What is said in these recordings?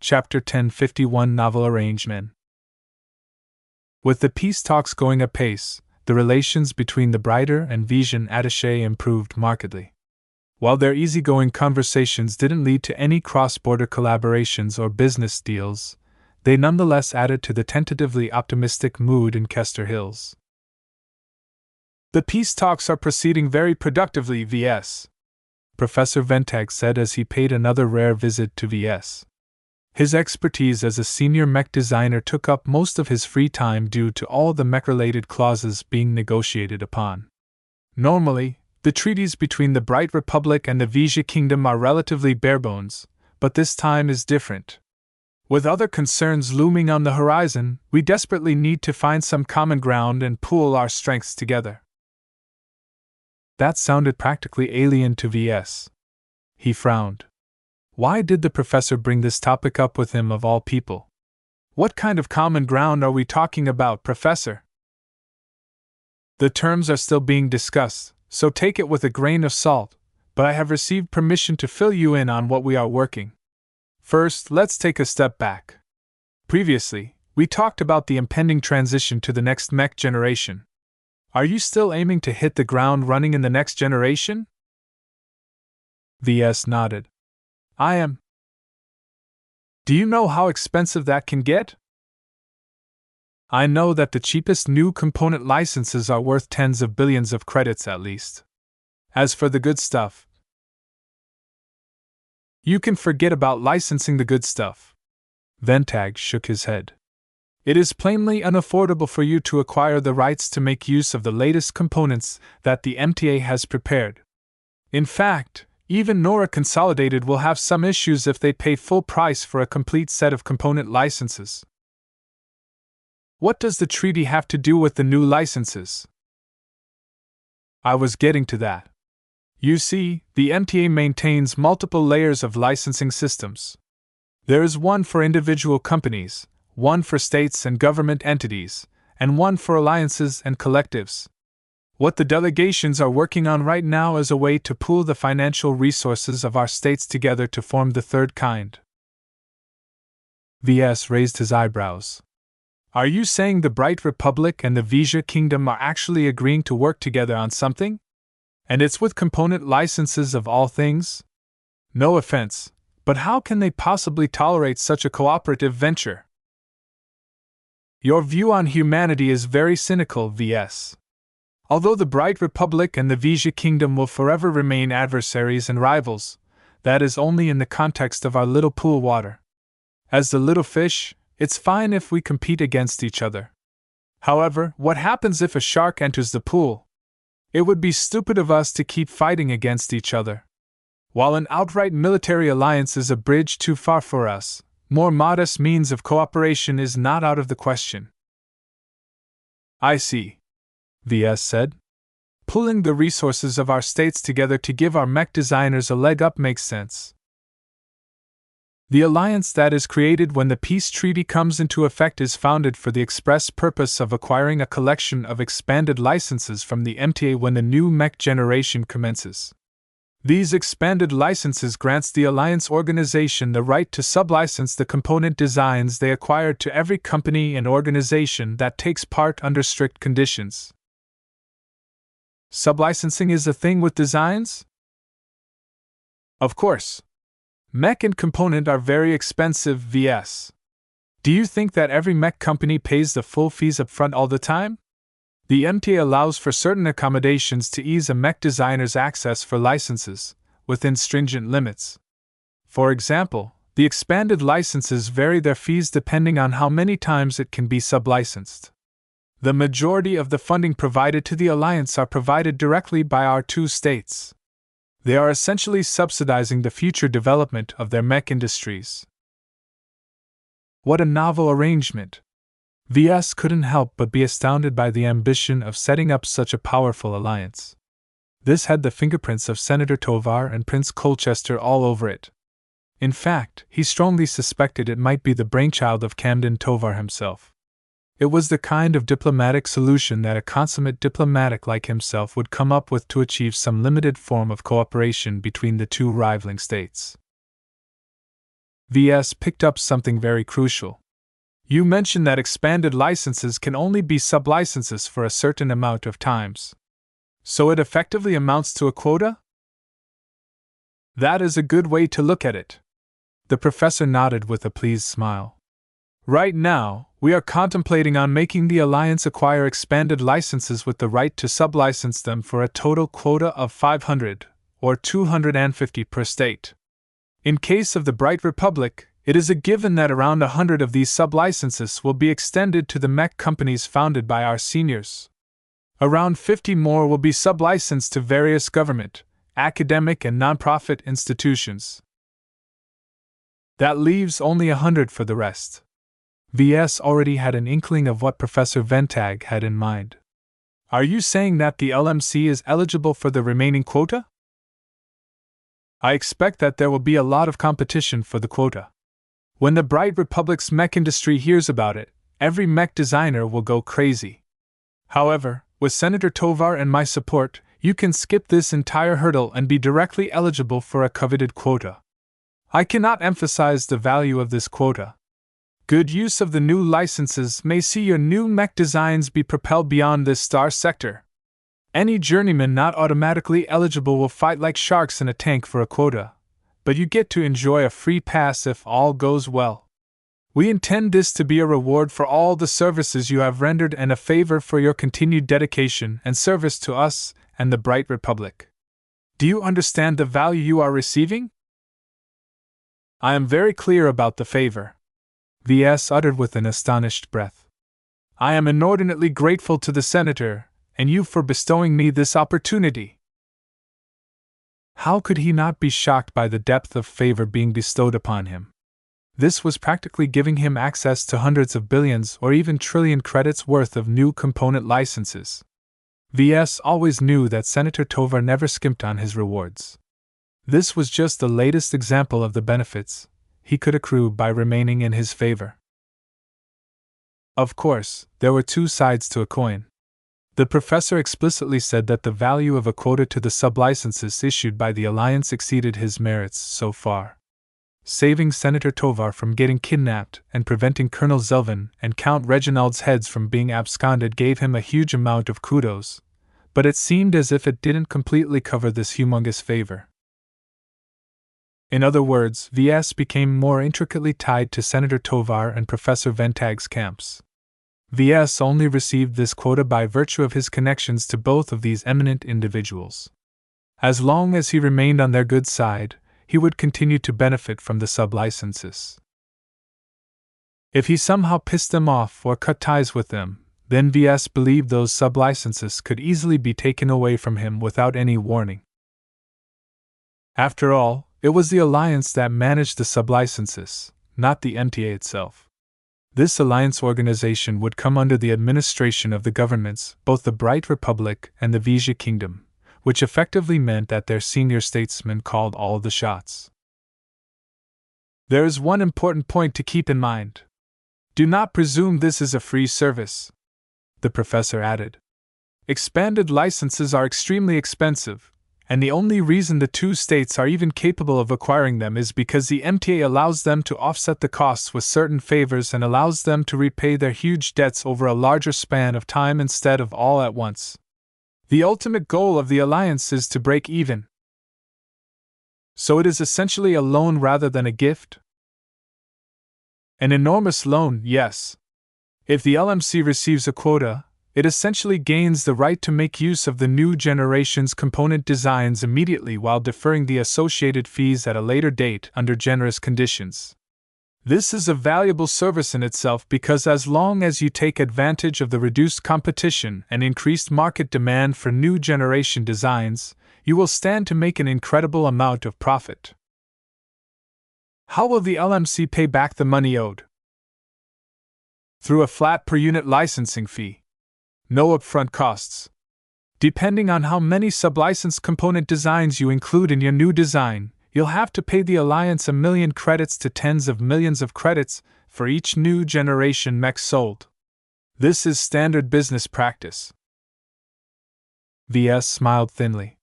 Chapter 1051 Novel Arrangement. With the peace talks going apace, the relations between the Brighter and Vision attaché improved markedly. While their easygoing conversations didn't lead to any cross-border collaborations or business deals, they nonetheless added to the tentatively optimistic mood in Kester Hills. "The peace talks are proceeding very productively, VS," Professor Ventag said as he paid another rare visit to VS. His expertise as a senior mech designer took up most of his free time due to all the mech-related clauses being negotiated upon. Normally, the treaties between the Bright Republic and the Vigia Kingdom are relatively barebones, but this time is different. With other concerns looming on the horizon, we desperately need to find some common ground and pool our strengths together. That sounded practically alien to VS. He frowned. Why did the professor bring this topic up with him of all people? What kind of common ground are we talking about, Professor? The terms are still being discussed, so take it with a grain of salt, but I have received permission to fill you in on what we are working. First, let's take a step back. Previously, we talked about the impending transition to the next mech generation. Are you still aiming to hit the ground running in the next generation? VS nodded. I am. Do you know how expensive that can get? I know that the cheapest new component licenses are worth tens of billions of credits at least. As for the good stuff, you can forget about licensing the good stuff. Ventag shook his head. It is plainly unaffordable for you to acquire the rights to make use of the latest components that the MTA has prepared. In fact, even Nora Consolidated will have some issues if they pay full price for a complete set of component licenses. What does the treaty have to do with the new licenses? I was getting to that. You see, the MTA maintains multiple layers of licensing systems. There is one for individual companies, one for states and government entities, and one for alliances and collectives. What the delegations are working on right now is a way to pool the financial resources of our states together to form the third kind. VS raised his eyebrows. Are you saying the Bright Republic and the Vigia Kingdom are actually agreeing to work together on something? And it's with component licenses of all things? No offense, but how can they possibly tolerate such a cooperative venture? Your view on humanity is very cynical, VS. Although the Bright Republic and the Vigia Kingdom will forever remain adversaries and rivals, that is only in the context of our little pool water. As the little fish, it's fine if we compete against each other. However, what happens if a shark enters the pool? It would be stupid of us to keep fighting against each other. While an outright military alliance is a bridge too far for us, more modest means of cooperation is not out of the question. I see, VS said. Pulling the resources of our states together to give our mech designers a leg up makes sense. The alliance that is created when the peace treaty comes into effect is founded for the express purpose of acquiring a collection of expanded licenses from the MTA when the new mech generation commences. These expanded licenses grants the alliance organization the right to sublicense the component designs they acquired to every company and organization that takes part under strict conditions. Sublicensing is a thing with designs? Of course. Mech and component are very expensive, VS. Do you think that every mech company pays the full fees up front all the time? The MTA allows for certain accommodations to ease a mech designer's access for licenses, within stringent limits. For example, the expanded licenses vary their fees depending on how many times it can be sublicensed. The majority of the funding provided to the alliance are provided directly by our two states. They are essentially subsidizing the future development of their mech industries. What a novel arrangement! VS couldn't help but be astounded by the ambition of setting up such a powerful alliance. This had the fingerprints of Senator Tovar and Prince Colchester all over it. In fact, he strongly suspected it might be the brainchild of Camden Tovar himself. It was the kind of diplomatic solution that a consummate diplomatic like himself would come up with to achieve some limited form of cooperation between the two rivaling states. VS picked up something very crucial. You mentioned that expanded licenses can only be sublicenses for a certain amount of times. So it effectively amounts to a quota? That is a good way to look at it. The professor nodded with a pleased smile. Right now, we are contemplating on making the Alliance acquire expanded licenses with the right to sublicense them for a total quota of 500, or 250 per state. In case of the Bright Republic, it is a given that around 100 of these sublicenses will be extended to the mech companies founded by our seniors. Around 50 more will be sublicensed to various government, academic, and nonprofit institutions. That leaves only 100 for the rest. VS already had an inkling of what Professor Ventag had in mind. Are you saying that the LMC is eligible for the remaining quota? I expect that there will be a lot of competition for the quota. When the Bright Republic's mech industry hears about it, every mech designer will go crazy. However, with Senator Tovar and my support, you can skip this entire hurdle and be directly eligible for a coveted quota. I cannot emphasize the value of this quota. Good use of the new licenses may see your new mech designs be propelled beyond this star sector. Any journeyman not automatically eligible will fight like sharks in a tank for a quota, but you get to enjoy a free pass if all goes well. We intend this to be a reward for all the services you have rendered and a favor for your continued dedication and service to us and the Bright Republic. Do you understand the value you are receiving? I am very clear about the favor, VS uttered with an astonished breath. I am inordinately grateful to the Senator and you for bestowing me this opportunity. How could he not be shocked by the depth of favor being bestowed upon him? This was practically giving him access to hundreds of billions or even trillion credits worth of new component licenses. VS always knew that Senator Tovar never skimped on his rewards. This was just the latest example of the benefits he could accrue by remaining in his favor. Of course, there were two sides to a coin. The professor explicitly said that the value of a quota to the sublicenses issued by the Alliance exceeded his merits so far. Saving Senator Tovar from getting kidnapped and preventing Colonel Zelvin and Count Reginald's heads from being absconded gave him a huge amount of kudos, but it seemed as if it didn't completely cover this humongous favor. In other words, VS became more intricately tied to Senator Tovar and Professor Ventag's camps. VS only received this quota by virtue of his connections to both of these eminent individuals. As long as he remained on their good side, he would continue to benefit from the sublicenses. If he somehow pissed them off or cut ties with them, then VS believed those sublicenses could easily be taken away from him without any warning. After all, it was the Alliance that managed the sublicenses, not the MTA itself. This Alliance organization would come under the administration of the governments, both the Bright Republic and the Ves Kingdom, which effectively meant that their senior statesmen called all the shots. There is one important point to keep in mind. Do not presume this is a free service, the professor added. Expanded licenses are extremely expensive, and the only reason the two states are even capable of acquiring them is because the MTA allows them to offset the costs with certain favors and allows them to repay their huge debts over a larger span of time instead of all at once. The ultimate goal of the Alliance is to break even. So it is essentially a loan rather than a gift? An enormous loan, yes. If the LMC receives a quota, it essentially gains the right to make use of the new generation's component designs immediately while deferring the associated fees at a later date under generous conditions. This is a valuable service in itself because as long as you take advantage of the reduced competition and increased market demand for new generation designs, you will stand to make an incredible amount of profit. How will the LMC pay back the money owed? Through a flat per-unit licensing fee. No upfront costs. Depending on how many sublicensed component designs you include in your new design, you'll have to pay the Alliance 1 million credits to tens of millions of credits for each new generation mech sold. This is standard business practice. VS smiled thinly.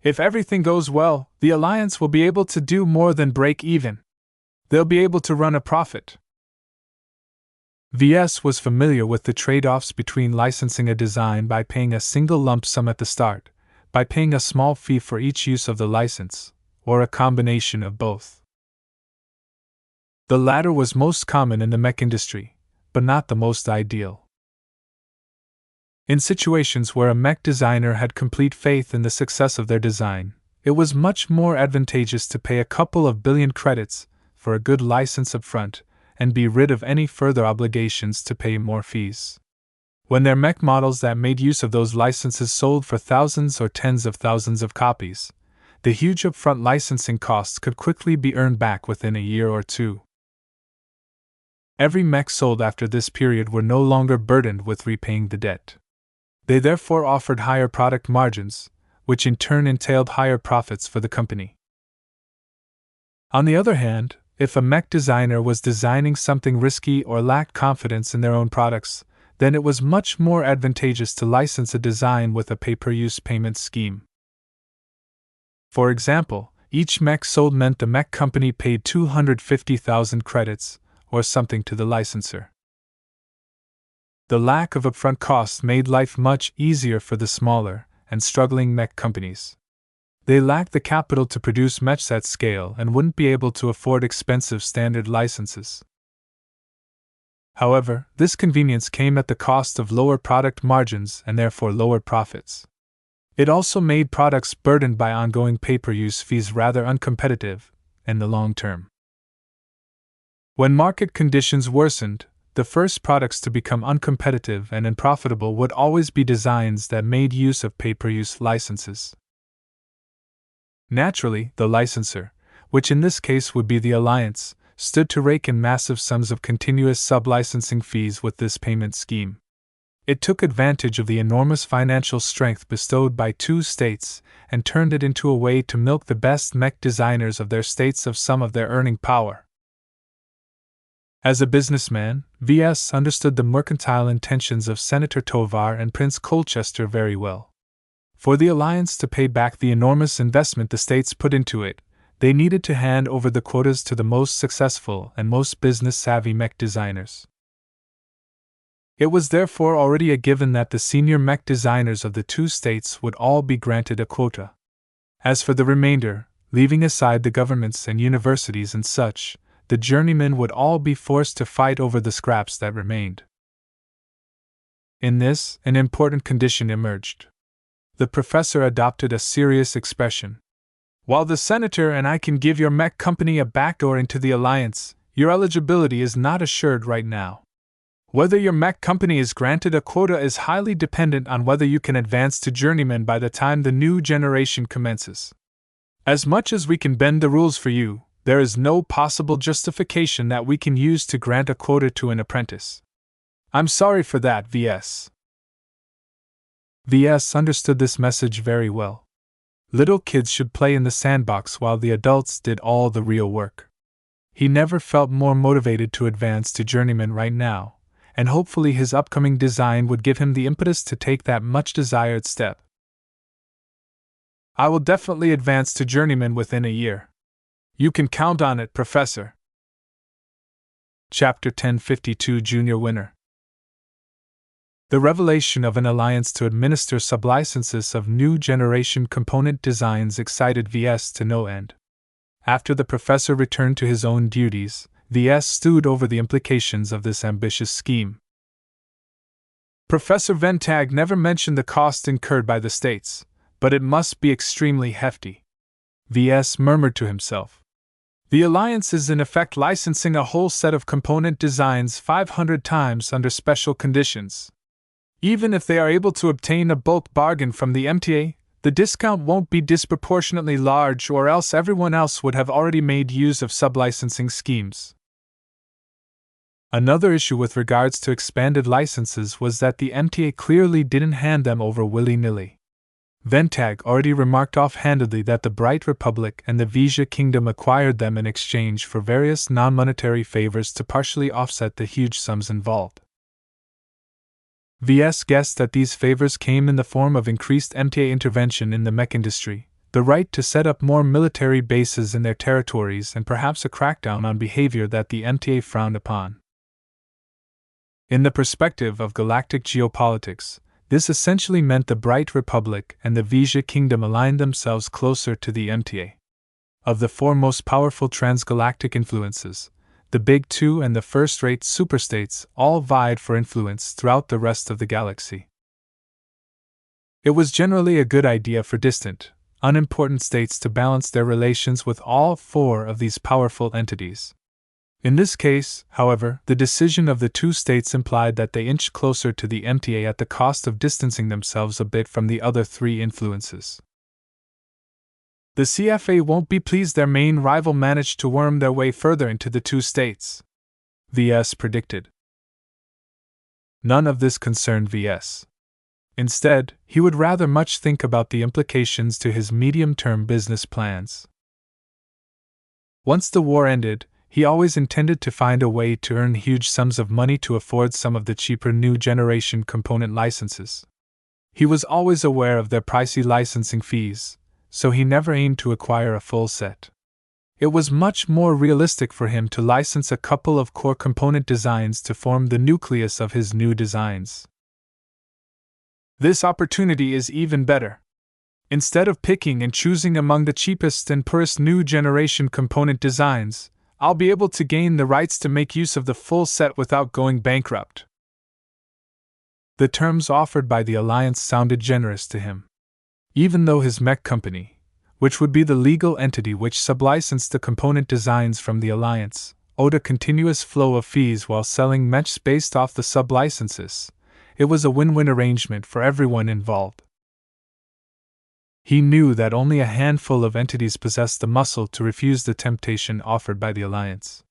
If everything goes well, the Alliance will be able to do more than break even. they'll be able to run a profit. VS was familiar with the trade-offs between licensing a design by paying a single lump sum at the start, by paying a small fee for each use of the license, or a combination of both. The latter was most common in the mech industry, but not the most ideal. In situations where a mech designer had complete faith in the success of their design, it was much more advantageous to pay a couple of billion credits for a good license up front and be rid of any further obligations to pay more fees. When their mech models that made use of those licenses sold for thousands or tens of thousands of copies, the huge upfront licensing costs could quickly be earned back within a year or two. Every mech sold after this period were no longer burdened with repaying the debt. They therefore offered higher product margins, which in turn entailed higher profits for the company. On the other hand, if a mech designer was designing something risky or lacked confidence in their own products, then it was much more advantageous to license a design with a pay-per-use payment scheme. For example, each mech sold meant the mech company paid 250,000 credits, or something to the licensor. The lack of upfront costs made life much easier for the smaller and struggling mech companies. They lacked the capital to produce mechs at scale and wouldn't be able to afford expensive standard licenses. However, this convenience came at the cost of lower product margins and therefore lower profits. It also made products burdened by ongoing pay-per-use fees rather uncompetitive in the long term. When market conditions worsened, the first products to become uncompetitive and unprofitable would always be designs that made use of pay-per-use licenses. Naturally, the licensor, which in this case would be the Alliance, stood to rake in massive sums of continuous sub-licensing fees with this payment scheme. It took advantage of the enormous financial strength bestowed by two states and turned it into a way to milk the best mech designers of their states of some of their earning power. As a businessman, VS understood the mercantile intentions of Senator Tovar and Prince Colchester very well. For the Alliance to pay back the enormous investment the states put into it, they needed to hand over the quotas to the most successful and most business-savvy mech designers. It was therefore already a given that the senior mech designers of the two states would all be granted a quota. As for the remainder, leaving aside the governments and universities and such, the journeymen would all be forced to fight over the scraps that remained. In this, an important condition emerged. The professor adopted a serious expression. While the senator and I can give your mech company a backdoor into the Alliance, your eligibility is not assured right now. Whether your mech company is granted a quota is highly dependent on whether you can advance to journeyman by the time the new generation commences. As much as we can bend the rules for you, there is no possible justification that we can use to grant a quota to an apprentice. I'm sorry for that, VS. VS understood this message very well. Little kids should play in the sandbox while the adults did all the real work. He never felt more motivated to advance to journeyman right now, and hopefully his upcoming design would give him the impetus to take that much-desired step. I will definitely advance to journeyman within a year. You can count on it, Professor. Chapter 1052 Junior Winner. The revelation of an alliance to administer sublicenses of new generation component designs excited VS to no end. After the professor returned to his own duties, VS stewed over the implications of this ambitious scheme. Professor Ventag never mentioned the cost incurred by the states, but it must be extremely hefty. VS murmured to himself. The Alliance is in effect licensing a whole set of component designs 500 times under special conditions. Even if they are able to obtain a bulk bargain from the MTA, the discount won't be disproportionately large, or else everyone else would have already made use of sublicensing schemes. Another issue with regards to expanded licenses was that the MTA clearly didn't hand them over willy-nilly. Ventag already remarked offhandedly that the Bright Republic and the Vesia Kingdom acquired them in exchange for various non-monetary favors to partially offset the huge sums involved. VS guessed that these favors came in the form of increased MTA intervention in the mech industry, the right to set up more military bases in their territories, and perhaps a crackdown on behavior that the MTA frowned upon. In the perspective of galactic geopolitics, this essentially meant the Bright Republic and the Vesia Kingdom aligned themselves closer to the MTA. Of the four most powerful transgalactic influences, the Big Two and the first-rate superstates all vied for influence throughout the rest of the galaxy. It was generally a good idea for distant, unimportant states to balance their relations with all four of these powerful entities. In this case, however, the decision of the two states implied that they inched closer to the MTA at the cost of distancing themselves a bit from the other three influences. The CFA won't be pleased their main rival managed to worm their way further into the two states, VS predicted. None of this concerned VS. Instead, he would rather much think about the implications to his medium-term business plans. Once the war ended, he always intended to find a way to earn huge sums of money to afford some of the cheaper new generation component licenses. He was always aware of their pricey licensing fees, so he never aimed to acquire a full set. It was much more realistic for him to license a couple of core component designs to form the nucleus of his new designs. This opportunity is even better. Instead of picking and choosing among the cheapest and poorest new generation component designs, I'll be able to gain the rights to make use of the full set without going bankrupt. The terms offered by the Alliance sounded generous to him. Even though his mech company, which would be the legal entity which sublicensed the component designs from the Alliance, owed a continuous flow of fees while selling mechs based off the sublicenses, it was a win-win arrangement for everyone involved. He knew that only a handful of entities possessed the muscle to refuse the temptation offered by the Alliance.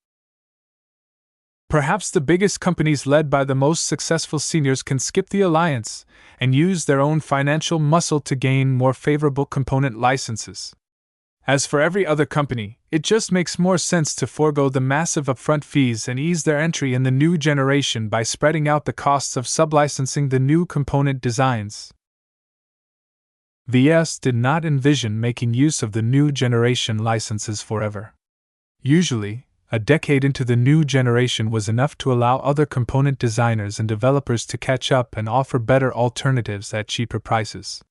Perhaps the biggest companies led by the most successful seniors can skip the Alliance and use their own financial muscle to gain more favorable component licenses. As for every other company, it just makes more sense to forego the massive upfront fees and ease their entry in the new generation by spreading out the costs of sublicensing the new component designs. VS did not envision making use of the new generation licenses forever. Usually, a decade into the new generation was enough to allow other component designers and developers to catch up and offer better alternatives at cheaper prices.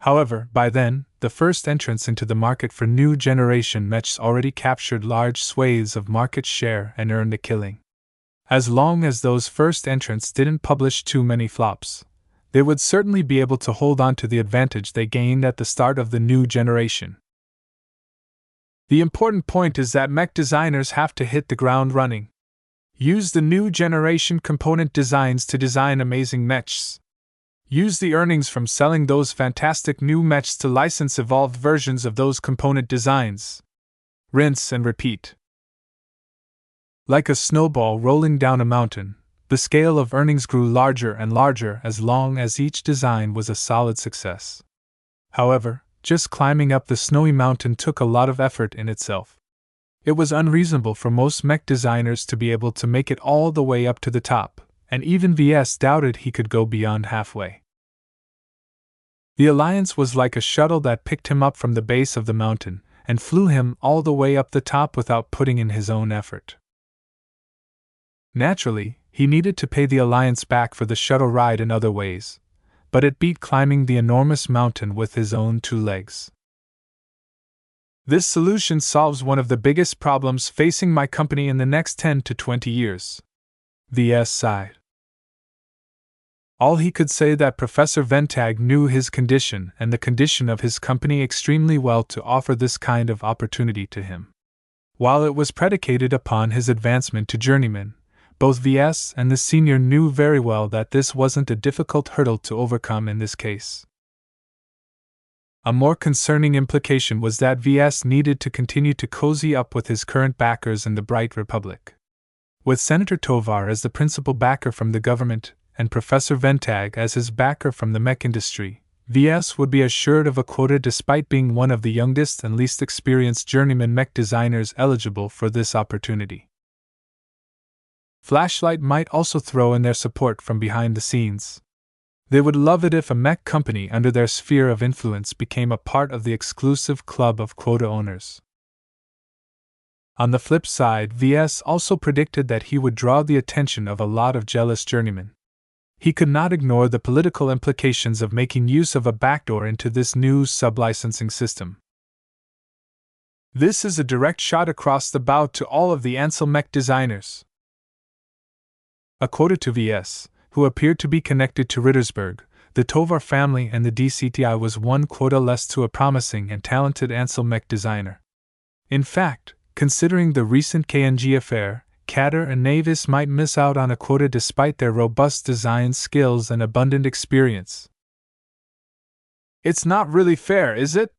However, by then, the first entrants into the market for new generation mechs already captured large swathes of market share and earned a killing. As long as those first entrants didn't publish too many flops, they would certainly be able to hold on to the advantage they gained at the start of the new generation. The important point is that mech designers have to hit the ground running. Use the new generation component designs to design amazing mechs. Use the earnings from selling those fantastic new mechs to license evolved versions of those component designs. Rinse and repeat. Like a snowball rolling down a mountain, the scale of earnings grew larger and larger as long as each design was a solid success. However, just climbing up the snowy mountain took a lot of effort in itself. It was unreasonable for most mech designers to be able to make it all the way up to the top, and even VS doubted he could go beyond halfway. The Alliance was like a shuttle that picked him up from the base of the mountain and flew him all the way up the top without putting in his own effort. Naturally, he needed to pay the Alliance back for the shuttle ride in other ways, but it beat climbing the enormous mountain with his own two legs. This solution solves one of the biggest problems facing my company in the next 10 to 20 years. VS sighed. All he could say that Professor Ventag knew his condition and the condition of his company extremely well to offer this kind of opportunity to him. While it was predicated upon his advancement to journeyman, both VS and the senior knew very well that this wasn't a difficult hurdle to overcome in this case. A more concerning implication was that VS needed to continue to cozy up with his current backers in the Bright Republic. With Senator Tovar as the principal backer from the government, and Professor Ventag as his backer from the mech industry, VS would be assured of a quota despite being one of the youngest and least experienced journeyman mech designers eligible for this opportunity. Flashlight might also throw in their support from behind the scenes. They would love it if a mech company under their sphere of influence became a part of the exclusive club of quota owners. On the flip side, Ves also predicted that he would draw the attention of a lot of jealous journeymen. He could not ignore the political implications of making use of a backdoor into this new sub-licensing system. This is a direct shot across the bow to all of the Ansel mech designers. A quota to Ves, who appeared to be connected to Rittersberg, the Tovar family and the DCTI, was one quota less to a promising and talented Ansel mech designer. In fact, considering the recent KNG affair, Katter and Navis might miss out on a quota despite their robust design skills and abundant experience. It's not really fair, is it?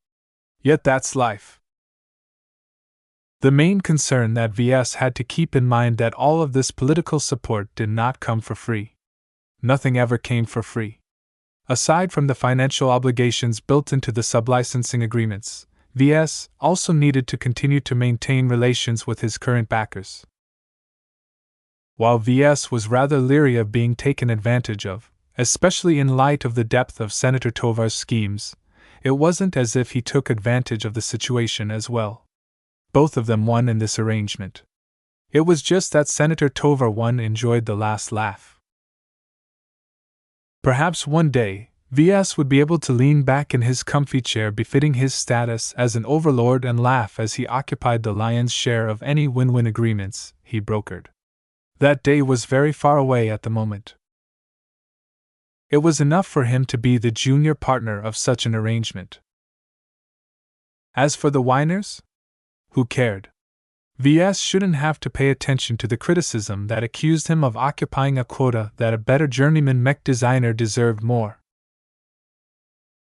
Yet that's life. The main concern that Ves had to keep in mind that all of this political support did not come for free. Nothing ever came for free. Aside from the financial obligations built into the sublicensing agreements, Ves also needed to continue to maintain relations with his current backers. While Ves was rather leery of being taken advantage of, especially in light of the depth of Senator Tovar's schemes, it wasn't as if he took advantage of the situation as well. Both of them won in this arrangement. It was just that Senator Tovar won enjoyed the last laugh. Perhaps one day, Ves would be able to lean back in his comfy chair befitting his status as an overlord and laugh as he occupied the lion's share of any win-win agreements he brokered. That day was very far away at the moment. It was enough for him to be the junior partner of such an arrangement. As for the whiners? Who cared? Ves shouldn't have to pay attention to the criticism that accused him of occupying a quota that a better journeyman mech designer deserved more.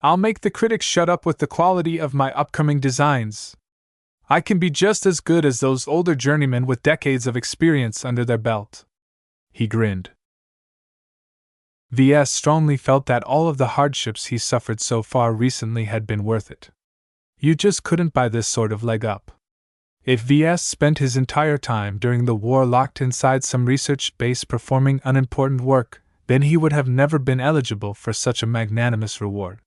I'll make the critics shut up with the quality of my upcoming designs. I can be just as good as those older journeymen with decades of experience under their belt. He grinned. Ves strongly felt that all of the hardships he suffered so far recently had been worth it. You just couldn't buy this sort of leg up. If Ves spent his entire time during the war locked inside some research base performing unimportant work, then he would have never been eligible for such a magnanimous reward.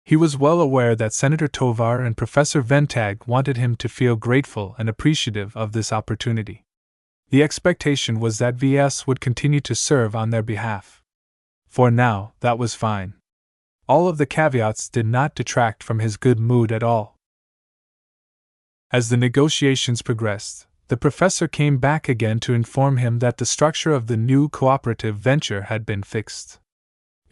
He was well aware that Senator Tovar and Professor Ventag wanted him to feel grateful and appreciative of this opportunity. The expectation was that Ves would continue to serve on their behalf. For now, that was fine. All of the caveats did not detract from his good mood at all. As the negotiations progressed, the professor came back again to inform him that the structure of the new cooperative venture had been fixed.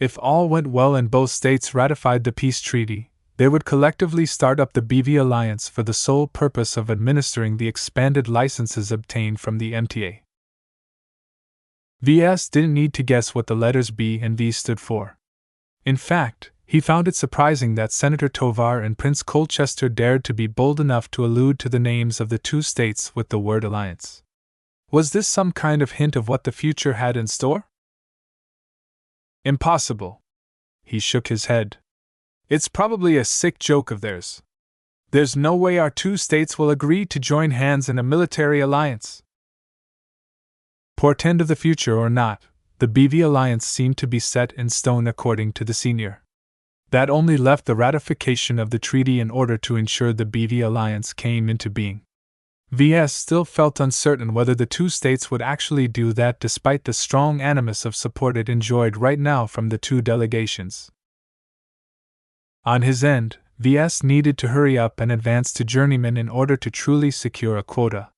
If all went well and both states ratified the peace treaty, they would collectively start up the BV Alliance for the sole purpose of administering the expanded licenses obtained from the MTA. Ves didn't need to guess what the letters B and V stood for. In fact, he found it surprising that Senator Tovar and Prince Colchester dared to be bold enough to allude to the names of the two states with the word alliance. Was this some kind of hint of what the future had in store? Impossible. He shook his head. It's probably a sick joke of theirs. There's no way our two states will agree to join hands in a military alliance. Portend of the future or not, the BV alliance seemed to be set in stone according to the senior. That only left the ratification of the treaty in order to ensure the BV alliance came into being. Ves still felt uncertain whether the two states would actually do that despite the strong animus of support it enjoyed right now from the two delegations. On his end, Ves needed to hurry up and advance to journeyman in order to truly secure a quota.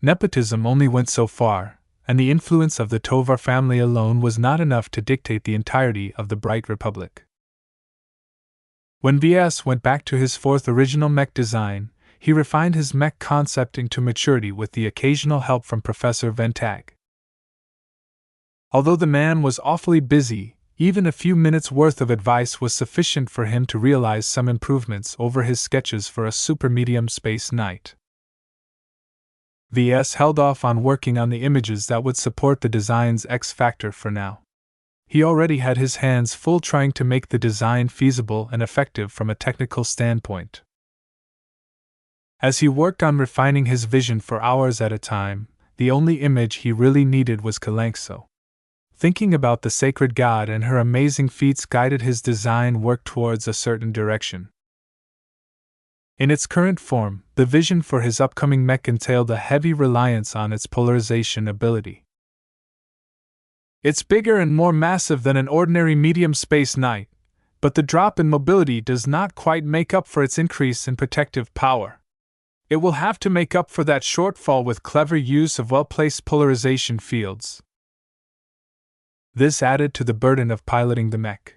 Nepotism only went so far, and the influence of the Tovar family alone was not enough to dictate the entirety of the Bright Republic. When Ves went back to his fourth original mech design, he refined his mech concepting to maturity with the occasional help from Professor Ventag. Although the man was awfully busy, even a few minutes' worth of advice was sufficient for him to realize some improvements over his sketches for a super-medium space knight. Ves held off on working on the images that would support the design's X-factor for now. He already had his hands full trying to make the design feasible and effective from a technical standpoint. As he worked on refining his vision for hours at a time, the only image he really needed was Kalanxo. Thinking about the sacred god and her amazing feats guided his design work towards a certain direction. In its current form, the vision for his upcoming mech entailed a heavy reliance on its polarization ability. It's bigger and more massive than an ordinary medium space knight, but the drop in mobility does not quite make up for its increase in protective power. It will have to make up for that shortfall with clever use of well-placed polarization fields. This added to the burden of piloting the mech.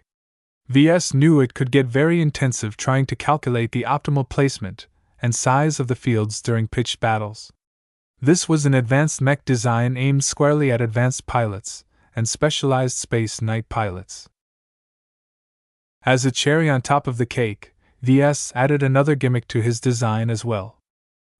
Ves knew it could get very intensive trying to calculate the optimal placement and size of the fields during pitched battles. This was an advanced mech design aimed squarely at advanced pilots and specialized space knight pilots. As a cherry on top of the cake, Ves added another gimmick to his design as well.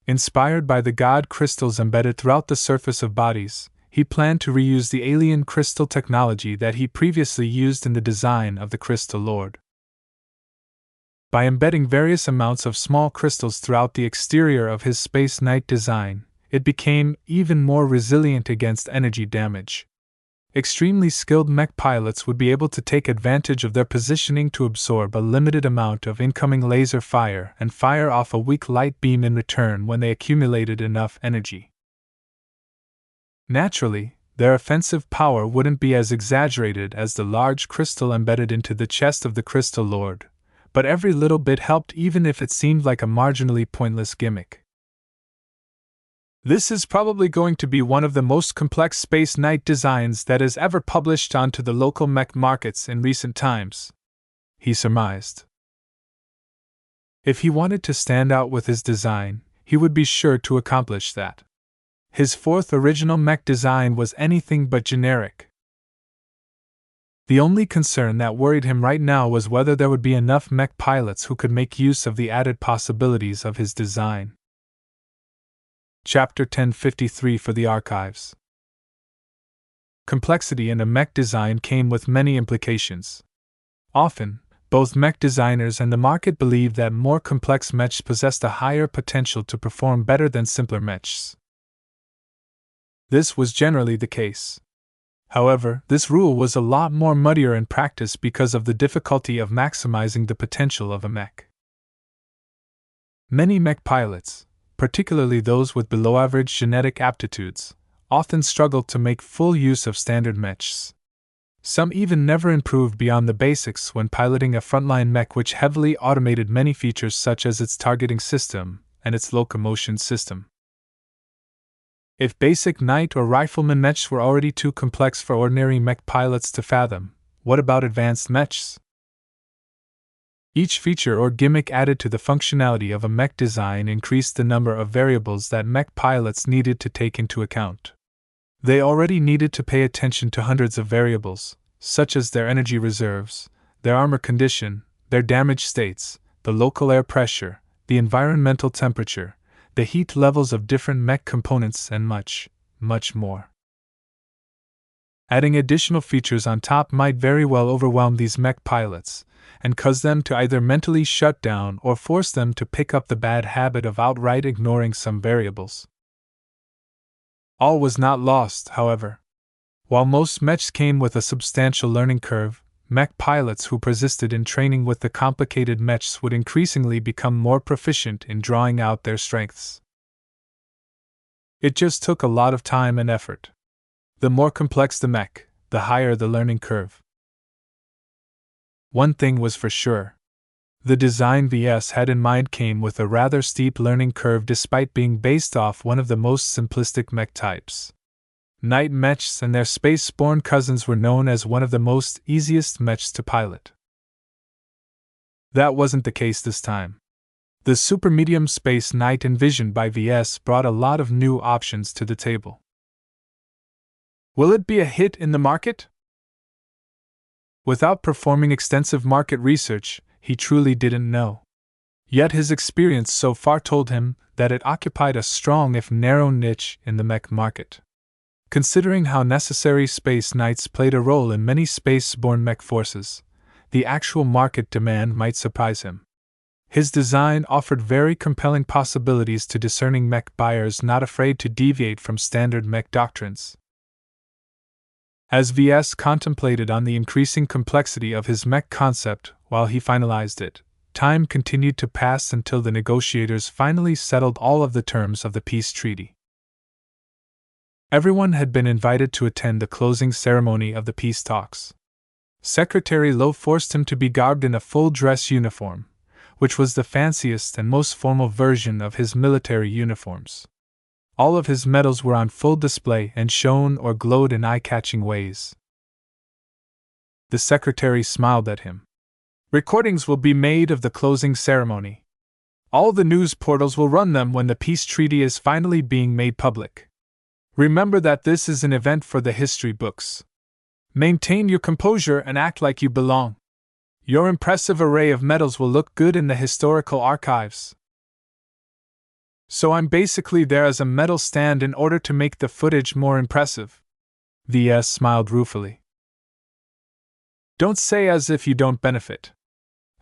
Inspired by the god crystals embedded throughout the surface of bodies, he planned to reuse the alien crystal technology that he previously used in the design of the Crystal Lord. By embedding various amounts of small crystals throughout the exterior of his Space Knight design, it became even more resilient against energy damage. Extremely skilled mech pilots would be able to take advantage of their positioning to absorb a limited amount of incoming laser fire and fire off a weak light beam in return when they accumulated enough energy. Naturally, their offensive power wouldn't be as exaggerated as the large crystal embedded into the chest of the Crystal Lord, but every little bit helped even if it seemed like a marginally pointless gimmick. This is probably going to be one of the most complex Space Knight designs that is ever published onto the local mech markets in recent times, he surmised. If he wanted to stand out with his design, he would be sure to accomplish that. His fourth original mech design was anything but generic. The only concern that worried him right now was whether there would be enough mech pilots who could make use of the added possibilities of his design. Chapter 1053 for the Archives. Complexity in a mech design came with many implications. Often, both mech designers and the market believed that more complex mechs possessed a higher potential to perform better than simpler mechs. This was generally the case. However, this rule was a lot more muddier in practice because of the difficulty of maximizing the potential of a mech. Many mech pilots, particularly those with below-average genetic aptitudes, often struggled to make full use of standard mechs. Some even never improved beyond the basics when piloting a frontline mech which heavily automated many features such as its targeting system and its locomotion system. If basic knight or rifleman mechs were already too complex for ordinary mech pilots to fathom, what about advanced mechs? Each feature or gimmick added to the functionality of a mech design increased the number of variables that mech pilots needed to take into account. They already needed to pay attention to hundreds of variables, such as their energy reserves, their armor condition, their damage states, the local air pressure, the environmental temperature, the heat levels of different mech components, and much, much more. Adding additional features on top might very well overwhelm these mech pilots, and cause them to either mentally shut down or force them to pick up the bad habit of outright ignoring some variables. All was not lost, however. While most mechs came with a substantial learning curve, mech pilots who persisted in training with the complicated mechs would increasingly become more proficient in drawing out their strengths. It just took a lot of time and effort. The more complex the mech, the higher the learning curve. One thing was for sure. The design Ves had in mind came with a rather steep learning curve despite being based off one of the most simplistic mech types. Knight mechs and their space-born cousins were known as one of the most easiest mechs to pilot. That wasn't the case this time. The super-medium Space Knight envisioned by Ves brought a lot of new options to the table. Will it be a hit in the market? Without performing extensive market research, he truly didn't know. Yet his experience so far told him that it occupied a strong if narrow niche in the mech market. Considering how necessary Space Knights played a role in many space-borne mech forces, the actual market demand might surprise him. His design offered very compelling possibilities to discerning mech buyers not afraid to deviate from standard mech doctrines. As VS contemplated on the increasing complexity of his mech concept while he finalized it, time continued to pass until the negotiators finally settled all of the terms of the peace treaty. Everyone had been invited to attend the closing ceremony of the peace talks. Secretary Lowe forced him to be garbed in a full dress uniform, which was the fanciest and most formal version of his military uniforms. All of his medals were on full display and shone or glowed in eye-catching ways. The secretary smiled at him. Recordings will be made of the closing ceremony. All the news portals will run them when the peace treaty is finally being made public. Remember that this is an event for the history books. Maintain your composure and act like you belong. Your impressive array of medals will look good in the historical archives. So I'm basically there as a medal stand in order to make the footage more impressive. VS smiled ruefully. Don't say as if you don't benefit.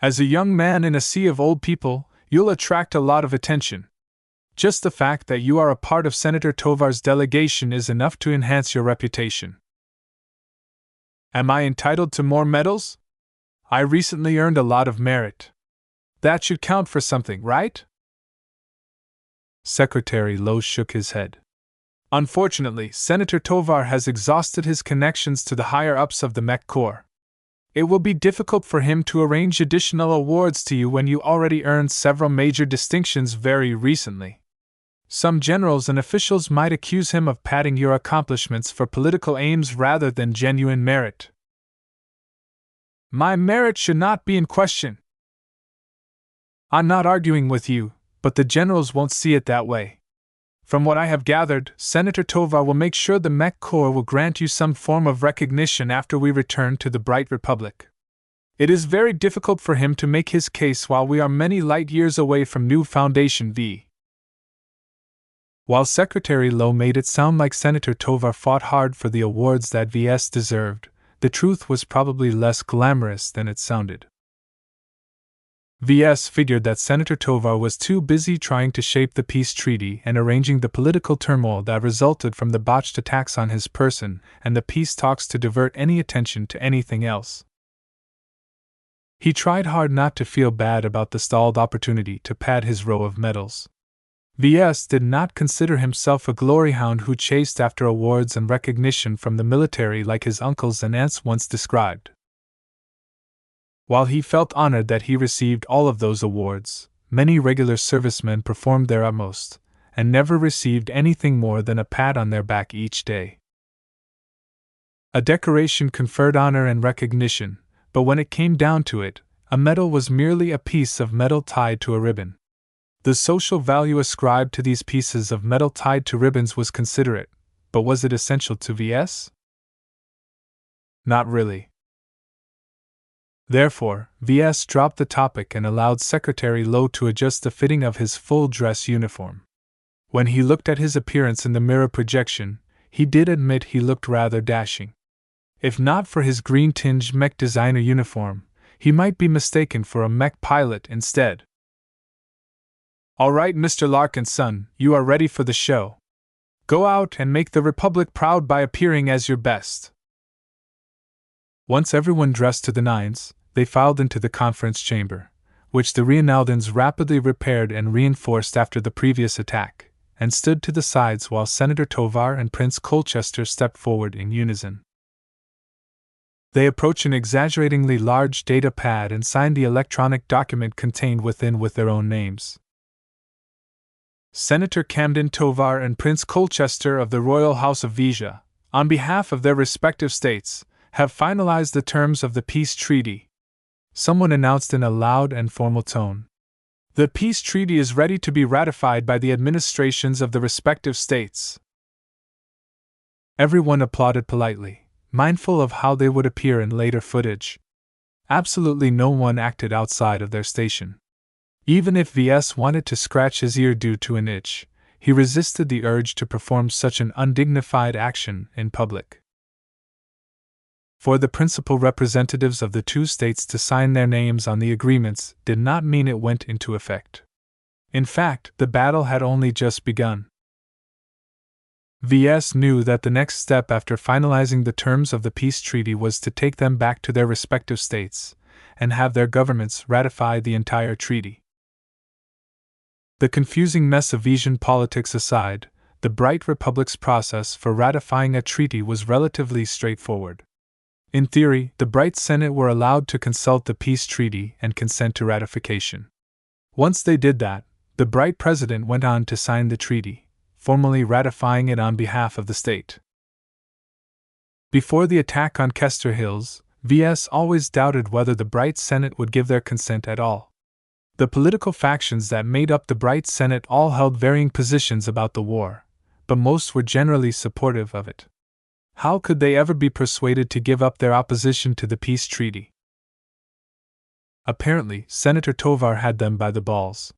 As a young man in a sea of old people, you'll attract a lot of attention. Just the fact that you are a part of Senator Tovar's delegation is enough to enhance your reputation. Am I entitled to more medals? I recently earned a lot of merit. That should count for something, right? Secretary Lowe shook his head. Unfortunately, Senator Tovar has exhausted his connections to the higher-ups of the Mech Corps. It will be difficult for him to arrange additional awards to you when you already earned several major distinctions very recently. Some generals and officials might accuse him of padding your accomplishments for political aims rather than genuine merit. My merit should not be in question. I'm not arguing with you, but the generals won't see it that way. From what I have gathered, Senator Tovar will make sure the Mech Corps will grant you some form of recognition after we return to the Bright Republic. It is very difficult for him to make his case while we are many light years away from new Foundation V. While Secretary Lowe made it sound like Senator Tovar fought hard for the awards that VS deserved, the truth was probably less glamorous than it sounded. VS figured that Senator Tovar was too busy trying to shape the peace treaty and arranging the political turmoil that resulted from the botched attacks on his person and the peace talks to divert any attention to anything else. He tried hard not to feel bad about the stalled opportunity to pad his row of medals. VS did not consider himself a glory hound who chased after awards and recognition from the military like his uncles and aunts once described. While he felt honored that he received all of those awards, many regular servicemen performed their utmost, and never received anything more than a pat on their back each day. A decoration conferred honor and recognition, but when it came down to it, a medal was merely a piece of metal tied to a ribbon. The social value ascribed to these pieces of metal tied to ribbons was considerate, but was it essential to VS? Not really. Therefore, VS dropped the topic and allowed Secretary Lowe to adjust the fitting of his full-dress uniform. When he looked at his appearance in the mirror projection, he did admit he looked rather dashing. If not for his green-tinged Mech Designer uniform, he might be mistaken for a mech pilot instead. All right, Mr. Larkinson, you are ready for the show. Go out and make the Republic proud by appearing as your best. Once everyone dressed to the nines, they filed into the conference chamber, which the Reinaldans rapidly repaired and reinforced after the previous attack, and stood to the sides while Senator Tovar and Prince Colchester stepped forward in unison. They approached an exaggeratingly large data pad and signed the electronic document contained within with their own names. Senator Camden Tovar and Prince Colchester of the Royal House of Vesia, on behalf of their respective states, have finalized the terms of the peace treaty. Someone announced in a loud and formal tone. The peace treaty is ready to be ratified by the administrations of the respective states. Everyone applauded politely, mindful of how they would appear in later footage. Absolutely no one acted outside of their station. Even if VS wanted to scratch his ear due to an itch, he resisted the urge to perform such an undignified action in public. For the principal representatives of the two states to sign their names on the agreements did not mean it went into effect. In fact, the battle had only just begun. Ves knew that the next step after finalizing the terms of the peace treaty was to take them back to their respective states and have their governments ratify the entire treaty. The confusing mess of Vesian politics aside, the Bright Republic's process for ratifying a treaty was relatively straightforward. In theory, the Bright Senate were allowed to consult the peace treaty and consent to ratification. Once they did that, the Bright President went on to sign the treaty, formally ratifying it on behalf of the state. Before the attack on Kester Hills, Ves always doubted whether the Bright Senate would give their consent at all. The political factions that made up the Bright Senate all held varying positions about the war, but most were generally supportive of it. How could they ever be persuaded to give up their opposition to the peace treaty? Apparently, Senator Tovar had them by the balls.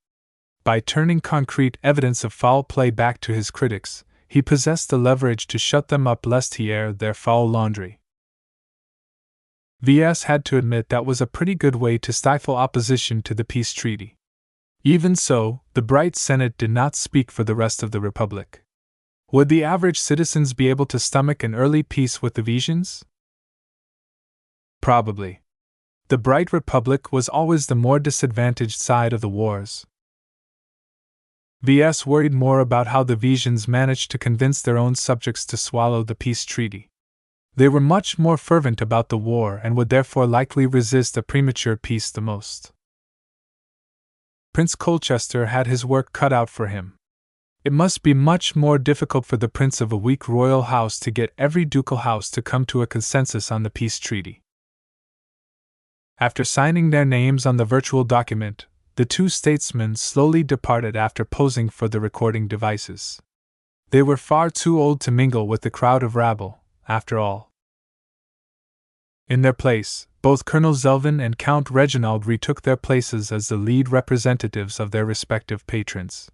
By turning concrete evidence of foul play back to his critics, he possessed the leverage to shut them up lest he air their foul laundry. Ves had to admit that was a pretty good way to stifle opposition to the peace treaty. Even so, the Bright Senate did not speak for the rest of the Republic. Would the average citizens be able to stomach an early peace with the Vesians? Probably. The Bright Republic was always the more disadvantaged side of the wars. Ves worried more about how the Vesians managed to convince their own subjects to swallow the peace treaty. They were much more fervent about the war and would therefore likely resist a premature peace the most. Prince Colchester had his work cut out for him. It must be much more difficult for the prince of a weak royal house to get every ducal house to come to a consensus on the peace treaty. After signing their names on the virtual document, the two statesmen slowly departed after posing for the recording devices. They were far too old to mingle with the crowd of rabble, after all. In their place, both Colonel Zelvin and Count Reginald retook their places as the lead representatives of their respective patrons.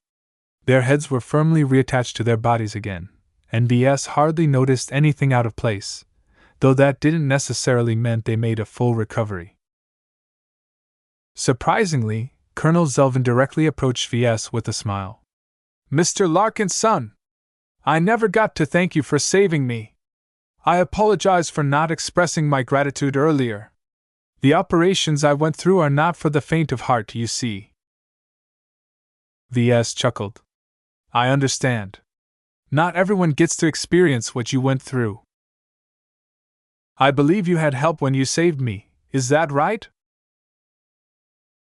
Their heads were firmly reattached to their bodies again, and Ves hardly noticed anything out of place, though that didn't necessarily mean they made a full recovery. Surprisingly, Colonel Zelvin directly approached Ves with a smile. "Mr. Larkinson, I never got to thank you for saving me. I apologize for not expressing my gratitude earlier. The operations I went through are not for the faint of heart, you see." Ves chuckled. "I understand. Not everyone gets to experience what you went through. I believe you had help when you saved me, is that right?"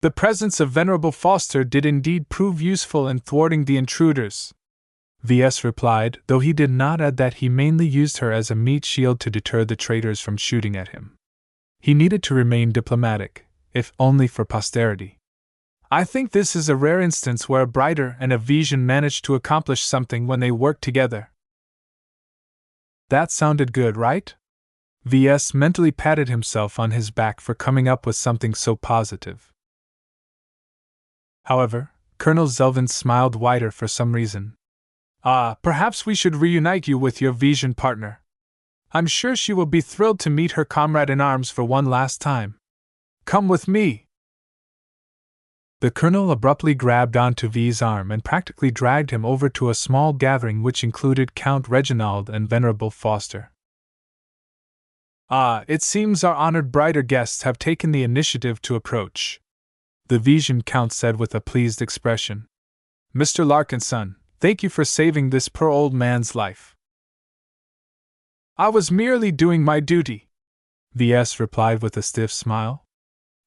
"The presence of Venerable Foster did indeed prove useful in thwarting the intruders," Ves replied, though he did not add that he mainly used her as a meat shield to deter the traitors from shooting at him. He needed to remain diplomatic, if only for posterity. "I think this is a rare instance where a Brighter and a Vesian managed to accomplish something when they worked together." That sounded good, right? Ves mentally patted himself on his back for coming up with something so positive. However, Colonel Zelvin smiled wider for some reason. Perhaps we should reunite you with your Vesian partner. I'm sure she will be thrilled to meet her comrade in arms for one last time. Come with me." The colonel abruptly grabbed onto V's arm and practically dragged him over to a small gathering which included Count Reginald and Venerable Foster. It seems our honored Brighter guests have taken the initiative to approach," the Vesian Count said with a pleased expression. "Mr. Larkinson, thank you for saving this poor old man's life." "I was merely doing my duty," Ves replied with a stiff smile.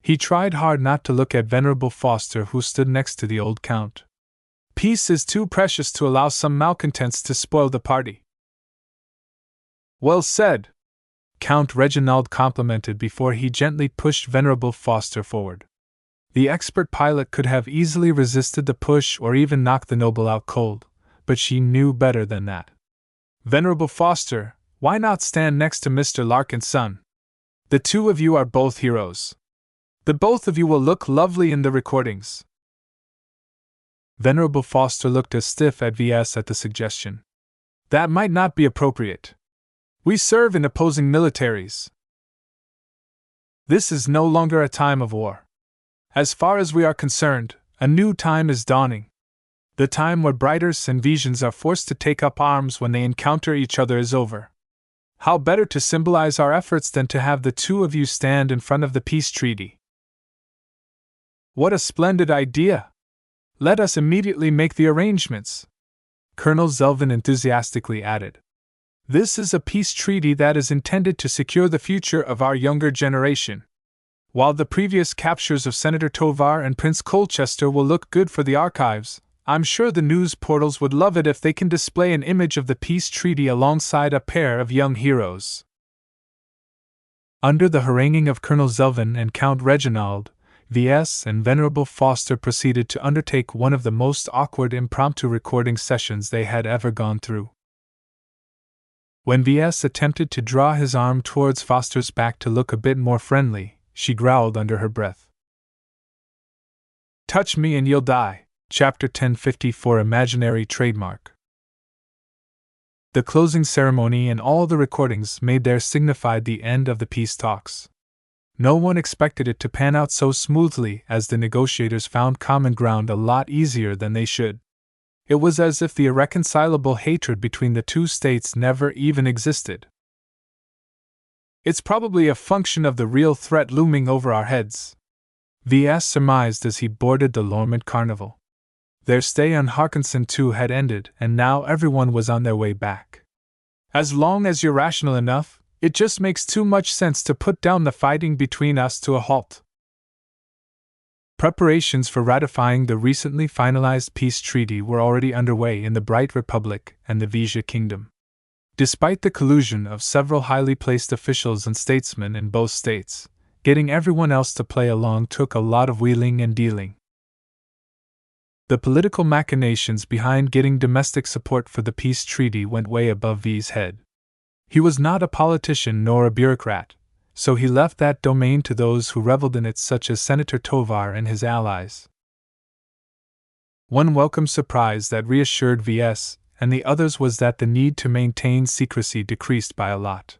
He tried hard not to look at Venerable Foster, who stood next to the old Count. "Peace is too precious to allow some malcontents to spoil the party." "Well said," Count Reginald complimented before he gently pushed Venerable Foster forward. The expert pilot could have easily resisted the push or even knocked the noble out cold, but she knew better than that. "Venerable Foster, why not stand next to Mr. Larkinson? The two of you are both heroes. The both of you will look lovely in the recordings." Venerable Foster looked as stiff at Ves at the suggestion. "That might not be appropriate. We serve in opposing militaries. This is no longer a time of war. As far as we are concerned, a new time is dawning. The time where Briters and Visions are forced to take up arms when they encounter each other is over. How better to symbolize our efforts than to have the two of you stand in front of the peace treaty? What a splendid idea! Let us immediately make the arrangements, Colonel Zelvin enthusiastically added. This is a peace treaty that is intended to secure the future of our younger generation. While the previous captures of Senator Tovar and Prince Colchester will look good for the archives, I'm sure the news portals would love it if they can display an image of the peace treaty alongside a pair of young heroes. Under the haranguing of Colonel Zelvin and Count Reginald, Ves and Venerable Foster proceeded to undertake one of the most awkward impromptu recording sessions they had ever gone through. When Ves attempted to draw his arm towards Foster's back to look a bit more friendly, she growled under her breath. "Touch me and you'll die." Chapter 1054 Imaginary Trademark. The closing ceremony and all the recordings made there signified the end of the peace talks. No one expected it to pan out so smoothly, as the negotiators found common ground a lot easier than they should. It was as if the irreconcilable hatred between the two states never even existed. "It's probably a function of the real threat looming over our heads," Ves surmised as he boarded the Lormont Carnival. Their stay on Harkinson too had ended, and now everyone was on their way back. "As long as you're rational enough, it just makes too much sense to put down the fighting between us to a halt." Preparations for ratifying the recently finalized peace treaty were already underway in the Bright Republic and the Vesia Kingdom. Despite the collusion of several highly placed officials and statesmen in both states, getting everyone else to play along took a lot of wheeling and dealing. The political machinations behind getting domestic support for the peace treaty went way above V's head. He was not a politician nor a bureaucrat, so he left that domain to those who reveled in it, such as Senator Tovar and his allies. One welcome surprise that reassured Ves and the others was that the need to maintain secrecy decreased by a lot.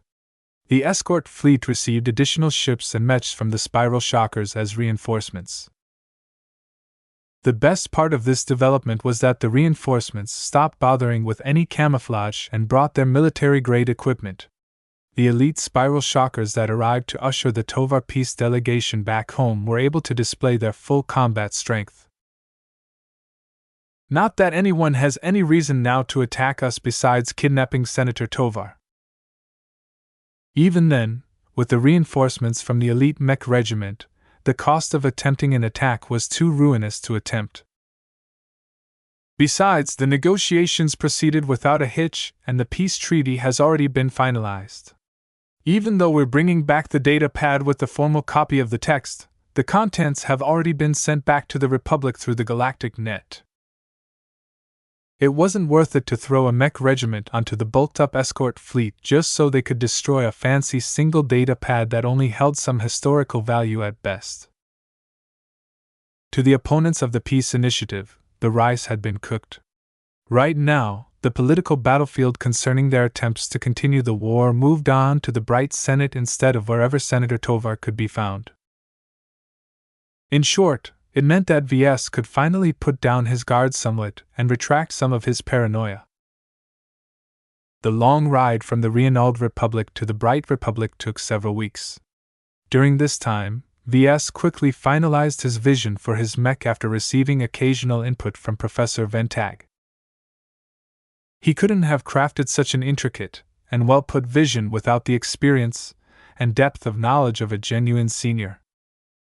The escort fleet received additional ships and mechs from the Spiral Shockers as reinforcements. The best part of this development was that the reinforcements stopped bothering with any camouflage and brought their military-grade equipment. The elite Spiral Shockers that arrived to usher the Tovar peace delegation back home were able to display their full combat strength. Not that anyone has any reason now to attack us besides kidnapping Senator Tovar. Even then, with the reinforcements from the elite mech regiment, the cost of attempting an attack was too ruinous to attempt. Besides, the negotiations proceeded without a hitch, and the peace treaty has already been finalized. Even though we're bringing back the data pad with the formal copy of the text, the contents have already been sent back to the Republic through the galactic net. It wasn't worth it to throw a mech regiment onto the bulked-up escort fleet just so they could destroy a fancy single data pad that only held some historical value at best. To the opponents of the peace initiative, the rice had been cooked. Right now, the political battlefield concerning their attempts to continue the war moved on to the Bright Senate instead of wherever Senator Tovar could be found. In short, it meant that Ves could finally put down his guard somewhat and retract some of his paranoia. The long ride from the Reanald Republic to the Bright Republic took several weeks. During this time, Ves quickly finalized his vision for his mech after receiving occasional input from Professor Ventag. He couldn't have crafted such an intricate and well-put vision without the experience and depth of knowledge of a genuine senior.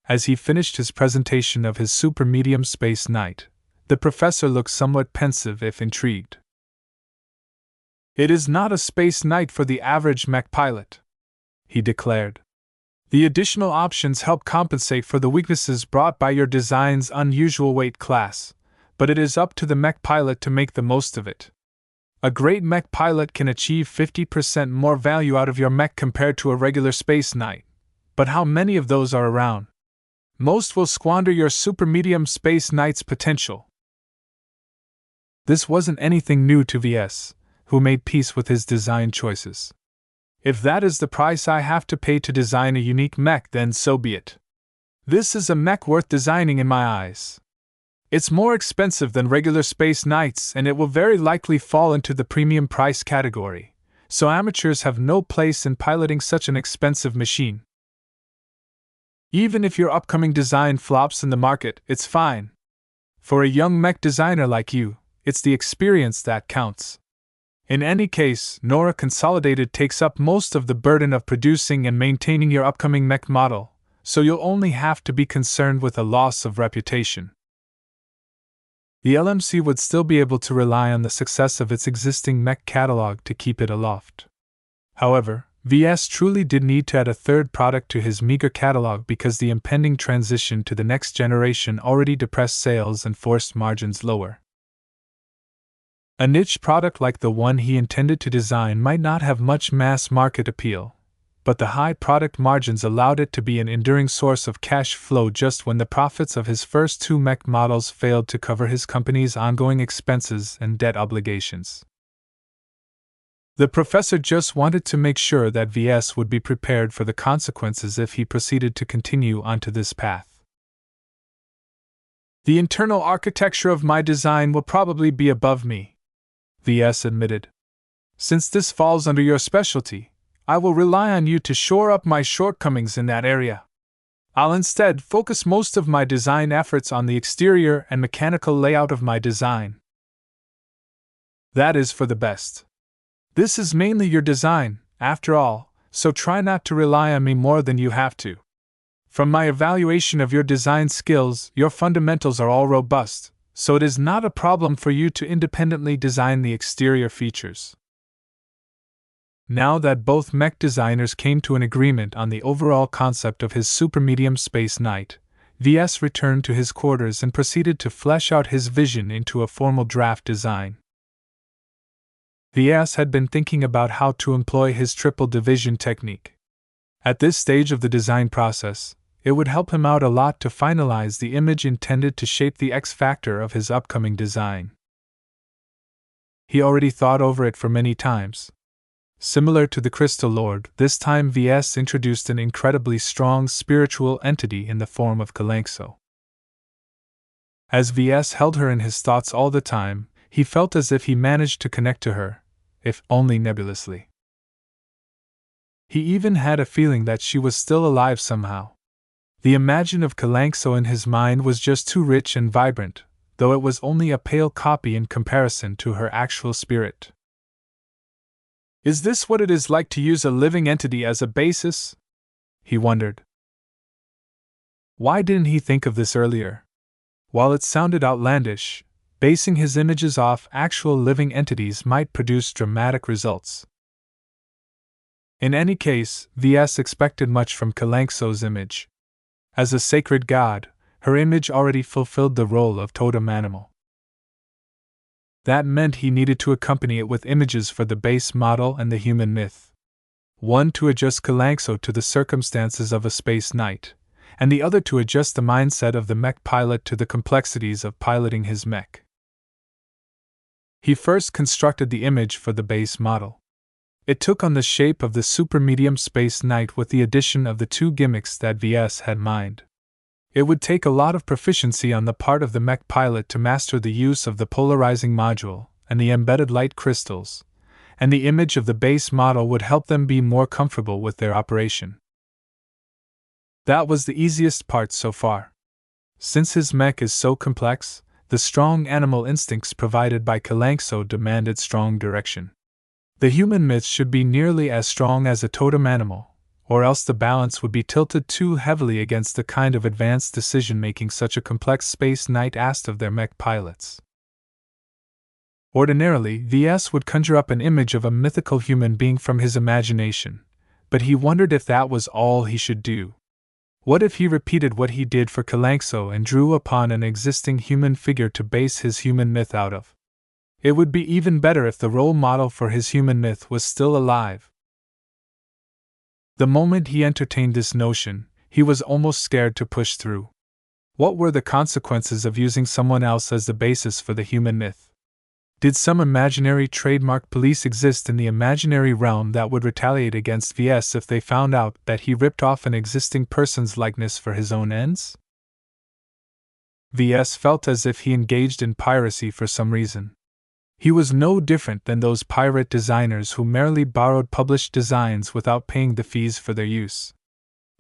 As he finished his presentation of his super medium space knight, the professor looked somewhat pensive if intrigued. "It is not a space knight for the average mech pilot," he declared. "The additional options help compensate for the weaknesses brought by your design's unusual weight class, but it is up to the mech pilot to make the most of it. A great mech pilot can achieve 50% more value out of your mech compared to a regular space knight, but how many of those are around? Most will squander your super medium space knight's potential." This wasn't anything new to Ves, who made peace with his design choices. "If that is the price I have to pay to design a unique mech, then so be it. This is a mech worth designing in my eyes." It's more expensive than regular Space Knights, and it will very likely fall into the premium price category, so amateurs have no place in piloting such an expensive machine. Even if your upcoming design flops in the market, it's fine. For a young mech designer like you, it's the experience that counts. In any case, Nora Consolidated takes up most of the burden of producing and maintaining your upcoming mech model, so you'll only have to be concerned with a loss of reputation. The LMC would still be able to rely on the success of its existing mech catalog to keep it aloft. However, VS truly did need to add a third product to his meager catalog because the impending transition to the next generation already depressed sales and forced margins lower. A niche product like the one he intended to design might not have much mass market appeal, but the high product margins allowed it to be an enduring source of cash flow just when the profits of his first 2 mech models failed to cover his company's ongoing expenses and debt obligations. The professor just wanted to make sure that VS would be prepared for the consequences if he proceeded to continue onto this path. The internal architecture of my design will probably be above me, VS admitted. Since this falls under your specialty, I will rely on you to shore up my shortcomings in that area. I'll instead focus most of my design efforts on the exterior and mechanical layout of my design. That is for the best. This is mainly your design, after all, so try not to rely on me more than you have to. From my evaluation of your design skills, your fundamentals are all robust, so it is not a problem for you to independently design the exterior features. Now that both mech designers came to an agreement on the overall concept of his super-medium Space Knight, VS returned to his quarters and proceeded to flesh out his vision into a formal draft design. VS had been thinking about how to employ his triple division technique. At this stage of the design process, it would help him out a lot to finalize the image intended to shape the X factor of his upcoming design. He already thought over it for many times. Similar to the Crystal Lord, this time VS introduced an incredibly strong spiritual entity in the form of Kalanxo. As VS held her in his thoughts all the time, he felt as if he managed to connect to her, if only nebulously. He even had a feeling that she was still alive somehow. The imagine of Kalanxo in his mind was just too rich and vibrant, though it was only a pale copy in comparison to her actual spirit. Is this what it is like to use a living entity as a basis? He wondered. Why didn't he think of this earlier? While it sounded outlandish, basing his images off actual living entities might produce dramatic results. In any case, VS expected much from Kalanxo's image. As a sacred god, her image already fulfilled the role of totem animal. That meant he needed to accompany it with images for the base model and the human myth. One to adjust Kalanxo to the circumstances of a Space Knight, and the other to adjust the mindset of the mech pilot to the complexities of piloting his mech. He first constructed the image for the base model. It took on the shape of the super-medium Space Knight with the addition of the 2 gimmicks that VS had mined. It would take a lot of proficiency on the part of the mech pilot to master the use of the polarizing module and the embedded light crystals, and the image of the base model would help them be more comfortable with their operation. That was the easiest part so far. Since his mech is so complex, the strong animal instincts provided by Kalanxo demanded strong direction. The human myth should be nearly as strong as a totem animal, or else the balance would be tilted too heavily against the kind of advanced decision-making such a complex Space Knight asked of their mech pilots. Ordinarily, VS would conjure up an image of a mythical human being from his imagination, but he wondered if that was all he should do. What if he repeated what he did for Kalanxo and drew upon an existing human figure to base his human myth out of? It would be even better if the role model for his human myth was still alive. The moment he entertained this notion, he was almost scared to push through. What were the consequences of using someone else as the basis for the human myth? Did some imaginary trademark police exist in the imaginary realm that would retaliate against VS if they found out that he ripped off an existing person's likeness for his own ends? VS felt as if he engaged in piracy for some reason. He was no different than those pirate designers who merely borrowed published designs without paying the fees for their use.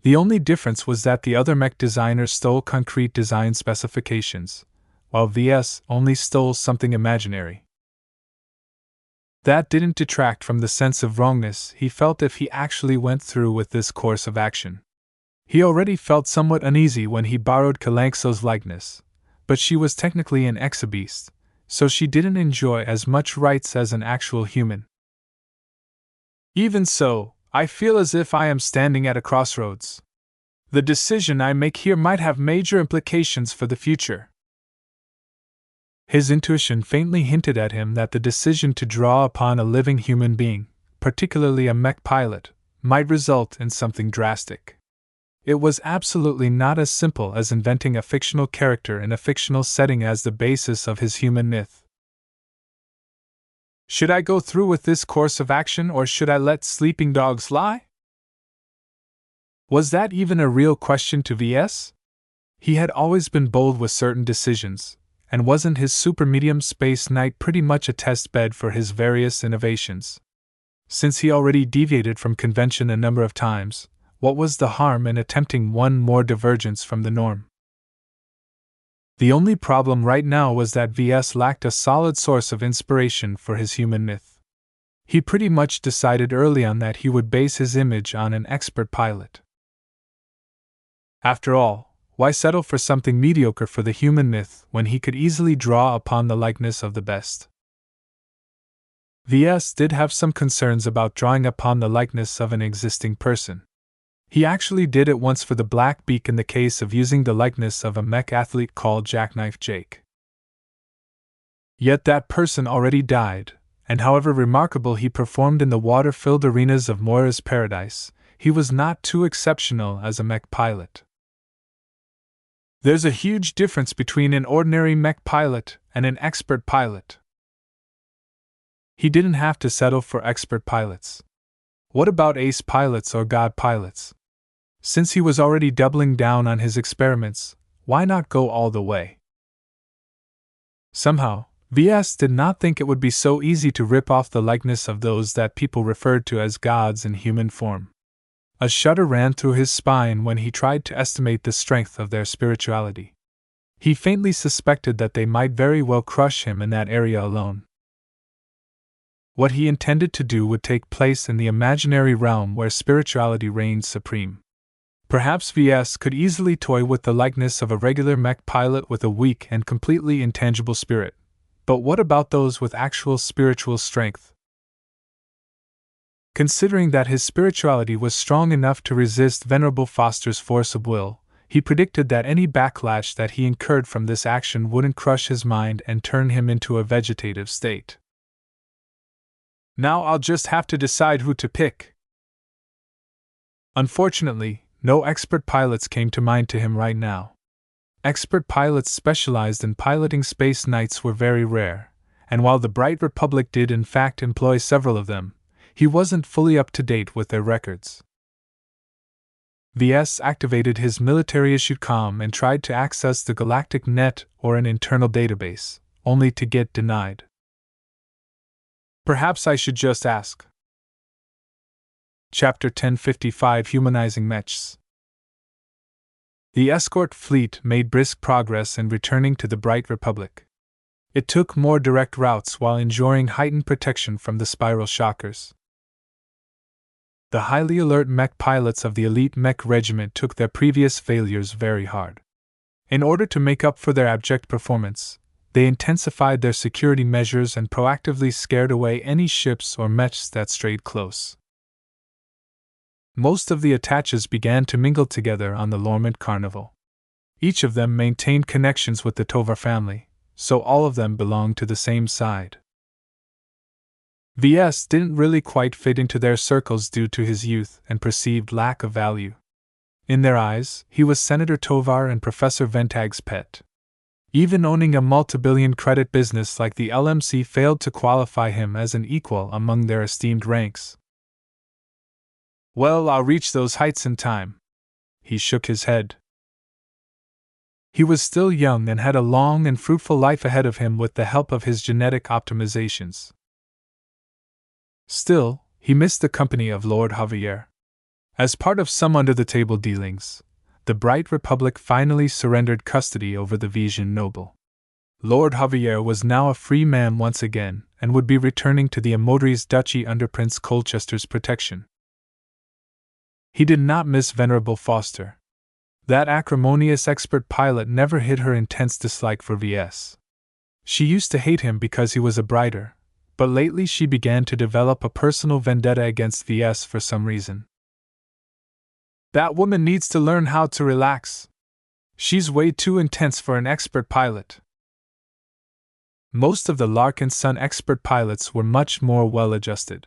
The only difference was that the other mech designers stole concrete design specifications, while VS only stole something imaginary. That didn't detract from the sense of wrongness he felt if he actually went through with this course of action. He already felt somewhat uneasy when he borrowed Kalanxo's likeness, but she was technically an exobeast, so she didn't enjoy as much rights as an actual human. Even so, I feel as if I am standing at a crossroads. The decision I make here might have major implications for the future. His intuition faintly hinted at him that the decision to draw upon a living human being, particularly a mech pilot, might result in something drastic. It was absolutely not as simple as inventing a fictional character in a fictional setting as the basis of his human myth. Should I go through with this course of action, or should I let sleeping dogs lie? Was that even a real question to VS? He had always been bold with certain decisions, and wasn't his super-medium Space Knight pretty much a test bed for his various innovations? Since he already deviated from convention a number of times, what was the harm in attempting one more divergence from the norm? The only problem right now was that VS lacked a solid source of inspiration for his human myth. He pretty much decided early on that he would base his image on an expert pilot. After all, why settle for something mediocre for the human myth when he could easily draw upon the likeness of the best? VS did have some concerns about drawing upon the likeness of an existing person. He actually did it once for the Black Beak in the case of using the likeness of a mech athlete called Jackknife Jake. Yet that person already died, and however remarkable he performed in the water-filled arenas of Moira's Paradise, he was not too exceptional as a mech pilot. There's a huge difference between an ordinary mech pilot and an expert pilot. He didn't have to settle for expert pilots. What about ace pilots or god pilots? Since he was already doubling down on his experiments, why not go all the way? Somehow, VS did not think it would be so easy to rip off the likeness of those that people referred to as gods in human form. A shudder ran through his spine when he tried to estimate the strength of their spirituality. He faintly suspected that they might very well crush him in that area alone. What he intended to do would take place in the imaginary realm where spirituality reigned supreme. Perhaps VS could easily toy with the likeness of a regular mech pilot with a weak and completely intangible spirit. But what about those with actual spiritual strength? Considering that his spirituality was strong enough to resist Venerable Foster's force of will, he predicted that any backlash that he incurred from this action wouldn't crush his mind and turn him into a vegetative state. Now I'll just have to decide who to pick. Unfortunately, no expert pilots came to mind to him right now. Expert pilots specialized in piloting Space Knights were very rare, and while the Bright Republic did in fact employ several of them, he wasn't fully up to date with their records. VS activated his military-issued comm and tried to access the Galactic Net or an internal database, only to get denied. Perhaps I should just ask. Chapter 1055 Humanizing Mechs. The escort fleet made brisk progress in returning to the Bright Republic. It took more direct routes while enjoying heightened protection from the spiral shockers. The highly alert mech pilots of the elite mech regiment took their previous failures very hard. In order to make up for their abject performance, they intensified their security measures and proactively scared away any ships or mechs that strayed close. Most of the attaches began to mingle together on the Lormont Carnival. Each of them maintained connections with the Tovar family, so all of them belonged to the same side. VS didn't really quite fit into their circles due to his youth and perceived lack of value. In their eyes, he was Senator Tovar and Professor Ventag's pet. Even owning a multi-billion credit business like the LMC failed to qualify him as an equal among their esteemed ranks. Well, I'll reach those heights in time. He shook his head. He was still young and had a long and fruitful life ahead of him with the help of his genetic optimizations. Still, he missed the company of Lord Javier. As part of some under-the-table dealings, the Bright Republic finally surrendered custody over the Vision noble. Lord Javier was now a free man once again, and would be returning to the Amodri's duchy under Prince Colchester's protection. He did not miss Venerable Foster. That acrimonious expert pilot never hid her intense dislike for Ves. She used to hate him because he was a brighter, but lately she began to develop a personal vendetta against Ves for some reason. That woman needs to learn how to relax. She's way too intense for an expert pilot. Most of the Larkinson expert pilots were much more well-adjusted.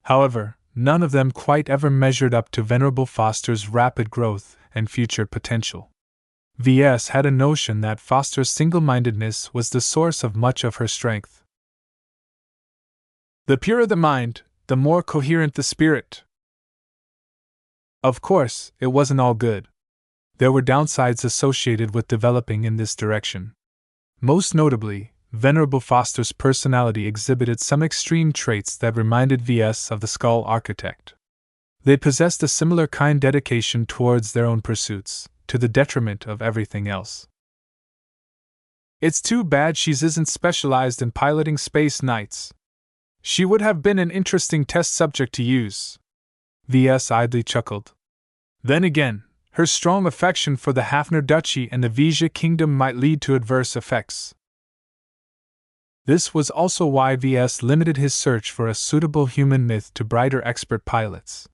However, none of them quite ever measured up to Venerable Foster's rapid growth and future potential. Ves had a notion that Foster's single-mindedness was the source of much of her strength. The purer the mind, the more coherent the spirit. Of course, it wasn't all good. There were downsides associated with developing in this direction. Most notably, Venerable Foster's personality exhibited some extreme traits that reminded Ves of the Skull Architect. They possessed a similar kind dedication towards their own pursuits, to the detriment of everything else. It's too bad she isn't specialized in piloting space knights. She would have been an interesting test subject to use. Ves idly chuckled. Then again, her strong affection for the Hafner Duchy and the Vesia Kingdom might lead to adverse effects. This was also why Ves limited his search for a suitable human myth to brighter expert pilots.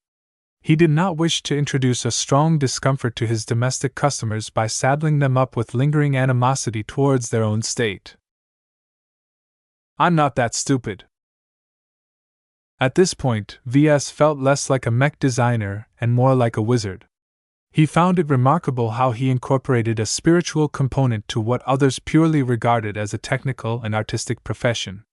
He did not wish to introduce a strong discomfort to his domestic customers by saddling them up with lingering animosity towards their own state. I'm not that stupid. At this point, Ves felt less like a mech designer and more like a wizard. He found it remarkable how he incorporated a spiritual component to what others purely regarded as a technical and artistic profession.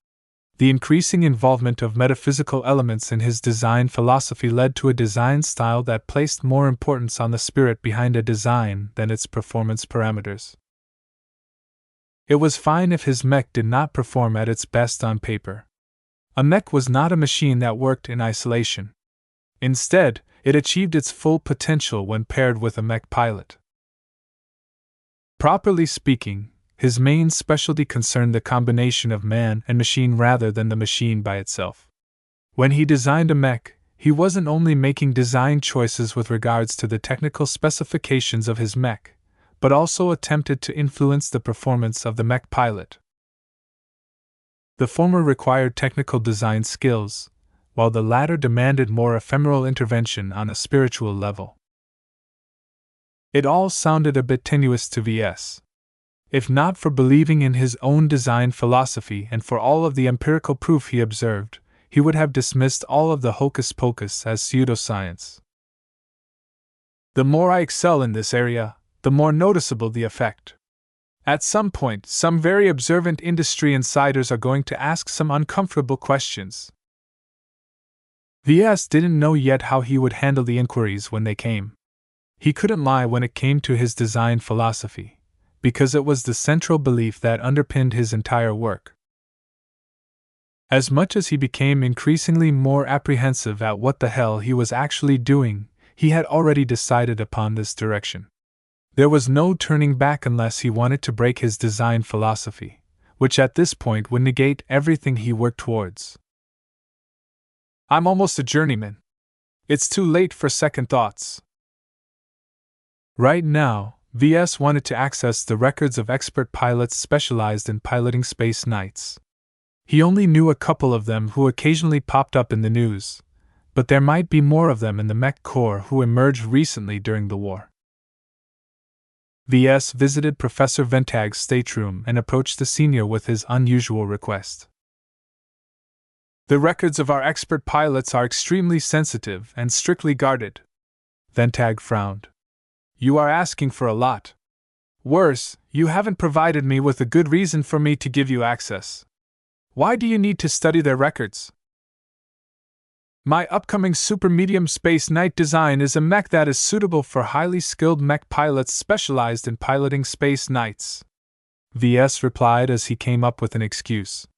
The increasing involvement of metaphysical elements in his design philosophy led to a design style that placed more importance on the spirit behind a design than its performance parameters. It was fine if his mech did not perform at its best on paper. A mech was not a machine that worked in isolation. Instead, it achieved its full potential when paired with a mech pilot. Properly speaking, his main specialty concerned the combination of man and machine rather than the machine by itself. When he designed a mech, he wasn't only making design choices with regards to the technical specifications of his mech, but also attempted to influence the performance of the mech pilot. The former required technical design skills, while the latter demanded more ephemeral intervention on a spiritual level. It all sounded a bit tenuous to Ves. If not for believing in his own design philosophy and for all of the empirical proof he observed, he would have dismissed all of the hocus-pocus as pseudoscience. The more I excel in this area, the more noticeable the effect. At some point, some very observant industry insiders are going to ask some uncomfortable questions. Ves didn't know yet how he would handle the inquiries when they came. He couldn't lie when it came to his design philosophy, because it was the central belief that underpinned his entire work. As much as he became increasingly more apprehensive at what the hell he was actually doing, he had already decided upon this direction. There was no turning back unless he wanted to break his design philosophy, which at this point would negate everything he worked towards. I'm almost a journeyman. It's too late for second thoughts. Right now, Ves wanted to access the records of expert pilots specialized in piloting space knights. He only knew a couple of them who occasionally popped up in the news, but there might be more of them in the Mech Corps who emerged recently during the war. Ves visited Professor Ventag's stateroom and approached the senior with his unusual request. The records of our expert pilots are extremely sensitive and strictly guarded. Ventag frowned. You are asking for a lot. Worse, you haven't provided me with a good reason for me to give you access. Why do you need to study their records? My upcoming super medium space knight design is a mech that is suitable for highly skilled mech pilots specialized in piloting space knights. Ves replied as he came up with an excuse.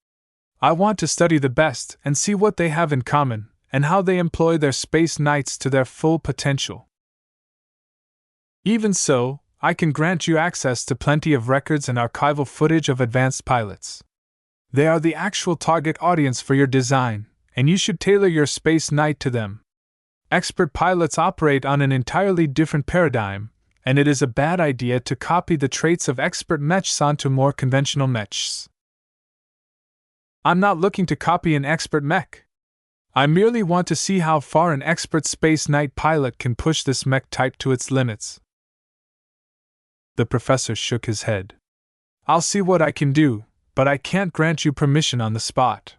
I want to study the best and see what they have in common, and how they employ their space knights to their full potential. Even so, I can grant you access to plenty of records and archival footage of advanced pilots. They are the actual target audience for your design, and you should tailor your space knight to them. Expert pilots operate on an entirely different paradigm, and it is a bad idea to copy the traits of expert mechs onto more conventional mechs. I'm not looking to copy an expert mech. I merely want to see how far an expert space knight pilot can push this mech type to its limits. The professor shook his head. I'll see what I can do, but I can't grant you permission on the spot.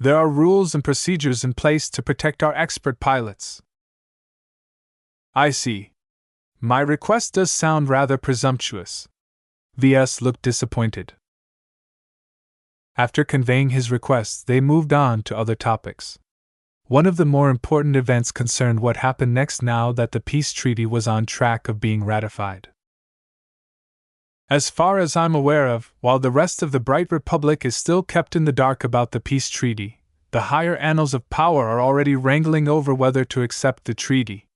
There are rules and procedures in place to protect our expert pilots. I see. My request does sound rather presumptuous. Ves looked disappointed. After conveying his request, they moved on to other topics. One of the more important events concerned what happened next now that the peace treaty was on track of being ratified. As far as I'm aware of, while the rest of the Bright Republic is still kept in the dark about the peace treaty, the higher annals of power are already wrangling over whether to accept the treaty.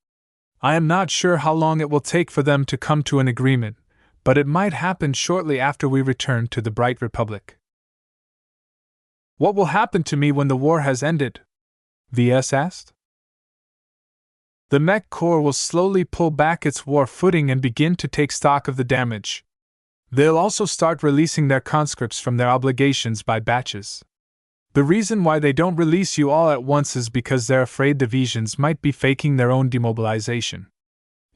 I am not sure how long it will take for them to come to an agreement, but it might happen shortly after we return to the Bright Republic. What will happen to me when the war has ended? Ves asked. The Mech Corps will slowly pull back its war footing and begin to take stock of the damage. They'll also start releasing their conscripts from their obligations by batches. The reason why they don't release you all at once is because they're afraid the Vesians might be faking their own demobilization.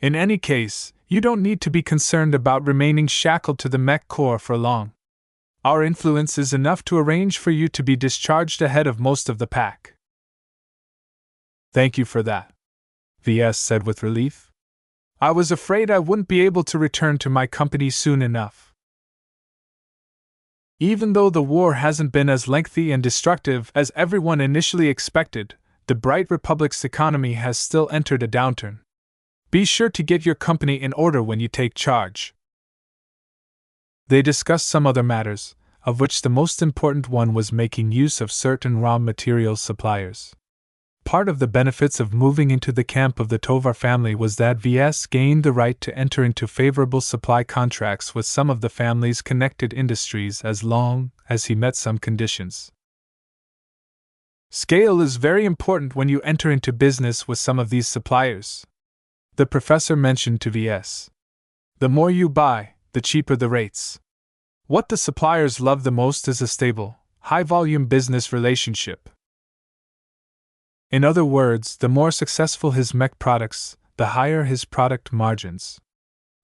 In any case, you don't need to be concerned about remaining shackled to the Mech Corps for long. Our influence is enough to arrange for you to be discharged ahead of most of the pack. Thank you for that, Ves said with relief. I was afraid I wouldn't be able to return to my company soon enough. Even though the war hasn't been as lengthy and destructive as everyone initially expected, the Bright Republic's economy has still entered a downturn. Be sure to get your company in order when you take charge. They discussed some other matters, of which the most important one was making use of certain raw material suppliers. Part of the benefits of moving into the camp of the Tovar family was that Ves gained the right to enter into favorable supply contracts with some of the family's connected industries as long as he met some conditions. Scale is very important when you enter into business with some of these suppliers, the professor mentioned to Ves. The more you buy, the cheaper the rates. What the suppliers love the most is a stable, high-volume business relationship. In other words, the more successful his mech products, the higher his product margins.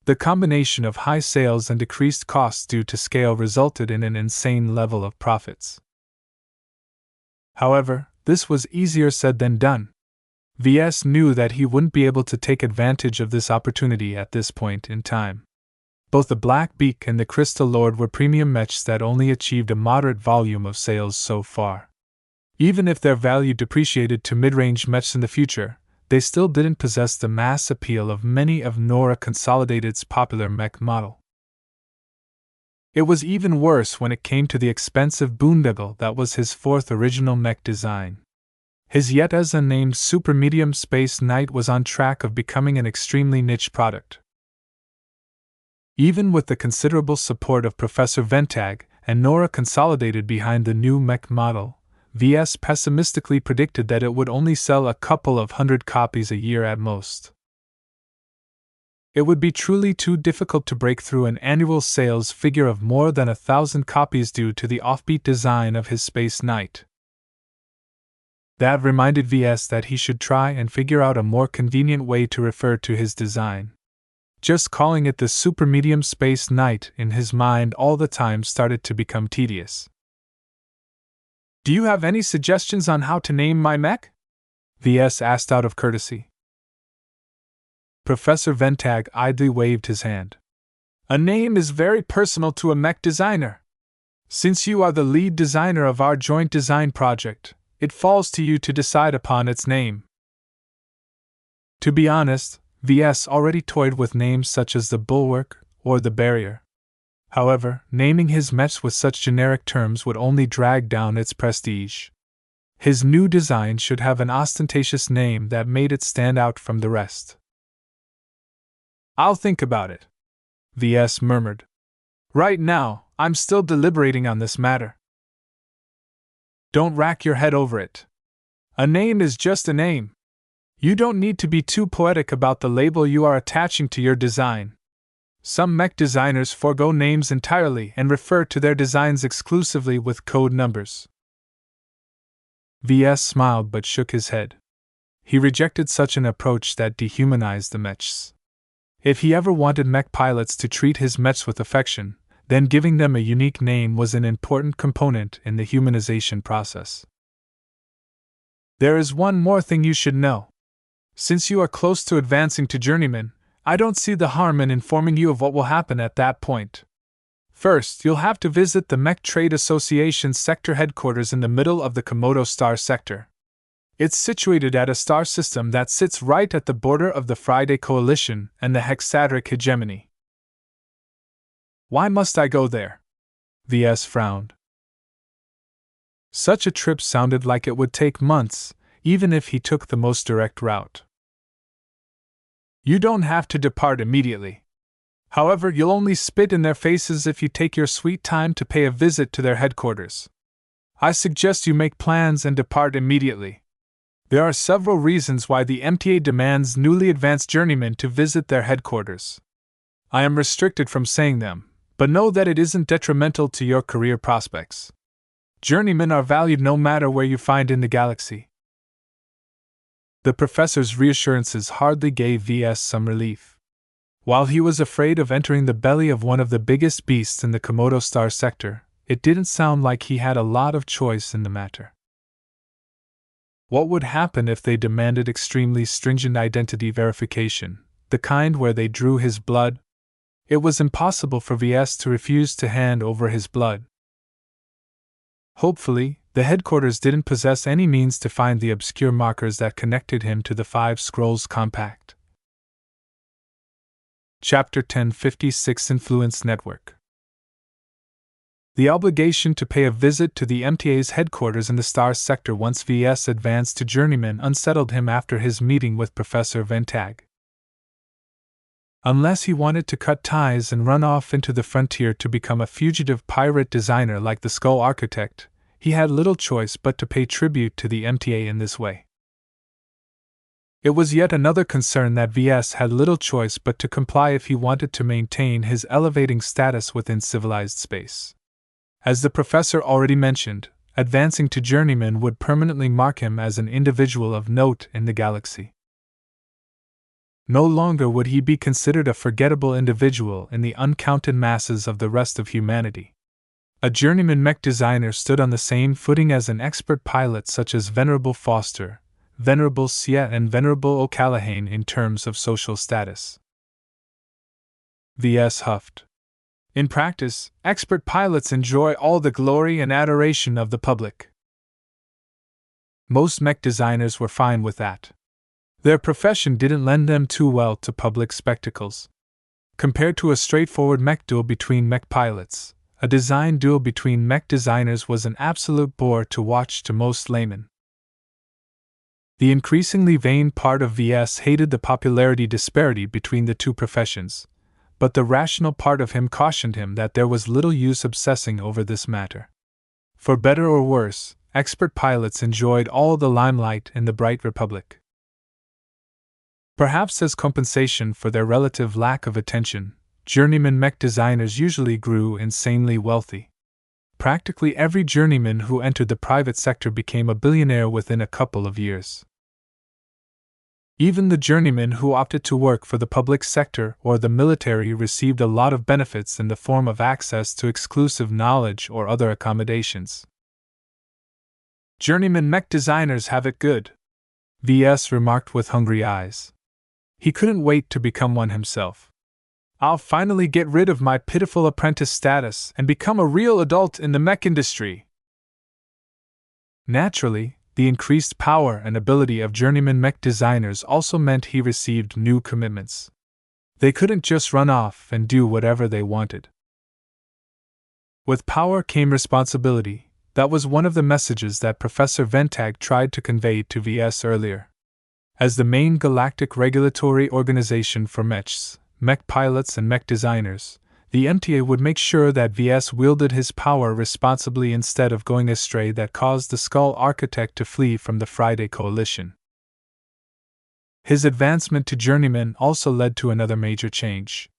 The combination of high sales and decreased costs due to scale resulted in an insane level of profits. However, this was easier said than done. Ves knew that he wouldn't be able to take advantage of this opportunity at this point in time. Both the Black Beak and the Crystal Lord were premium mechs that only achieved a moderate volume of sales so far. Even if their value depreciated to mid-range mechs in the future, they still didn't possess the mass appeal of many of Nora Consolidated's popular mech model. It was even worse when it came to the expensive boondoggle that was his fourth original mech design. His yet as unnamed super medium space knight was on track of becoming an extremely niche product. Even with the considerable support of Professor Ventag and Nora Consolidated behind the new mech model, Ves pessimistically predicted that it would only sell a couple of hundred copies a year at most. It would be truly too difficult to break through an annual sales figure of more than 1,000 copies due to the offbeat design of his Space Knight. That reminded Ves that he should try and figure out a more convenient way to refer to his design. Just calling it the Super Medium Space Knight in his mind all the time started to become tedious. Do you have any suggestions on how to name my mech? Ves asked out of courtesy. Professor Ventag idly waved his hand. A name is very personal to a mech designer. Since you are the lead designer of our joint design project, it falls to you to decide upon its name. To be honest, VS already toyed with names such as the Bulwark or the Barrier. However, naming his mechs with such generic terms would only drag down its prestige. His new design should have an ostentatious name that made it stand out from the rest. "I'll think about it," VS murmured. "Right now, I'm still deliberating on this matter." "Don't rack your head over it. A name is just a name. You don't need to be too poetic about the label you are attaching to your design. Some mech designers forego names entirely and refer to their designs exclusively with code numbers." VS smiled but shook his head. He rejected such an approach that dehumanized the mechs. If he ever wanted mech pilots to treat his mechs with affection, then giving them a unique name was an important component in the humanization process. "There is one more thing you should know. Since you are close to advancing to journeyman, I don't see the harm in informing you of what will happen at that point. First, you'll have to visit the Mech Trade Association's sector headquarters in the middle of the Komodo star sector. It's situated at a star system that sits right at the border of the Friday Coalition and the hexadric hegemony." "Why must I go there?" VS frowned. Such a trip sounded like it would take months, even if he took the most direct route. "You don't have to depart immediately. However, you'll only spit in their faces if you take your sweet time to pay a visit to their headquarters. I suggest you make plans and depart immediately. There are several reasons why the MTA demands newly advanced journeymen to visit their headquarters. I am restricted from saying them, but know that it isn't detrimental to your career prospects. Journeymen are valued no matter where you find in the galaxy." The professor's reassurances hardly gave VS some relief. While he was afraid of entering the belly of one of the biggest beasts in the Komodo star sector, it didn't sound like he had a lot of choice in the matter. What would happen if they demanded extremely stringent identity verification, the kind where they drew his blood? It was impossible for VS to refuse to hand over his blood. Hopefully, the headquarters didn't possess any means to find the obscure markers that connected him to the Five Scrolls Compact. Chapter 1056 Influence Network. The obligation to pay a visit to the MTA's headquarters in the Star Sector once VS advanced to journeyman unsettled him after his meeting with Professor Ventag. Unless he wanted to cut ties and run off into the frontier to become a fugitive pirate designer like the Skull Architect, he had little choice but to pay tribute to the MTA in this way. It was yet another concern that VS had little choice but to comply if he wanted to maintain his elevating status within civilized space. As the professor already mentioned, advancing to journeyman would permanently mark him as an individual of note in the galaxy. No longer would he be considered a forgettable individual in the uncounted masses of the rest of humanity. A journeyman mech designer stood on the same footing as an expert pilot such as Venerable Foster, Venerable Sia and Venerable O'Callaghan in terms of social status. VS huffed. In practice, expert pilots enjoy all the glory and adoration of the public. Most mech designers were fine with that. Their profession didn't lend them too well to public spectacles. Compared to a straightforward mech duel between mech pilots, a design duel between mech designers was an absolute bore to watch to most laymen. The increasingly vain part of VS hated the popularity disparity between the two professions, but the rational part of him cautioned him that there was little use obsessing over this matter. For better or worse, expert pilots enjoyed all the limelight in the Bright Republic. Perhaps as compensation for their relative lack of attention, journeyman mech designers usually grew insanely wealthy. Practically every journeyman who entered the private sector became a billionaire within a couple of years. Even the journeymen who opted to work for the public sector or the military received a lot of benefits in the form of access to exclusive knowledge or other accommodations. Journeyman mech designers have it good, VS remarked with hungry eyes. He couldn't wait to become one himself. I'll finally get rid of my pitiful apprentice status and become a real adult in the mech industry. Naturally, the increased power and ability of journeyman mech designers also meant he received new commitments. They couldn't just run off and do whatever they wanted. With power came responsibility. That was one of the messages that Professor Ventag tried to convey to Ves earlier. As the main galactic regulatory organization for mechs, mech pilots and mech designers, the MTA would make sure that Ves wielded his power responsibly instead of going astray that caused the Skull Architect to flee from the Friday Coalition. His advancement to journeyman also led to another major change.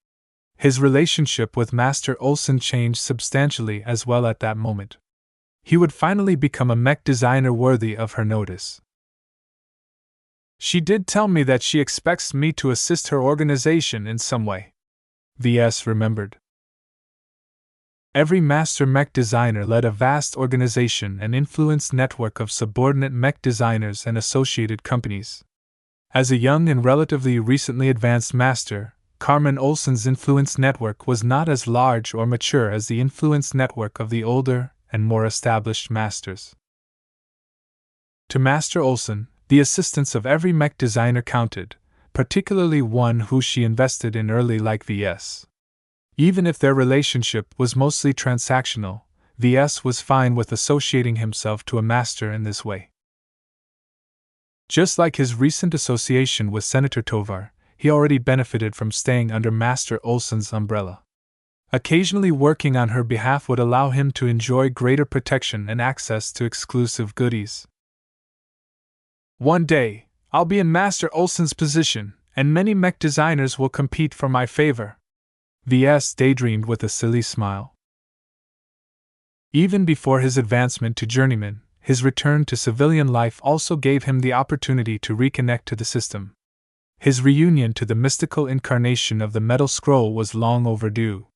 His relationship with Master Olsen changed substantially as well at that moment. He would finally become a mech designer worthy of her notice. She did tell me that she expects me to assist her organization in some way, Ves remembered. Every master mech designer led a vast organization and influenced network of subordinate mech designers and associated companies. As a young and relatively recently advanced master, Carmen Olsen's influence network was not as large or mature as the influence network of the older and more established masters. To Master Olsen, the assistance of every mech designer counted, particularly one who she invested in early like Ves. Even if their relationship was mostly transactional, Ves was fine with associating himself to a master in this way. Just like his recent association with Senator Tovar, he already benefited from staying under Master Olsen's umbrella. Occasionally working on her behalf would allow him to enjoy greater protection and access to exclusive goodies. One day, I'll be in Master Olsen's position, and many mech designers will compete for my favor, Ves daydreamed with a silly smile. Even before his advancement to journeyman, his return to civilian life also gave him the opportunity to reconnect to the system. His reunion to the mystical incarnation of the metal scroll was long overdue.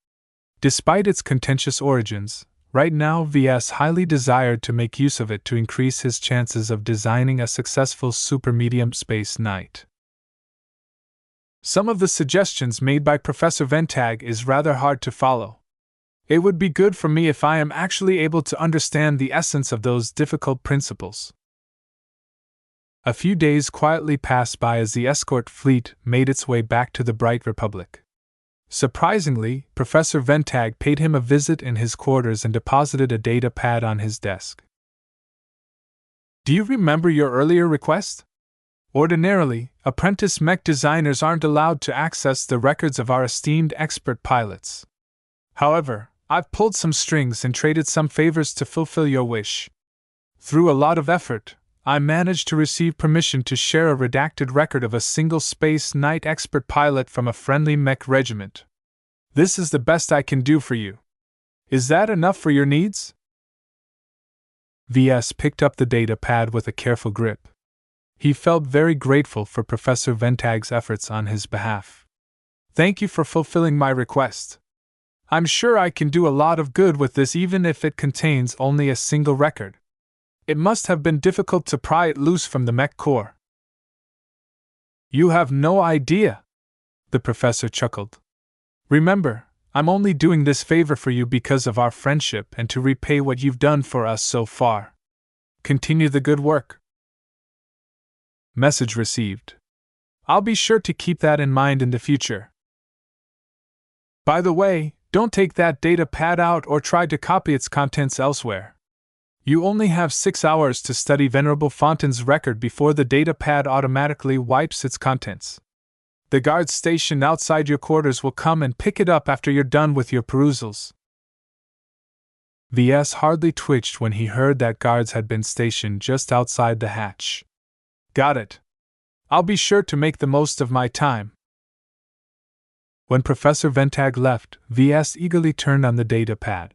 Despite its contentious origins, right now Ves highly desired to make use of it to increase his chances of designing a successful super-medium space knight. Some of the suggestions made by Professor Ventag is rather hard to follow. It would be good for me if I am actually able to understand the essence of those difficult principles. A few days quietly passed by as the escort fleet made its way back to the Bright Republic. Surprisingly, Professor Ventag paid him a visit in his quarters and deposited a data pad on his desk. Do you remember your earlier request? Ordinarily, apprentice mech designers aren't allowed to access the records of our esteemed expert pilots. However, I've pulled some strings and traded some favors to fulfill your wish. Through a lot of effort, I managed to receive permission to share a redacted record of a single Space Knight expert pilot from a friendly mech regiment. This is the best I can do for you. Is that enough for your needs? Ves picked up the data pad with a careful grip. He felt very grateful for Professor Ventag's efforts on his behalf. Thank you for fulfilling my request. I'm sure I can do a lot of good with this even if it contains only a single record. It must have been difficult to pry it loose from the mech core. You have no idea, the professor chuckled. Remember, I'm only doing this favor for you because of our friendship and to repay what you've done for us so far. Continue the good work. Message received. I'll be sure to keep that in mind in the future. By the way, don't take that data pad out or try to copy its contents elsewhere. You only have 6 hours to study Venerable Fontain's record before the data pad automatically wipes its contents. The guards stationed outside your quarters will come and pick it up after you're done with your perusals. Ves hardly twitched when he heard that guards had been stationed just outside the hatch. Got it. I'll be sure to make the most of my time. When Professor Ventag left, Ves eagerly turned on the data pad.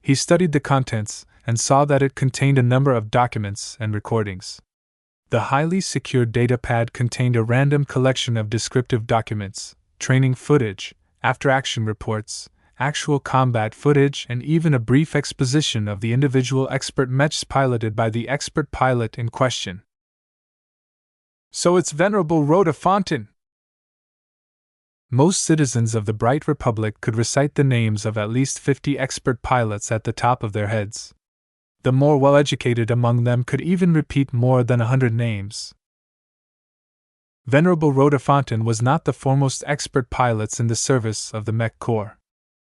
He studied the contents and saw that it contained a number of documents and recordings. The highly secured data pad contained a random collection of descriptive documents, training footage, after-action reports, actual combat footage, and even a brief exposition of the individual expert mechs piloted by the expert pilot in question. So it's Venerable Rhoda Fontaine. Most citizens of the Bright Republic could recite the names of at least 50 expert pilots at the top of their heads. The more well-educated among them could even repeat more than 100 names. Venerable Rhodofonton was not the foremost expert pilots in the service of the Mech Corps.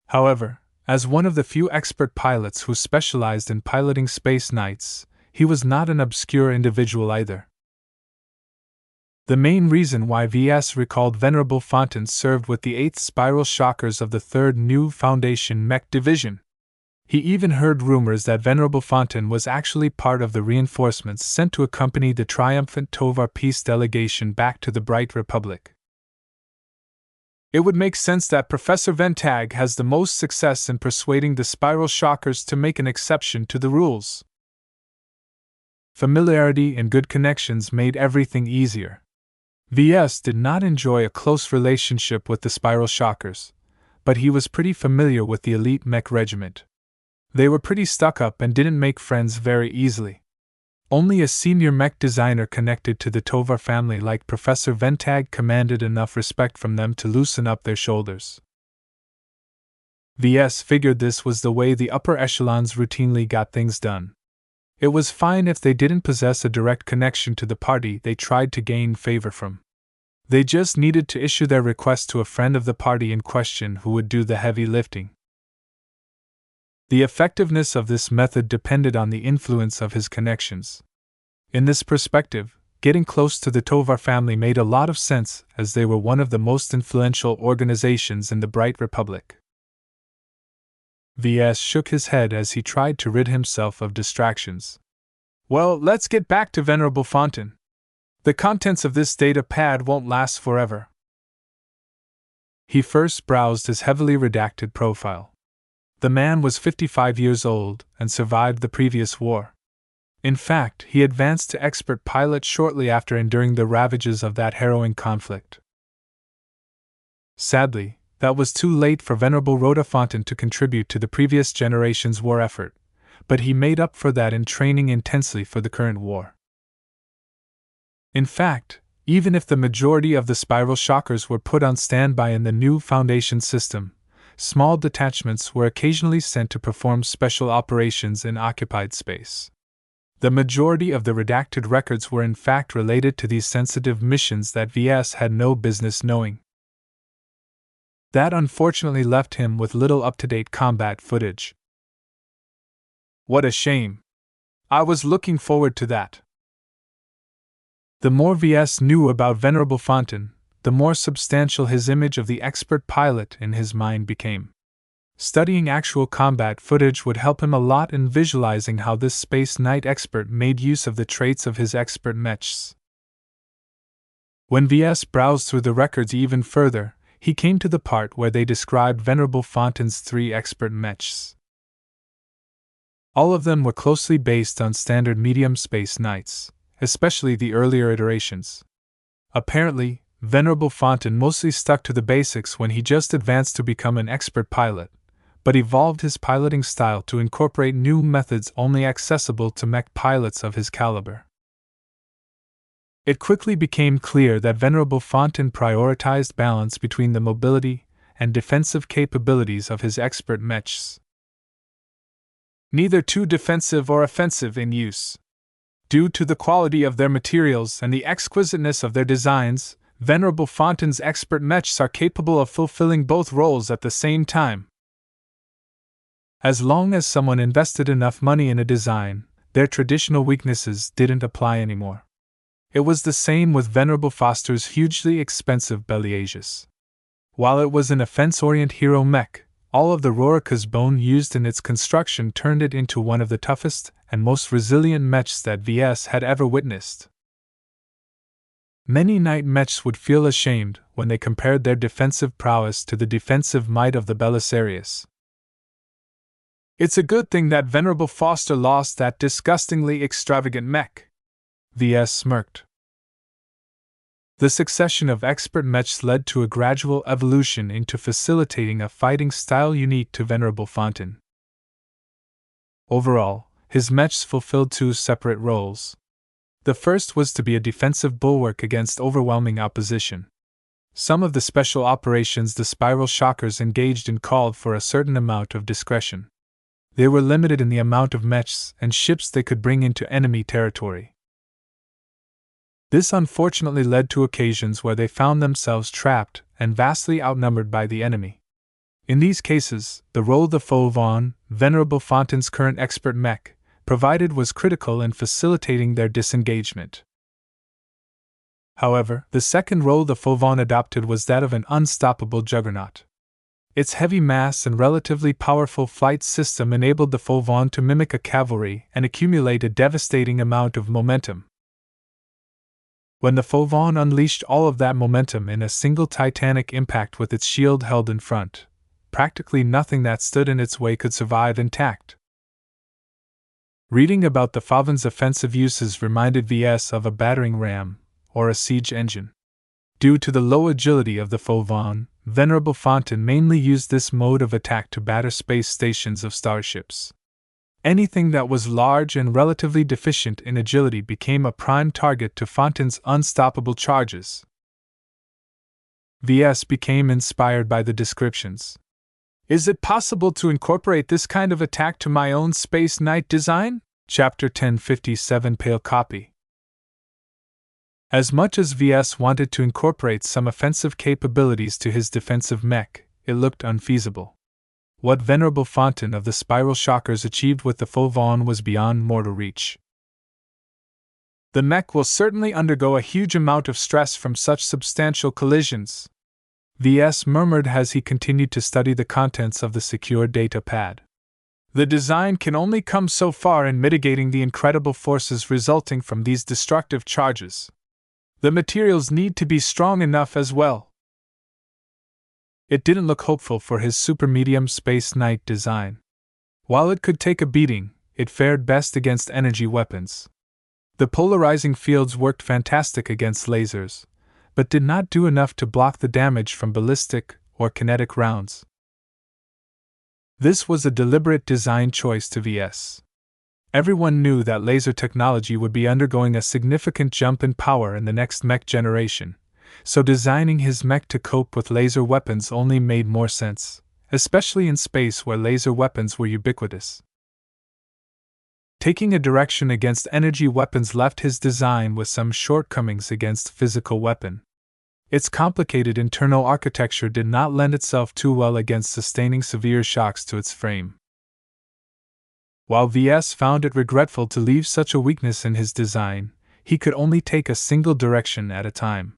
However, as one of the few expert pilots who specialized in piloting space knights, he was not an obscure individual either. The main reason why Ves recalled Venerable Fonton served with the 8th Spiral Shockers of the 3rd New Foundation Mech Division. He even heard rumors that Venerable Fonton was actually part of the reinforcements sent to accompany the triumphant Tovar peace delegation back to the Bright Republic. It would make sense that Professor Ventag has the most success in persuading the Spiral Shockers to make an exception to the rules. Familiarity and good connections made everything easier. Ves did not enjoy a close relationship with the Spiral Shockers, but he was pretty familiar with the elite mech regiment. They were pretty stuck up and didn't make friends very easily. Only a senior mech designer connected to the Tovar family like Professor Ventag commanded enough respect from them to loosen up their shoulders. Ves figured this was the way the upper echelons routinely got things done. It was fine if they didn't possess a direct connection to the party they tried to gain favor from. They just needed to issue their request to a friend of the party in question who would do the heavy lifting. The effectiveness of this method depended on the influence of his connections. In this perspective, getting close to the Tovar family made a lot of sense as they were one of the most influential organizations in the Bright Republic. Ves shook his head as he tried to rid himself of distractions. Well, let's get back to Venerable Fonton. The contents of this data pad won't last forever. He first browsed his heavily redacted profile. The man was 55 years old and survived the previous war. In fact, he advanced to expert pilot shortly after enduring the ravages of that harrowing conflict. Sadly, that was too late for Venerable Rhodofonton to contribute to the previous generation's war effort, but he made up for that in training intensely for the current war. In fact, even if the majority of the Spiral Shockers were put on standby in the new Foundation system, small detachments were occasionally sent to perform special operations in occupied space. The majority of the redacted records were in fact related to these sensitive missions that Ves had no business knowing. That unfortunately left him with little up-to-date combat footage. What a shame. I was looking forward to that. The more Ves knew about Venerable Fonton, the more substantial his image of the expert pilot in his mind became. Studying actual combat footage would help him a lot in visualizing how this Space Knight expert made use of the traits of his expert mechs. When Ves browsed through the records even further, he came to the part where they described Venerable Fonton's 3 expert mechs. All of them were closely based on standard medium Space Knights, especially the earlier iterations. Apparently, Venerable Fonton mostly stuck to the basics when he just advanced to become an expert pilot, but evolved his piloting style to incorporate new methods only accessible to mech pilots of his caliber. It quickly became clear that Venerable Fonton prioritized balance between the mobility and defensive capabilities of his expert mechs. Neither too defensive or offensive in use. Due to the quality of their materials and the exquisiteness of their designs, Venerable Fonton's expert mechs are capable of fulfilling both roles at the same time. As long as someone invested enough money in a design, their traditional weaknesses didn't apply anymore. It was the same with Venerable Foster's hugely expensive Beliages. While it was an offense-oriented hero mech, all of the Rorica's bone used in its construction turned it into one of the toughest and most resilient mechs that Ves had ever witnessed. Many knight mechs would feel ashamed when they compared their defensive prowess to the defensive might of the Belisarius. It's a good thing that Venerable Foster lost that disgustingly extravagant mech. Ves smirked. The succession of expert mechs led to a gradual evolution into facilitating a fighting style unique to Venerable Fonton. Overall, his mechs fulfilled 2 separate roles. The first was to be a defensive bulwark against overwhelming opposition. Some of the special operations the Spiral Shockers engaged in called for a certain amount of discretion. They were limited in the amount of mechs and ships they could bring into enemy territory. This unfortunately led to occasions where they found themselves trapped and vastly outnumbered by the enemy. In these cases, the role the Fauvan, Venerable Fontain's current expert mech, provided was critical in facilitating their disengagement. However, the second role the Fauvan adopted was that of an unstoppable juggernaut. Its heavy mass and relatively powerful flight system enabled the Fauvan to mimic a cavalry and accumulate a devastating amount of momentum. When the Fauvan unleashed all of that momentum in a single titanic impact with its shield held in front, practically nothing that stood in its way could survive intact. Reading about the Fauvan's offensive uses reminded Ves of a battering ram, or a siege engine. Due to the low agility of the Fauvan, Venerable Fontaine mainly used this mode of attack to batter space stations of starships. Anything that was large and relatively deficient in agility became a prime target to Fontaine's unstoppable charges. Ves became inspired by the descriptions. Is it possible to incorporate this kind of attack to my own Space Knight design? Chapter 1057 Pale Copy. As much as Ves wanted to incorporate some offensive capabilities to his defensive mech, it looked unfeasible. What Venerable Fontaine of the Spiral Shockers achieved with the Fauvan was beyond mortal reach. The mech will certainly undergo a huge amount of stress from such substantial collisions, Ves murmured as he continued to study the contents of the secure data pad. The design can only come so far in mitigating the incredible forces resulting from these destructive charges. The materials need to be strong enough as well. It didn't look hopeful for his super-medium Space Knight design. While it could take a beating, it fared best against energy weapons. The polarizing fields worked fantastic against lasers, but did not do enough to block the damage from ballistic or kinetic rounds. This was a deliberate design choice to Ves. Everyone knew that laser technology would be undergoing a significant jump in power in the next mech generation, so designing his mech to cope with laser weapons only made more sense, especially in space where laser weapons were ubiquitous. Taking a direction against energy weapons left his design with some shortcomings against physical weapon. Its complicated internal architecture did not lend itself too well against sustaining severe shocks to its frame. While Ves found it regretful to leave such a weakness in his design, he could only take a single direction at a time.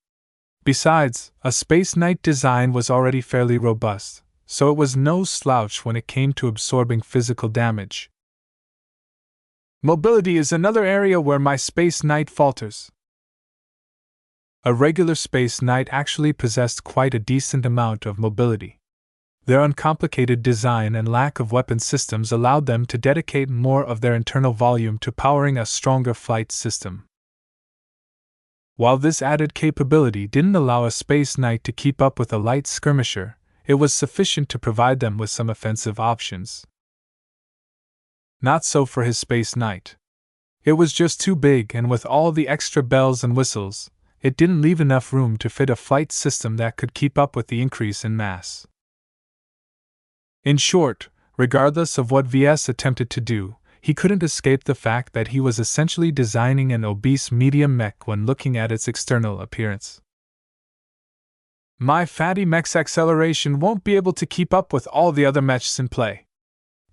Besides, a Space Knight design was already fairly robust, so it was no slouch when it came to absorbing physical damage. Mobility is another area where my Space Knight falters. A regular Space Knight actually possessed quite a decent amount of mobility. Their uncomplicated design and lack of weapon systems allowed them to dedicate more of their internal volume to powering a stronger flight system. While this added capability didn't allow a Space Knight to keep up with a light skirmisher, it was sufficient to provide them with some offensive options. Not so for his Space Knight. It was just too big, and with all the extra bells and whistles, it didn't leave enough room to fit a flight system that could keep up with the increase in mass. In short, regardless of what Ves attempted to do, he couldn't escape the fact that he was essentially designing an obese medium mech when looking at its external appearance. My fatty mech's acceleration won't be able to keep up with all the other mechs in play.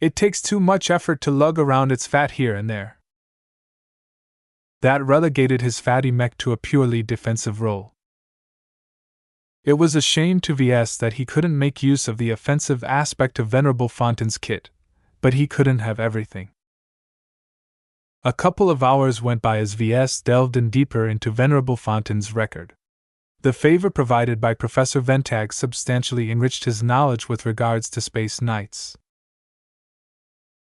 It takes too much effort to lug around its fat here and there. That relegated his fatty mech to a purely defensive role. It was a shame to Ves that he couldn't make use of the offensive aspect of Venerable Fontaine's kit, but he couldn't have everything. A couple of hours went by as Ves delved in deeper into Venerable Fontaine's record. The favor provided by Professor Ventag substantially enriched his knowledge with regards to Space Knights.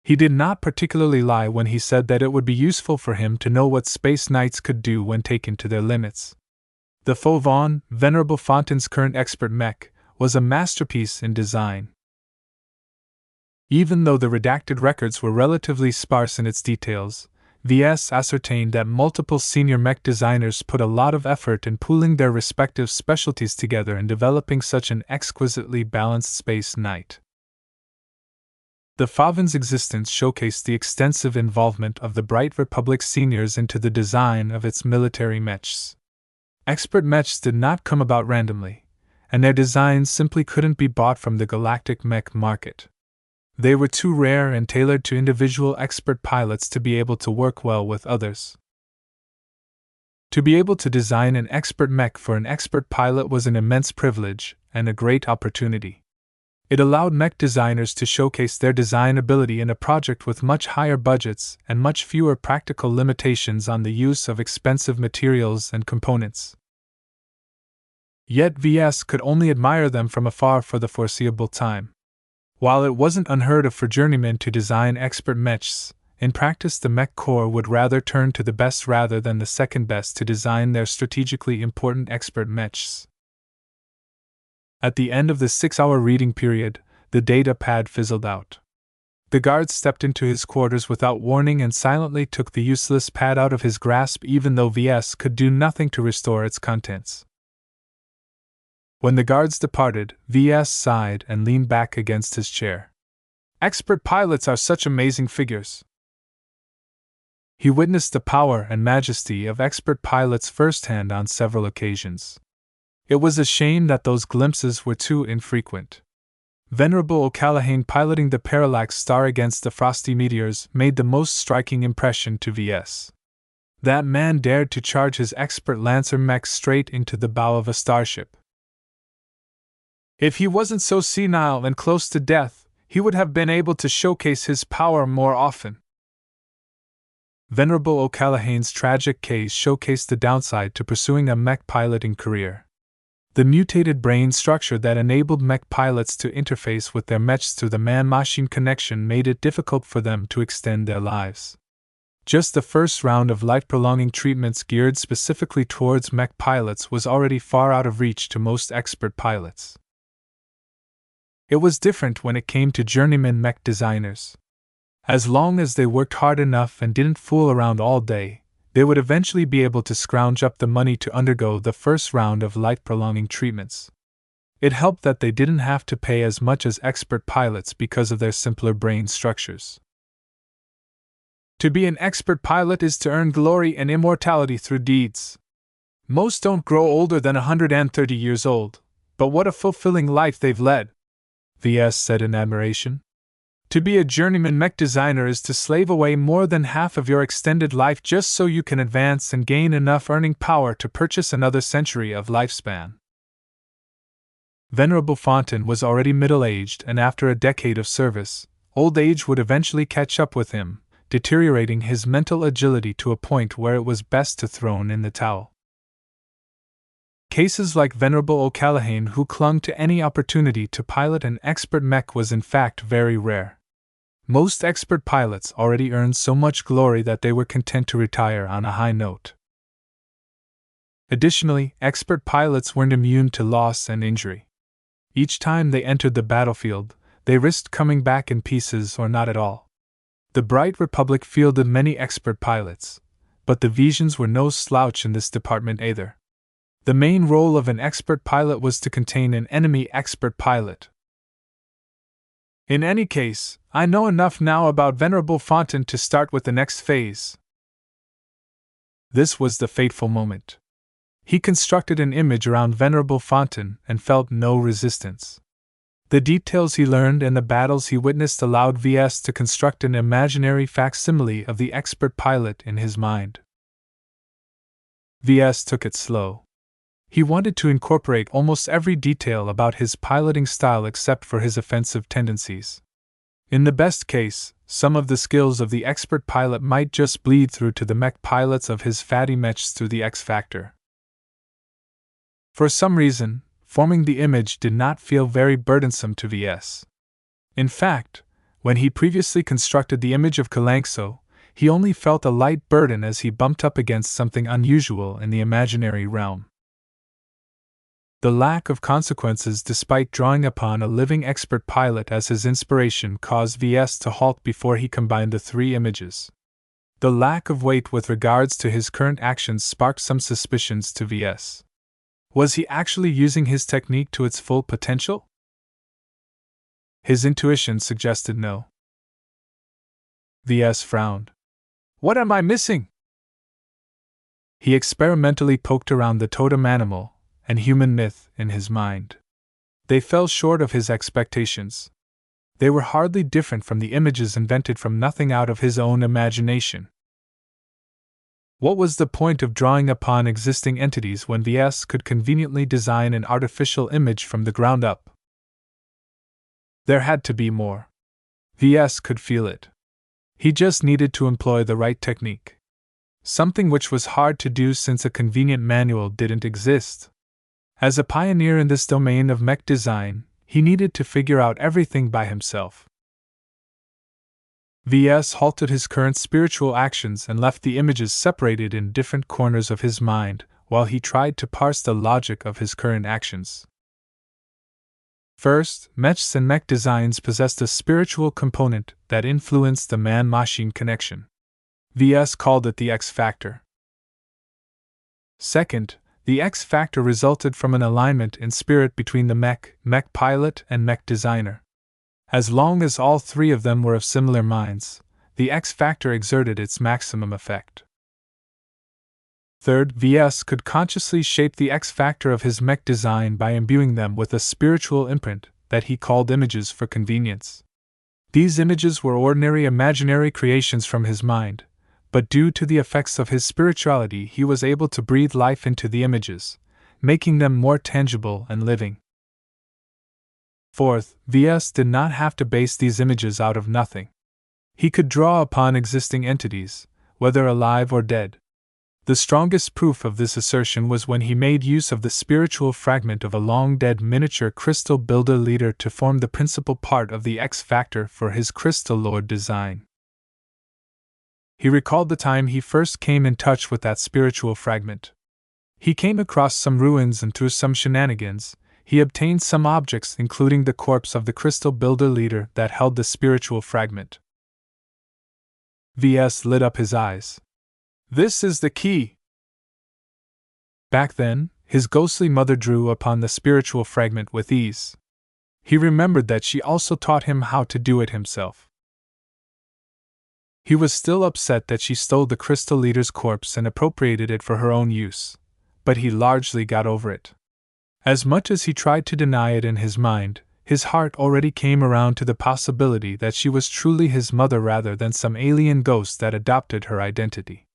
He did not particularly lie when he said that it would be useful for him to know what Space Knights could do when taken to their limits. The Fauvan, Venerable Fontaine's current expert mech, was a masterpiece in design. Even though the redacted records were relatively sparse in its details, Ves ascertained that multiple senior mech designers put a lot of effort in pooling their respective specialties together in developing such an exquisitely balanced Space Knight. The Favin's existence showcased the extensive involvement of the Bright Republic seniors into the design of its military mechs. Expert mechs did not come about randomly, and their designs simply couldn't be bought from the galactic mech market. They were too rare and tailored to individual expert pilots to be able to work well with others. To be able to design an expert mech for an expert pilot was an immense privilege and a great opportunity. It allowed mech designers to showcase their design ability in a project with much higher budgets and much fewer practical limitations on the use of expensive materials and components. Yet VS could only admire them from afar for the foreseeable time. While it wasn't unheard of for journeymen to design expert mechs, in practice the mech corps would rather turn to the best rather than the second best to design their strategically important expert mechs. At the end of the 6-hour reading period, the data pad fizzled out. The guard stepped into his quarters without warning and silently took the useless pad out of his grasp even though VS could do nothing to restore its contents. When the guards departed, VS sighed and leaned back against his chair. Expert pilots are such amazing figures. He witnessed the power and majesty of expert pilots firsthand on several occasions. It was a shame that those glimpses were too infrequent. Venerable O'Callaghan piloting the Parallax Star against the frosty meteors made the most striking impression to VS. That man dared to charge his expert Lancer mech straight into the bow of a starship. If he wasn't so senile and close to death, he would have been able to showcase his power more often. Venerable O'Callaghan's tragic case showcased the downside to pursuing a mech piloting career. The mutated brain structure that enabled mech pilots to interface with their mechs through the man-machine connection made it difficult for them to extend their lives. Just the first round of life-prolonging treatments geared specifically towards mech pilots was already far out of reach to most expert pilots. It was different when it came to journeyman mech designers. As long as they worked hard enough and didn't fool around all day, they would eventually be able to scrounge up the money to undergo the first round of life-prolonging treatments. It helped that they didn't have to pay as much as expert pilots because of their simpler brain structures. To be an expert pilot is to earn glory and immortality through deeds. Most don't grow older than 130 years old, but what a fulfilling life they've led, VS said in admiration. To be a journeyman mech designer is to slave away more than half of your extended life just so you can advance and gain enough earning power to purchase another century of lifespan. Venerable Fontaine was already middle-aged, and after a decade of service, old age would eventually catch up with him, deteriorating his mental agility to a point where it was best to throw in the towel. Cases like Venerable O'Callaghan, who clung to any opportunity to pilot an expert mech, was in fact very rare. Most expert pilots already earned so much glory that they were content to retire on a high note. Additionally, expert pilots weren't immune to loss and injury. Each time they entered the battlefield, they risked coming back in pieces or not at all. The Bright Republic fielded many expert pilots, but the Vesians were no slouch in this department either. The main role of an expert pilot was to contain an enemy expert pilot. In any case, I know enough now about Venerable Fontaine to start with the next phase. This was the fateful moment. He constructed an image around Venerable Fontaine and felt no resistance. The details he learned and the battles he witnessed allowed VS to construct an imaginary facsimile of the expert pilot in his mind. VS took it slow. He wanted to incorporate almost every detail about his piloting style except for his offensive tendencies. In the best case, some of the skills of the expert pilot might just bleed through to the mech pilots of his fatty mechs through the X factor. For some reason, forming the image did not feel very burdensome to VS. In fact, when he previously constructed the image of Kalangso, he only felt a light burden as he bumped up against something unusual in the imaginary realm. The lack of consequences despite drawing upon a living expert pilot as his inspiration caused VS to halt before he combined the three images. The lack of weight with regards to his current actions sparked some suspicions to VS. Was he actually using his technique to its full potential? His intuition suggested no. Ves frowned. What am I missing? He experimentally poked around the totem animal and human myth in his mind. They fell short of his expectations. They were hardly different from the images invented from nothing out of his own imagination. What was the point of drawing upon existing entities when Ves could conveniently design an artificial image from the ground up? There had to be more. Ves could feel it. He just needed to employ the right technique. Something which was hard to do since a convenient manual didn't exist. As a pioneer in this domain of mech design, he needed to figure out everything by himself. Ves halted his current spiritual actions and left the images separated in different corners of his mind, while he tried to parse the logic of his current actions. First, mechs and mech designs possessed a spiritual component that influenced the man-machine connection. Ves called it the X factor. Second, the X factor resulted from an alignment in spirit between the mech pilot, and mech designer. As long as all three of them were of similar minds, the X factor exerted its maximum effect. Third, Ves could consciously shape the X factor of his mech design by imbuing them with a spiritual imprint that he called images for convenience. These images were ordinary imaginary creations from his mind, but due to the effects of his spirituality he was able to breathe life into the images, making them more tangible and living. Fourth, Ves did not have to base these images out of nothing. He could draw upon existing entities, whether alive or dead. The strongest proof of this assertion was when he made use of the spiritual fragment of a long-dead miniature crystal builder leader to form the principal part of the X factor for his Crystal Lord design. He recalled the time he first came in touch with that spiritual fragment. He came across some ruins and through some shenanigans, he obtained some objects including the corpse of the crystal builder leader that held the spiritual fragment. Ves lit up his eyes. This is the key! Back then, his ghostly mother drew upon the spiritual fragment with ease. He remembered that she also taught him how to do it himself. He was still upset that she stole the crystal leader's corpse and appropriated it for her own use, but he largely got over it. As much as he tried to deny it in his mind, his heart already came around to the possibility that she was truly his mother rather than some alien ghost that adopted her identity.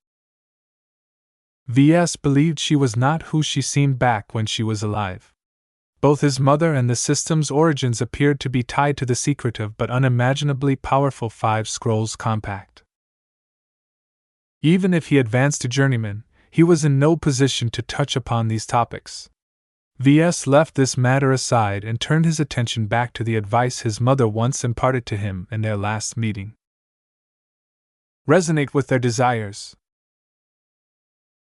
Ves believed she was not who she seemed back when she was alive. Both his mother and the system's origins appeared to be tied to the secretive but unimaginably powerful Five Scrolls Compact. Even if he advanced to journeyman, he was in no position to touch upon these topics. Ves left this matter aside and turned his attention back to the advice his mother once imparted to him in their last meeting. Resonate with their desires.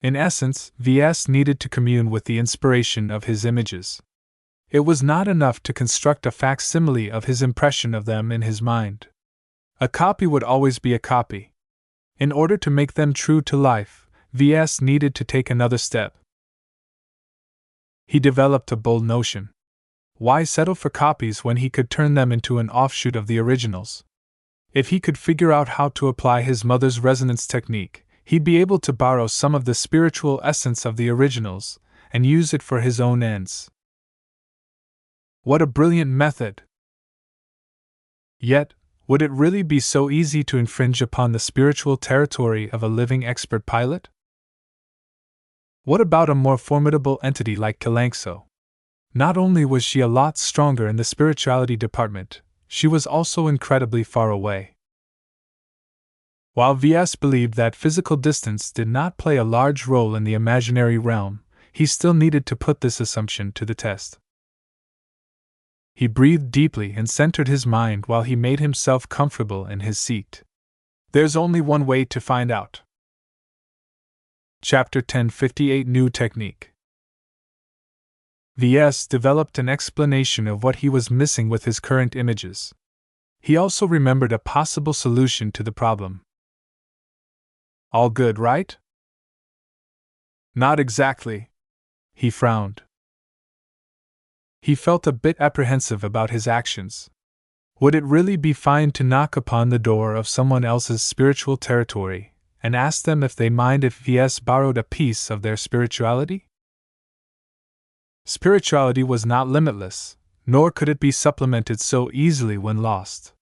In essence, Ves needed to commune with the inspiration of his images. It was not enough to construct a facsimile of his impression of them in his mind. A copy would always be a copy. In order to make them true to life, Ves needed to take another step. He developed a bold notion. Why settle for copies when he could turn them into an offshoot of the originals? If he could figure out how to apply his mother's resonance technique, he'd be able to borrow some of the spiritual essence of the originals and use it for his own ends. What a brilliant method! Yet, would it really be so easy to infringe upon the spiritual territory of a living expert pilot? What about a more formidable entity like Kalankso? Not only was she a lot stronger in the spirituality department, she was also incredibly far away. While Ves believed that physical distance did not play a large role in the imaginary realm, he still needed to put this assumption to the test. He breathed deeply and centered his mind while he made himself comfortable in his seat. There's only one way to find out. Chapter 1058 New Technique. Ves developed an explanation of what he was missing with his current images. He also remembered a possible solution to the problem. All good, right? Not exactly. He frowned. He felt a bit apprehensive about his actions. Would it really be fine to knock upon the door of someone else's spiritual territory and ask them if they mind if Ves borrowed a piece of their spirituality? Spirituality was not limitless, nor could it be supplemented so easily when lost.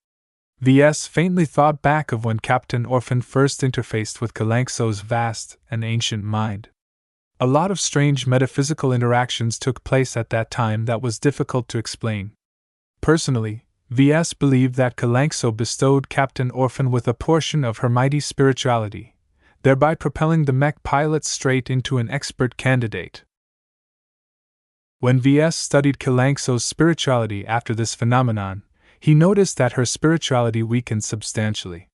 Ves faintly thought back of when Captain Orphan first interfaced with Kalankso's vast and ancient mind. A lot of strange metaphysical interactions took place at that time that was difficult to explain. Personally, Ves believed that Kalankso bestowed Captain Orphan with a portion of her mighty spirituality, thereby propelling the mech pilot straight into an expert candidate. When Ves studied Kalankso's spirituality after this phenomenon, he noticed that her spirituality weakened substantially.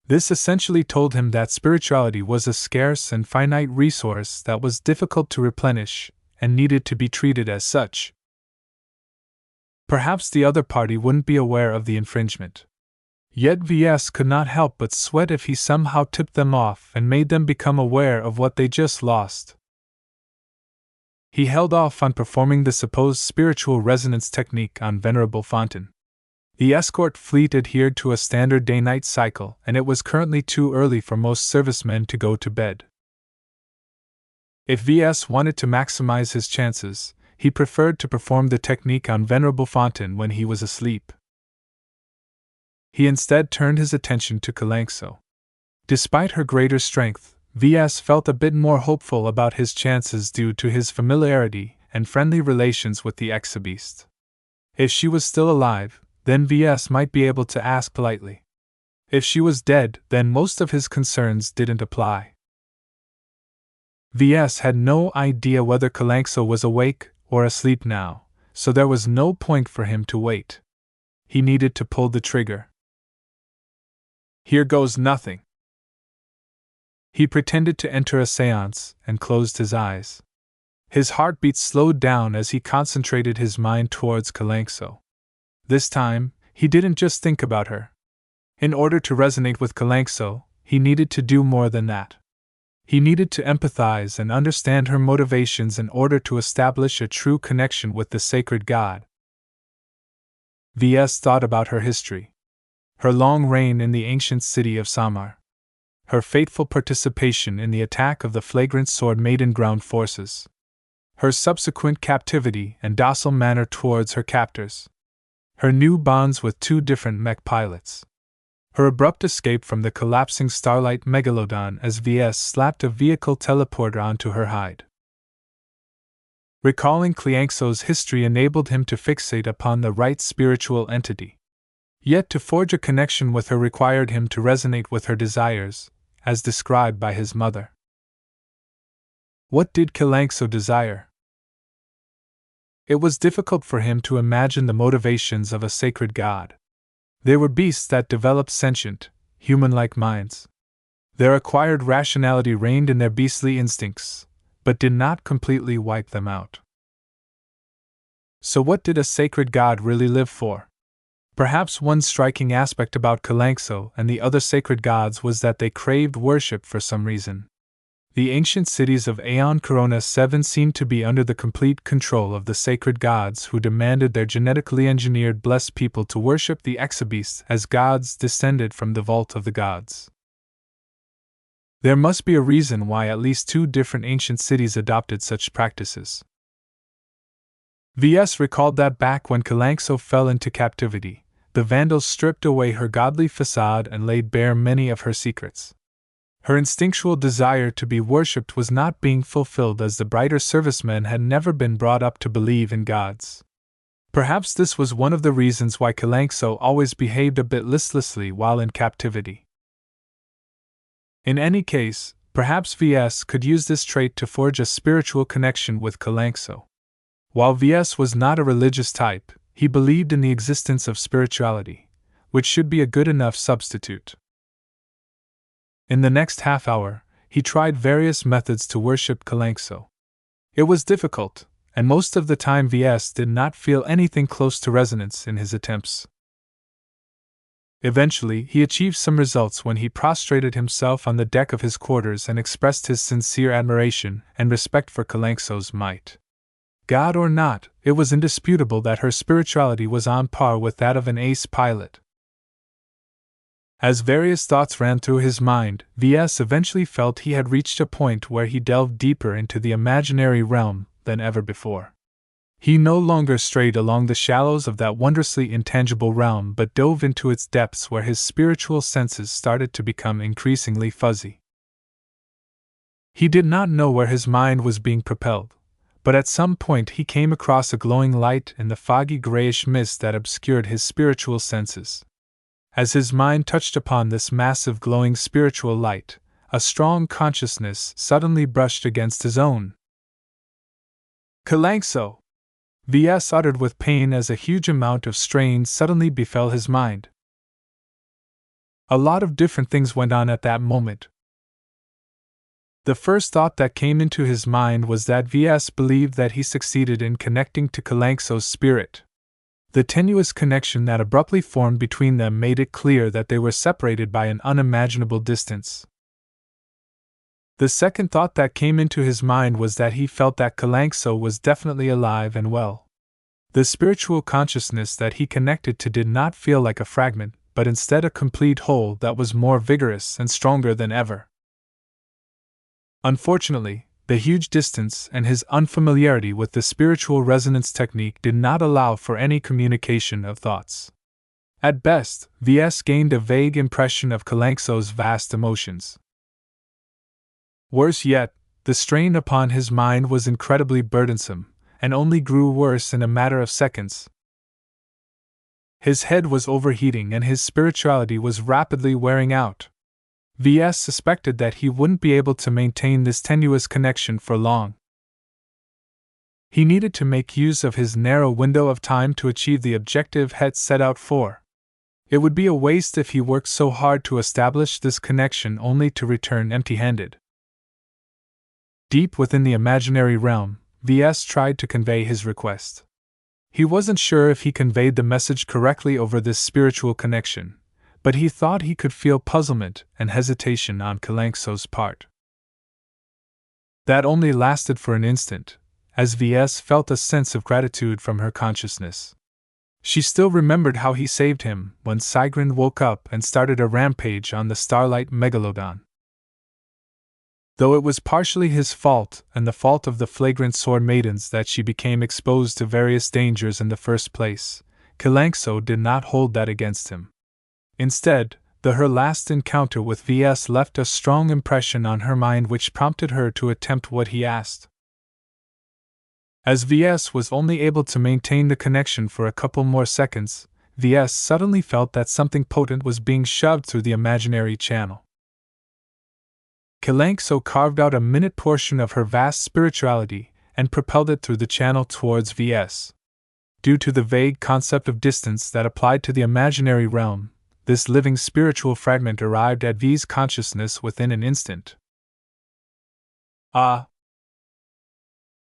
This essentially told him that spirituality was a scarce and finite resource that was difficult to replenish and needed to be treated as such. Perhaps the other party wouldn't be aware of the infringement. Yet Ves could not help but sweat if he somehow tipped them off and made them become aware of what they just lost. He held off on performing the supposed spiritual resonance technique on Venerable Fontaine. The escort fleet adhered to a standard day-night cycle, and it was currently too early for most servicemen to go to bed. If Ves wanted to maximize his chances, he preferred to perform the technique on Venerable Fontaine when he was asleep. He instead turned his attention to Kalankso. Despite her greater strength, Ves felt a bit more hopeful about his chances due to his familiarity and friendly relations with the exhibeast. If she was still alive, then Ves might be able to ask politely. If she was dead, then most of his concerns didn't apply. Ves had no idea whether Kalankso was awake or asleep now, so there was no point for him to wait. He needed to pull the trigger. Here goes nothing. He pretended to enter a séance and closed his eyes. His heartbeat slowed down as he concentrated his mind towards Kalankso. This time, he didn't just think about her. In order to resonate with Kalankso, he needed to do more than that. He needed to empathize and understand her motivations in order to establish a true connection with the sacred god. Ves thought about her history. Her long reign in the ancient city of Samar. Her fateful participation in the attack of the flagrant sword maiden ground forces. Her subsequent captivity and docile manner towards her captors. Her new bonds with two different mech pilots. Her abrupt escape from the collapsing starlight megalodon as Ves slapped a vehicle teleporter onto her hide. Recalling Kalankso's history enabled him to fixate upon the right spiritual entity. Yet to forge a connection with her required him to resonate with her desires, as described by his mother. What did Kalankso desire? It was difficult for him to imagine the motivations of a sacred god. They were beasts that developed sentient, human-like minds. Their acquired rationality reigned in their beastly instincts, but did not completely wipe them out. So what did a sacred god really live for? Perhaps one striking aspect about Kalankso and the other sacred gods was that they craved worship for some reason. The ancient cities of Aeon Corona 7 seemed to be under the complete control of the sacred gods who demanded their genetically engineered blessed people to worship the exhibeasts as gods descended from the vault of the gods. There must be a reason why at least two different ancient cities adopted such practices. Ves recalled that back when Kalankso fell into captivity, the Vandals stripped away her godly facade and laid bare many of her secrets. Her instinctual desire to be worshipped was not being fulfilled as the brighter servicemen had never been brought up to believe in gods. Perhaps this was one of the reasons why Kalankso always behaved a bit listlessly while in captivity. In any case, perhaps Ves could use this trait to forge a spiritual connection with Kalankso. While Ves was not a religious type, he believed in the existence of spirituality, which should be a good enough substitute. In the next half hour, he tried various methods to worship Kalankso. It was difficult, and most of the time Ves did not feel anything close to resonance in his attempts. Eventually, he achieved some results when he prostrated himself on the deck of his quarters and expressed his sincere admiration and respect for Kalankso's might. God or not, it was indisputable that her spirituality was on par with that of an ace pilot. As various thoughts ran through his mind, Ves eventually felt he had reached a point where he delved deeper into the imaginary realm than ever before. He no longer strayed along the shallows of that wondrously intangible realm but dove into its depths where his spiritual senses started to become increasingly fuzzy. He did not know where his mind was being propelled, but at some point he came across a glowing light in the foggy grayish mist that obscured his spiritual senses. As his mind touched upon this massive glowing spiritual light, a strong consciousness suddenly brushed against his own. Kalankso! Ves uttered with pain as a huge amount of strain suddenly befell his mind. A lot of different things went on at that moment. The first thought that came into his mind was that Ves believed that he succeeded in connecting to Kalankso's spirit. The tenuous connection that abruptly formed between them made it clear that they were separated by an unimaginable distance. The second thought that came into his mind was that he felt that Kalankso was definitely alive and well. The spiritual consciousness that he connected to did not feel like a fragment, but instead a complete whole that was more vigorous and stronger than ever. Unfortunately, the huge distance and his unfamiliarity with the spiritual resonance technique did not allow for any communication of thoughts. At best, Ves gained a vague impression of Kalankso's vast emotions. Worse yet, the strain upon his mind was incredibly burdensome, and only grew worse in a matter of seconds. His head was overheating and his spirituality was rapidly wearing out. Ves suspected that he wouldn't be able to maintain this tenuous connection for long. He needed to make use of his narrow window of time to achieve the objective he had set out for. It would be a waste if he worked so hard to establish this connection only to return empty-handed. Deep within the imaginary realm, Ves tried to convey his request. He wasn't sure if he conveyed the message correctly over this spiritual connection, but he thought he could feel puzzlement and hesitation on Kalankso's part. That only lasted for an instant, as Ves felt a sense of gratitude from her consciousness. She still remembered how he saved him when Sigrid woke up and started a rampage on the Starlight Megalodon. Though it was partially his fault and the fault of the flagrant sword maidens that she became exposed to various dangers in the first place, Kalankso did not hold that against him. Instead, her last encounter with Ves left a strong impression on her mind which prompted her to attempt what he asked. As Ves was only able to maintain the connection for a couple more seconds, Ves suddenly felt that something potent was being shoved through the imaginary channel. Kalankso carved out a minute portion of her vast spirituality and propelled it through the channel towards Ves. Due to the vague concept of distance that applied to the imaginary realm, this living spiritual fragment arrived at V's consciousness within an instant. Ah!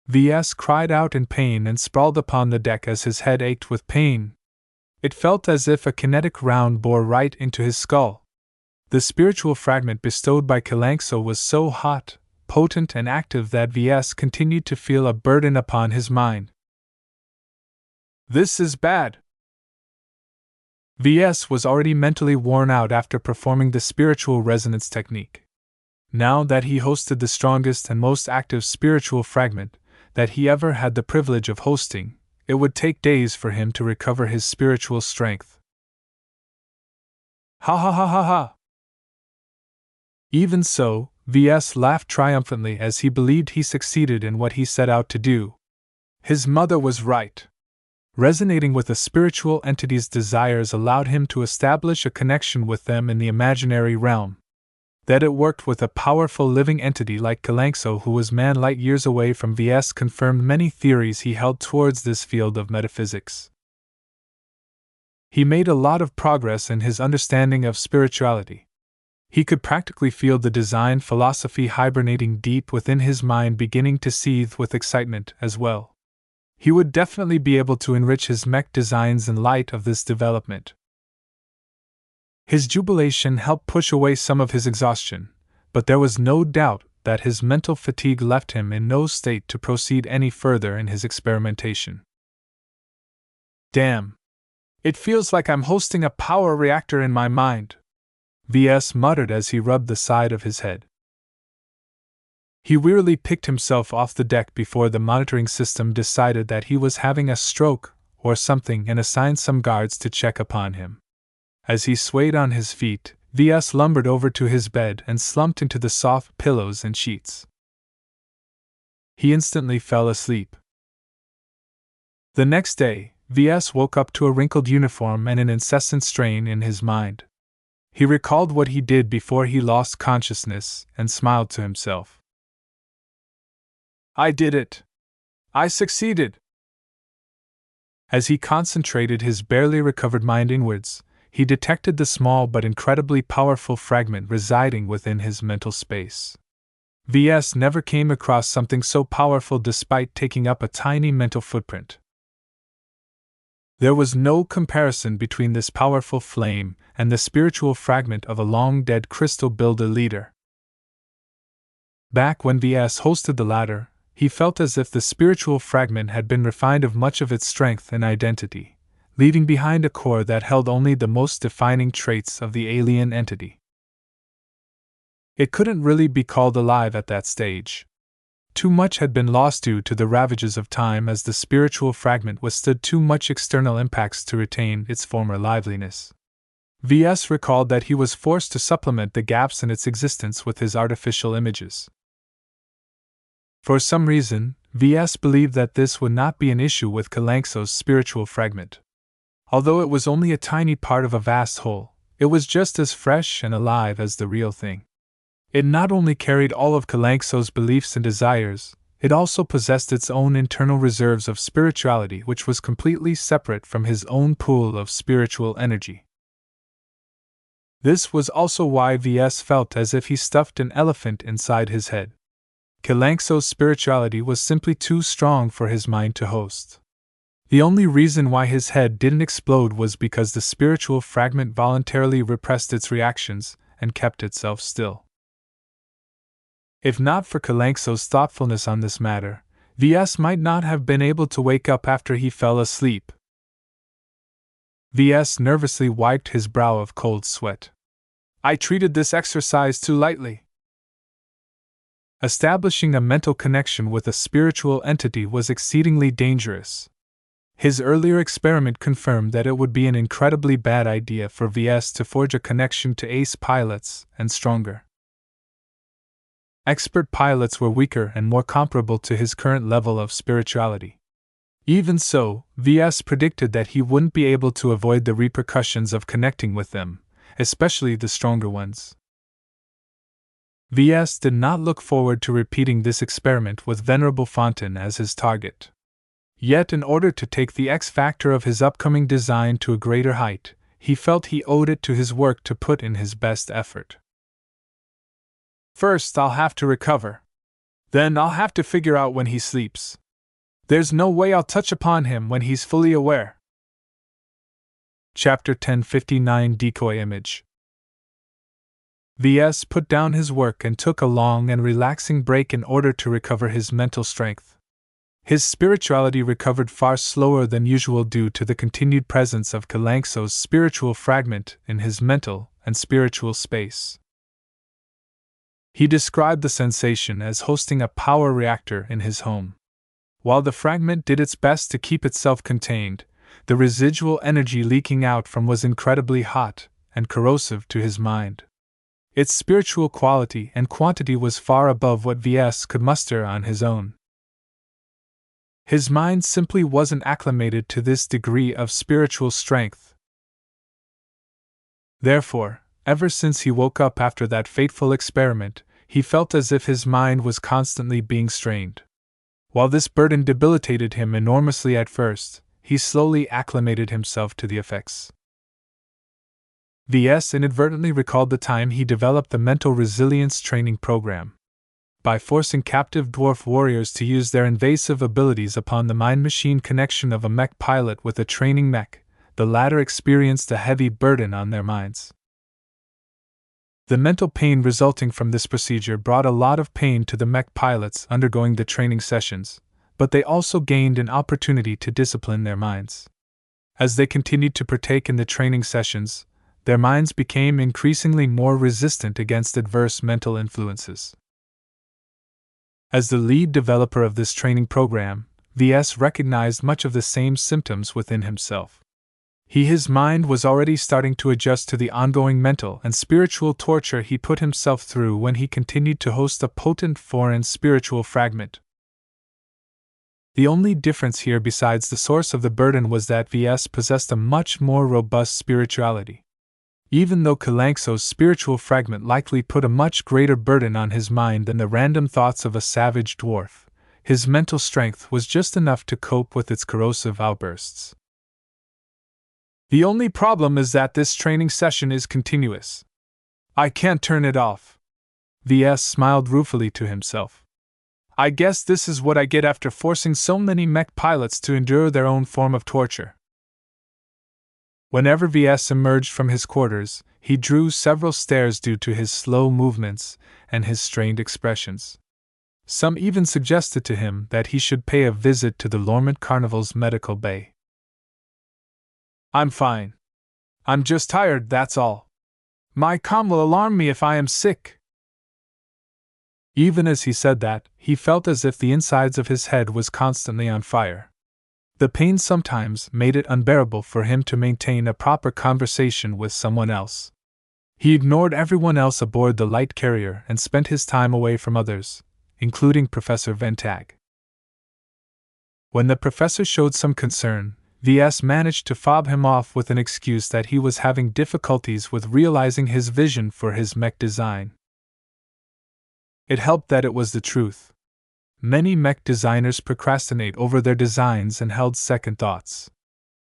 Ves cried out in pain and sprawled upon the deck as his head ached with pain. It felt as if a kinetic round bore right into his skull. The spiritual fragment bestowed by Kalankso was so hot, potent and active that Ves continued to feel a burden upon his mind. This is bad! Ves was already mentally worn out after performing the spiritual resonance technique. Now that he hosted the strongest and most active spiritual fragment that he ever had the privilege of hosting, it would take days for him to recover his spiritual strength. Ha ha ha ha ha! Even so, Ves laughed triumphantly as he believed he succeeded in what he set out to do. His mother was right. Resonating with a spiritual entity's desires allowed him to establish a connection with them in the imaginary realm. That it worked with a powerful living entity like Kalankso, who was man light years away from Ves, confirmed many theories he held towards this field of metaphysics. He made a lot of progress in his understanding of spirituality. He could practically feel the design philosophy hibernating deep within his mind, beginning to seethe with excitement as well. He would definitely be able to enrich his mech designs in light of this development. His jubilation helped push away some of his exhaustion, but there was no doubt that his mental fatigue left him in no state to proceed any further in his experimentation. Damn! It feels like I'm hosting a power reactor in my mind, Ves muttered as he rubbed the side of his head. He wearily picked himself off the deck before the monitoring system decided that he was having a stroke or something and assigned some guards to check upon him. As he swayed on his feet, Ves lumbered over to his bed and slumped into the soft pillows and sheets. He instantly fell asleep. The next day, Ves woke up to a wrinkled uniform and an incessant strain in his mind. He recalled what he did before he lost consciousness and smiled to himself. I did it! I succeeded! As he concentrated his barely recovered mind inwards, he detected the small but incredibly powerful fragment residing within his mental space. Ves never came across something so powerful despite taking up a tiny mental footprint. There was no comparison between this powerful flame and the spiritual fragment of a long-dead crystal builder leader. Back when Ves hosted the latter, he felt as if the spiritual fragment had been refined of much of its strength and identity, leaving behind a core that held only the most defining traits of the alien entity. It couldn't really be called alive at that stage. Too much had been lost due to the ravages of time, as the spiritual fragment withstood too much external impacts to retain its former liveliness. Ves recalled that he was forced to supplement the gaps in its existence with his artificial images. For some reason, Ves believed that this would not be an issue with Kalanxo's spiritual fragment. Although it was only a tiny part of a vast whole, it was just as fresh and alive as the real thing. It not only carried all of Kalanxo's beliefs and desires, it also possessed its own internal reserves of spirituality, which was completely separate from his own pool of spiritual energy. This was also why Ves felt as if he stuffed an elephant inside his head. Kalanxo's spirituality was simply too strong for his mind to host. The only reason why his head didn't explode was because the spiritual fragment voluntarily repressed its reactions and kept itself still. If not for Kalanxo's thoughtfulness on this matter, Ves might not have been able to wake up after he fell asleep. Ves nervously wiped his brow of cold sweat. I treated this exercise too lightly. Establishing a mental connection with a spiritual entity was exceedingly dangerous. His earlier experiment confirmed that it would be an incredibly bad idea for Ves to forge a connection to ace pilots and stronger. Expert pilots were weaker and more comparable to his current level of spirituality. Even so, Ves predicted that he wouldn't be able to avoid the repercussions of connecting with them, especially the stronger ones. Ves did not look forward to repeating this experiment with Venerable Fontaine as his target. Yet, in order to take the X factor of his upcoming design to a greater height, he felt he owed it to his work to put in his best effort. First, I'll have to recover. Then I'll have to figure out when he sleeps. There's no way I'll touch upon him when he's fully aware. Chapter 1059 Decoy Image. Ves put down his work and took a long and relaxing break in order to recover his mental strength. His spirituality recovered far slower than usual due to the continued presence of Kalanxo's spiritual fragment in his mental and spiritual space. He described the sensation as hosting a power reactor in his home. While the fragment did its best to keep itself contained, the residual energy leaking out from was incredibly hot and corrosive to his mind. Its spiritual quality and quantity was far above what Ves could muster on his own. His mind simply wasn't acclimated to this degree of spiritual strength. Therefore, ever since he woke up after that fateful experiment, he felt as if his mind was constantly being strained. While this burden debilitated him enormously at first, he slowly acclimated himself to the effects. Ves inadvertently recalled the time he developed the mental resilience training program. By forcing captive dwarf warriors to use their invasive abilities upon the mind-machine connection of a mech pilot with a training mech, the latter experienced a heavy burden on their minds. The mental pain resulting from this procedure brought a lot of pain to the mech pilots undergoing the training sessions, but they also gained an opportunity to discipline their minds. As they continued to partake in the training sessions, their minds became increasingly more resistant against adverse mental influences. As the lead developer of this training program, Ves recognized much of the same symptoms within himself. His mind was already starting to adjust to the ongoing mental and spiritual torture he put himself through when he continued to host a potent foreign spiritual fragment. The only difference here besides the source of the burden was that Ves possessed a much more robust spirituality. Even though Kalankso's spiritual fragment likely put a much greater burden on his mind than the random thoughts of a savage dwarf, his mental strength was just enough to cope with its corrosive outbursts. The only problem is that this training session is continuous. I can't turn it off. Ves smiled ruefully to himself. I guess this is what I get after forcing so many mech pilots to endure their own form of torture. Whenever Ves emerged from his quarters, he drew several stares due to his slow movements and his strained expressions. Some even suggested to him that he should pay a visit to the Lormont Carnival's medical bay. I'm fine. I'm just tired, that's all. My calm will alarm me if I am sick. Even as he said that, he felt as if the insides of his head was constantly on fire. The pain sometimes made it unbearable for him to maintain a proper conversation with someone else. He ignored everyone else aboard the light carrier and spent his time away from others, including Professor Ventag. When the professor showed some concern, Ves managed to fob him off with an excuse that he was having difficulties with realizing his vision for his mech design. It helped that it was the truth. Many mech designers procrastinate over their designs and held second thoughts.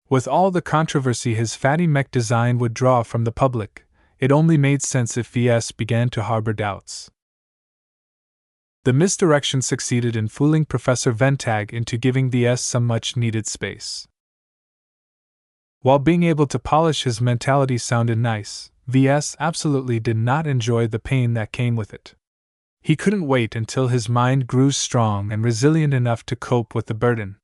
With all the controversy his fatty mech design would draw from the public, it only made sense if Ves began to harbor doubts. The misdirection succeeded in fooling Professor Ventag into giving Ves some much-needed space. While being able to polish his mentality sounded nice, Ves absolutely did not enjoy the pain that came with it. He couldn't wait until his mind grew strong and resilient enough to cope with the burden.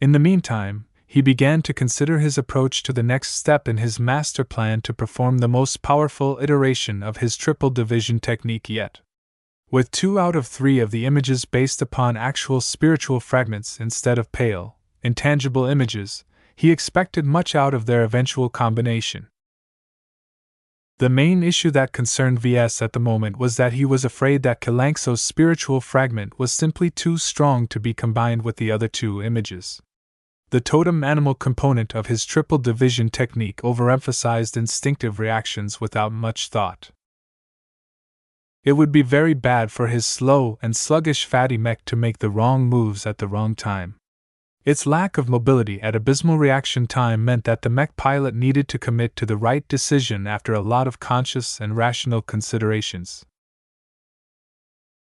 In the meantime, he began to consider his approach to the next step in his master plan to perform the most powerful iteration of his triple division technique yet. With 2 out of 3 of the images based upon actual spiritual fragments instead of pale, intangible images, he expected much out of their eventual combination. The main issue that concerned Ves at the moment was that he was afraid that Kalankso's spiritual fragment was simply too strong to be combined with the other 2 images. The totem animal component of his triple division technique overemphasized instinctive reactions without much thought. It would be very bad for his slow and sluggish fatty mech to make the wrong moves at the wrong time. Its lack of mobility at abysmal reaction time meant that the mech pilot needed to commit to the right decision after a lot of conscious and rational considerations.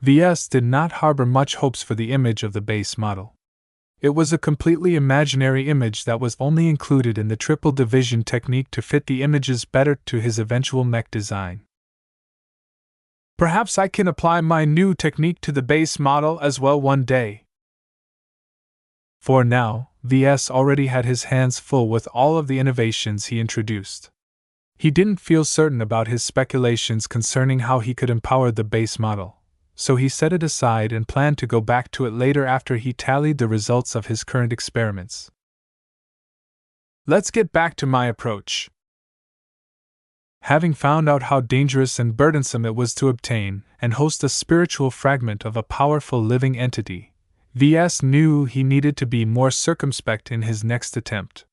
Ves did not harbor much hopes for the image of the base model. It was a completely imaginary image that was only included in the triple division technique to fit the images better to his eventual mech design. Perhaps I can apply my new technique to the base model as well one day. For now, Ves already had his hands full with all of the innovations he introduced. He didn't feel certain about his speculations concerning how he could empower the base model, so he set it aside and planned to go back to it later after he tallied the results of his current experiments. Let's get back to my approach. Having found out how dangerous and burdensome it was to obtain and host a spiritual fragment of a powerful living entity, Ves knew he needed to be more circumspect in his next attempt.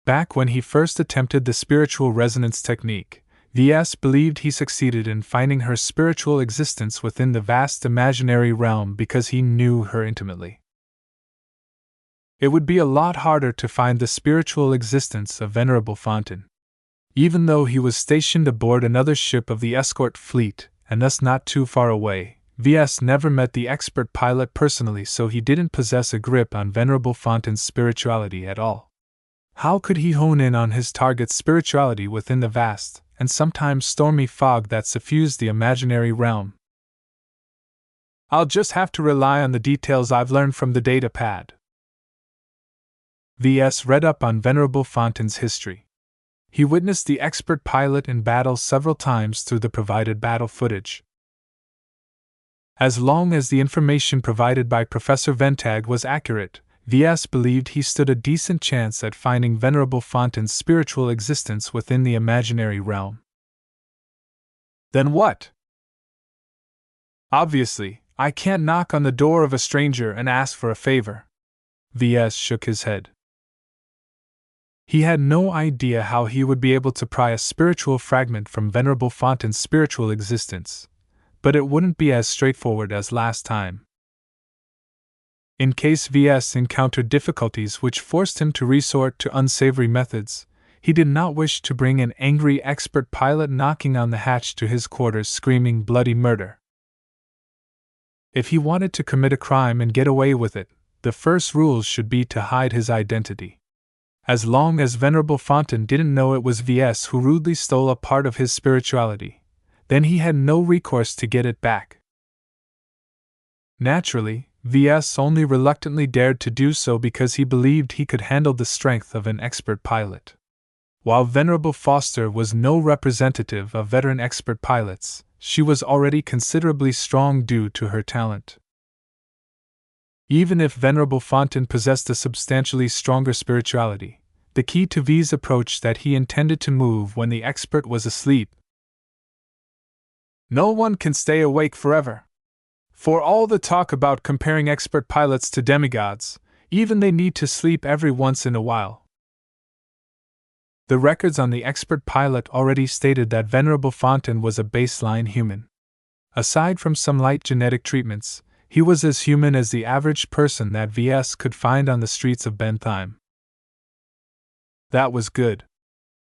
Back when he first attempted the spiritual resonance technique, Ves believed he succeeded in finding her spiritual existence within the vast imaginary realm because he knew her intimately. It would be a lot harder to find the spiritual existence of Venerable Fontaine. Even though he was stationed aboard another ship of the escort fleet, and thus not too far away, Ves never met the expert pilot personally, so he didn't possess a grip on Venerable Fontaine's spirituality at all. How could he hone in on his target's spirituality within the vast and sometimes stormy fog that suffused the imaginary realm. I'll just have to rely on the details I've learned from the data pad. VS read up on Venerable Fontain's history. He witnessed the expert pilot in battle several times through the provided battle footage. As long as the information provided by Professor Ventag was accurate, VS believed he stood a decent chance at finding Venerable Fontain's spiritual existence within the imaginary realm. Then what? Obviously, I can't knock on the door of a stranger and ask for a favor. VS shook his head. He had no idea how he would be able to pry a spiritual fragment from Venerable Fontain's spiritual existence, but it wouldn't be as straightforward as last time. In case VS encountered difficulties which forced him to resort to unsavory methods, he did not wish to bring an angry expert pilot knocking on the hatch to his quarters screaming bloody murder. If he wanted to commit a crime and get away with it, the first rules should be to hide his identity. As long as Venerable Fontaine didn't know it was VS who rudely stole a part of his spirituality, then he had no recourse to get it back. Naturally, VS only reluctantly dared to do so because he believed he could handle the strength of an expert pilot. While Venerable Foster was no representative of veteran expert pilots, she was already considerably strong due to her talent. Even if Venerable Fontaine possessed a substantially stronger spirituality, the key to V's approach that he intended to move when the expert was asleep. No one can stay awake forever. For all the talk about comparing expert pilots to demigods, even they need to sleep every once in a while. The records on the expert pilot already stated that Venerable Fontaine was a baseline human. Aside from some light genetic treatments, he was as human as the average person that VS could find on the streets of Bentheim. That was good.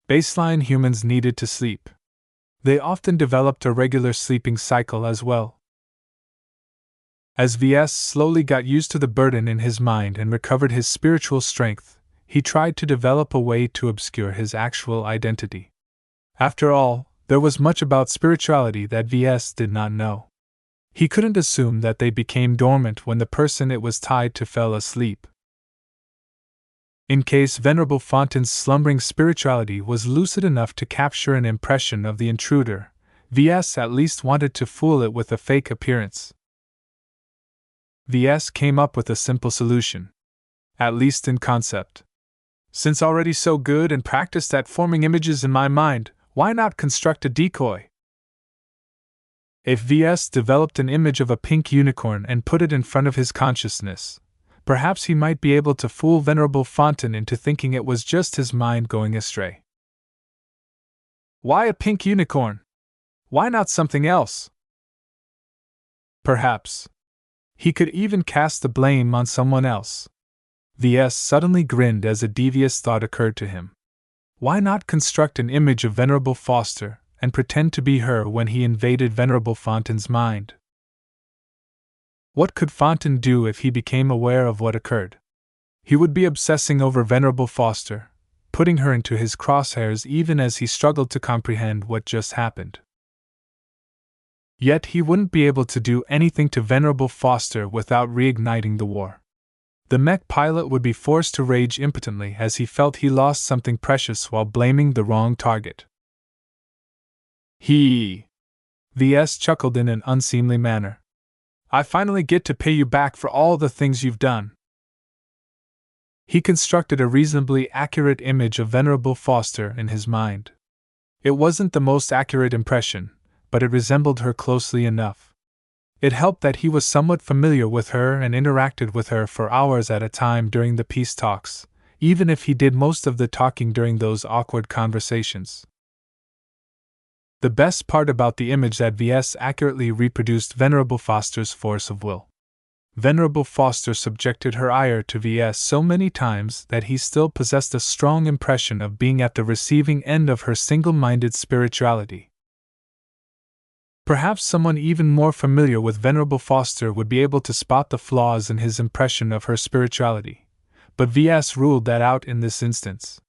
Baseline humans needed to sleep. They often developed a regular sleeping cycle as well. As VS slowly got used to the burden in his mind and recovered his spiritual strength, he tried to develop a way to obscure his actual identity. After all, there was much about spirituality that VS did not know. He couldn't assume that they became dormant when the person it was tied to fell asleep. In case Venerable Fontaine's slumbering spirituality was lucid enough to capture an impression of the intruder, VS at least wanted to fool it with a fake appearance. VS came up with a simple solution. At least in concept. Since already so good and practiced at forming images in my mind, why not construct a decoy? If VS developed an image of a pink unicorn and put it in front of his consciousness, perhaps he might be able to fool Venerable Fontaine into thinking it was just his mind going astray. Why a pink unicorn? Why not something else? Perhaps. He could even cast the blame on someone else. VS suddenly grinned as a devious thought occurred to him. Why not construct an image of Venerable Foster and pretend to be her when he invaded Venerable Fontaine's mind? What could Fontaine do if he became aware of what occurred? He would be obsessing over Venerable Foster, putting her into his crosshairs even as he struggled to comprehend what just happened. Yet he wouldn't be able to do anything to Venerable Foster without reigniting the war. The mech pilot would be forced to rage impotently as he felt he lost something precious while blaming the wrong target. VS chuckled in an unseemly manner. I finally get to pay you back for all the things you've done. He constructed a reasonably accurate image of Venerable Foster in his mind. It wasn't the most accurate impression, but it resembled her closely enough. It helped that he was somewhat familiar with her and interacted with her for hours at a time during the peace talks, even if he did most of the talking during those awkward conversations. The best part about the image that VS accurately reproduced Venerable Foster's force of will. Venerable Foster subjected her ire to VS so many times that he still possessed a strong impression of being at the receiving end of her single-minded spirituality. Perhaps someone even more familiar with Venerable Foster would be able to spot the flaws in his impression of her spirituality, but VS ruled that out in this instance.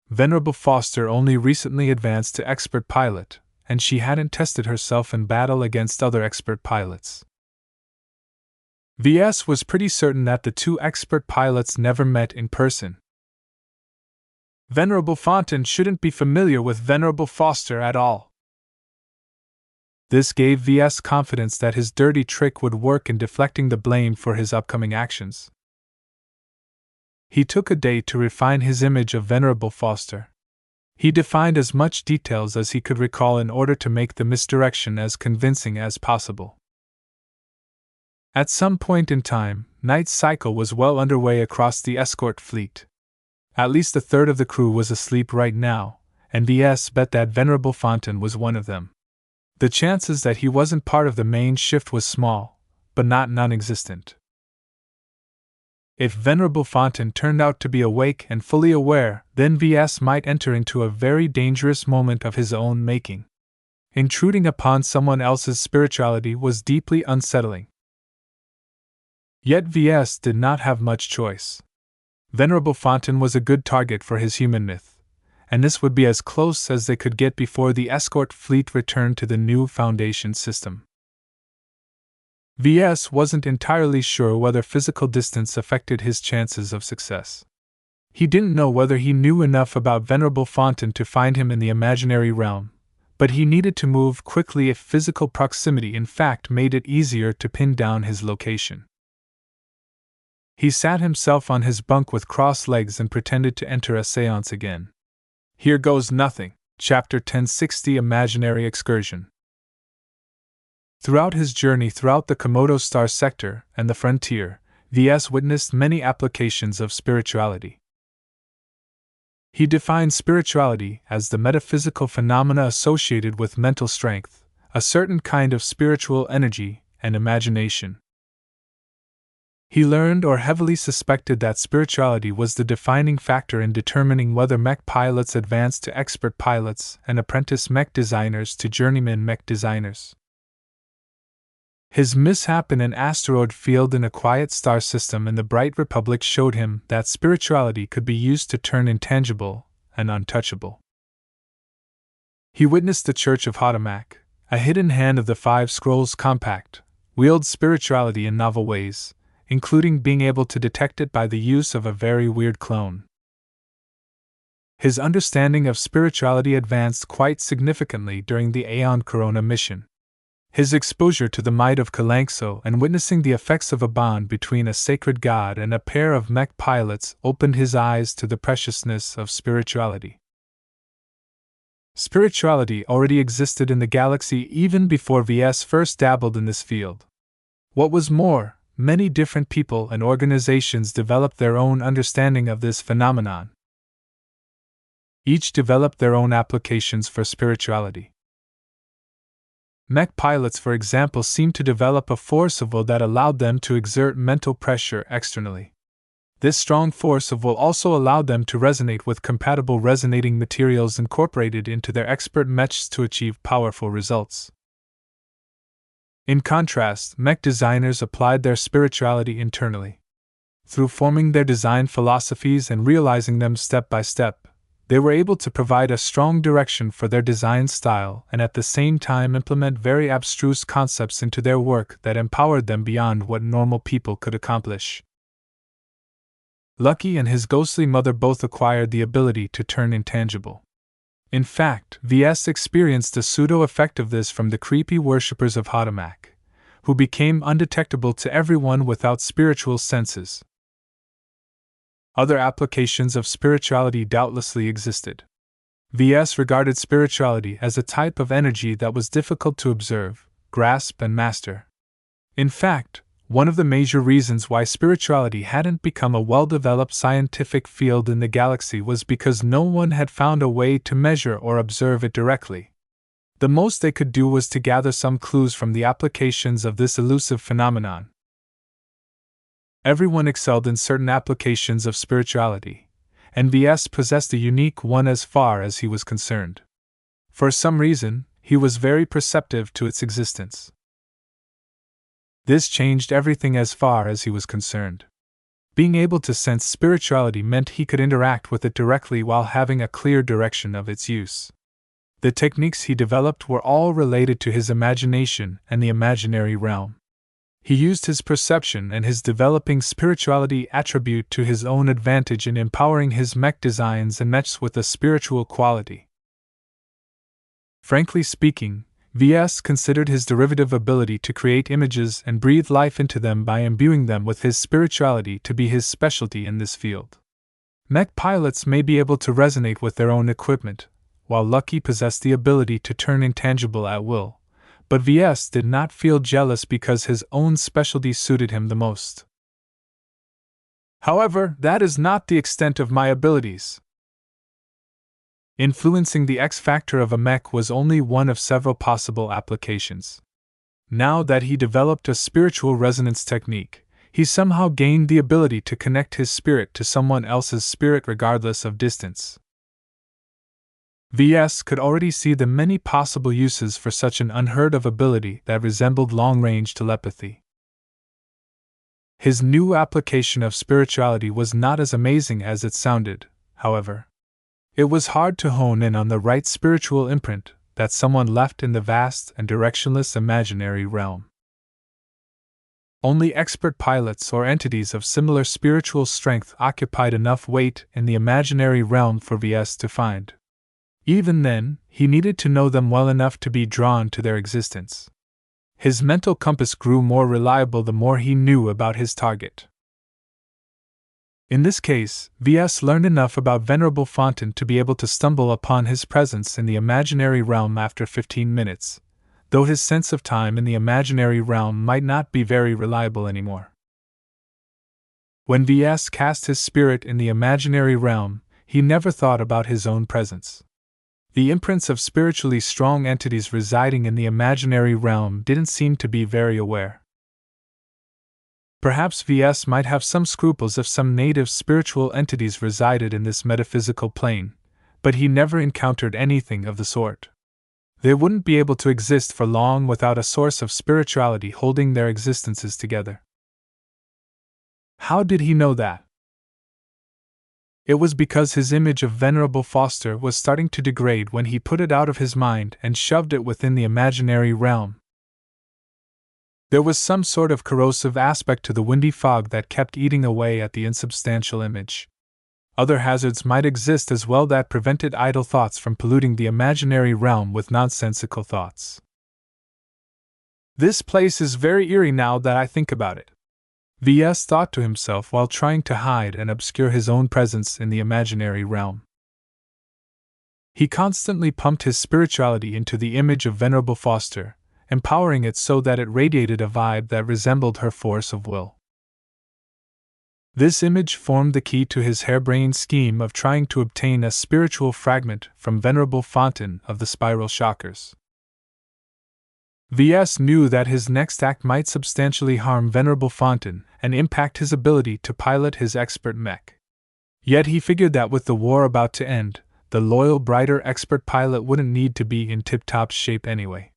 Venerable Foster only recently advanced to expert pilot, and she hadn't tested herself in battle against other expert pilots. VS was pretty certain that the two expert pilots never met in person. Venerable Fontaine shouldn't be familiar with Venerable Foster at all. This gave VS confidence that his dirty trick would work in deflecting the blame for his upcoming actions. He took a day to refine his image of Venerable Foster. He defined as much details as he could recall in order to make the misdirection as convincing as possible. At some point in time, night cycle was well underway across the escort fleet. At least a third of the crew was asleep right now, and VS bet that Venerable Fontaine was one of them. The chances that he wasn't part of the main shift was small, but not non-existent. If Venerable Fontaine turned out to be awake and fully aware, then VS might enter into a very dangerous moment of his own making. Intruding upon someone else's spirituality was deeply unsettling. Yet VS did not have much choice. Venerable Fontaine was a good target for his human myth, and this would be as close as they could get before the escort fleet returned to the new Foundation system. VS wasn't entirely sure whether physical distance affected his chances of success. He didn't know whether he knew enough about Venerable Fontaine to find him in the imaginary realm, but he needed to move quickly if physical proximity in fact made it easier to pin down his location. He sat himself on his bunk with crossed legs and pretended to enter a seance again. Here goes nothing. Chapter 1060 Imaginary Excursion. Throughout his journey throughout the Komodo Star sector and the frontier, VS witnessed many applications of spirituality. He defined spirituality as the metaphysical phenomena associated with mental strength, a certain kind of spiritual energy, and imagination. He learned or heavily suspected that spirituality was the defining factor in determining whether mech pilots advanced to expert pilots and apprentice mech designers to journeyman mech designers. His mishap in an asteroid field in a quiet star system in the Bright Republic showed him that spirituality could be used to turn intangible and untouchable. He witnessed the Church of Hotamac, a hidden hand of the Five Scrolls Compact, wield spirituality in novel ways, including being able to detect it by the use of a very weird clone. His understanding of spirituality advanced quite significantly during the Aeon Corona mission. His exposure to the might of Kalankso and witnessing the effects of a bond between a sacred god and a pair of mech pilots opened his eyes to the preciousness of spirituality. Spirituality already existed in the galaxy even before VS first dabbled in this field. What was more, many different people and organizations developed their own understanding of this phenomenon. Each developed their own applications for spirituality. Mech pilots, for example, seemed to develop a force of will that allowed them to exert mental pressure externally. This strong force of will also allowed them to resonate with compatible resonating materials incorporated into their expert mechs to achieve powerful results. In contrast, mech designers applied their spirituality internally. Through forming their design philosophies and realizing them step by step, they were able to provide a strong direction for their design style and at the same time implement very abstruse concepts into their work that empowered them beyond what normal people could accomplish. Lucky and his ghostly mother both acquired the ability to turn intangible. In fact, VS experienced a pseudo-effect of this from the creepy worshippers of Hotamac, who became undetectable to everyone without spiritual senses. Other applications of spirituality doubtlessly existed. VS regarded spirituality as a type of energy that was difficult to observe, grasp, and master. In fact, one of the major reasons why spirituality hadn't become a well-developed scientific field in the galaxy was because no one had found a way to measure or observe it directly. The most they could do was to gather some clues from the applications of this elusive phenomenon. Everyone excelled in certain applications of spirituality, and VS possessed a unique one as far as he was concerned. For some reason, he was very perceptive to its existence. This changed everything as far as he was concerned. Being able to sense spirituality meant he could interact with it directly while having a clear direction of its use. The techniques he developed were all related to his imagination and the imaginary realm. He used his perception and his developing spirituality attribute to his own advantage in empowering his mech designs and mechs with a spiritual quality. Frankly speaking, Ves considered his derivative ability to create images and breathe life into them by imbuing them with his spirituality to be his specialty in this field. Mech pilots may be able to resonate with their own equipment, while Lucky possessed the ability to turn intangible at will, but Ves did not feel jealous because his own specialty suited him the most. However, that is not the extent of my abilities. Influencing the X factor of a mech was only one of several possible applications. Now that he developed a spiritual resonance technique, he somehow gained the ability to connect his spirit to someone else's spirit regardless of distance. Ves could already see the many possible uses for such an unheard-of ability that resembled long-range telepathy. His new application of spirituality was not as amazing as it sounded, however. It was hard to hone in on the right spiritual imprint that someone left in the vast and directionless imaginary realm. Only expert pilots or entities of similar spiritual strength occupied enough weight in the imaginary realm for Ves to find. Even then, he needed to know them well enough to be drawn to their existence. His mental compass grew more reliable the more he knew about his target. In this case, Ves learned enough about Venerable Fontaine to be able to stumble upon his presence in the imaginary realm after 15 minutes, though his sense of time in the imaginary realm might not be very reliable anymore. When Ves cast his spirit in the imaginary realm, he never thought about his own presence. The imprints of spiritually strong entities residing in the imaginary realm didn't seem to be very aware. Perhaps Ves might have some scruples if some native spiritual entities resided in this metaphysical plane, but he never encountered anything of the sort. They wouldn't be able to exist for long without a source of spirituality holding their existences together. How did he know that? It was because his image of Venerable Foster was starting to degrade when he put it out of his mind and shoved it within the imaginary realm. There was some sort of corrosive aspect to the windy fog that kept eating away at the insubstantial image. Other hazards might exist as well that prevented idle thoughts from polluting the imaginary realm with nonsensical thoughts. This place is very eerie now that I think about it, Ves thought to himself while trying to hide and obscure his own presence in the imaginary realm. He constantly pumped his spirituality into the image of Venerable Foster, empowering it so that it radiated a vibe that resembled her force of will. This image formed the key to his harebrained scheme of trying to obtain a spiritual fragment from Venerable Fontaine of the Spiral Shockers. Ves knew that his next act might substantially harm Venerable Fontaine and impact his ability to pilot his expert mech. Yet he figured that with the war about to end, the loyal, brighter expert pilot wouldn't need to be in tip-top shape anyway.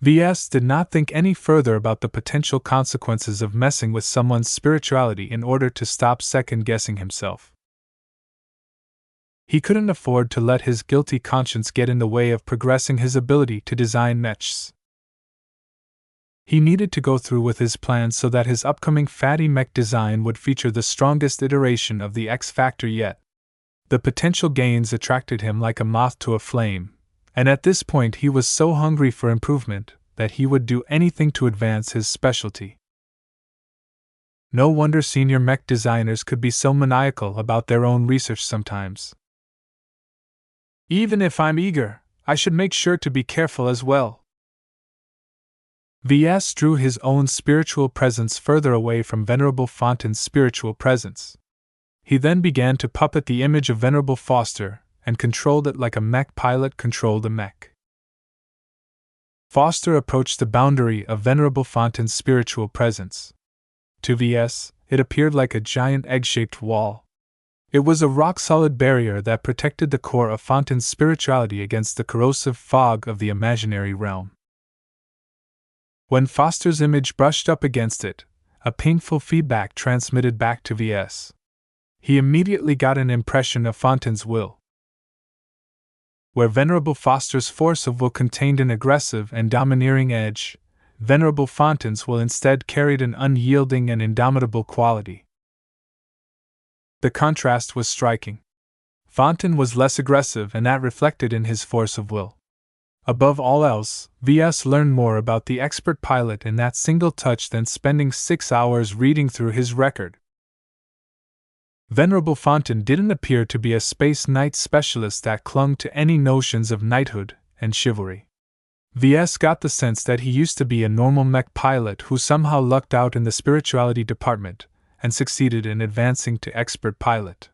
Ves did not think any further about the potential consequences of messing with someone's spirituality in order to stop second-guessing himself. He couldn't afford to let his guilty conscience get in the way of progressing his ability to design mechs. He needed to go through with his plan so that his upcoming fatty mech design would feature the strongest iteration of the X Factor yet. The potential gains attracted him like a moth to a flame, and at this point he was so hungry for improvement that he would do anything to advance his specialty. No wonder senior mech designers could be so maniacal about their own research sometimes. Even if I'm eager, I should make sure to be careful as well. Ves drew his own spiritual presence further away from Venerable Fontaine's spiritual presence. He then began to puppet the image of Venerable Foster and controlled it like a mech pilot controlled a mech. Foster approached the boundary of Venerable Fontaine's spiritual presence. To Ves, it appeared like a giant egg-shaped wall. It was a rock-solid barrier that protected the core of Fontaine's spirituality against the corrosive fog of the imaginary realm. When Foster's image brushed up against it, a painful feedback transmitted back to Ves. He immediately got an impression of Fontain's will. Where Venerable Foster's force of will contained an aggressive and domineering edge, Venerable Fontain's will instead carried an unyielding and indomitable quality. The contrast was striking. Fontaine was less aggressive, and that reflected in his force of will. Above all else, Ves learned more about the expert pilot in that single touch than spending 6 hours reading through his record. Venerable Fontaine didn't appear to be a space knight specialist that clung to any notions of knighthood and chivalry. Ves got the sense that he used to be a normal mech pilot who somehow lucked out in the spirituality department and succeeded in advancing to expert pilot.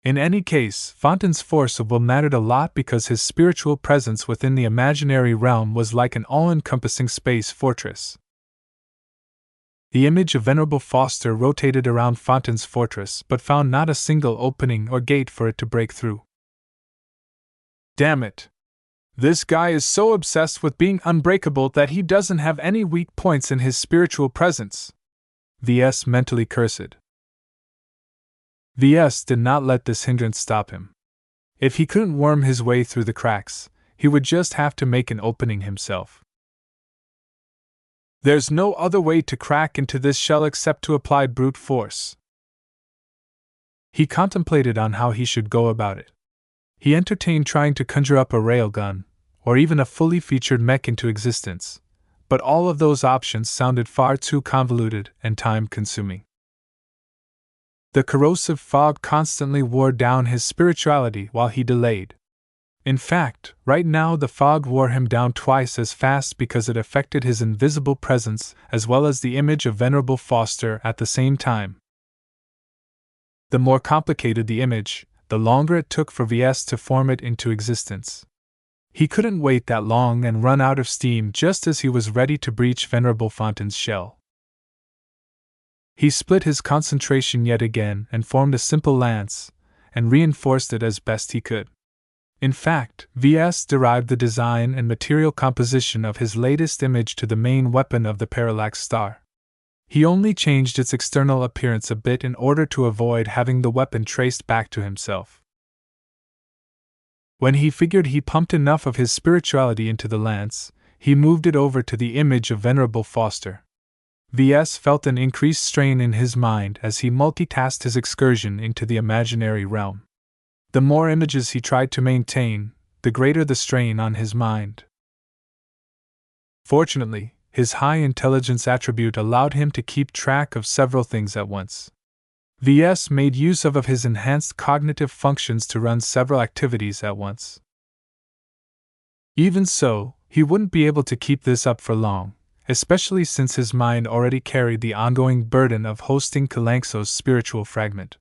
In any case, Fontaine's force of will mattered a lot because his spiritual presence within the imaginary realm was like an all-encompassing space fortress. The image of Venerable Foster rotated around Fontaine's fortress but found not a single opening or gate for it to break through. Damn it! This guy is so obsessed with being unbreakable that he doesn't have any weak points in his spiritual presence, Ves mentally cursed. Ves did not let this hindrance stop him. If he couldn't worm his way through the cracks, he would just have to make an opening himself. There's no other way to crack into this shell except to apply brute force. He contemplated on how he should go about it. He entertained trying to conjure up a railgun, or even a fully featured mech into existence, but all of those options sounded far too convoluted and time-consuming. The corrosive fog constantly wore down his spirituality while he delayed. In fact, right now the fog wore him down twice as fast because it affected his invisible presence as well as the image of Venerable Foster at the same time. The more complicated the image, the longer it took for Ves to form it into existence. He couldn't wait that long and run out of steam just as he was ready to breach Venerable Fontaine's shell. He split his concentration yet again and formed a simple lance, and reinforced it as best he could. In fact, Ves derived the design and material composition of his latest image to the main weapon of the parallax star. He only changed its external appearance a bit in order to avoid having the weapon traced back to himself. When he figured he pumped enough of his spirituality into the lance, he moved it over to the image of Venerable Foster. Ves felt an increased strain in his mind as he multitasked his excursion into the imaginary realm. The more images he tried to maintain, the greater the strain on his mind. Fortunately, his high intelligence attribute allowed him to keep track of several things at once. Ves made use of his enhanced cognitive functions to run several activities at once. Even so, he wouldn't be able to keep this up for long, especially since his mind already carried the ongoing burden of hosting Kalankso's spiritual fragment.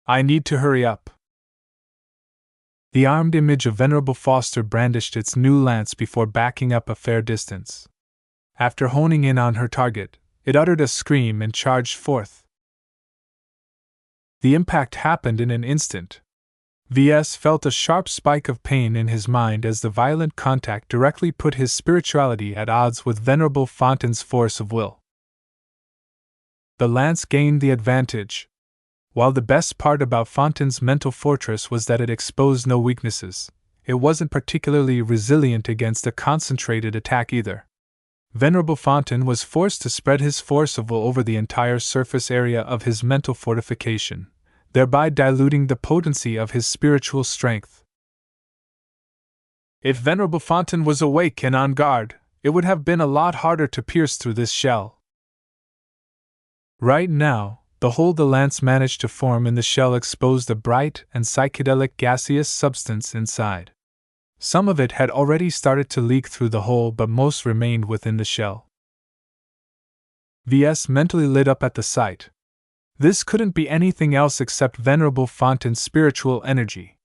I need to hurry up. The armed image of Venerable Foster brandished its new lance before backing up a fair distance. After honing in on her target, it uttered a scream and charged forth. The impact happened in an instant. Ves felt a sharp spike of pain in his mind as the violent contact directly put his spirituality at odds with Venerable Fontaine's force of will. The lance gained the advantage. While the best part about Fontaine's mental fortress was that it exposed no weaknesses, it wasn't particularly resilient against a concentrated attack either. Venerable Fontaine was forced to spread his force of will over the entire surface area of his mental fortification, thereby diluting the potency of his spiritual strength. If Venerable Fontaine was awake and on guard, it would have been a lot harder to pierce through this shell. Right now, the hole the lance managed to form in the shell exposed a bright and psychedelic gaseous substance inside. Some of it had already started to leak through the hole, but most remained within the shell. Ves mentally lit up at the sight. This couldn't be anything else except Venerable Fontaine's spiritual energy.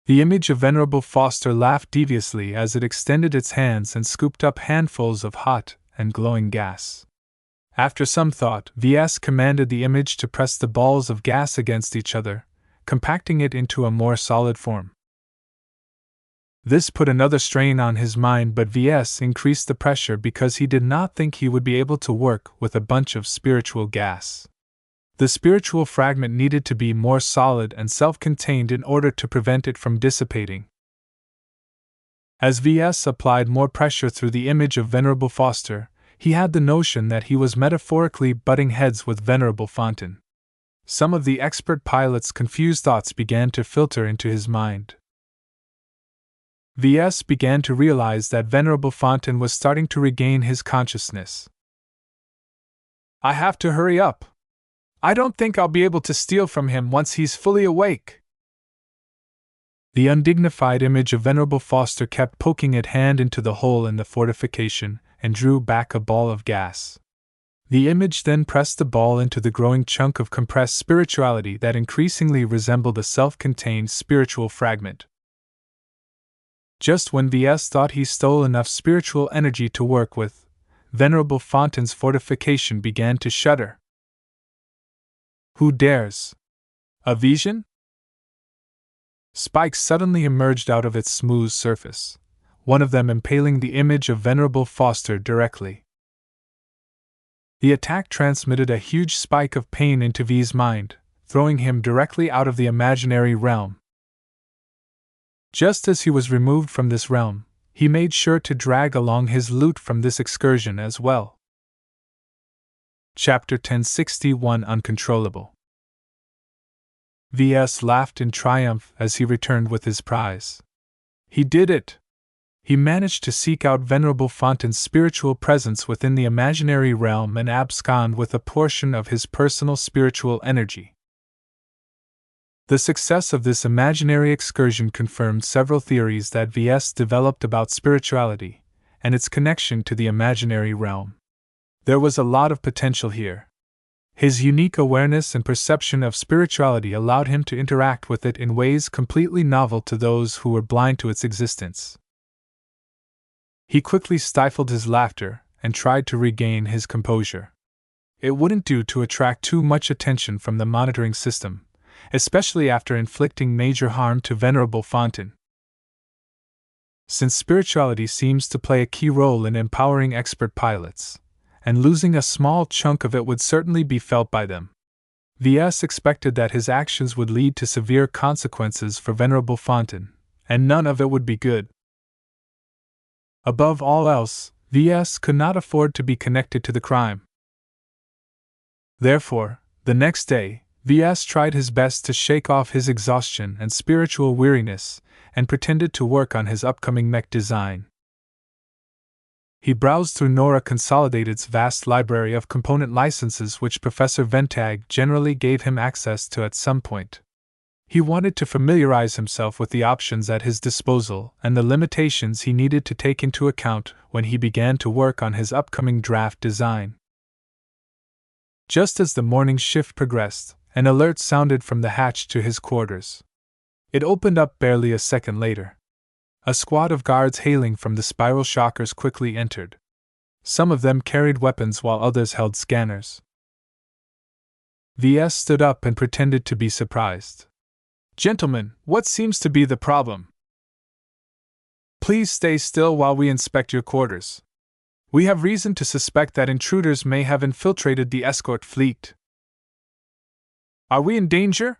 The image of Venerable Foster laughed deviously as it extended its hands and scooped up handfuls of hot and glowing gas. After some thought, Ves commanded the image to press the balls of gas against each other, compacting it into a more solid form. This put another strain on his mind, but Ves increased the pressure because he did not think he would be able to work with a bunch of spiritual gas. The spiritual fragment needed to be more solid and self-contained in order to prevent it from dissipating. As Ves applied more pressure through the image of Venerable Foster, he had the notion that he was metaphorically butting heads with Venerable Fontaine. Some of the expert pilot's confused thoughts began to filter into his mind. Ves began to realize that Venerable Fontaine was starting to regain his consciousness. "I have to hurry up. I don't think I'll be able to steal from him once he's fully awake." The undignified image of Venerable Foster kept poking its hand into the hole in the fortification and drew back a ball of gas. The image then pressed the ball into the growing chunk of compressed spirituality that increasingly resembled a self-contained spiritual fragment. Just when Ves thought he stole enough spiritual energy to work with, Venerable Fontaine's fortification began to shudder. "Who dares? A vision?" Spikes suddenly emerged out of its smooth surface, one of them impaling the image of Venerable Foster directly. The attack transmitted a huge spike of pain into V's mind, throwing him directly out of the imaginary realm. Just as he was removed from this realm, he made sure to drag along his loot from this excursion as well. Chapter 1061 Uncontrollable. Ves laughed in triumph as he returned with his prize. He did it! He managed to seek out Venerable Fontaine's spiritual presence within the imaginary realm and abscond with a portion of his personal spiritual energy. The success of this imaginary excursion confirmed several theories that Ves developed about spirituality and its connection to the imaginary realm. There was a lot of potential here. His unique awareness and perception of spirituality allowed him to interact with it in ways completely novel to those who were blind to its existence. He quickly stifled his laughter and tried to regain his composure. It wouldn't do to attract too much attention from the monitoring system, especially after inflicting major harm to Venerable Fontaine. Since spirituality seems to play a key role in empowering expert pilots, and losing a small chunk of it would certainly be felt by them, Ves expected that his actions would lead to severe consequences for Venerable Fontaine, and none of it would be good. Above all else, Ves could not afford to be connected to the crime. Therefore, the next day, Ves tried his best to shake off his exhaustion and spiritual weariness, and pretended to work on his upcoming mech design. He browsed through Nora Consolidated's vast library of component licenses which Professor Ventag generally gave him access to at some point. He wanted to familiarize himself with the options at his disposal and the limitations he needed to take into account when he began to work on his upcoming draft design. Just as the morning shift progressed, an alert sounded from the hatch to his quarters. It opened up barely a second later. A squad of guards hailing from the spiral shockers quickly entered. Some of them carried weapons while others held scanners. Ves stood up and pretended to be surprised. "Gentlemen, what seems to be the problem? Please stay still while we inspect your quarters. We have reason to suspect that intruders may have infiltrated the escort fleet." "Are we in danger?"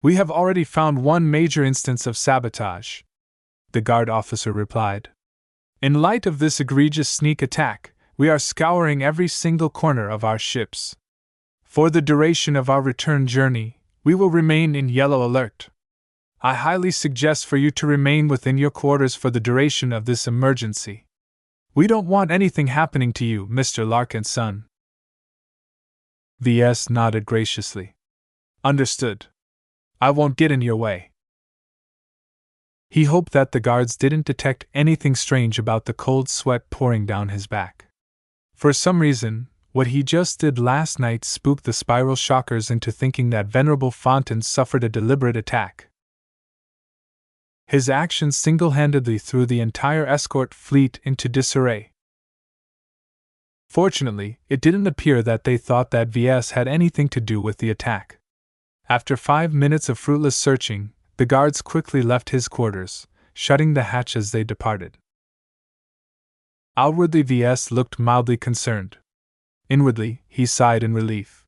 "We have already found one major instance of sabotage," the guard officer replied. "In light of this egregious sneak attack, we are scouring every single corner of our ships. For the duration of our return journey, we will remain in yellow alert. I highly suggest for you to remain within your quarters for the duration of this emergency. We don't want anything happening to you, Mr. Larkinson." Ves nodded graciously. "Understood. I won't get in your way." He hoped that the guards didn't detect anything strange about the cold sweat pouring down his back. For some reason, what he just did last night spooked the spiral shockers into thinking that Venerable Fontaine suffered a deliberate attack. His actions single-handedly threw the entire escort fleet into disarray. Fortunately, it didn't appear that they thought that Ves had anything to do with the attack. After 5 minutes of fruitless searching, the guards quickly left his quarters, shutting the hatch as they departed. Outwardly, Ves looked mildly concerned. Inwardly, he sighed in relief.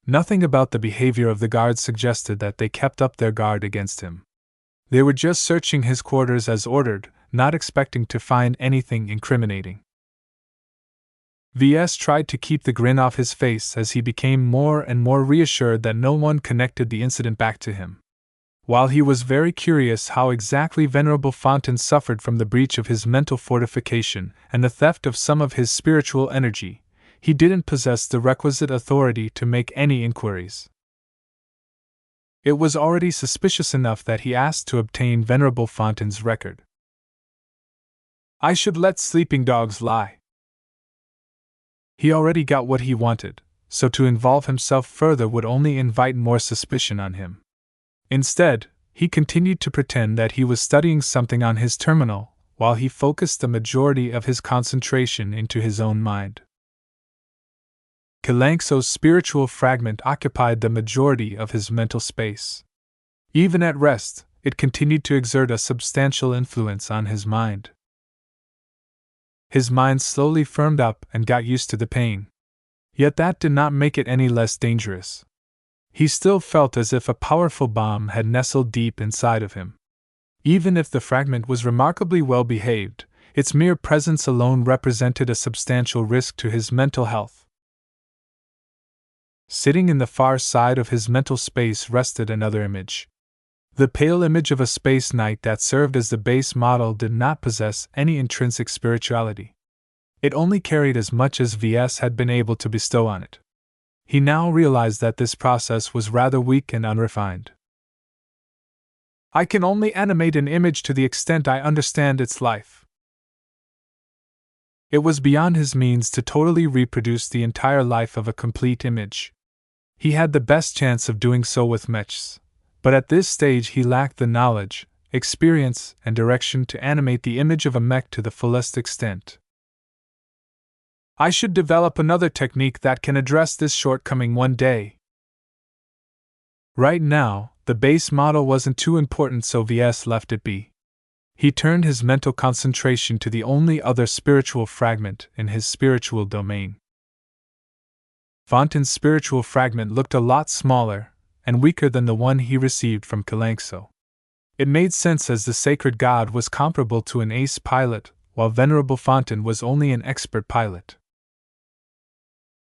Nothing about the behavior of the guards suggested that they kept up their guard against him. They were just searching his quarters as ordered, not expecting to find anything incriminating. Ves tried to keep the grin off his face as he became more and more reassured that no one connected the incident back to him. While he was very curious how exactly Venerable Fontaine suffered from the breach of his mental fortification and the theft of some of his spiritual energy, he didn't possess the requisite authority to make any inquiries. It was already suspicious enough that he asked to obtain Venerable Fontaine's record. I should let sleeping dogs lie. He already got what he wanted, so to involve himself further would only invite more suspicion on him. Instead, he continued to pretend that he was studying something on his terminal, while he focused the majority of his concentration into his own mind. Kalankso's spiritual fragment occupied the majority of his mental space. Even at rest, it continued to exert a substantial influence on his mind. His mind slowly firmed up and got used to the pain. Yet that did not make it any less dangerous. He still felt as if a powerful bomb had nestled deep inside of him. Even if the fragment was remarkably well behaved, its mere presence alone represented a substantial risk to his mental health. Sitting in the far side of his mental space rested another image. The pale image of a space knight that served as the base model did not possess any intrinsic spirituality. It only carried as much as Ves had been able to bestow on it. He now realized that this process was rather weak and unrefined. I can only animate an image to the extent I understand its life. It was beyond his means to totally reproduce the entire life of a complete image. He had the best chance of doing so with mechs, but at this stage he lacked the knowledge, experience, and direction to animate the image of a mech to the fullest extent. I should develop another technique that can address this shortcoming one day. Right now, the base model wasn't too important, so Ves left it be. He turned his mental concentration to the only other spiritual fragment in his spiritual domain. Fontaine's spiritual fragment looked a lot smaller and weaker than the one he received from Kalankso. It made sense as the sacred god was comparable to an ace pilot, while Venerable Fontaine was only an expert pilot.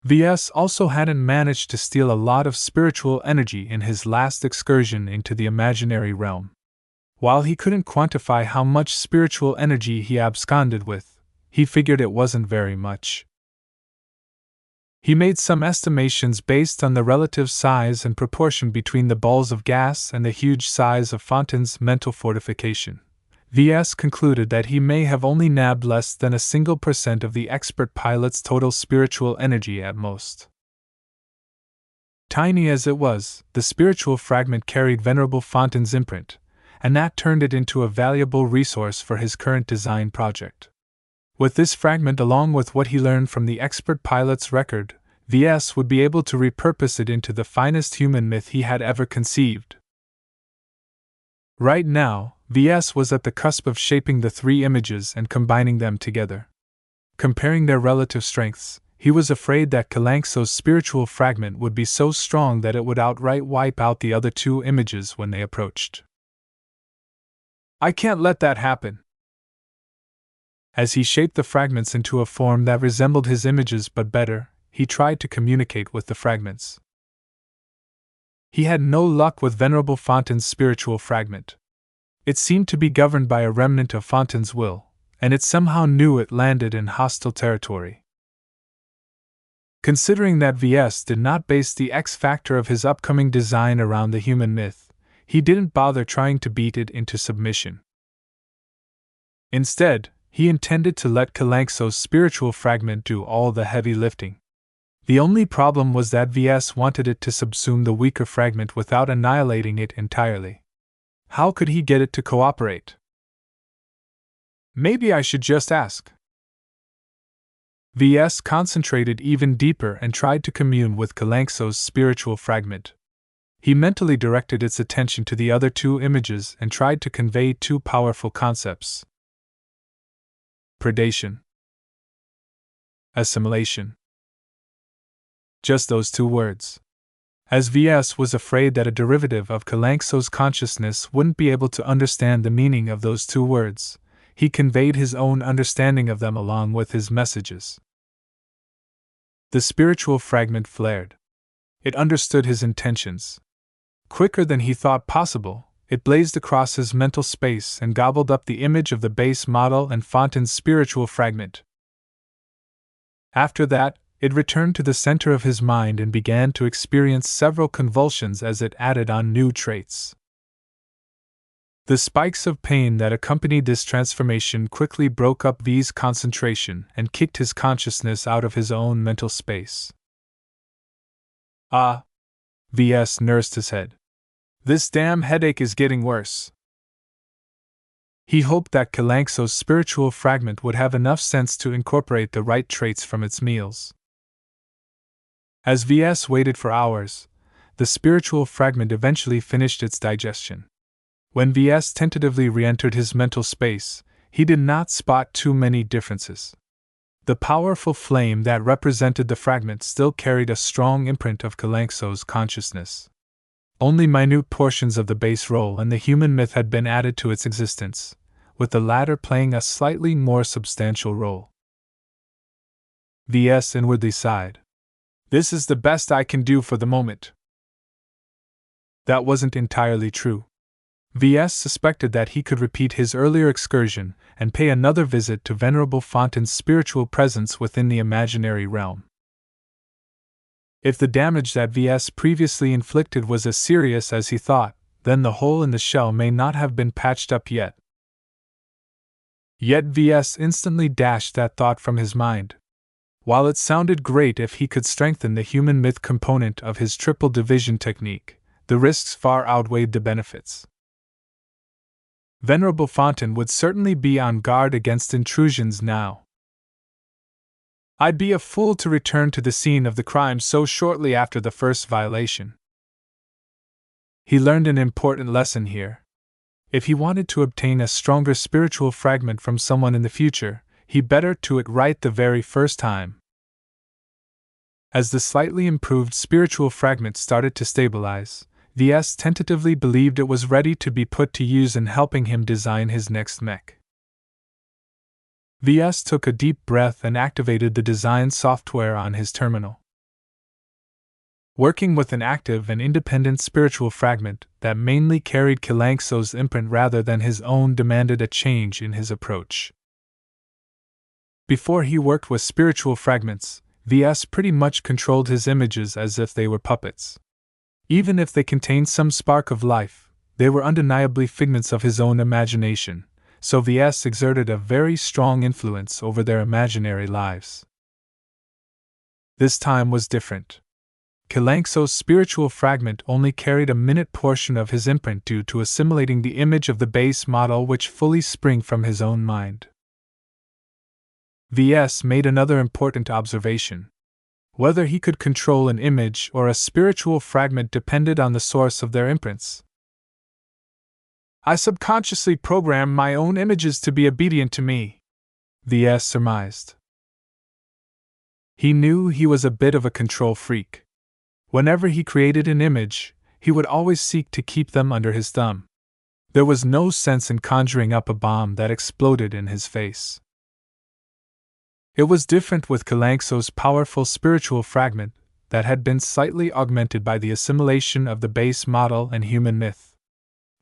Ves also hadn't managed to steal a lot of spiritual energy in his last excursion into the imaginary realm. While he couldn't quantify how much spiritual energy he absconded with, he figured it wasn't very much. He made some estimations based on the relative size and proportion between the balls of gas and the huge size of Fontaine's mental fortification. Ves concluded that he may have only nabbed less than 1% of the expert pilot's total spiritual energy at most. Tiny as it was, the spiritual fragment carried Venerable Fontaine's imprint, and that turned it into a valuable resource for his current design project. With this fragment along with what he learned from the expert pilot's record, Ves would be able to repurpose it into the finest human myth he had ever conceived. Right now, Ves was at the cusp of shaping the three images and combining them together. Comparing their relative strengths, he was afraid that Kalankso's spiritual fragment would be so strong that it would outright wipe out the other two images when they approached. I can't let that happen. As he shaped the fragments into a form that resembled his images but better, he tried to communicate with the fragments. He had no luck with Venerable Fontaine's spiritual fragment. It seemed to be governed by a remnant of Fontaine's will, and it somehow knew it landed in hostile territory. Considering that Ves did not base the X factor of his upcoming design around the human myth, he didn't bother trying to beat it into submission. Instead, he intended to let Kalankso's spiritual fragment do all the heavy lifting. The only problem was that Ves wanted it to subsume the weaker fragment without annihilating it entirely. How could he get it to cooperate? Maybe I should just ask. Ves concentrated even deeper and tried to commune with Kalankso's spiritual fragment. He mentally directed its attention to the other two images and tried to convey two powerful concepts: predation, assimilation. Just those two words. As Ves was afraid that a derivative of Kalanxo's consciousness wouldn't be able to understand the meaning of those two words, he conveyed his own understanding of them along with his messages. The spiritual fragment flared. It understood his intentions. Quicker than he thought possible, it blazed across his mental space and gobbled up the image of the base model and Fontain's spiritual fragment. After that, it returned to the center of his mind and began to experience several convulsions as it added on new traits. The spikes of pain that accompanied this transformation quickly broke up V's concentration and kicked his consciousness out of his own mental space. Ah! Ves nursed his head. This damn headache is getting worse. He hoped that Kalanxo's spiritual fragment would have enough sense to incorporate the right traits from its meals. As Ves waited for hours, the spiritual fragment eventually finished its digestion. When Ves tentatively re-entered his mental space, he did not spot too many differences. The powerful flame that represented the fragment still carried a strong imprint of Kalanxo's consciousness. Only minute portions of the base role and the human myth had been added to its existence, with the latter playing a slightly more substantial role. Ves inwardly sighed. This is the best I can do for the moment. That wasn't entirely true. Ves suspected that he could repeat his earlier excursion and pay another visit to Venerable Fontain's spiritual presence within the imaginary realm. If the damage that Ves previously inflicted was as serious as he thought, then the hole in the shell may not have been patched up yet. Yet Ves instantly dashed that thought from his mind. While it sounded great if he could strengthen the human myth component of his triple division technique, the risks far outweighed the benefits. Venerable Fontaine would certainly be on guard against intrusions now. I'd be a fool to return to the scene of the crime so shortly after the first violation. He learned an important lesson here. If he wanted to obtain a stronger spiritual fragment from someone in the future, he better do it right the very first time. As the slightly improved spiritual fragment started to stabilize, Ves tentatively believed it was ready to be put to use in helping him design his next mech. Ves took a deep breath and activated the design software on his terminal. Working with an active and independent spiritual fragment that mainly carried Kalanxo's imprint rather than his own demanded a change in his approach. Before he worked with spiritual fragments, Ves pretty much controlled his images as if they were puppets. Even if they contained some spark of life, they were undeniably figments of his own imagination, so Ves exerted a very strong influence over their imaginary lives. This time was different. Kalanxo's spiritual fragment only carried a minute portion of his imprint due to assimilating the image of the base model which fully sprang from his own mind. Ves made another important observation. Whether he could control an image or a spiritual fragment depended on the source of their imprints. I subconsciously program my own images to be obedient to me, Ves surmised. He knew he was a bit of a control freak. Whenever he created an image, he would always seek to keep them under his thumb. There was no sense in conjuring up a bomb that exploded in his face. It was different with Kalanxo's powerful spiritual fragment that had been slightly augmented by the assimilation of the base model and human myth.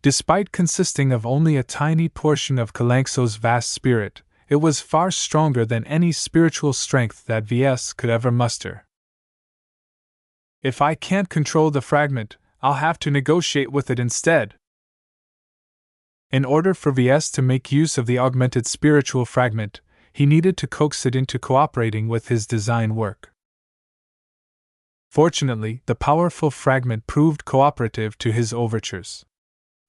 Despite consisting of only a tiny portion of Kalanxo's vast spirit, it was far stronger than any spiritual strength that Ves could ever muster. If I can't control the fragment, I'll have to negotiate with it instead. In order for Ves to make use of the augmented spiritual fragment, he needed to coax it into cooperating with his design work. Fortunately, the powerful fragment proved cooperative to his overtures.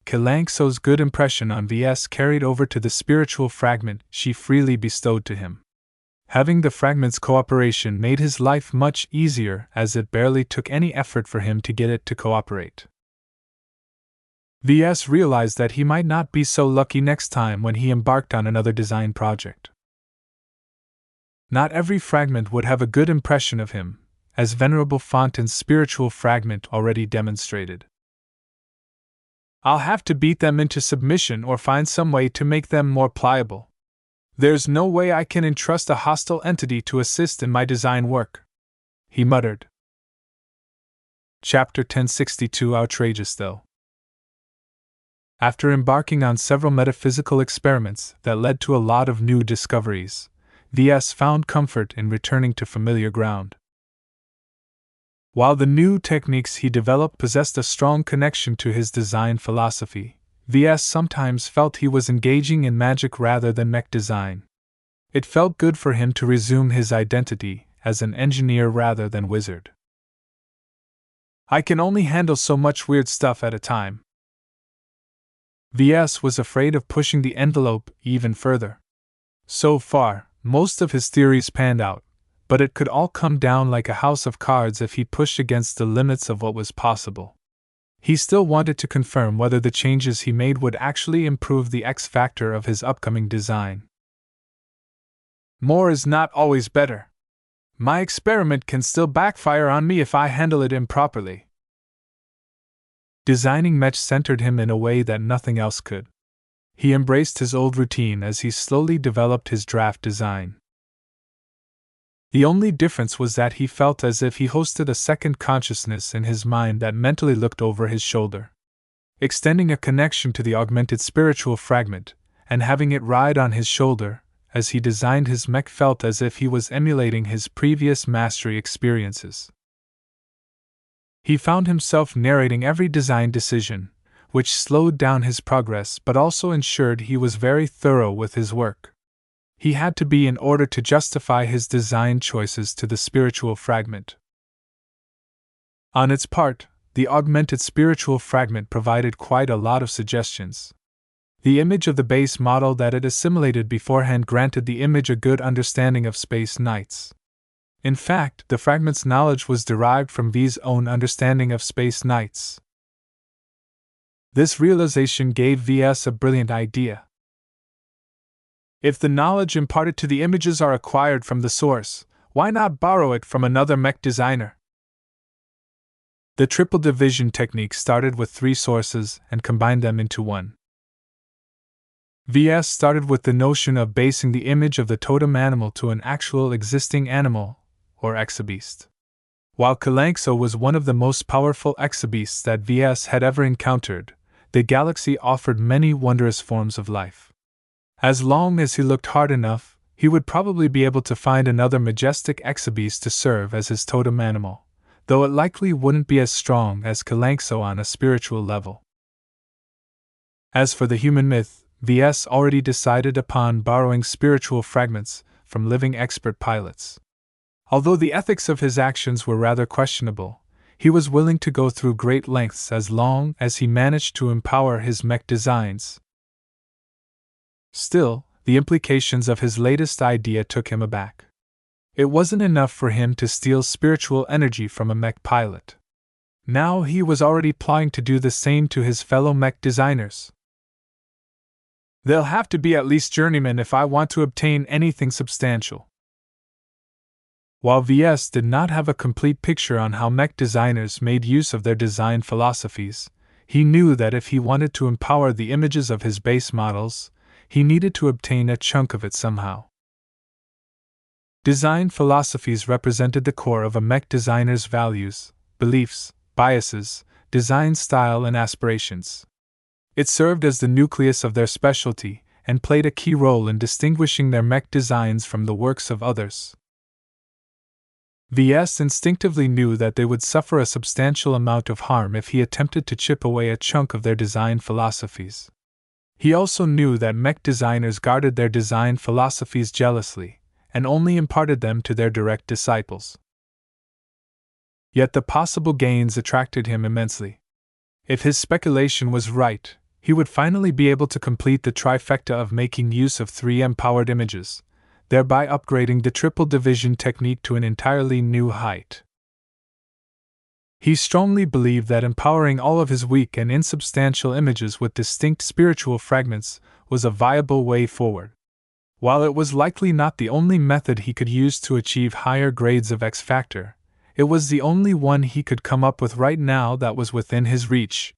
Kalanxo's good impression on Ves carried over to the spiritual fragment she freely bestowed to him. Having the fragment's cooperation made his life much easier as it barely took any effort for him to get it to cooperate. Ves realized that he might not be so lucky next time when he embarked on another design project. Not every fragment would have a good impression of him, as Venerable Fontain's spiritual fragment already demonstrated. I'll have to beat them into submission or find some way to make them more pliable. There's no way I can entrust a hostile entity to assist in my design work, he muttered. Chapter 1062 Outrageous though. After embarking on several metaphysical experiments that led to a lot of new discoveries, Ves found comfort in returning to familiar ground. While the new techniques he developed possessed a strong connection to his design philosophy, Ves sometimes felt he was engaging in magic rather than mech design. It felt good for him to resume his identity as an engineer rather than wizard. I can only handle so much weird stuff at a time. Ves was afraid of pushing the envelope even further. So far, most of his theories panned out, but it could all come down like a house of cards if he pushed against the limits of what was possible. He still wanted to confirm whether the changes he made would actually improve the X factor of his upcoming design. More is not always better. My experiment can still backfire on me if I handle it improperly. Designing mech centered him in a way that nothing else could. He embraced his old routine as he slowly developed his draft design. The only difference was that he felt as if he hosted a second consciousness in his mind that mentally looked over his shoulder. Extending a connection to the augmented spiritual fragment, and having it ride on his shoulder, as he designed his mech felt as if he was emulating his previous mastery experiences. He found himself narrating every design decision, which slowed down his progress but also ensured he was very thorough with his work. He had to be in order to justify his design choices to the spiritual fragment. On its part, the augmented spiritual fragment provided quite a lot of suggestions. The image of the base model that it assimilated beforehand granted the image a good understanding of space knights. In fact, the fragment's knowledge was derived from V's own understanding of space knights. This realization gave Ves a brilliant idea. If the knowledge imparted to the images are acquired from the source, why not borrow it from another mech designer? The triple division technique started with 3 sources and combined them into one. Ves started with the notion of basing the image of the totem animal to an actual existing animal, or exabeast. While Kalanxo was one of the most powerful exabeasts that Ves had ever encountered, the galaxy offered many wondrous forms of life. As long as he looked hard enough, he would probably be able to find another majestic exabeast to serve as his totem animal, though it likely wouldn't be as strong as Kalanxo on a spiritual level. As for the human myth, Ves already decided upon borrowing spiritual fragments from living expert pilots. Although the ethics of his actions were rather questionable, he was willing to go through great lengths as long as he managed to empower his mech designs. Still, the implications of his latest idea took him aback. It wasn't enough for him to steal spiritual energy from a mech pilot. Now he was already plotting to do the same to his fellow mech designers. They'll have to be at least journeymen if I want to obtain anything substantial. While Ves did not have a complete picture on how mech designers made use of their design philosophies, he knew that if he wanted to empower the images of his base models, he needed to obtain a chunk of it somehow. Design philosophies represented the core of a mech designer's values, beliefs, biases, design style, and aspirations. It served as the nucleus of their specialty and played a key role in distinguishing their mech designs from the works of others. Ves instinctively knew that they would suffer a substantial amount of harm if he attempted to chip away a chunk of their design philosophies. He also knew that mech designers guarded their design philosophies jealously, and only imparted them to their direct disciples. Yet the possible gains attracted him immensely. If his speculation was right, he would finally be able to complete the trifecta of making use of 3 empowered images, thereby upgrading the triple division technique to an entirely new height. He strongly believed that empowering all of his weak and insubstantial images with distinct spiritual fragments was a viable way forward. While it was likely not the only method he could use to achieve higher grades of X factor, it was the only one he could come up with right now that was within his reach.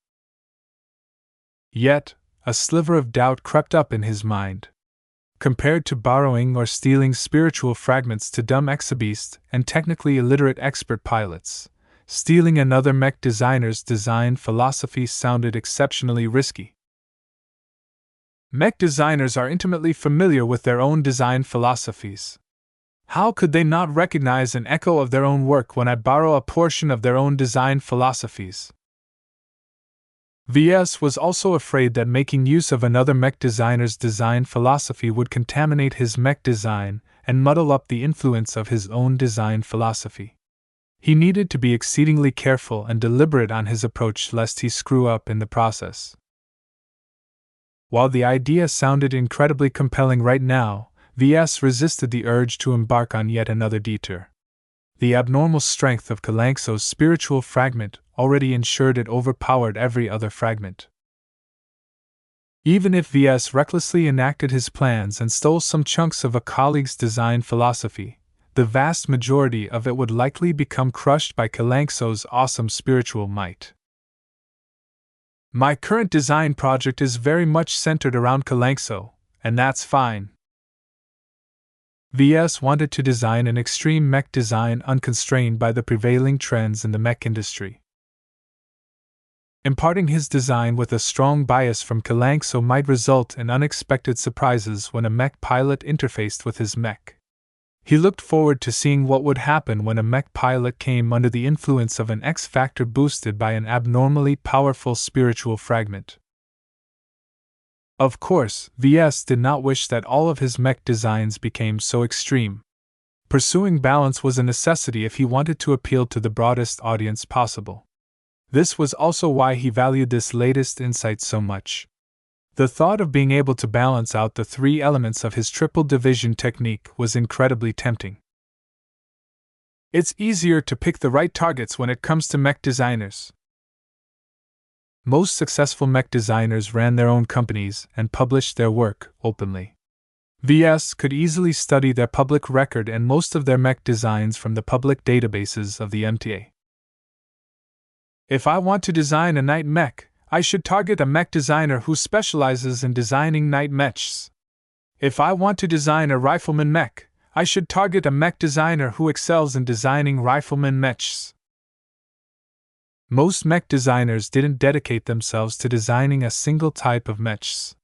Yet, a sliver of doubt crept up in his mind. Compared to borrowing or stealing spiritual fragments to dumb exhibists and technically illiterate expert pilots, stealing another mech designer's design philosophy sounded exceptionally risky. Mech designers are intimately familiar with their own design philosophies. How could they not recognize an echo of their own work when I borrow a portion of their own design philosophies? Ves was also afraid that making use of another mech designer's design philosophy would contaminate his mech design and muddle up the influence of his own design philosophy. He needed to be exceedingly careful and deliberate on his approach lest he screw up in the process. While the idea sounded incredibly compelling right now, Ves resisted the urge to embark on yet another detour. The abnormal strength of Kalankso's spiritual fragment already ensured it overpowered every other fragment. Even if Ves recklessly enacted his plans and stole some chunks of a colleague's design philosophy, the vast majority of it would likely become crushed by Kalankso's awesome spiritual might. My current design project is very much centered around Kalankso, and that's fine. Ves wanted to design an extreme mech design unconstrained by the prevailing trends in the mech industry. Imparting his design with a strong bias from Kalankso might result in unexpected surprises when a mech pilot interfaced with his mech. He looked forward to seeing what would happen when a mech pilot came under the influence of an X factor boosted by an abnormally powerful spiritual fragment. Of course, Ves did not wish that all of his mech designs became so extreme. Pursuing balance was a necessity if he wanted to appeal to the broadest audience possible. This was also why he valued this latest insight so much. The thought of being able to balance out the three elements of his triple division technique was incredibly tempting. It's easier to pick the right targets when it comes to mech designers. Most successful mech designers ran their own companies and published their work openly. Ves could easily study their public record and most of their mech designs from the public databases of the MTA. If I want to design a night mech, I should target a mech designer who specializes in designing night mechs. If I want to design a rifleman mech, I should target a mech designer who excels in designing rifleman mechs. Most mech designers didn't dedicate themselves to designing a single type of mechs.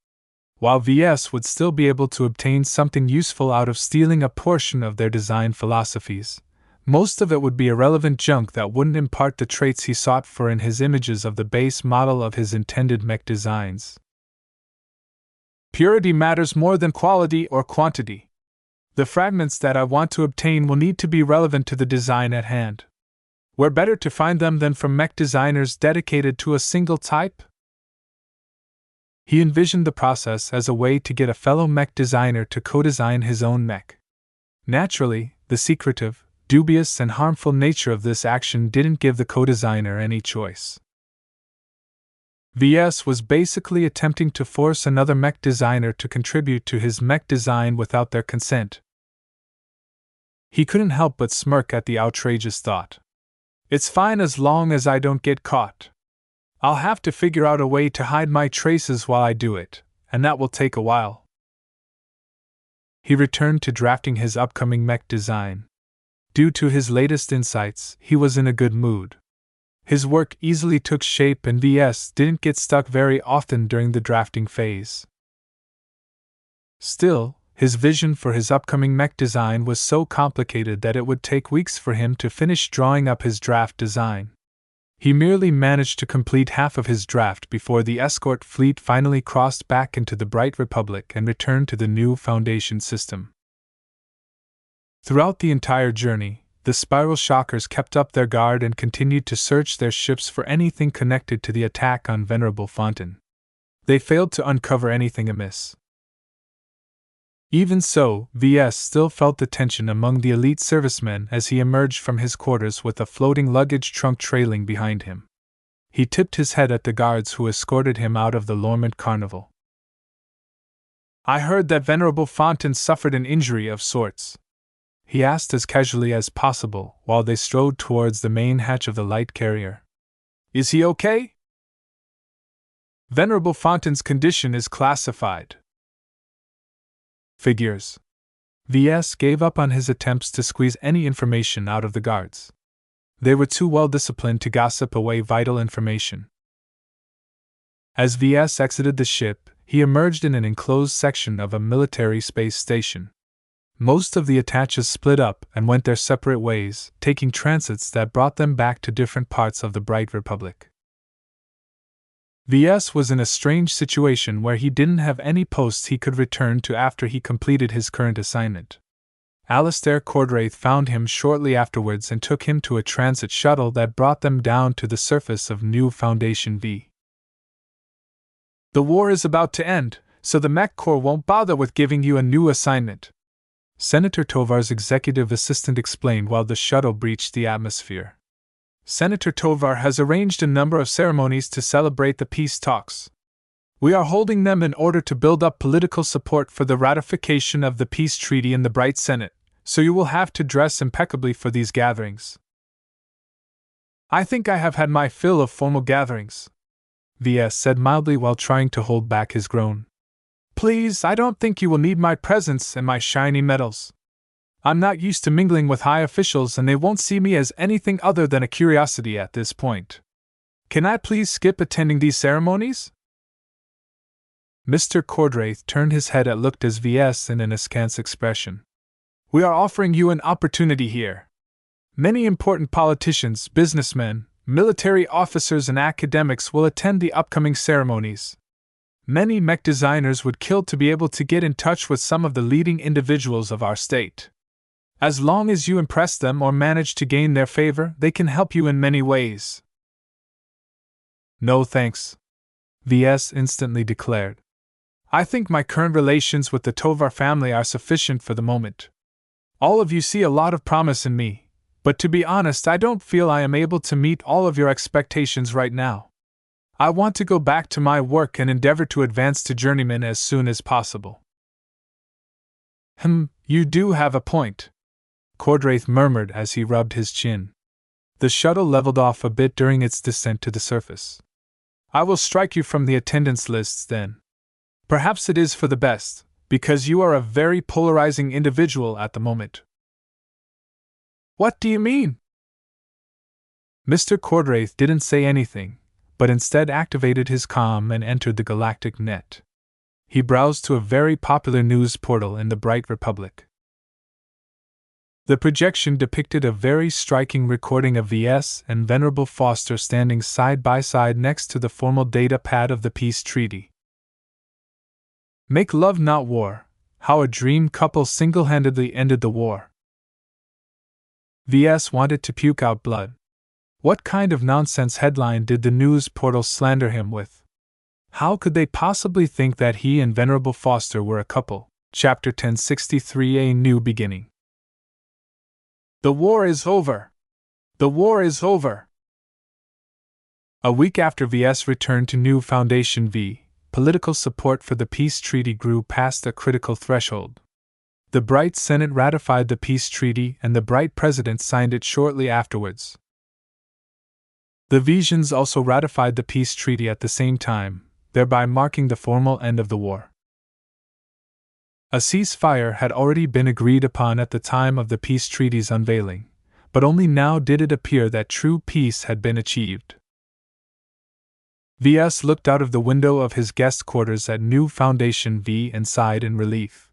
While Ves would still be able to obtain something useful out of stealing a portion of their design philosophies, most of it would be irrelevant junk that wouldn't impart the traits he sought for in his images of the base model of his intended mech designs. Purity matters more than quality or quantity. The fragments that I want to obtain will need to be relevant to the design at hand. Where better to find them than from mech designers dedicated to a single type? He envisioned the process as a way to get a fellow mech designer to co-design his own mech. Naturally, the secretive, dubious and harmful nature of this action didn't give the co-designer any choice. Ves was basically attempting to force another mech designer to contribute to his mech design without their consent. He couldn't help but smirk at the outrageous thought. It's fine as long as I don't get caught. I'll have to figure out a way to hide my traces while I do it, and that will take a while. He returned to drafting his upcoming mech design. Due to his latest insights, he was in a good mood. His work easily took shape and Ves didn't get stuck very often during the drafting phase. Still, his vision for his upcoming mech design was so complicated that it would take weeks for him to finish drawing up his draft design. He merely managed to complete half of his draft before the escort fleet finally crossed back into the Bright Republic and returned to the new Foundation system. Throughout the entire journey, the Spiral Shockers kept up their guard and continued to search their ships for anything connected to the attack on Venerable Fontaine. They failed to uncover anything amiss. Even so, VS still felt the tension among the elite servicemen as he emerged from his quarters with a floating luggage trunk trailing behind him. He tipped his head at the guards who escorted him out of the Lormont Carnival. "I heard that Venerable Fontaine suffered an injury of sorts," he asked as casually as possible while they strode towards the main hatch of the light carrier. "Is he okay?" "Venerable Fontaine's condition is classified." Figures. VS gave up on his attempts to squeeze any information out of the guards. They were too well disciplined to gossip away vital information. As VS exited the ship, he emerged in an enclosed section of a military space station. Most of the attaches split up and went their separate ways, taking transits that brought them back to different parts of the Bright Republic. VS was in a strange situation where he didn't have any posts he could return to after he completed his current assignment. Alistair Cordraith found him shortly afterwards and took him to a transit shuttle that brought them down to the surface of New Foundation V. "The war is about to end, so the Mech Corps won't bother with giving you a new assignment," Senator Tovar's executive assistant explained while the shuttle breached the atmosphere. "Senator Tovar has arranged a number of ceremonies to celebrate the peace talks. We are holding them in order to build up political support for the ratification of the peace treaty in the Bright Senate, so you will have to dress impeccably for these gatherings." "I think I have had my fill of formal gatherings," VS said mildly while trying to hold back his groan. "Please, I don't think you will need my presence and my shiny medals. I'm not used to mingling with high officials and they won't see me as anything other than a curiosity at this point. Can I please skip attending these ceremonies?" Mr. Cordraith turned his head and looked at VS in an askance expression. "We are offering you an opportunity here. Many important politicians, businessmen, military officers and academics will attend the upcoming ceremonies. Many mech designers would kill to be able to get in touch with some of the leading individuals of our state. As long as you impress them or manage to gain their favor, they can help you in many ways." "No thanks," VS instantly declared. "I think my current relations with the Tovar family are sufficient for the moment. All of you see a lot of promise in me, but to be honest, I don't feel I am able to meet all of your expectations right now. I want to go back to my work and endeavor to advance to journeyman as soon as possible." You do have a point," Cordraith murmured as he rubbed his chin. The shuttle leveled off a bit during its descent to the surface. "I will strike you from the attendance lists then. Perhaps it is for the best, because you are a very polarizing individual at the moment." "What do you mean?" Mr. Cordraith didn't say anything, but instead activated his comm and entered the galactic net. He browsed to a very popular news portal in the Bright Republic. The projection depicted a very striking recording of VS and Venerable Foster standing side by side next to the formal data pad of the peace treaty. "Make love not war, how a dream couple single-handedly ended the war." VS wanted to puke out blood. What kind of nonsense headline did the news portal slander him with? How could they possibly think that he and Venerable Foster were a couple? Chapter 1063, A New Beginning. "The war is over! The war is over!" A week after VS returned to New Foundation V, political support for the peace treaty grew past a critical threshold. The Bright Senate ratified the peace treaty and the Bright President signed it shortly afterwards. The Vesians also ratified the peace treaty at the same time, thereby marking the formal end of the war. A ceasefire had already been agreed upon at the time of the peace treaty's unveiling, but only now did it appear that true peace had been achieved. VS looked out of the window of his guest quarters at New Foundation V and sighed in relief.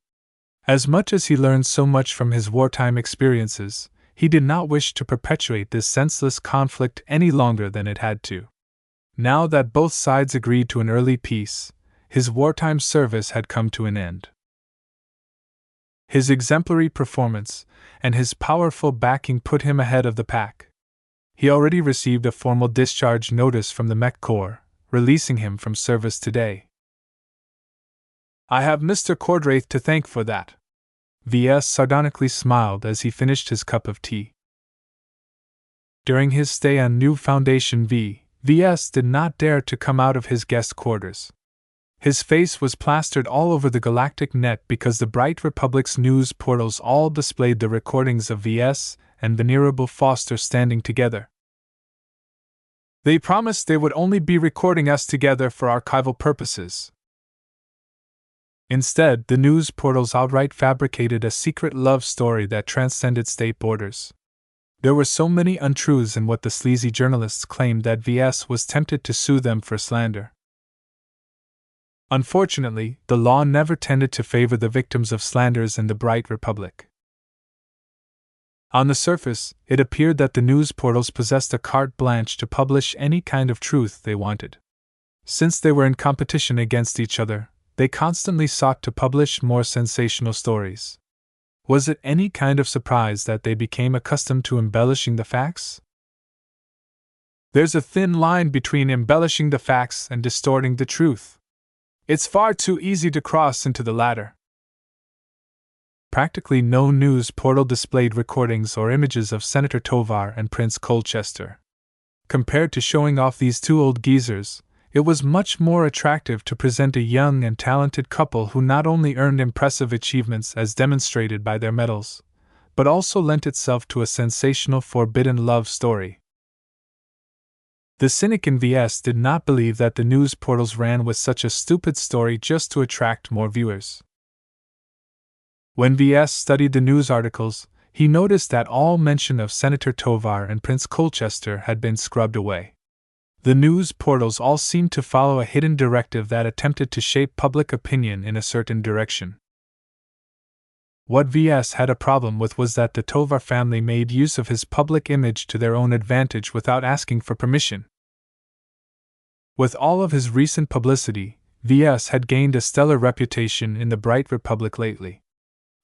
As much as he learned so much from his wartime experiences, he did not wish to perpetuate this senseless conflict any longer than it had to. Now that both sides agreed to an early peace, his wartime service had come to an end. His exemplary performance and his powerful backing put him ahead of the pack. He already received a formal discharge notice from the Mech Corps, releasing him from service today. I have Mr. Cordraith to thank for that. Ves sardonically smiled as he finished his cup of tea. During his stay on New Foundation Ves did not dare to come out of his guest quarters. His face was plastered all over the galactic net because the Bright Republic's news portals all displayed the recordings of Ves and Venerable Foster standing together. They promised they would only be recording us together for archival purposes. Instead, the news portals outright fabricated a secret love story that transcended state borders. There were so many untruths in what the sleazy journalists claimed that Ves was tempted to sue them for slander. Unfortunately, the law never tended to favor the victims of slanders in the Bright Republic. On the surface, it appeared that the news portals possessed a carte blanche to publish any kind of truth they wanted. Since they were in competition against each other, they constantly sought to publish more sensational stories. Was it any kind of surprise that they became accustomed to embellishing the facts? There's a thin line between embellishing the facts and distorting the truth. It's far too easy to cross into the latter. Practically no news portal displayed recordings or images of Senator Tovar and Prince Colchester. Compared to showing off these two old geezers, it was much more attractive to present a young and talented couple who not only earned impressive achievements as demonstrated by their medals, but also lent itself to a sensational forbidden love story. The cynic in Ves did not believe that the news portals ran with such a stupid story just to attract more viewers. When Ves studied the news articles, he noticed that all mention of Senator Tovar and Prince Colchester had been scrubbed away. The news portals all seemed to follow a hidden directive that attempted to shape public opinion in a certain direction. What Ves had a problem with was that the Tovar family made use of his public image to their own advantage without asking for permission. With all of his recent publicity, Ves had gained a stellar reputation in the Bright Republic lately.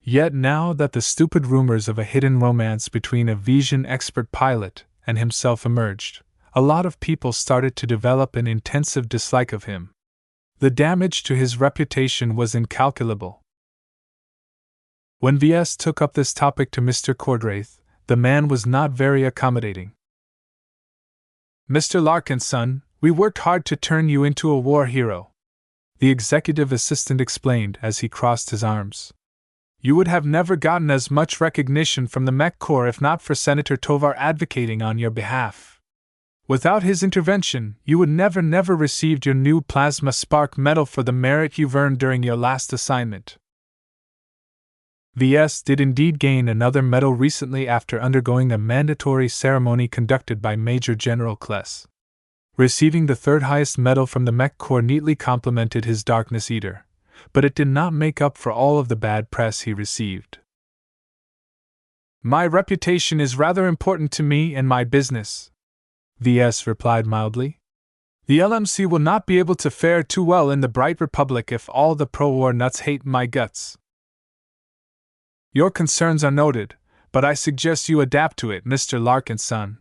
Yet now that the stupid rumors of a hidden romance between a Vesian expert pilot and himself emerged, a lot of people started to develop an intensive dislike of him. The damage to his reputation was incalculable. When Ves took up this topic to Mr. Cordraith, the man was not very accommodating. Mr. Larkinson, we worked hard to turn you into a war hero, the executive assistant explained as he crossed his arms. You would have never gotten as much recognition from the Mech Corps if not for Senator Tovar advocating on your behalf. Without his intervention, you would never received your new Plasma Spark medal for the merit you've earned during your last assignment. Ves did indeed gain another medal recently after undergoing a mandatory ceremony conducted by Major General Kless. Receiving the third highest medal from the Mech Corps neatly complemented his Darkness Eater, but it did not make up for all of the bad press he received. My reputation is rather important to me and my business, Ves replied mildly. The LMC will not be able to fare too well in the Bright Republic if all the pro-war nuts hate my guts. Your concerns are noted, but I suggest you adapt to it, Mr. Larkinson.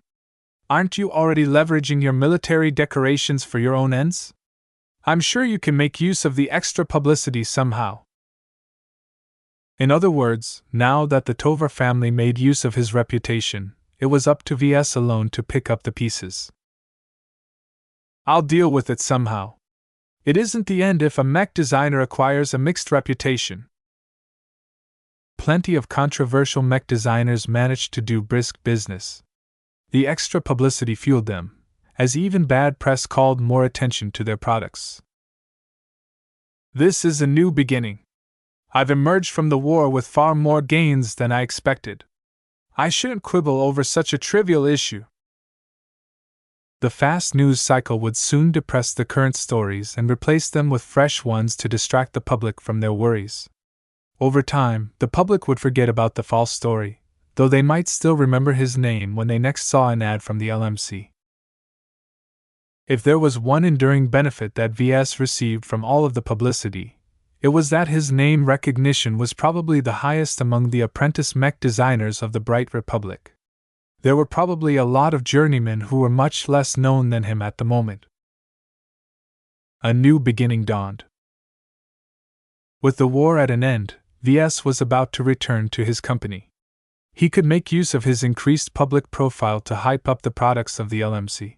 Aren't you already leveraging your military decorations for your own ends? I'm sure you can make use of the extra publicity somehow. In other words, now that the Tovar family made use of his reputation, it was up to Ves alone to pick up the pieces. I'll deal with it somehow. It isn't the end if a mech designer acquires a mixed reputation. Plenty of controversial mech designers managed to do brisk business. The extra publicity fueled them, as even bad press called more attention to their products. This is a new beginning. I've emerged from the war with far more gains than I expected. I shouldn't quibble over such a trivial issue. The fast news cycle would soon depress the current stories and replace them with fresh ones to distract the public from their worries. Over time, the public would forget about the false story, though they might still remember his name when they next saw an ad from the LMC. If there was one enduring benefit that Ves received from all of the publicity, it was that his name recognition was probably the highest among the apprentice mech designers of the Bright Republic. There were probably a lot of journeymen who were much less known than him at the moment. A new beginning dawned. With the war at an end, Ves was about to return to his company. He could make use of his increased public profile to hype up the products of the LMC.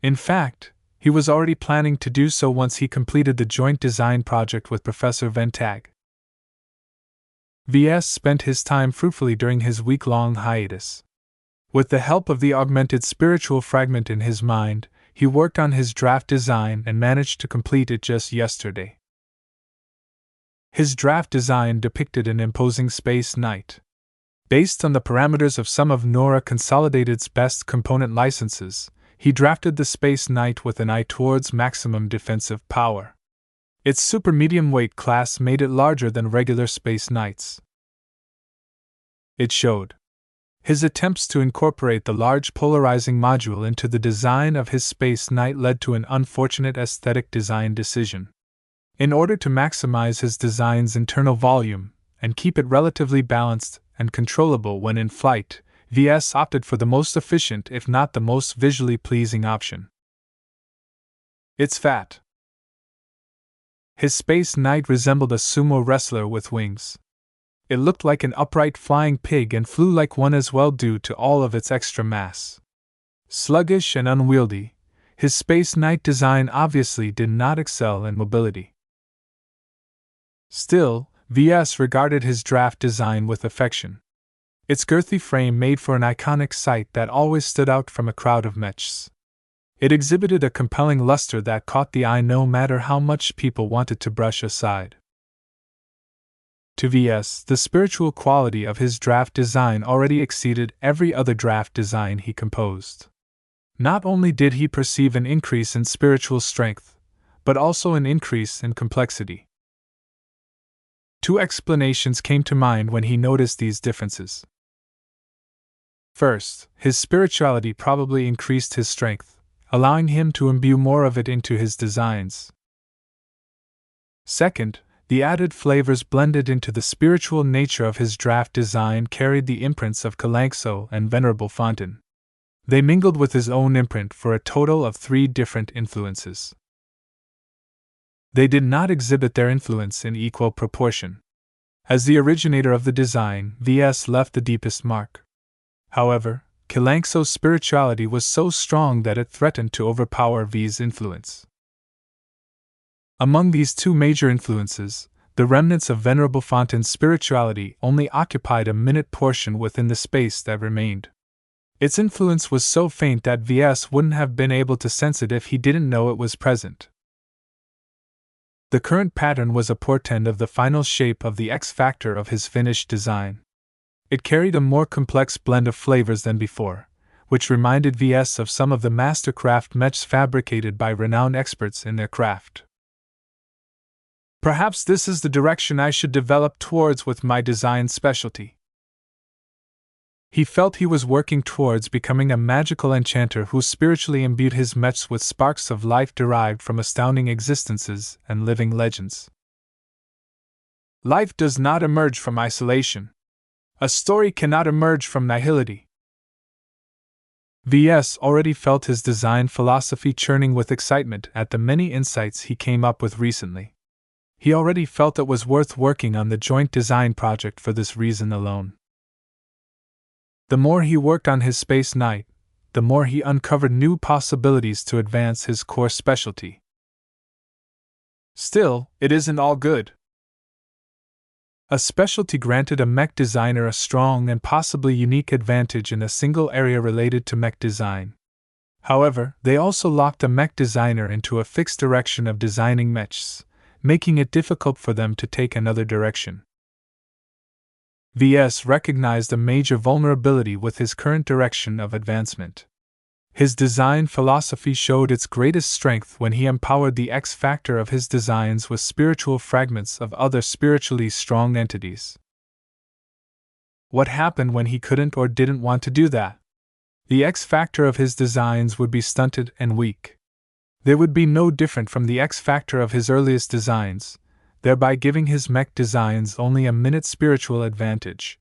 In fact, he was already planning to do so once he completed the joint design project with Professor Ventag. Ves spent his time fruitfully during his week-long hiatus. With the help of the augmented spiritual fragment in his mind, he worked on his draft design and managed to complete it just yesterday. His draft design depicted an imposing space knight. Based on the parameters of some of Nora Consolidated's best component licenses, he drafted the Space Knight with an eye towards maximum defensive power. Its super medium weight class made it larger than regular Space Knights. It showed. His attempts to incorporate the large polarizing module into the design of his Space Knight led to an unfortunate aesthetic design decision. In order to maximize his design's internal volume and keep it relatively balanced and controllable when in flight, Ves opted for the most efficient if not the most visually pleasing option. It's fat. His Space Knight resembled a sumo wrestler with wings. It looked like an upright flying pig and flew like one as well due to all of its extra mass. Sluggish and unwieldy, his Space Knight design obviously did not excel in mobility. Still, Ves regarded his draft design with affection. Its girthy frame made for an iconic sight that always stood out from a crowd of mechs. It exhibited a compelling luster that caught the eye no matter how much people wanted to brush aside. To Ves, the spiritual quality of his draft design already exceeded every other draft design he composed. Not only did he perceive an increase in spiritual strength, but also an increase in complexity. Two explanations came to mind when he noticed these differences. First, his spirituality probably increased his strength, allowing him to imbue more of it into his designs. Second, the added flavors blended into the spiritual nature of his draft design carried the imprints of Kalankso and Venerable Fontaine. They mingled with his own imprint for a total of 3 different influences. They did not exhibit their influence in equal proportion. As the originator of the design, Ves left the deepest mark. However, Kalankso's spirituality was so strong that it threatened to overpower V's influence. Among these 2 major influences, the remnants of Venerable Fontaine's spirituality only occupied a minute portion within the space that remained. Its influence was so faint that Ves wouldn't have been able to sense it if he didn't know it was present. The current pattern was a portent of the final shape of the X-factor of his finished design. It carried a more complex blend of flavors than before, which reminded Ves of some of the mastercraft mechs fabricated by renowned experts in their craft. Perhaps this is the direction I should develop towards with my design specialty. He felt he was working towards becoming a magical enchanter who spiritually imbued his mechs with sparks of life derived from astounding existences and living legends. Life does not emerge from isolation. A story cannot emerge from nihility. Ves already felt his design philosophy churning with excitement at the many insights he came up with recently. He already felt it was worth working on the joint design project for this reason alone. The more he worked on his Space Knight, the more he uncovered new possibilities to advance his core specialty. Still, it isn't all good. A specialty granted a mech designer a strong and possibly unique advantage in a single area related to mech design. However, they also locked a mech designer into a fixed direction of designing mechs, making it difficult for them to take another direction. Ves recognized a major vulnerability with his current direction of advancement. His design philosophy showed its greatest strength when he empowered the X-factor of his designs with spiritual fragments of other spiritually strong entities. What happened when he couldn't or didn't want to do that? The X-factor of his designs would be stunted and weak. They would be no different from the X-factor of his earliest designs, thereby giving his mech designs only a minute spiritual advantage.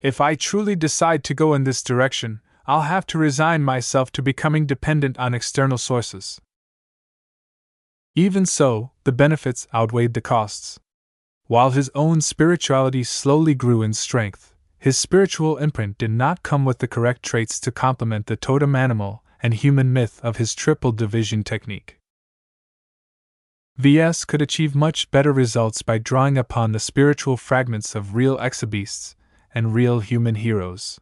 If I truly decide to go in this direction, I'll have to resign myself to becoming dependent on external sources. Even so, the benefits outweighed the costs. While his own spirituality slowly grew in strength, his spiritual imprint did not come with the correct traits to complement the totem animal and human myth of his triple division technique. Ves could achieve much better results by drawing upon the spiritual fragments of real exobeasts and real human heroes.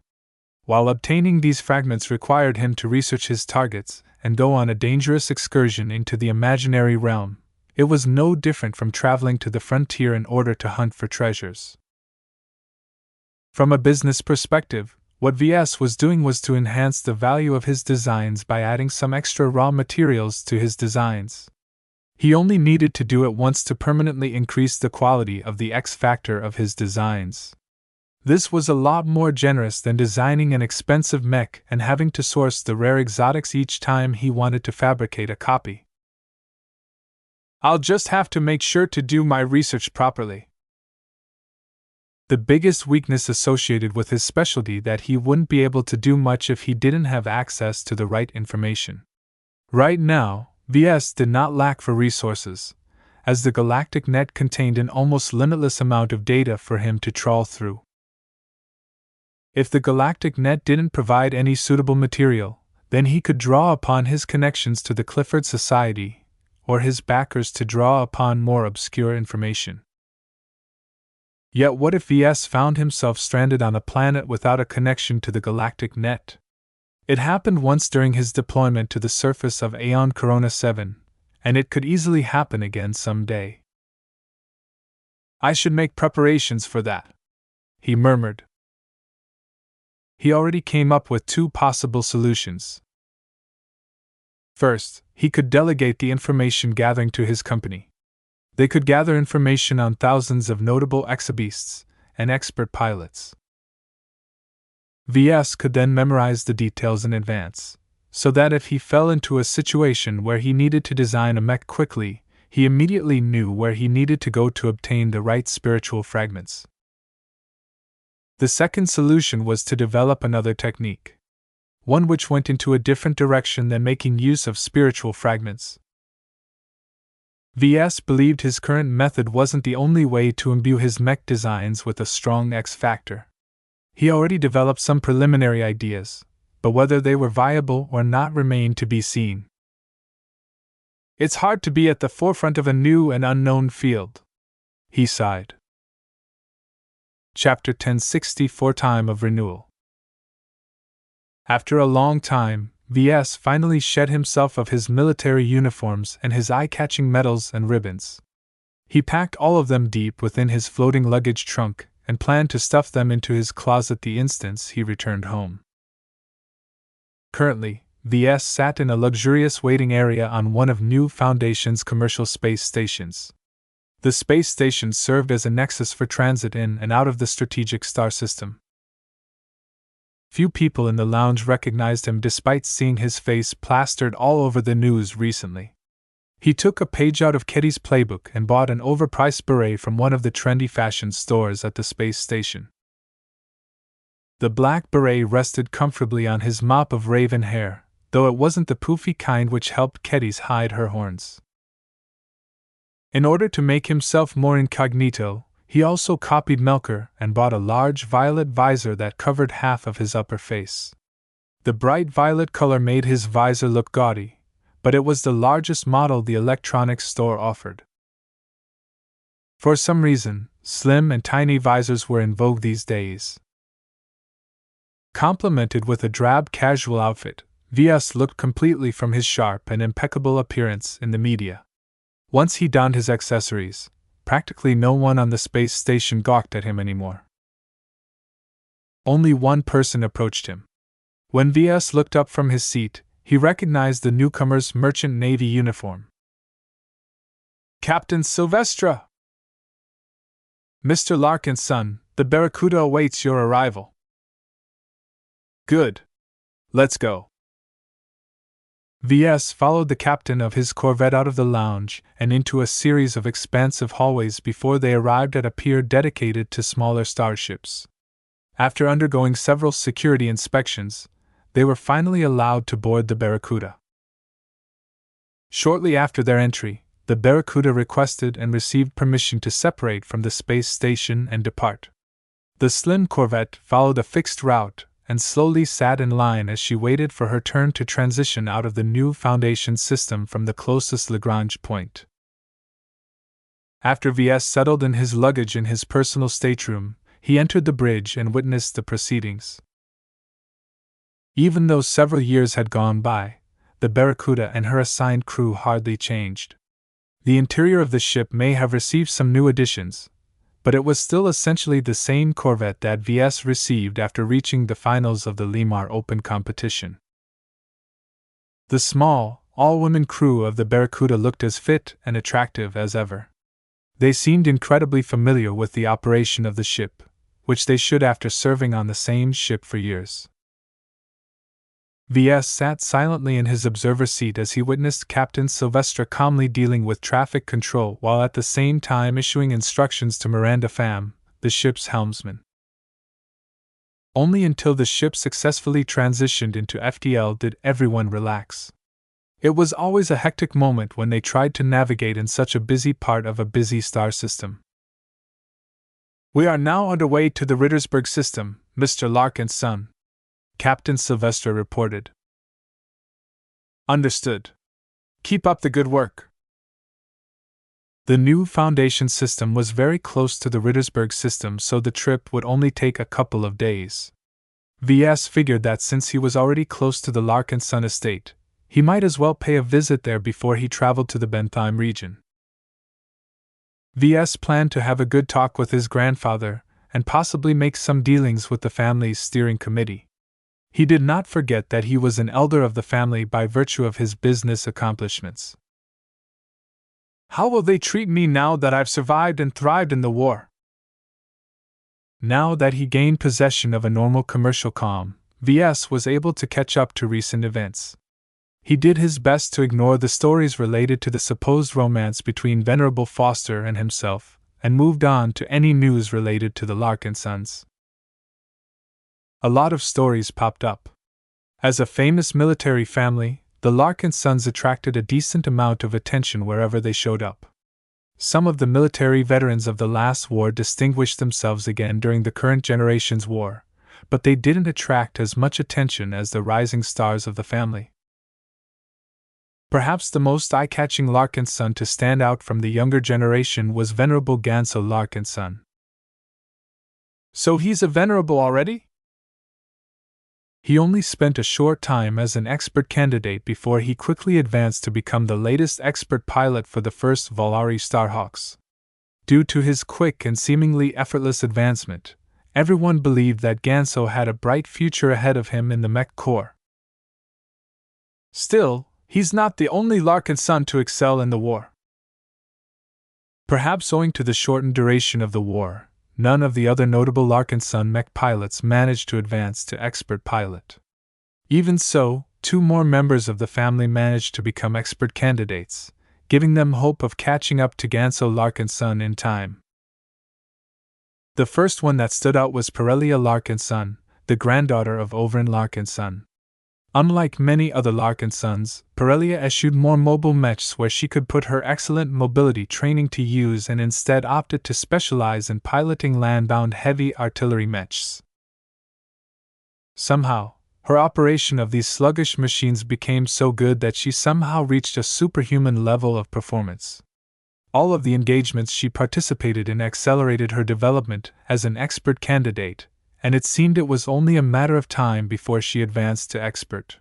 While obtaining these fragments required him to research his targets and go on a dangerous excursion into the imaginary realm, it was no different from traveling to the frontier in order to hunt for treasures. From a business perspective, what Ves was doing was to enhance the value of his designs by adding some extra raw materials to his designs. He only needed to do it once to permanently increase the quality of the X factor of his designs. This was a lot more generous than designing an expensive mech and having to source the rare exotics each time he wanted to fabricate a copy. I'll just have to make sure to do my research properly. The biggest weakness associated with his specialty that he wouldn't be able to do much if he didn't have access to the right information. Right now, Ves did not lack for resources, as the galactic net contained an almost limitless amount of data for him to trawl through. If the galactic net didn't provide any suitable material, then he could draw upon his connections to the Clifford Society, or his backers to draw upon more obscure information. Yet what if Ves found himself stranded on a planet without a connection to the galactic net? It happened once during his deployment to the surface of Aeon Corona 7, and it could easily happen again someday. I should make preparations for that, he murmured. He already came up with two possible solutions. First, he could delegate the information gathering to his company. They could gather information on thousands of notable exobeasts and expert pilots. Ves could then memorize the details in advance, so that if he fell into a situation where he needed to design a mech quickly, he immediately knew where he needed to go to obtain the right spiritual fragments. The second solution was to develop another technique, one which went into a different direction than making use of spiritual fragments. Ves believed his current method wasn't the only way to imbue his mech designs with a strong X factor. He already developed some preliminary ideas, but whether they were viable or not remained to be seen. It's hard to be at the forefront of a new and unknown field, he sighed. Chapter 1064 Time of Renewal. After a long time, Ves finally shed himself of his military uniforms and his eye-catching medals and ribbons. He packed all of them deep within his floating luggage trunk and planned to stuff them into his closet the instant he returned home. Currently, Ves sat in a luxurious waiting area on one of New Foundation's commercial space stations. The space station served as a nexus for transit in and out of the strategic star system. Few people in the lounge recognized him despite seeing his face plastered all over the news recently. He took a page out of Ketty's playbook and bought an overpriced beret from one of the trendy fashion stores at the space station. The black beret rested comfortably on his mop of raven hair, though it wasn't the poofy kind which helped Ketty's hide her horns. In order to make himself more incognito, he also copied Melker and bought a large violet visor that covered half of his upper face. The bright violet color made his visor look gaudy, but it was the largest model the electronics store offered. For some reason, slim and tiny visors were in vogue these days. Complemented with a drab casual outfit, Ves looked completely from his sharp and impeccable appearance in the media. Once he donned his accessories, practically no one on the space station gawked at him anymore. Only one person approached him. When Ves looked up from his seat, he recognized the newcomer's merchant navy uniform. Captain Silvestre! Mr. Larkinson, the Barracuda awaits your arrival. Good. Let's go. Ves followed the captain of his corvette out of the lounge and into a series of expansive hallways before they arrived at a pier dedicated to smaller starships. After undergoing several security inspections, they were finally allowed to board the Barracuda. Shortly after their entry, the Barracuda requested and received permission to separate from the space station and depart. The slim corvette followed a fixed route and slowly sat in line as she waited for her turn to transition out of the new Foundation system from the closest Lagrange point. After Ves settled in his luggage in his personal stateroom, he entered the bridge and witnessed the proceedings. Even though several years had gone by, the Barracuda and her assigned crew hardly changed. The interior of the ship may have received some new additions, but it was still essentially the same corvette that Ves received after reaching the finals of the Limar Open competition. The small, all-women crew of the Barracuda looked as fit and attractive as ever. They seemed incredibly familiar with the operation of the ship, which they should after serving on the same ship for years. Ves sat silently in his observer seat as he witnessed Captain Silvestre calmly dealing with traffic control while at the same time issuing instructions to Miranda Pham, the ship's helmsman. Only until the ship successfully transitioned into FTL did everyone relax. It was always a hectic moment when they tried to navigate in such a busy part of a busy star system. "We are now underway to the Rittersberg system, Mr. Larkinson," Captain Silvestre reported. "Understood. Keep up the good work." The new Foundation system was very close to the Rittersberg system, so the trip would only take a couple of days. Ves figured that since he was already close to the Larkinson estate, he might as well pay a visit there before he traveled to the Bentheim region. Ves planned to have a good talk with his grandfather and possibly make some dealings with the family's steering committee. He did not forget that he was an elder of the family by virtue of his business accomplishments. "How will they treat me now that I've survived and thrived in the war?" Now that he gained possession of a normal commercial calm, Ves was able to catch up to recent events. He did his best to ignore the stories related to the supposed romance between Venerable Foster and himself, and moved on to any news related to the Larkinsons. A lot of stories popped up. As a famous military family, the Larkinsons attracted a decent amount of attention wherever they showed up. Some of the military veterans of the last war distinguished themselves again during the current generation's war, but they didn't attract as much attention as the rising stars of the family. Perhaps the most eye-catching Larkinson to stand out from the younger generation was Venerable Ganso Larkinson. "So he's a venerable already?" He only spent a short time as an expert candidate before he quickly advanced to become the latest expert pilot for the first Volari Starhawks. Due to his quick and seemingly effortless advancement, everyone believed that Ganso had a bright future ahead of him in the Mech Corps. Still, he's not the only Larkinson to excel in the war. Perhaps owing to the shortened duration of the war, none of the other notable Larkinson mech pilots managed to advance to expert pilot. Even so, 2 more members of the family managed to become expert candidates, giving them hope of catching up to Ganso Larkinson in time. The first one that stood out was Perelia Larkinson, the granddaughter of Overin Larkinson. Unlike many other Larkinsons, Perelia eschewed more mobile mechs where she could put her excellent mobility training to use and instead opted to specialize in piloting land-bound heavy artillery mechs. Somehow, her operation of these sluggish machines became so good that she somehow reached a superhuman level of performance. All of the engagements she participated in accelerated her development as an expert candidate, and it seemed it was only a matter of time before she advanced to expert.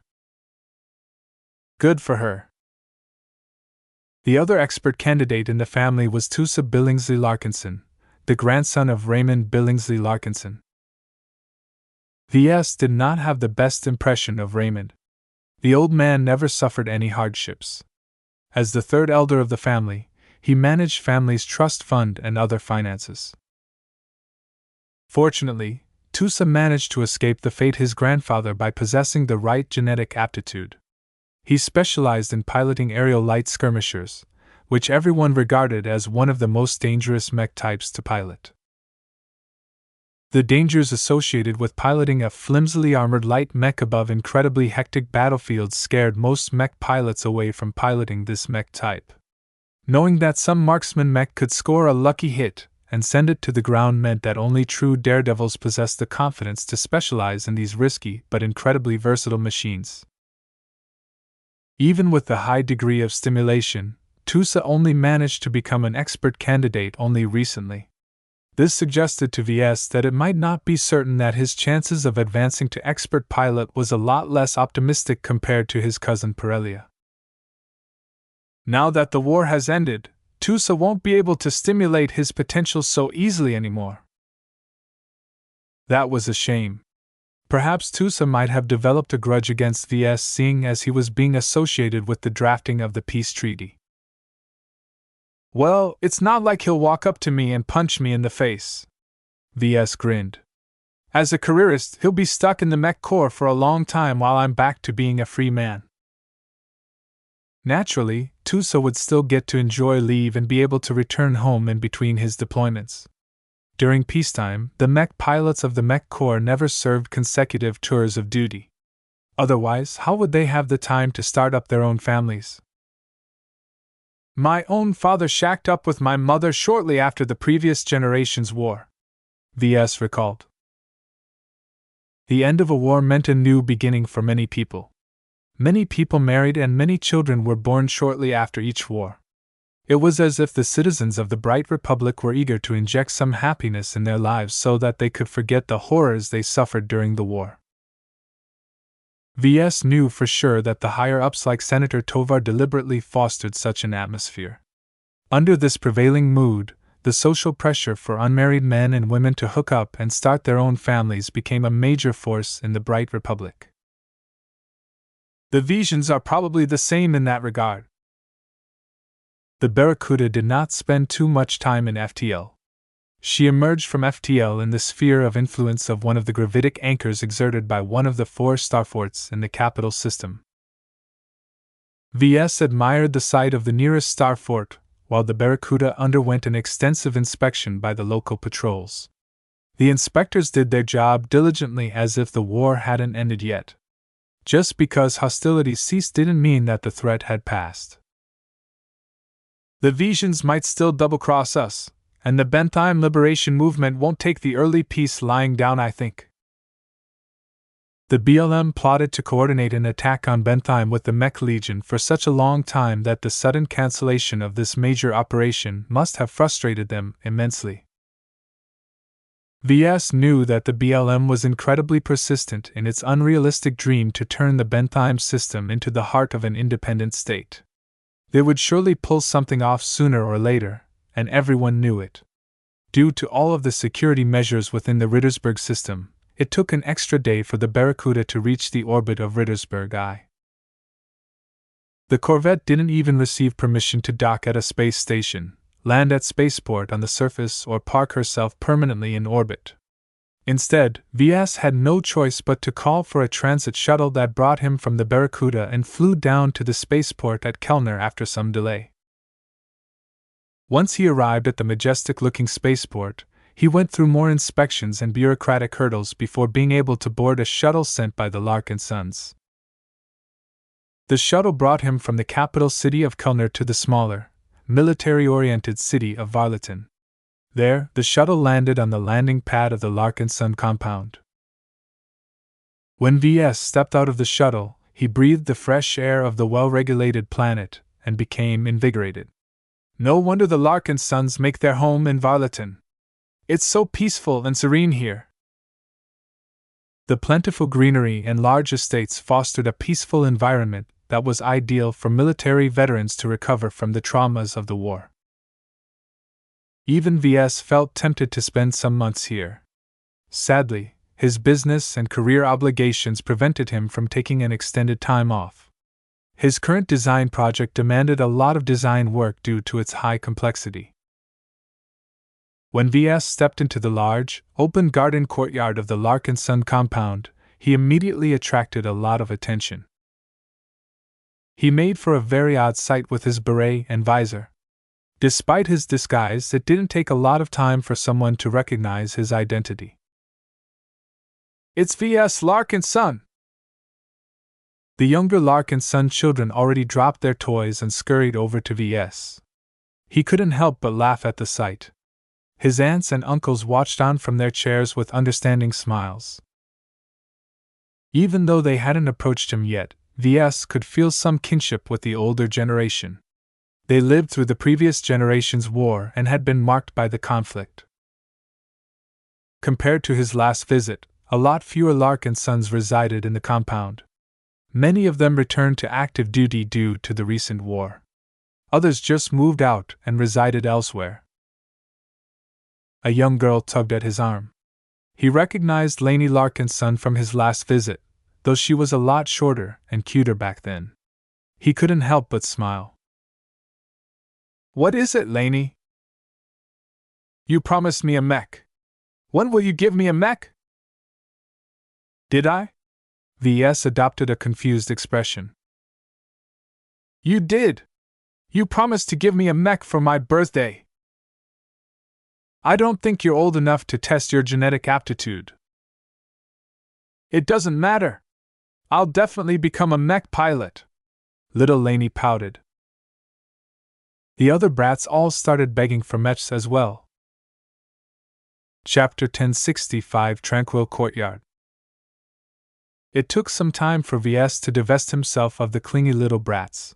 Good for her. The other expert candidate in the family was Tusa Billingsley Larkinson, the grandson of Raymond Billingsley Larkinson. Ves did not have the best impression of Raymond. The old man never suffered any hardships. As the third elder of the family, he managed family's trust fund and other finances. Fortunately, Tusa managed to escape the fate his grandfather by possessing the right genetic aptitude. He specialized in piloting aerial light skirmishers, which everyone regarded as one of the most dangerous mech types to pilot. The dangers associated with piloting a flimsily armored light mech above incredibly hectic battlefields scared most mech pilots away from piloting this mech type. Knowing that some marksman mech could score a lucky hit and send it to the ground meant that only true daredevils possessed the confidence to specialize in these risky but incredibly versatile machines. Even with the high degree of stimulation, Tusa only managed to become an expert candidate only recently. This suggested to Ves that it might not be certain that his chances of advancing to expert pilot was a lot less optimistic compared to his cousin Pirellia. Now that the war has ended, Tusa won't be able to stimulate his potential so easily anymore. That was a shame. Perhaps Tusa might have developed a grudge against Ves seeing as he was being associated with the drafting of the peace treaty. Well, it's not like he'll walk up to me and punch me in the face. Ves grinned. As a careerist, he'll be stuck in the Mech Corps for a long time while I'm back to being a free man. Naturally, Tusa would still get to enjoy leave and be able to return home in between his deployments. During peacetime, the mech pilots of the Mech Corps never served consecutive tours of duty. Otherwise, how would they have the time to start up their own families? My own father shacked up with my mother shortly after the previous generation's war, Ves recalled. The end of a war meant a new beginning for many people. Many people married and many children were born shortly after each war. It was as if the citizens of the Bright Republic were eager to inject some happiness in their lives so that they could forget the horrors they suffered during the war. Ves knew for sure that the higher-ups like Senator Tovar deliberately fostered such an atmosphere. Under this prevailing mood, the social pressure for unmarried men and women to hook up and start their own families became a major force in the Bright Republic. The Vesians are probably the same in that regard. The Barracuda did not spend too much time in FTL. She emerged from FTL in the sphere of influence of one of the gravitic anchors exerted by one of the 4 starforts in the capital system. Ves admired the sight of the nearest starfort, while the Barracuda underwent an extensive inspection by the local patrols. The inspectors did their job diligently as if the war hadn't ended yet. Just because hostilities ceased didn't mean that the threat had passed. The Vesians might still double-cross us, and the Bentheim liberation movement won't take the early peace lying down, I think. The BLM plotted to coordinate an attack on Bentheim with the Mech Legion for such a long time that the sudden cancellation of this major operation must have frustrated them immensely. Ves knew that the BLM was incredibly persistent in its unrealistic dream to turn the Bentheim system into the heart of an independent state. They would surely pull something off sooner or later, and everyone knew it. Due to all of the security measures within the Rittersberg system, it took an extra day for the Barracuda to reach the orbit of Rittersberg I. The corvette didn't even receive permission to dock at a space station, land at spaceport on the surface, or park herself permanently in orbit. Instead, Ves had no choice but to call for a transit shuttle that brought him from the Barracuda and flew down to the spaceport at Kellner after some delay. Once he arrived at the majestic-looking spaceport, he went through more inspections and bureaucratic hurdles before being able to board a shuttle sent by the Larkinsons. The shuttle brought him from the capital city of Kellner to the smaller, military-oriented city of Varleton. There, the shuttle landed on the landing pad of the Larkinson compound. When Ves stepped out of the shuttle, he breathed the fresh air of the well-regulated planet and became invigorated. No wonder the Larkinsons make their home in Varleton. It's so peaceful and serene here. The plentiful greenery and large estates fostered a peaceful environment that was ideal for military veterans to recover from the traumas of the war. Even Ves felt tempted to spend some months here. Sadly, his business and career obligations prevented him from taking an extended time off. His current design project demanded a lot of design work due to its high complexity. When Ves stepped into the large, open garden courtyard of the Larkinson compound, he immediately attracted a lot of attention. He made for a very odd sight with his beret and visor. Despite his disguise, it didn't take a lot of time for someone to recognize his identity. It's Ves Larkinson! The younger Larkinson children already dropped their toys and scurried over to Ves. He couldn't help but laugh at the sight. His aunts and uncles watched on from their chairs with understanding smiles. Even though they hadn't approached him yet, Ves could feel some kinship with the older generation. They lived through the previous generation's war and had been marked by the conflict. Compared to his last visit, a lot fewer Larkinsons resided in the compound. Many of them returned to active duty due to the recent war. Others just moved out and resided elsewhere. A young girl tugged at his arm. He recognized Lainey Larkinson from his last visit, though she was a lot shorter and cuter back then. He couldn't help but smile. "What is it, Lainey?" "You promised me a mech. When will you give me a mech?" "Did I?" Ves adopted a confused expression. "You did! You promised to give me a mech for my birthday." "I don't think you're old enough to test your genetic aptitude." "It doesn't matter. I'll definitely become a mech pilot." Little Lainey pouted. The other brats all started begging for mechs as well. Chapter 1065 Tranquil Courtyard. It took some time for Ves to divest himself of the clingy little brats.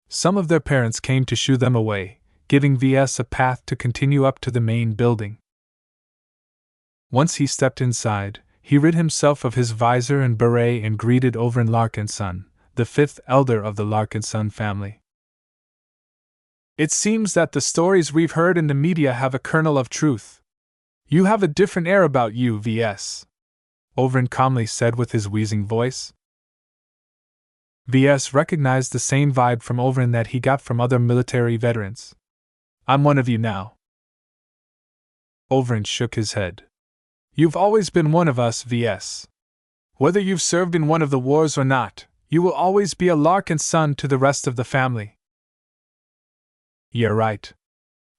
Some of their parents came to shoo them away, giving Ves a path to continue up to the main building. Once he stepped inside, he rid himself of his visor and beret and greeted Oberyn Larkinson, the fifth elder of the Larkinson family. "It seems that the stories we've heard in the media have a kernel of truth. You have a different air about you, Ves," Oberyn calmly said with his wheezing voice. Ves recognized the same vibe from Oberyn that he got from other military veterans. "I'm one of you now." Oberyn shook his head. "You've always been one of us, Ves. Whether you've served in one of the wars or not, you will always be a Larkinson to the rest of the family." "You're right."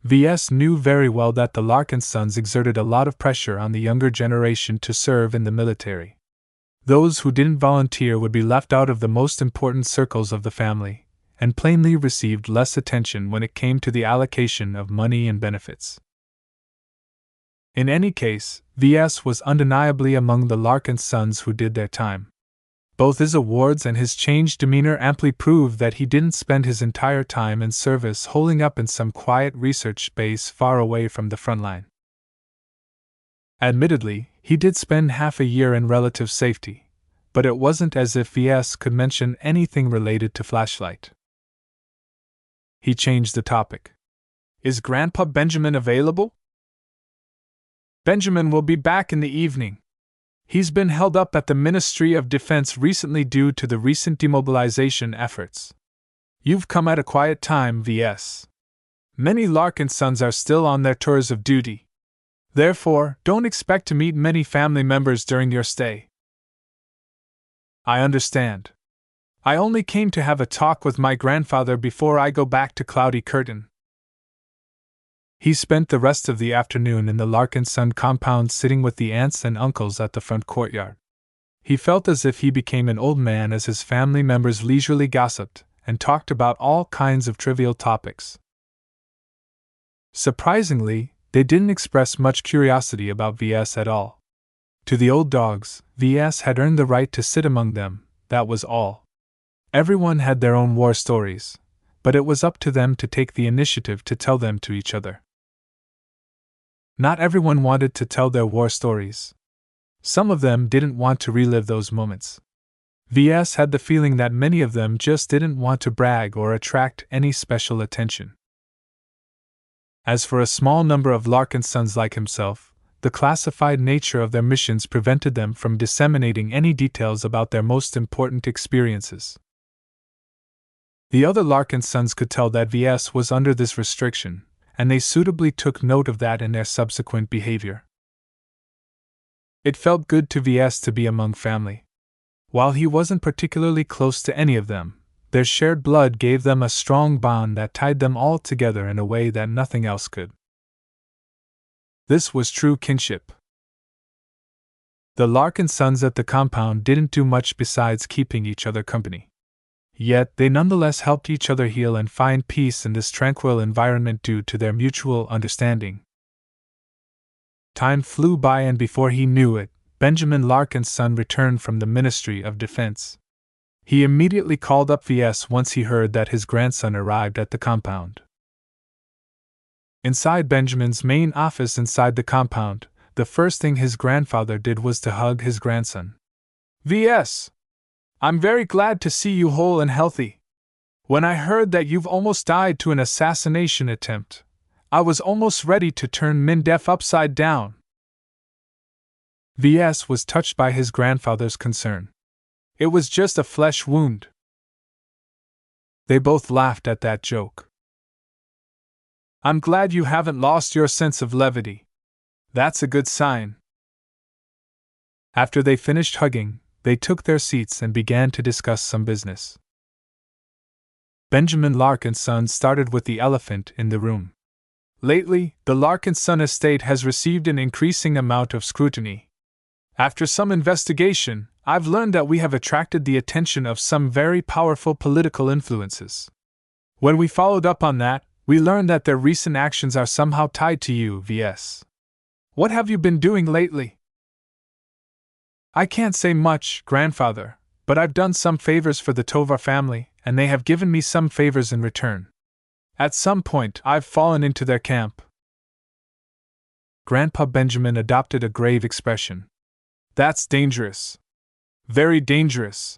Ves knew very well that the Larkinsons exerted a lot of pressure on the younger generation to serve in the military. Those who didn't volunteer would be left out of the most important circles of the family, and plainly received less attention when it came to the allocation of money and benefits. In any case, Ves was undeniably among the Larkinsons who did their time. Both his awards and his changed demeanor amply proved that he didn't spend his entire time in service holing up in some quiet research base far away from the front line. Admittedly, he did spend half a year in relative safety, but it wasn't as if Ves could mention anything related to Flashlight. He changed the topic. "Is Grandpa Benjamin available?" "Benjamin will be back in the evening. He's been held up at the Ministry of Defense recently due to the recent demobilization efforts. You've come at a quiet time, Ves. Many Larkinsons are still on their tours of duty. Therefore, don't expect to meet many family members during your stay." "I understand. I only came to have a talk with my grandfather before I go back to Cloudy Curtain." He spent the rest of the afternoon in the Larkinson compound sitting with the aunts and uncles at the front courtyard. He felt as if he became an old man as his family members leisurely gossiped and talked about all kinds of trivial topics. Surprisingly, they didn't express much curiosity about Ves at all. To the old dogs, Ves had earned the right to sit among them, that was all. Everyone had their own war stories, but it was up to them to take the initiative to tell them to each other. Not everyone wanted to tell their war stories. Some of them didn't want to relive those moments. Ves had the feeling that many of them just didn't want to brag or attract any special attention. As for a small number of Larkinsons like himself, the classified nature of their missions prevented them from disseminating any details about their most important experiences. The other Larkinsons could tell that Ves was under this restriction, and they suitably took note of that in their subsequent behavior. It felt good to Ves to be among family. While he wasn't particularly close to any of them, their shared blood gave them a strong bond that tied them all together in a way that nothing else could. This was true kinship. The Larkinsons at the compound didn't do much besides keeping each other company. Yet they nonetheless helped each other heal and find peace in this tranquil environment due to their mutual understanding. Time flew by, and before he knew it, Benjamin Larkinson returned from the Ministry of Defense. He immediately called up Ves once he heard that his grandson arrived at the compound. Inside Benjamin's main office inside the compound, the first thing his grandfather did was to hug his grandson. "Ves, I'm very glad to see you whole and healthy. When I heard that you've almost died to an assassination attempt, I was almost ready to turn MINDEF upside down." Ves was touched by his grandfather's concern. It was just a flesh wound. They both laughed at that joke. "I'm glad you haven't lost your sense of levity. That's a good sign." After they finished hugging, they took their seats and began to discuss some business. Benjamin Larkinson started with the elephant in the room. Lately, the Larkinson estate has received an increasing amount of scrutiny. After some investigation, I've learned that we have attracted the attention of some very powerful political influences. When we followed up on that, we learned that their recent actions are somehow tied to you, Ves. What have you been doing lately? "I can't say much, grandfather, but I've done some favors for the Tovar family, and they have given me some favors in return. At some point, I've fallen into their camp." Grandpa Benjamin adopted a grave expression. "That's dangerous. Very dangerous.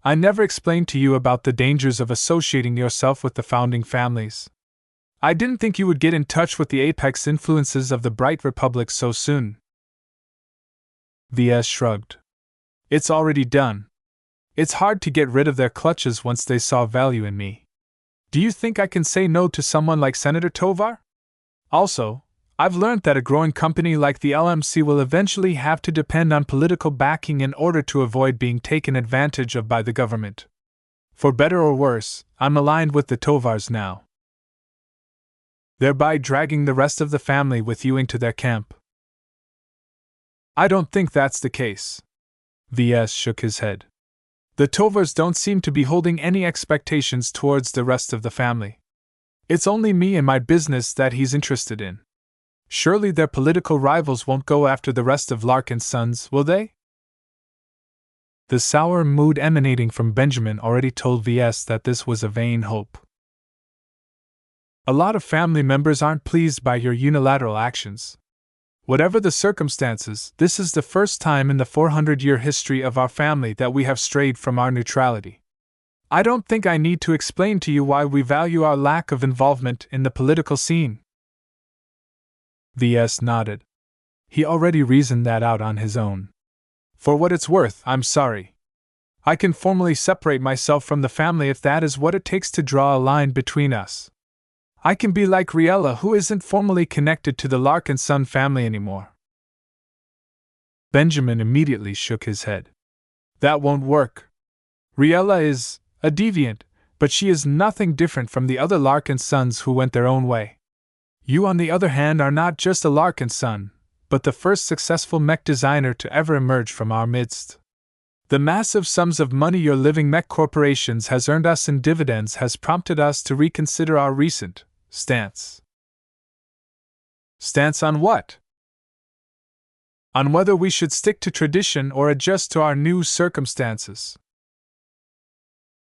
I never explained to you about the dangers of associating yourself with the founding families. I didn't think you would get in touch with the apex influences of the Bright Republic so soon." Ves shrugged. "It's already done. It's hard to get rid of their clutches once they saw value in me. Do you think I can say no to someone like Senator Tovar? Also, I've learned that a growing company like the LMC will eventually have to depend on political backing in order to avoid being taken advantage of by the government. For better or worse, I'm aligned with the Tovars now, thereby dragging the rest of the family with you into their camp." "I don't think that's the case." Ves shook his head. "The Tovars don't seem to be holding any expectations towards the rest of the family. It's only me and my business that he's interested in. Surely their political rivals won't go after the rest of Larkinsons, will they?" The sour mood emanating from Benjamin already told Ves that this was a vain hope. "A lot of family members aren't pleased by your unilateral actions. Whatever the circumstances, this is the first time in the 400-year history of our family that we have strayed from our neutrality. I don't think I need to explain to you why we value our lack of involvement in the political scene." Ves nodded. He already reasoned that out on his own. "For what it's worth, I'm sorry. I can formally separate myself from the family if that is what it takes to draw a line between us. I can be like Riella, who isn't formally connected to the Larkinson family anymore." Benjamin immediately shook his head. "That won't work. Riella is a deviant, but she is nothing different from the other Larkinsons who went their own way. You, on the other hand, are not just a Larkinson, but the first successful mech designer to ever emerge from our midst. The massive sums of money your living mech corporations has earned us in dividends has prompted us to reconsider our recent stance." "Stance on what?" "On whether we should stick to tradition or adjust to our new circumstances."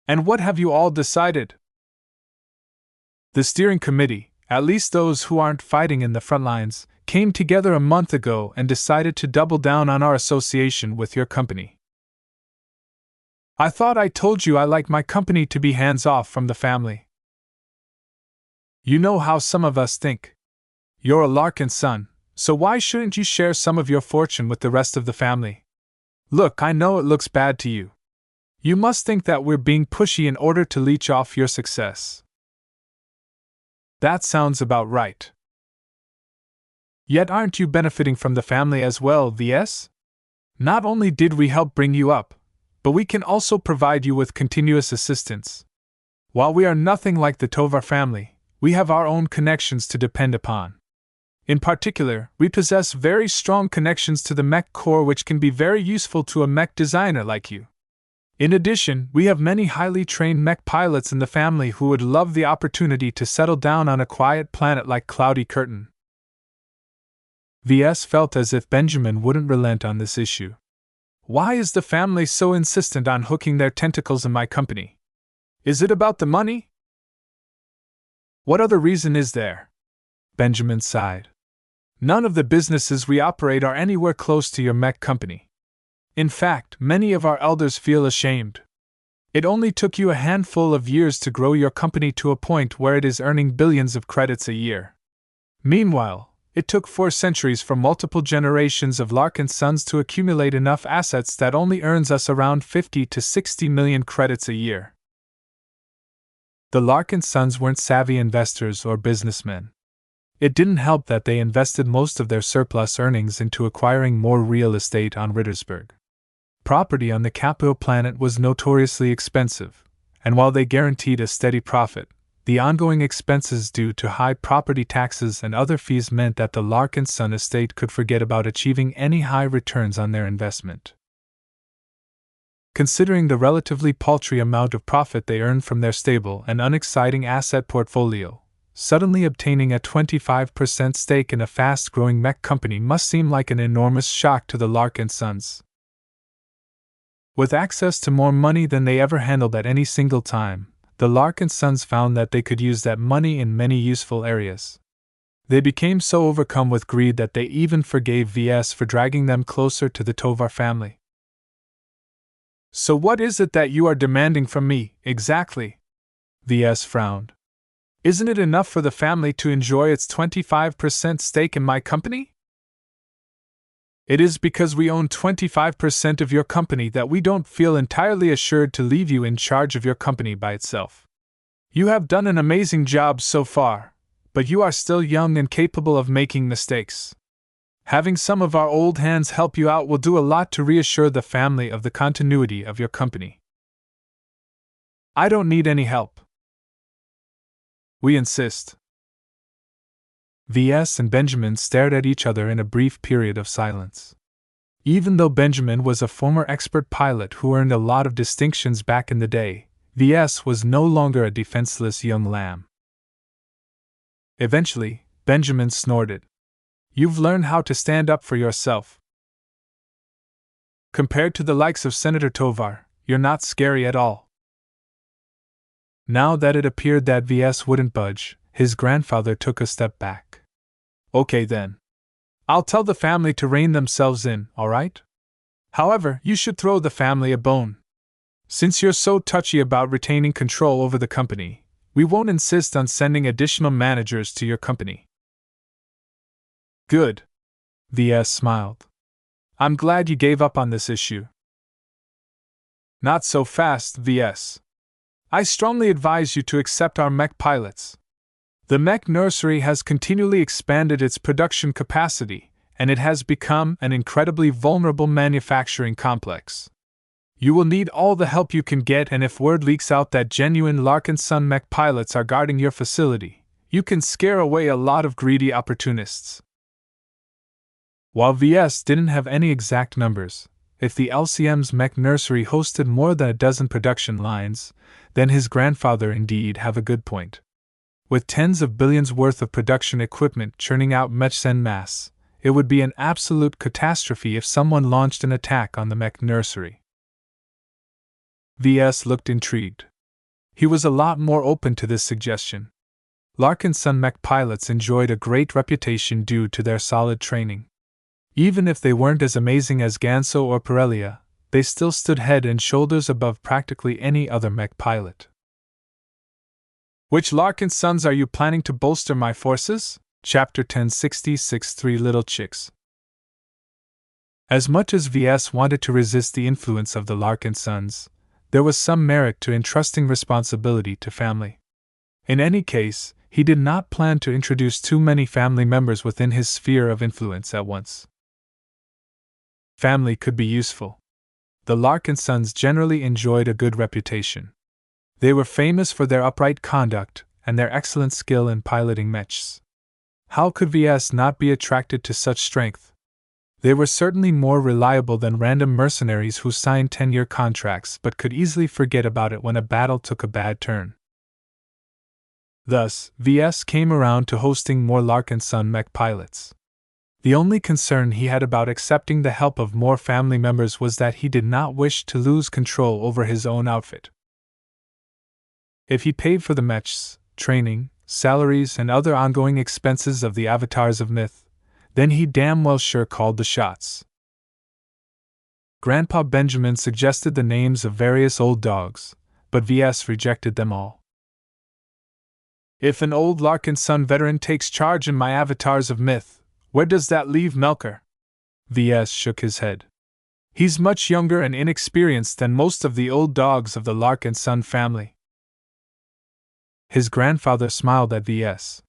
"And what have you all decided?" "The steering committee, at least those who aren't fighting in the front lines, came together a month ago and decided to double down on our association with your company." "I thought I told you I like my company to be hands-off from the family." "You know how some of us think. You're a Larkinson, so why shouldn't you share some of your fortune with the rest of the family? Look, I know it looks bad to you. You must think that we're being pushy in order to leech off your success." "That sounds about right." "Yet aren't you benefiting from the family as well, Ves? Not only did we help bring you up, but we can also provide you with continuous assistance. While we are nothing like the Tovar family, we have our own connections to depend upon. In particular, we possess very strong connections to the mech core which can be very useful to a mech designer like you. In addition, we have many highly trained mech pilots in the family who would love the opportunity to settle down on a quiet planet like Cloudy Curtain. Ves felt as if Benjamin wouldn't relent on this issue. Why is the family so insistent on hooking their tentacles in my company? Is it about the money? What other reason is there? Benjamin sighed. None of the businesses we operate are anywhere close to your mech company. In fact, many of our elders feel ashamed. It only took you a handful of years to grow your company to a point where it is earning billions of credits a year. Meanwhile, it took 4 centuries for multiple generations of Larkinsons to accumulate enough assets that only earns us around 50 to 60 million credits a year. The Larkinsons weren't savvy investors or businessmen. It didn't help that they invested most of their surplus earnings into acquiring more real estate on Rittersburg. Property on the capital planet was notoriously expensive, and while they guaranteed a steady profit, the ongoing expenses due to high property taxes and other fees meant that the Larkinson estate could forget about achieving any high returns on their investment. Considering the relatively paltry amount of profit they earned from their stable and unexciting asset portfolio, suddenly obtaining a 25% stake in a fast-growing mech company must seem like an enormous shock to the Larkinsons. With access to more money than they ever handled at any single time, the Larkinsons found that they could use that money in many useful areas. They became so overcome with greed that they even forgave Ves for dragging them closer to the Tovar family. So what is it that you are demanding from me, exactly? Ves frowned. Isn't it enough for the family to enjoy its 25% stake in my company? It is because we own 25% of your company that we don't feel entirely assured to leave you in charge of your company by itself. You have done an amazing job so far, but you are still young and capable of making mistakes. Having some of our old hands help you out will do a lot to reassure the family of the continuity of your company. I don't need any help. We insist. Ves and Benjamin stared at each other in a brief period of silence. Even though Benjamin was a former expert pilot who earned a lot of distinctions back in the day, Ves was no longer a defenseless young lamb. Eventually, Benjamin snorted. You've learned how to stand up for yourself. Compared to the likes of Senator Tovar, you're not scary at all. Now that it appeared that Ves wouldn't budge, his grandfather took a step back. Okay then. I'll tell the family to rein themselves in, alright? However, you should throw the family a bone. Since you're so touchy about retaining control over the company, we won't insist on sending additional managers to your company. Good. Ves smiled. I'm glad you gave up on this issue. Not so fast, Ves. I strongly advise you to accept our mech pilots. The mech nursery has continually expanded its production capacity, and it has become an incredibly vulnerable manufacturing complex. You will need all the help you can get, and if word leaks out that genuine Larkinson mech pilots are guarding your facility, you can scare away a lot of greedy opportunists. While Ves didn't have any exact numbers, if the LCM's mech nursery hosted more than a dozen production lines, then his grandfather indeed have a good point. With tens of billions worth of production equipment churning out mechs en masse, it would be an absolute catastrophe if someone launched an attack on the mech nursery. Ves looked intrigued. He was a lot more open to this suggestion. Larkinson mech pilots enjoyed a great reputation due to their solid training. Even if they weren't as amazing as Ganso or Pirellia, they still stood head and shoulders above practically any other mech pilot. Which Larkinsons are you planning to bolster my forces? Chapter 1066 Three Little Chicks. As much as Ves wanted to resist the influence of the Larkinsons, there was some merit to entrusting responsibility to family. In any case, he did not plan to introduce too many family members within his sphere of influence at once. Family could be useful. The Larkinsons generally enjoyed a good reputation. They were famous for their upright conduct and their excellent skill in piloting mechs. How could Ves not be attracted to such strength? They were certainly more reliable than random mercenaries who signed 10-year contracts but could easily forget about it when a battle took a bad turn. Thus, Ves came around to hosting more Larkinson mech pilots. The only concern he had about accepting the help of more family members was that he did not wish to lose control over his own outfit. If he paid for the mechs, training, salaries, and other ongoing expenses of the avatars of myth, then he damn well sure called the shots. Grandpa Benjamin suggested the names of various old dogs, but Ves rejected them all. If an old Larkinson veteran takes charge in my avatars of myth, where does that leave Melker? Ves shook his head. He's much younger and inexperienced than most of the old dogs of the Larkinson family. His grandfather smiled at Ves.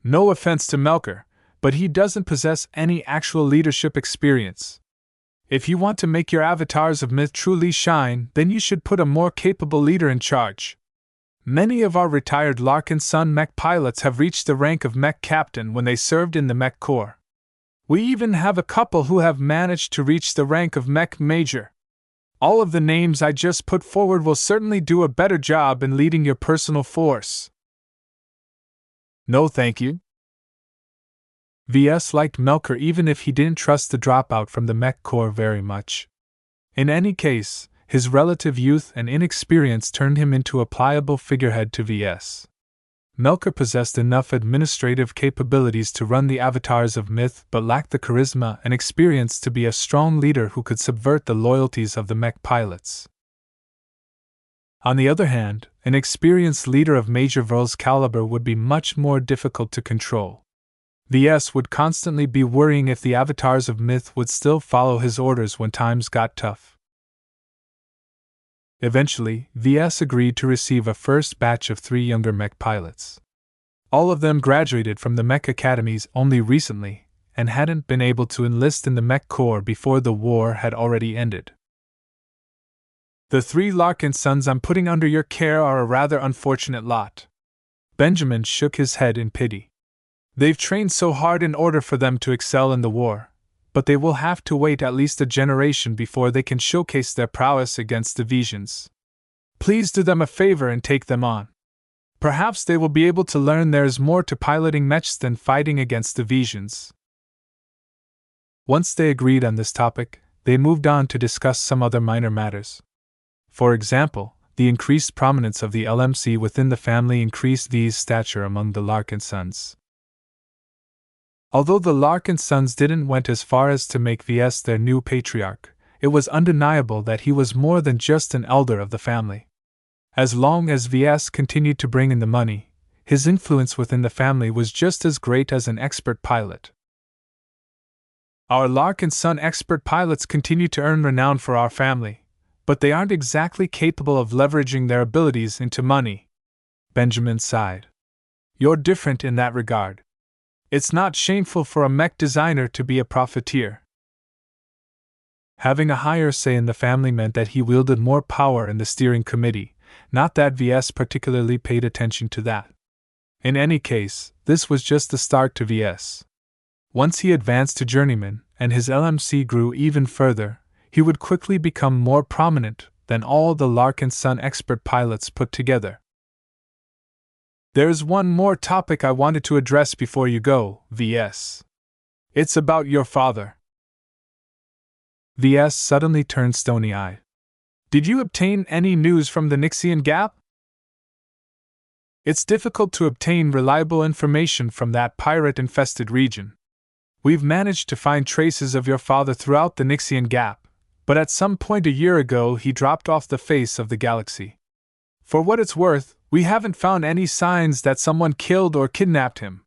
No offense to Melker, but he doesn't possess any actual leadership experience. If you want to make your avatars of myth truly shine, then you should put a more capable leader in charge. Many of our retired Larkinson mech pilots have reached the rank of mech captain when they served in the mech corps. We even have a couple who have managed to reach the rank of mech major. All of the names I just put forward will certainly do a better job in leading your personal force. No thank you. Ves liked Melker even if he didn't trust the dropout from the mech corps very much. In any case, his relative youth and inexperience turned him into a pliable figurehead to Ves. Melker possessed enough administrative capabilities to run the avatars of myth but lacked the charisma and experience to be a strong leader who could subvert the loyalties of the mech pilots. On the other hand, an experienced leader of Major Verl's caliber would be much more difficult to control. Ves would constantly be worrying if the avatars of myth would still follow his orders when times got tough. Eventually, Ves agreed to receive a first batch of 3 younger mech pilots. All of them graduated from the mech academies only recently, and hadn't been able to enlist in the mech corps before the war had already ended. The 3 Larkinsons I'm putting under your care are a rather unfortunate lot. Benjamin shook his head in pity. They've trained so hard in order for them to excel in the war, but they will have to wait at least a generation before they can showcase their prowess against the Vesians. Please do them a favor and take them on. Perhaps they will be able to learn there is more to piloting mechs than fighting against the Vesians. Once they agreed on this topic, they moved on to discuss some other minor matters. For example, the increased prominence of the LMC within the family increased V's stature among the Larkinsons. Although the Larkinsons didn't went as far as to make Ves their new patriarch, it was undeniable that he was more than just an elder of the family. As long as Ves continued to bring in the money, his influence within the family was just as great as an expert pilot. Our Larkinson expert pilots continue to earn renown for our family, but they aren't exactly capable of leveraging their abilities into money. Benjamin sighed. You're different in that regard. It's not shameful for a mech designer to be a profiteer. Having a higher say in the family meant that he wielded more power in the steering committee, not that Ves particularly paid attention to that. In any case, this was just the start to Ves. Once he advanced to journeyman, and his LMC grew even further, he would quickly become more prominent than all the Larkinson expert pilots put together. There's one more topic I wanted to address before you go, Ves. It's about your father. Ves suddenly turned stony-eyed. Did you obtain any news from the Nixian Gap? It's difficult to obtain reliable information from that pirate-infested region. We've managed to find traces of your father throughout the Nixian Gap, but at some point a year ago he dropped off the face of the galaxy. For what it's worth, we haven't found any signs that someone killed or kidnapped him.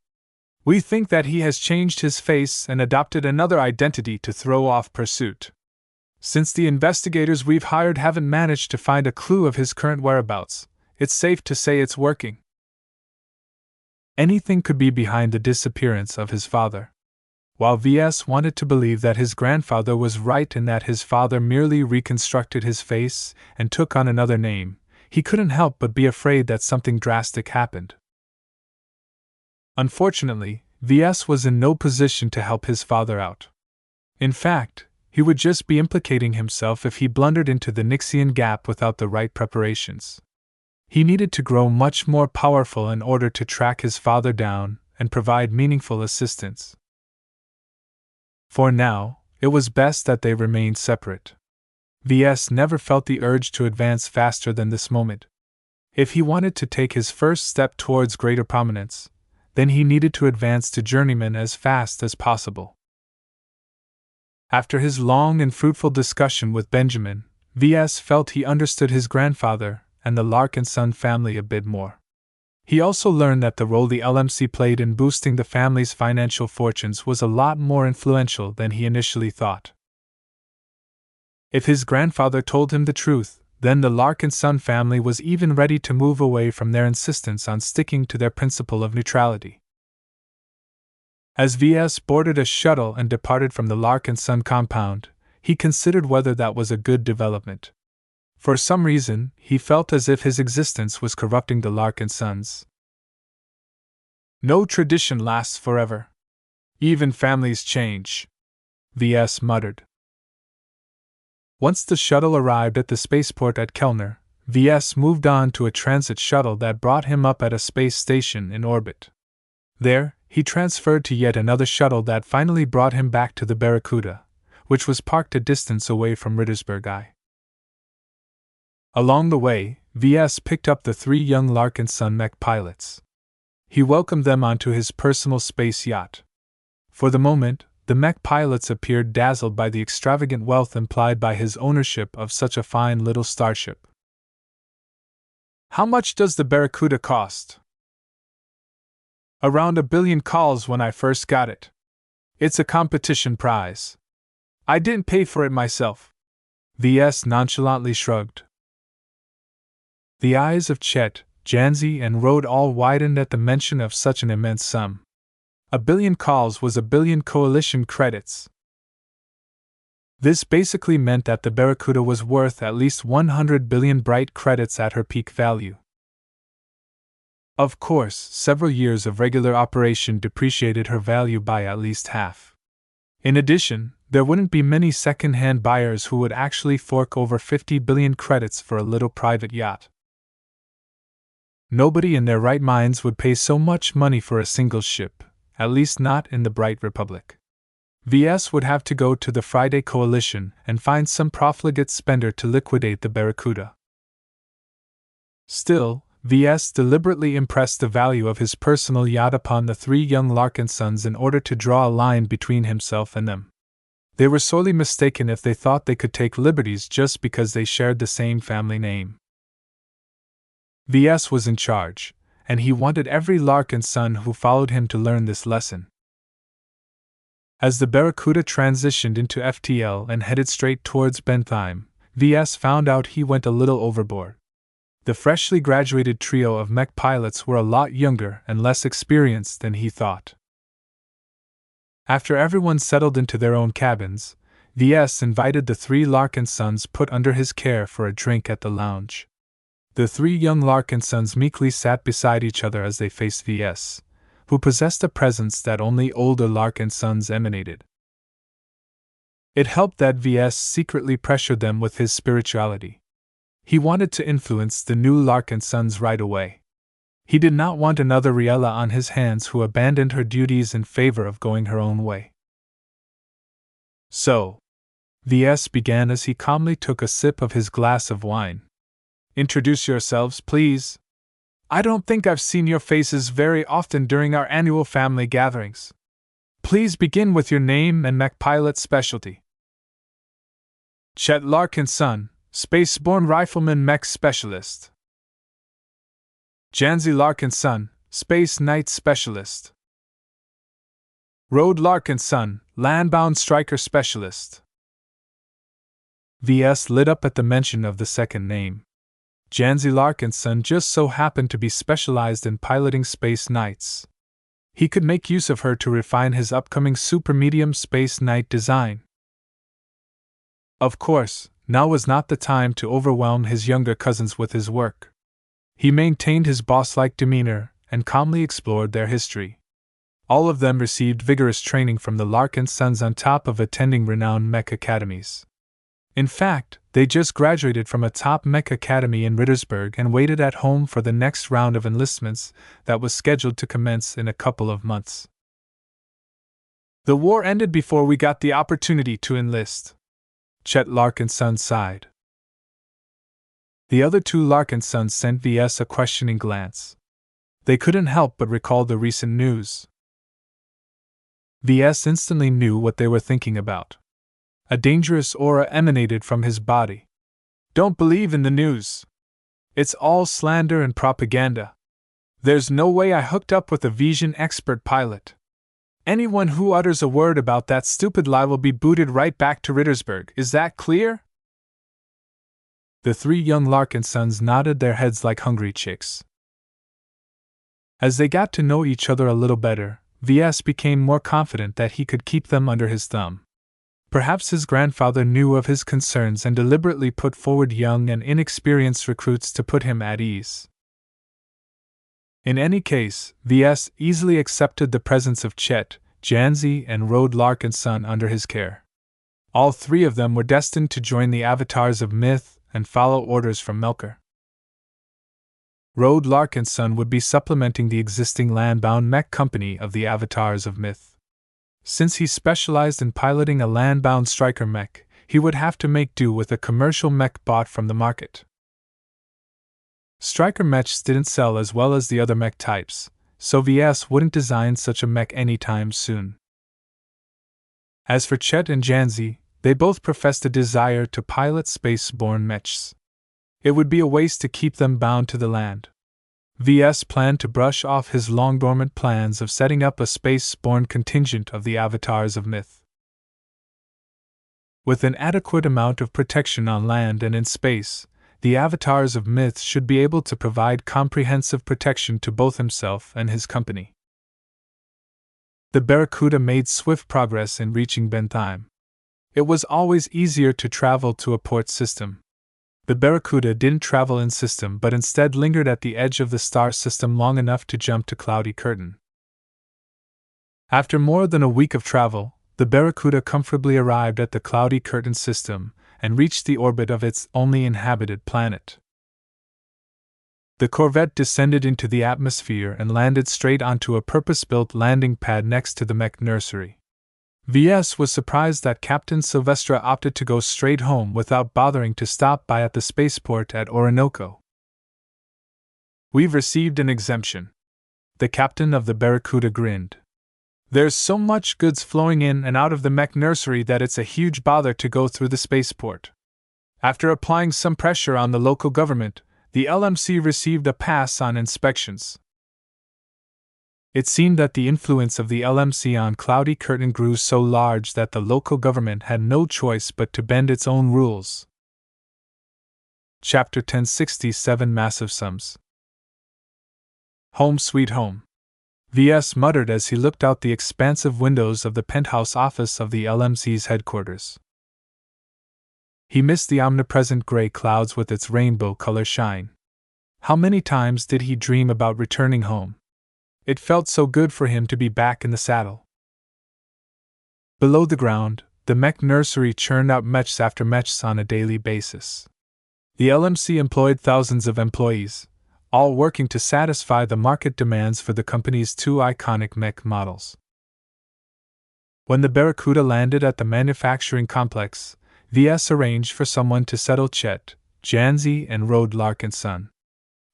We think that he has changed his face and adopted another identity to throw off pursuit. Since the investigators we've hired haven't managed to find a clue of his current whereabouts, it's safe to say it's working. Anything could be behind the disappearance of his father. While Ves wanted to believe that his grandfather was right and that his father merely reconstructed his face and took on another name, he couldn't help but be afraid that something drastic happened. Unfortunately, Ves was in no position to help his father out. In fact, he would just be implicating himself if he blundered into the Nixian gap without the right preparations. He needed to grow much more powerful in order to track his father down and provide meaningful assistance. For now, it was best that they remained separate. Ves never felt the urge to advance faster than this moment. If he wanted to take his first step towards greater prominence, then he needed to advance to journeyman as fast as possible. After his long and fruitful discussion with Benjamin, Ves felt he understood his grandfather and the Larkinson family a bit more. He also learned that the role the LMC played in boosting the family's financial fortunes was a lot more influential than he initially thought. If his grandfather told him the truth, then the Larkinson family was even ready to move away from their insistence on sticking to their principle of neutrality. As Ves boarded a shuttle and departed from the Larkinson compound, he considered whether that was a good development. For some reason, he felt as if his existence was corrupting the Larkinsons. No tradition lasts forever. Even families change, Ves muttered. Once the shuttle arrived at the spaceport at Kellner, Ves moved on to a transit shuttle that brought him up at a space station in orbit. There, he transferred to yet another shuttle that finally brought him back to the Barracuda, which was parked a distance away from Rittersburg I. Along the way, Ves picked up the 3 young Larkinson mech pilots. He welcomed them onto his personal space yacht. For the moment, the mech pilots appeared dazzled by the extravagant wealth implied by his ownership of such a fine little starship. "How much does the Barracuda cost?" "Around $1 billion calls when I first got it. It's a competition prize. I didn't pay for it myself." Ves nonchalantly shrugged. The eyes of Chet, Janzi, and Rode all widened at the mention of such an immense sum. $1 billion calls was $1 billion coalition credits. This basically meant that the Barracuda was worth at least 100 billion bright credits at her peak value. Of course, several years of regular operation depreciated her value by at least half. In addition, there wouldn't be many second-hand buyers who would actually fork over 50 billion credits for a little private yacht. Nobody in their right minds would pay so much money for a single ship, at least not in the Bright Republic. Ves would have to go to the Friday Coalition and find some profligate spender to liquidate the Barracuda. Still, Ves deliberately impressed the value of his personal yacht upon the 3 young Larkinsons in order to draw a line between himself and them. They were sorely mistaken if they thought they could take liberties just because they shared the same family name. Ves was in charge, and he wanted every Larkinson who followed him to learn this lesson. As the Barracuda transitioned into FTL and headed straight towards Bentheim, Ves found out he went a little overboard. The freshly graduated trio of mech pilots were a lot younger and less experienced than he thought. After everyone settled into their own cabins, Ves invited the 3 Larkinsons put under his care for a drink at the lounge. The 3 young Larkinsons meekly sat beside each other as they faced Ves, who possessed a presence that only older Larkinsons emanated. It helped that Ves secretly pressured them with his spirituality. He wanted to influence the new Larkinsons right away. He did not want another Riella on his hands who abandoned her duties in favor of going her own way. "So," Ves began as he calmly took a sip of his glass of wine. "Introduce yourselves, please. I don't think I've seen your faces very often during our annual family gatherings. Please begin with your name and mech pilot specialty." "Chet Larkinson, spaceborne rifleman mech specialist." "Janzi Larkinson, space knight specialist." "Rode Larkinson, landbound striker specialist." Ves lit up at the mention of the second name. Janzi Larkinson just so happened to be specialized in piloting space knights. He could make use of her to refine his upcoming super-medium space knight design. Of course, now was not the time to overwhelm his younger cousins with his work. He maintained his boss-like demeanor and calmly explored their history. All of them received vigorous training from the Larkinsons on top of attending renowned mech academies. In fact, they just graduated from a top mech academy in Rittersburg and waited at home for the next round of enlistments that was scheduled to commence in a couple of months. The war ended before we got the opportunity to enlist. Chet Larkinson sighed. The other two Larkinsons sent Ves a questioning glance. They couldn't help but recall the recent news. Ves instantly knew what they were thinking about. A dangerous aura emanated from his body. Don't believe in the news. It's all slander and propaganda. There's no way I hooked up with a Vesian expert pilot. Anyone who utters a word about that stupid lie will be booted right back to Rittersburg, is that clear? The three young Larkinsons nodded their heads like hungry chicks. As they got to know each other a little better, Ves became more confident that he could keep them under his thumb. Perhaps his grandfather knew of his concerns and deliberately put forward young and inexperienced recruits to put him at ease. In any case, Ves easily accepted the presence of Chet, Janzi, and Rode Larkinson under his care. All three of them were destined to join the Avatars of Myth and follow orders from Melker. Rode Larkinson would be supplementing the existing land-bound mech company of the Avatars of Myth. Since he specialized in piloting a land-bound striker mech, he would have to make do with a commercial mech bought from the market. Striker mechs didn't sell as well as the other mech types, so Ves wouldn't design such a mech anytime soon. As for Chet and Janzi, they both professed a desire to pilot space-borne mechs. It would be a waste to keep them bound to the land. Ves planned to brush off his long-dormant plans of setting up a space-borne contingent of the Avatars of Myth. With an adequate amount of protection on land and in space, the Avatars of Myth should be able to provide comprehensive protection to both himself and his company. The Barracuda made swift progress in reaching Bentheim. It was always easier to travel to a port system. The Barracuda didn't travel in system but instead lingered at the edge of the star system long enough to jump to Cloudy Curtain. After more than a week of travel, the Barracuda comfortably arrived at the Cloudy Curtain system and reached the orbit of its only inhabited planet. The corvette descended into the atmosphere and landed straight onto a purpose-built landing pad next to the mech nursery. Ves was surprised that Captain Silvestra opted to go straight home without bothering to stop by at the spaceport at Orinoco. We've received an exemption. The captain of the Barracuda grinned. There's so much goods flowing in and out of the mech nursery that it's a huge bother to go through the spaceport. After applying some pressure on the local government, the LMC received a pass on inspections. It seemed that the influence of the LMC on Cloudy Curtain grew so large that the local government had no choice but to bend its own rules. Chapter 1067 Massive Sums. Home sweet home. Ves muttered as he looked out the expansive windows of the penthouse office of the LMC's headquarters. He missed the omnipresent gray clouds with its rainbow color shine. How many times did he dream about returning home? It felt so good for him to be back in the saddle. Below the ground, the mech nursery churned out mechs after mechs on a daily basis. The LMC employed thousands of employees, all working to satisfy the market demands for the company's two iconic mech models. When the Barracuda landed at the manufacturing complex, Ves arranged for someone to settle Chet, Janzi, and Rode Larkinson.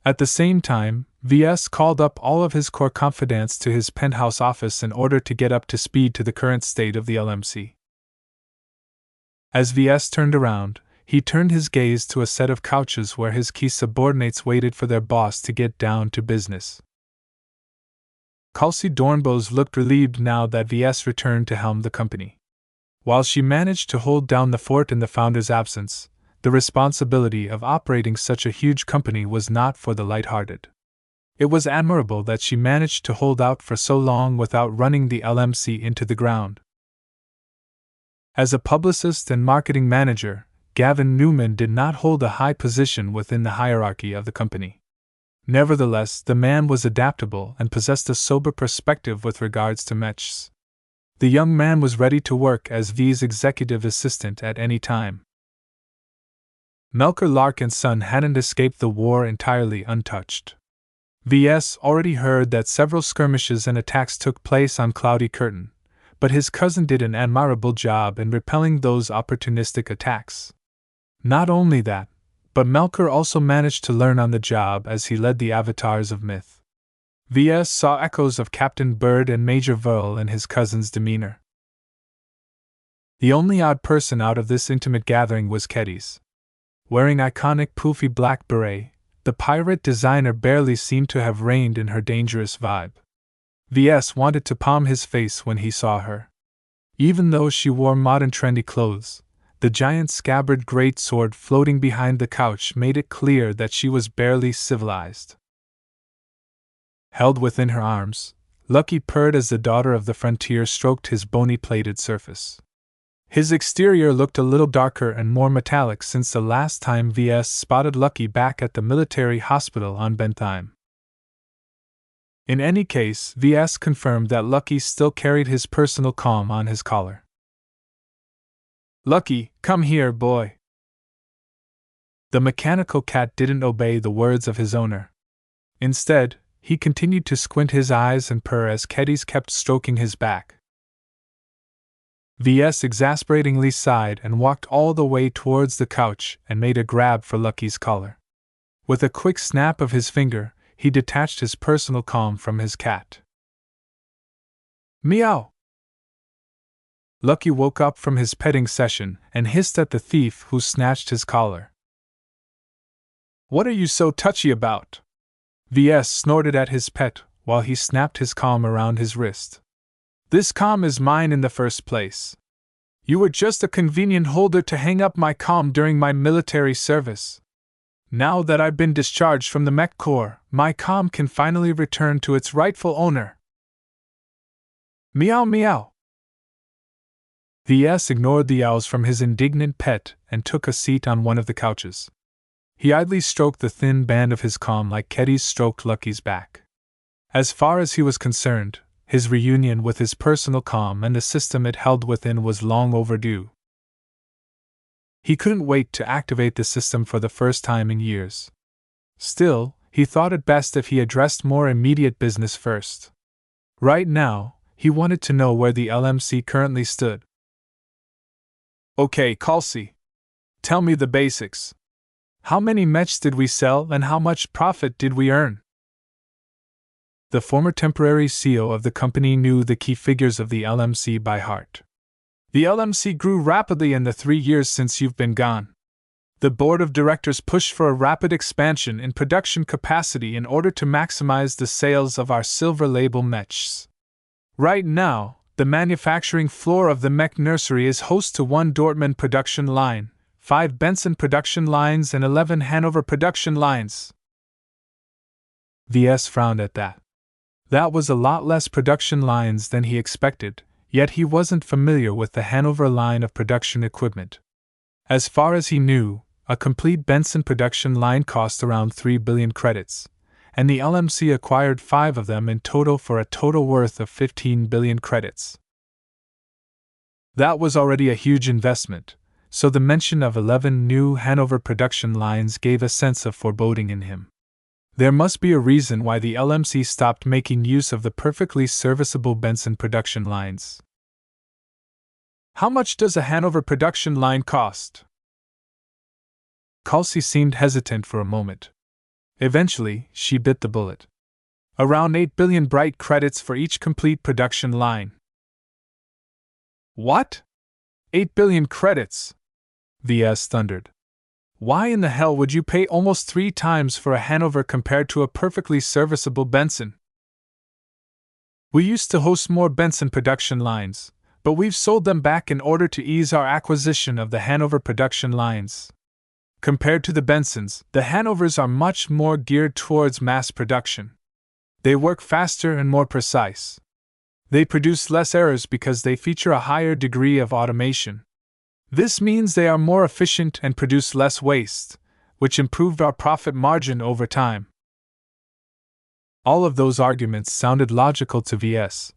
At the same time, Ves called up all of his core confidants to his penthouse office in order to get up to speed to the current state of the LMC. As Ves turned around, he turned his gaze to a set of couches where his key subordinates waited for their boss to get down to business. Kelsey Dornbos looked relieved now that Ves returned to helm the company. While she managed to hold down the fort in the founder's absence, the responsibility of operating such a huge company was not for the light-hearted. It was admirable that she managed to hold out for so long without running the LMC into the ground. As a publicist and marketing manager, Gavin Newman did not hold a high position within the hierarchy of the company. Nevertheless, the man was adaptable and possessed a sober perspective with regards to mechs. The young man was ready to work as V's executive assistant at any time. Mech Larkinson hadn't escaped the war entirely untouched. Ves already heard that several skirmishes and attacks took place on Cloudy Curtain, but his cousin did an admirable job in repelling those opportunistic attacks. Not only that, but Melker also managed to learn on the job as he led the avatars of myth. Ves saw echoes of Captain Bird and Major Verl in his cousin's demeanor. The only odd person out of this intimate gathering was Keddies. Wearing iconic poofy black beret, the pirate designer barely seemed to have reined in her dangerous vibe. Ves wanted to palm his face when he saw her. Even though she wore modern trendy clothes, the giant scabbard greatsword floating behind the couch made it clear that she was barely civilized. Held within her arms, Lucky purred as the daughter of the frontier stroked his bony plated surface. His exterior looked a little darker and more metallic since the last time Ves spotted Lucky back at the military hospital on Bentheim. In any case, Ves confirmed that Lucky still carried his personal calm on his collar. "Lucky, come here, boy." The mechanical cat didn't obey the words of his owner. Instead, he continued to squint his eyes and purr as Keddies kept stroking his back. Ves exasperatingly sighed and walked all the way towards the couch and made a grab for Lucky's collar. With a quick snap of his finger, he detached his personal calm from his cat. "Meow!" Lucky woke up from his petting session and hissed at the thief who snatched his collar. "What are you so touchy about?" Ves snorted at his pet while he snapped his calm around his wrist. "This calm is mine in the first place. You were just a convenient holder to hang up my calm during my military service. Now that I've been discharged from the Mech Corps, my calm can finally return to its rightful owner." "Meow meow." Ves ignored the yowls from his indignant pet and took a seat on one of the couches. He idly stroked the thin band of his calm like Keddies stroked Lucky's back. As far as he was concerned, his reunion with his personal calm and the system it held within was long overdue. He couldn't wait to activate the system for the first time in years. Still, he thought it best if he addressed more immediate business first. Right now, he wanted to know where the LMC currently stood. "Okay, Calcy. Tell me the basics. How many mechs did we sell and how much profit did we earn?" The former temporary CEO of the company knew the key figures of the LMC by heart. "The LMC grew rapidly in the 3 years since you've been gone. The board of directors pushed for a rapid expansion in production capacity in order to maximize the sales of our silver label mechs. Right now, the manufacturing floor of the Mech Nursery is host to 1 Dortmund production line, 5 Benson production lines, and 11 Hanover production lines." Ves frowned at that. That was a lot less production lines than he expected, yet he wasn't familiar with the Hanover line of production equipment. As far as he knew, a complete Benson production line cost around 3 billion credits, and the LMC acquired 5 of them in total for a total worth of 15 billion credits. That was already a huge investment, so the mention of 11 new Hanover production lines gave a sense of foreboding in him. There must be a reason why the LMC stopped making use of the perfectly serviceable Benson production lines. "How much does a Hanover production line cost?" Calcy seemed hesitant for a moment. Eventually, she bit the bullet. "Around 8 billion bright credits for each complete production line." "What? 8 billion credits?" Ves thundered. "Why in the hell would you pay almost 3 times for a Hanover compared to a perfectly serviceable Benson?" "We used to host more Benson production lines, but we've sold them back in order to ease our acquisition of the Hanover production lines. Compared to the Bensons, the Hanovers are much more geared towards mass production. They work faster and more precise. They produce less errors because they feature a higher degree of automation. This means they are more efficient and produce less waste, which improved our profit margin over time." All of those arguments sounded logical to VS,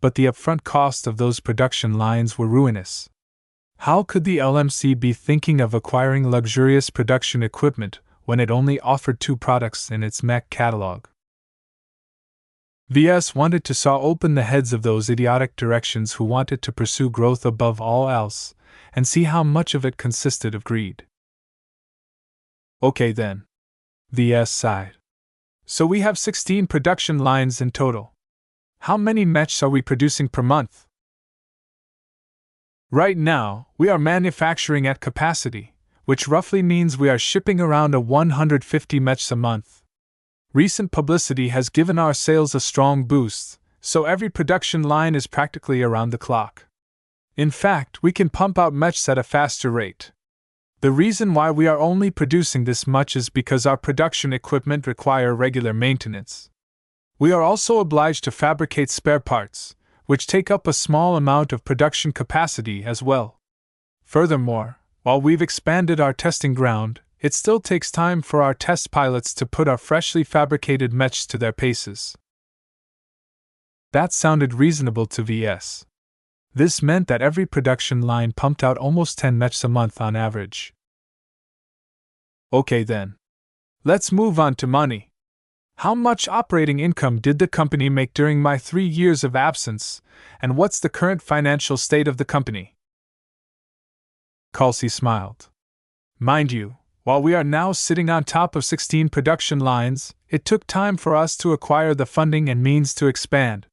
but the upfront cost of those production lines were ruinous. How could the LMC be thinking of acquiring luxurious production equipment when it only offered 2 products in its mech catalog? VS wanted to saw open the heads of those idiotic directions who wanted to pursue growth above all else, and see how much of it consisted of greed. Okay then. VS sighed. So we have 16 production lines in total. How many mechs are we producing per month? Right now, we are manufacturing at capacity, which roughly means we are shipping around 150 mechs a month. Recent publicity has given our sales a strong boost, so every production line is practically around the clock. In fact, we can pump out mechs at a faster rate. The reason why we are only producing this much is because our production equipment require regular maintenance. We are also obliged to fabricate spare parts, which take up a small amount of production capacity as well. Furthermore, while we've expanded our testing ground, it still takes time for our test pilots to put our freshly fabricated mechs to their paces. That sounded reasonable to VS. This meant that every production line pumped out almost 10 mechs a month on average. Okay then. Let's move on to money. How much operating income did the company make during my 3 years of absence, and what's the current financial state of the company? Kalsi smiled. Mind you, while we are now sitting on top of 16 production lines, it took time for us to acquire the funding and means to expand.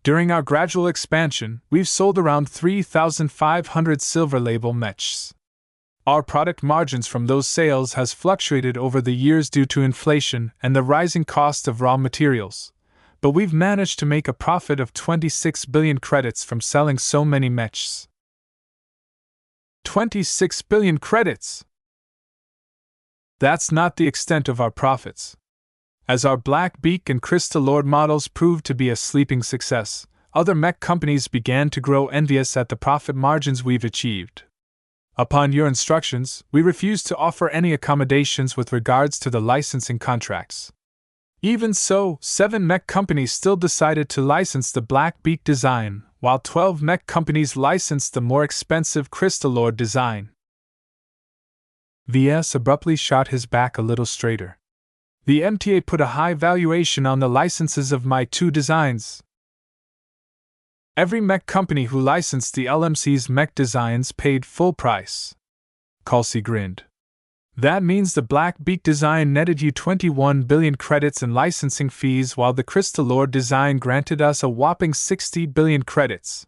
During our gradual expansion, we've sold around 3,500 silver label mechs. Our product margins from those sales has fluctuated over the years due to inflation and the rising cost of raw materials, but we've managed to make a profit of 26 billion credits from selling so many mechs. 26 billion credits! That's not the extent of our profits. As our Black Beak and Crystal Lord models proved to be a sleeping success, other mech companies began to grow envious at the profit margins we've achieved. Upon your instructions, we refused to offer any accommodations with regards to the licensing contracts. Even so, 7 mech companies still decided to license the Black Beak design, while 12 mech companies licensed the more expensive Crystal Lord design. VS abruptly shot his back a little straighter. The MTA put a high valuation on the licenses of my 2 designs. Every mech company who licensed the LMC's mech designs paid full price. Kalsi grinned. That means the Black Beak design netted you 21 billion credits in licensing fees, while the Crystal Lord design granted us a whopping 60 billion credits.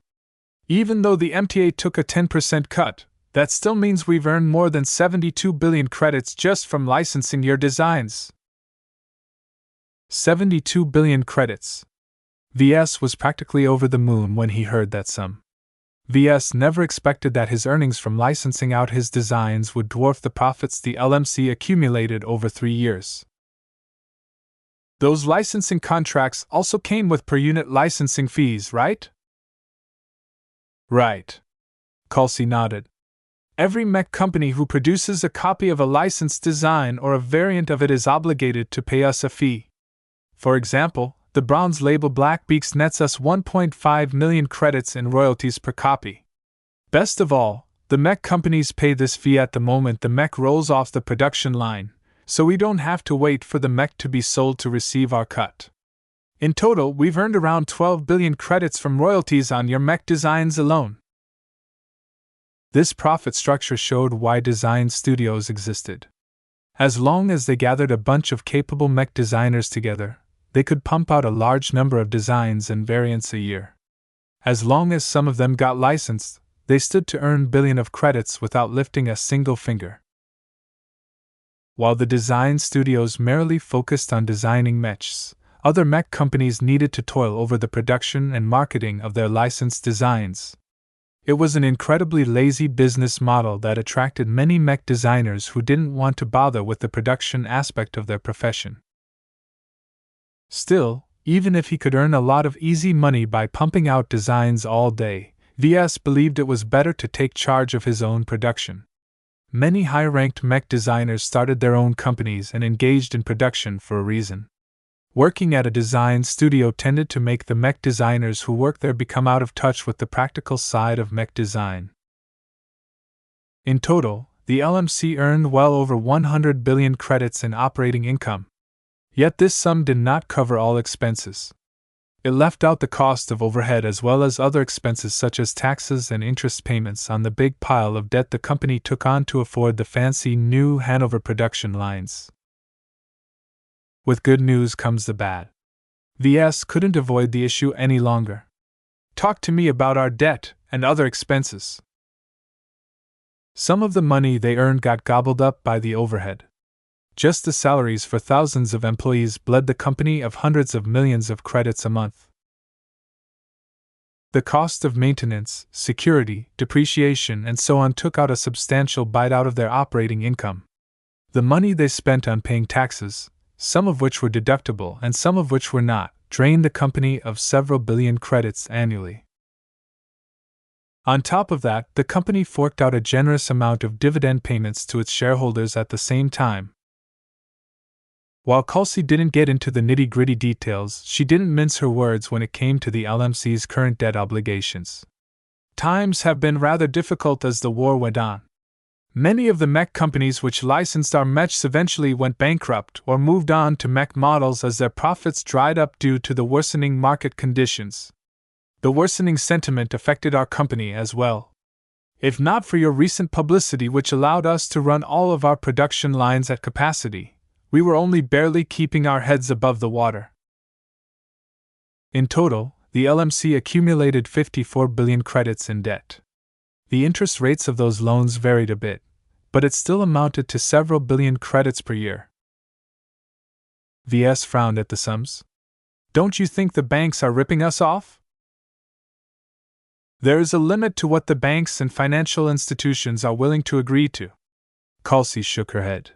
Even though the MTA took a 10% cut, that still means we've earned more than 72 billion credits just from licensing your designs. 72 billion credits. VS was practically over the moon when he heard that sum. VS never expected that his earnings from licensing out his designs would dwarf the profits the LMC accumulated over 3 years. Those licensing contracts also came with per-unit licensing fees, right? Right. Kalsi nodded. Every mech company who produces a copy of a licensed design or a variant of it is obligated to pay us a fee. For example, the bronze label Black Beaks nets us 1.5 million credits in royalties per copy. Best of all, the mech companies pay this fee at the moment the mech rolls off the production line, so we don't have to wait for the mech to be sold to receive our cut. In total, we've earned around 12 billion credits from royalties on your mech designs alone. This profit structure showed why design studios existed. As long as they gathered a bunch of capable mech designers together, they could pump out a large number of designs and variants a year. As long as some of them got licensed, they stood to earn billion of credits without lifting a single finger. While the design studios merely focused on designing mechs, other mech companies needed to toil over the production and marketing of their licensed designs. It was an incredibly lazy business model that attracted many mech designers who didn't want to bother with the production aspect of their profession. Still, even if he could earn a lot of easy money by pumping out designs all day, VS believed it was better to take charge of his own production. Many high-ranked mech designers started their own companies and engaged in production for a reason. Working at a design studio tended to make the mech designers who work there become out of touch with the practical side of mech design. In total, the LMC earned well over 100 billion credits in operating income. Yet this sum did not cover all expenses. It left out the cost of overhead as well as other expenses such as taxes and interest payments on the big pile of debt the company took on to afford the fancy new Hanover production lines. With good news comes the bad. VS couldn't avoid the issue any longer. Talk to me about our debt and other expenses. Some of the money they earned got gobbled up by the overhead. Just the salaries for thousands of employees bled the company of hundreds of millions of credits a month. The cost of maintenance, security, depreciation, and so on took out a substantial bite out of their operating income. The money they spent on paying taxes, some of which were deductible and some of which were not, drained the company of several billion credits annually. On top of that, the company forked out a generous amount of dividend payments to its shareholders at the same time. While Kelsey didn't get into the nitty-gritty details, she didn't mince her words when it came to the LMC's current debt obligations. Times have been rather difficult as the war went on. Many of the mech companies which licensed our mechs eventually went bankrupt or moved on to mech models as their profits dried up due to the worsening market conditions. The worsening sentiment affected our company as well. If not for your recent publicity which allowed us to run all of our production lines at capacity, we were only barely keeping our heads above the water. In total, the LMC accumulated 54 billion credits in debt. The interest rates of those loans varied a bit, but it still amounted to several billion credits per year. VS frowned at the sums. Don't you think the banks are ripping us off? There is a limit to what the banks and financial institutions are willing to agree to. Kelsey shook her head.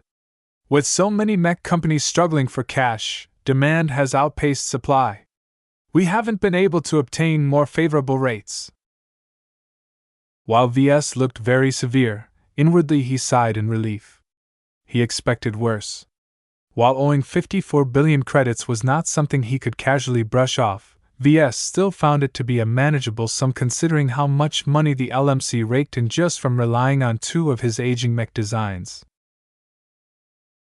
With so many mech companies struggling for cash, demand has outpaced supply. We haven't been able to obtain more favorable rates. While VS looked very severe, inwardly he sighed in relief. He expected worse. While owing 54 billion credits was not something he could casually brush off, VS still found it to be a manageable sum considering how much money the LMC raked in just from relying on two of his aging mech designs.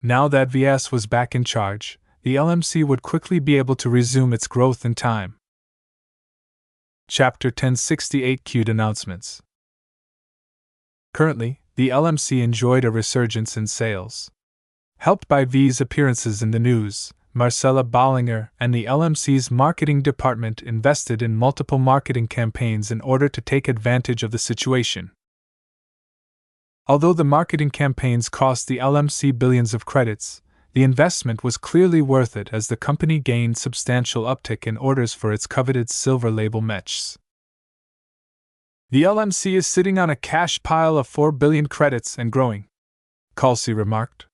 Now that VS was back in charge, the LMC would quickly be able to resume its growth in time. Chapter 1068 Queued Announcements. Currently, the LMC enjoyed a resurgence in sales. Helped by V's appearances in the news, Marcella Bollinger and the LMC's marketing department invested in multiple marketing campaigns in order to take advantage of the situation. Although the marketing campaigns cost the LMC billions of credits, the investment was clearly worth it as the company gained substantial uptick in orders for its coveted silver label mechs. The LMC is sitting on a cash pile of 4 billion credits and growing, Kelsey remarked.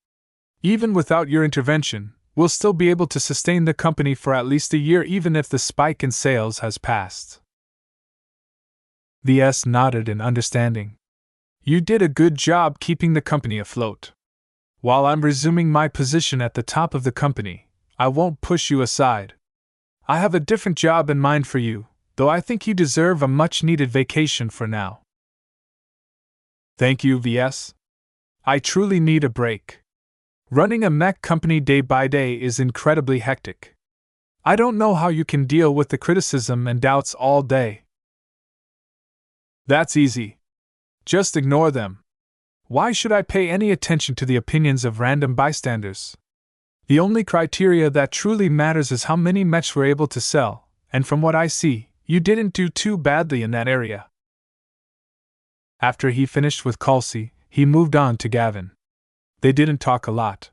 Even without your intervention, we'll still be able to sustain the company for at least a year even if the spike in sales has passed. VS nodded in understanding. You did a good job keeping the company afloat. While I'm resuming my position at the top of the company, I won't push you aside. I have a different job in mind for you, though I think you deserve a much-needed vacation for now. Thank you, VS. I truly need a break. Running a mech company day by day is incredibly hectic. I don't know how you can deal with the criticism and doubts all day. That's easy. Just ignore them. Why should I pay any attention to the opinions of random bystanders? The only criteria that truly matters is how many mechs we're able to sell, and from what I see, you didn't do too badly in that area. After he finished with Kelsey, he moved on to Gavin. They didn't talk a lot.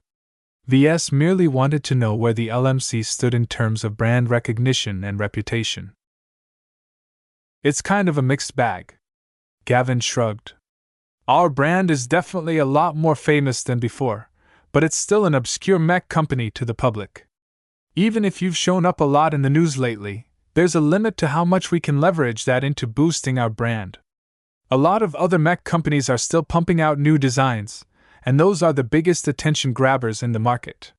VS merely wanted to know where the LMC stood in terms of brand recognition and reputation. It's kind of a mixed bag. Gavin shrugged. Our brand is definitely a lot more famous than before, but it's still an obscure mech company to the public. Even if you've shown up a lot in the news lately, there's a limit to how much we can leverage that into boosting our brand. A lot of other mech companies are still pumping out new designs, and those are the biggest attention grabbers in the market.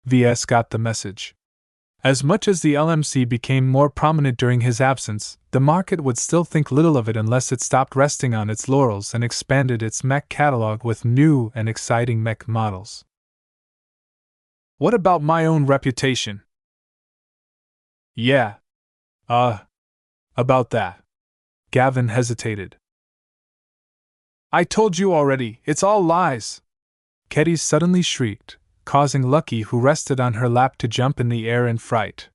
VS got the message. As much as the LMC became more prominent during his absence, the market would still think little of it unless it stopped resting on its laurels and expanded its mech catalog with new and exciting mech models. What about my own reputation? Yeah. About that. Gavin hesitated. I told you already, it's all lies! Ketty suddenly shrieked, causing Lucky, who rested on her lap, to jump in the air in fright.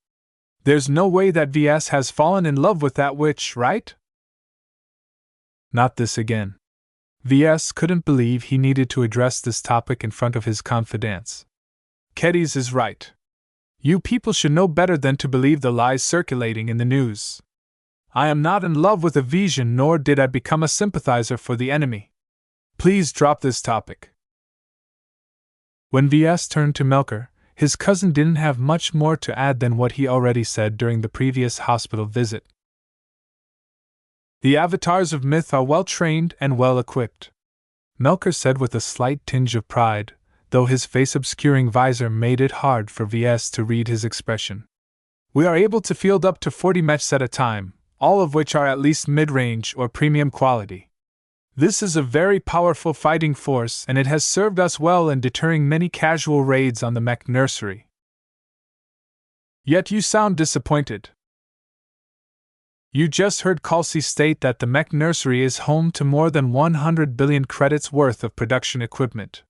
There's no way that VS has fallen in love with that witch, right? Not this again. VS couldn't believe he needed to address this topic in front of his confidants. Ketty's is right. You people should know better than to believe the lies circulating in the news. I am not in love with a Vision, nor did I become a sympathizer for the enemy. Please drop this topic. When VS turned to Melker, his cousin didn't have much more to add than what he already said during the previous hospital visit. The avatars of myth are well trained and well equipped, Melker said with a slight tinge of pride, though his face-obscuring visor made it hard for VS to read his expression. We are able to field up to 40 mechs at a time, all of which are at least mid-range or premium quality. This is a very powerful fighting force, and it has served us well in deterring many casual raids on the mech nursery. Yet you sound disappointed. You just heard Kalsi state that the mech nursery is home to more than 100 billion credits worth of production equipment.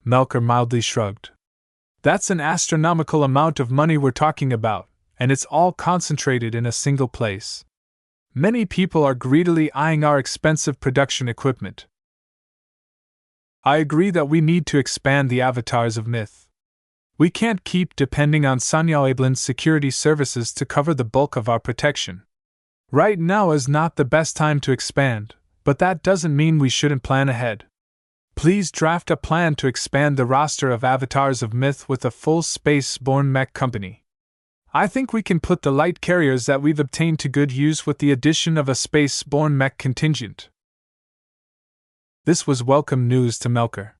Melker mildly shrugged. That's an astronomical amount of money we're talking about, and it's all concentrated in a single place. Many people are greedily eyeing our expensive production equipment. I agree that we need to expand the avatars of myth. We can't keep depending on Sanyal Ablin's security services to cover the bulk of our protection. Right now is not the best time to expand, but that doesn't mean we shouldn't plan ahead. Please draft a plan to expand the roster of avatars of myth with a full space-borne mech company. I think we can put the light carriers that we've obtained to good use with the addition of a space-borne mech contingent. This was welcome news to Melker.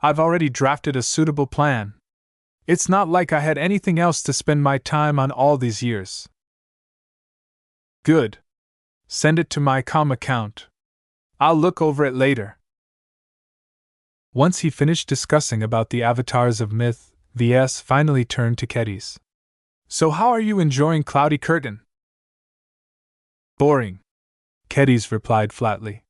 I've already drafted a suitable plan. It's not like I had anything else to spend my time on all these years. Good. Send it to my com account. I'll look over it later. Once he finished discussing about the avatars of myth, VS finally turned to Ketty's. So how are you enjoying Cloudy Curtain? Boring, Ketty's replied flatly.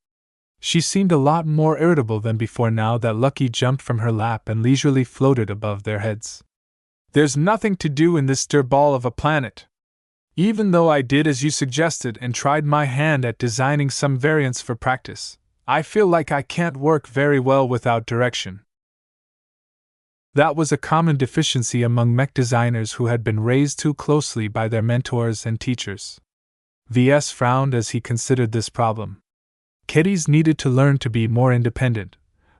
She seemed a lot more irritable than before now that Lucky jumped from her lap and leisurely floated above their heads. There's nothing to do in this dirball of a planet. Even though I did as you suggested and tried my hand at designing some variants for practice, I feel like I can't work very well without direction. That was a common deficiency among mech designers who had been raised too closely by their mentors and teachers. VS frowned as he considered this problem. Ketty's needed to learn to be more independent,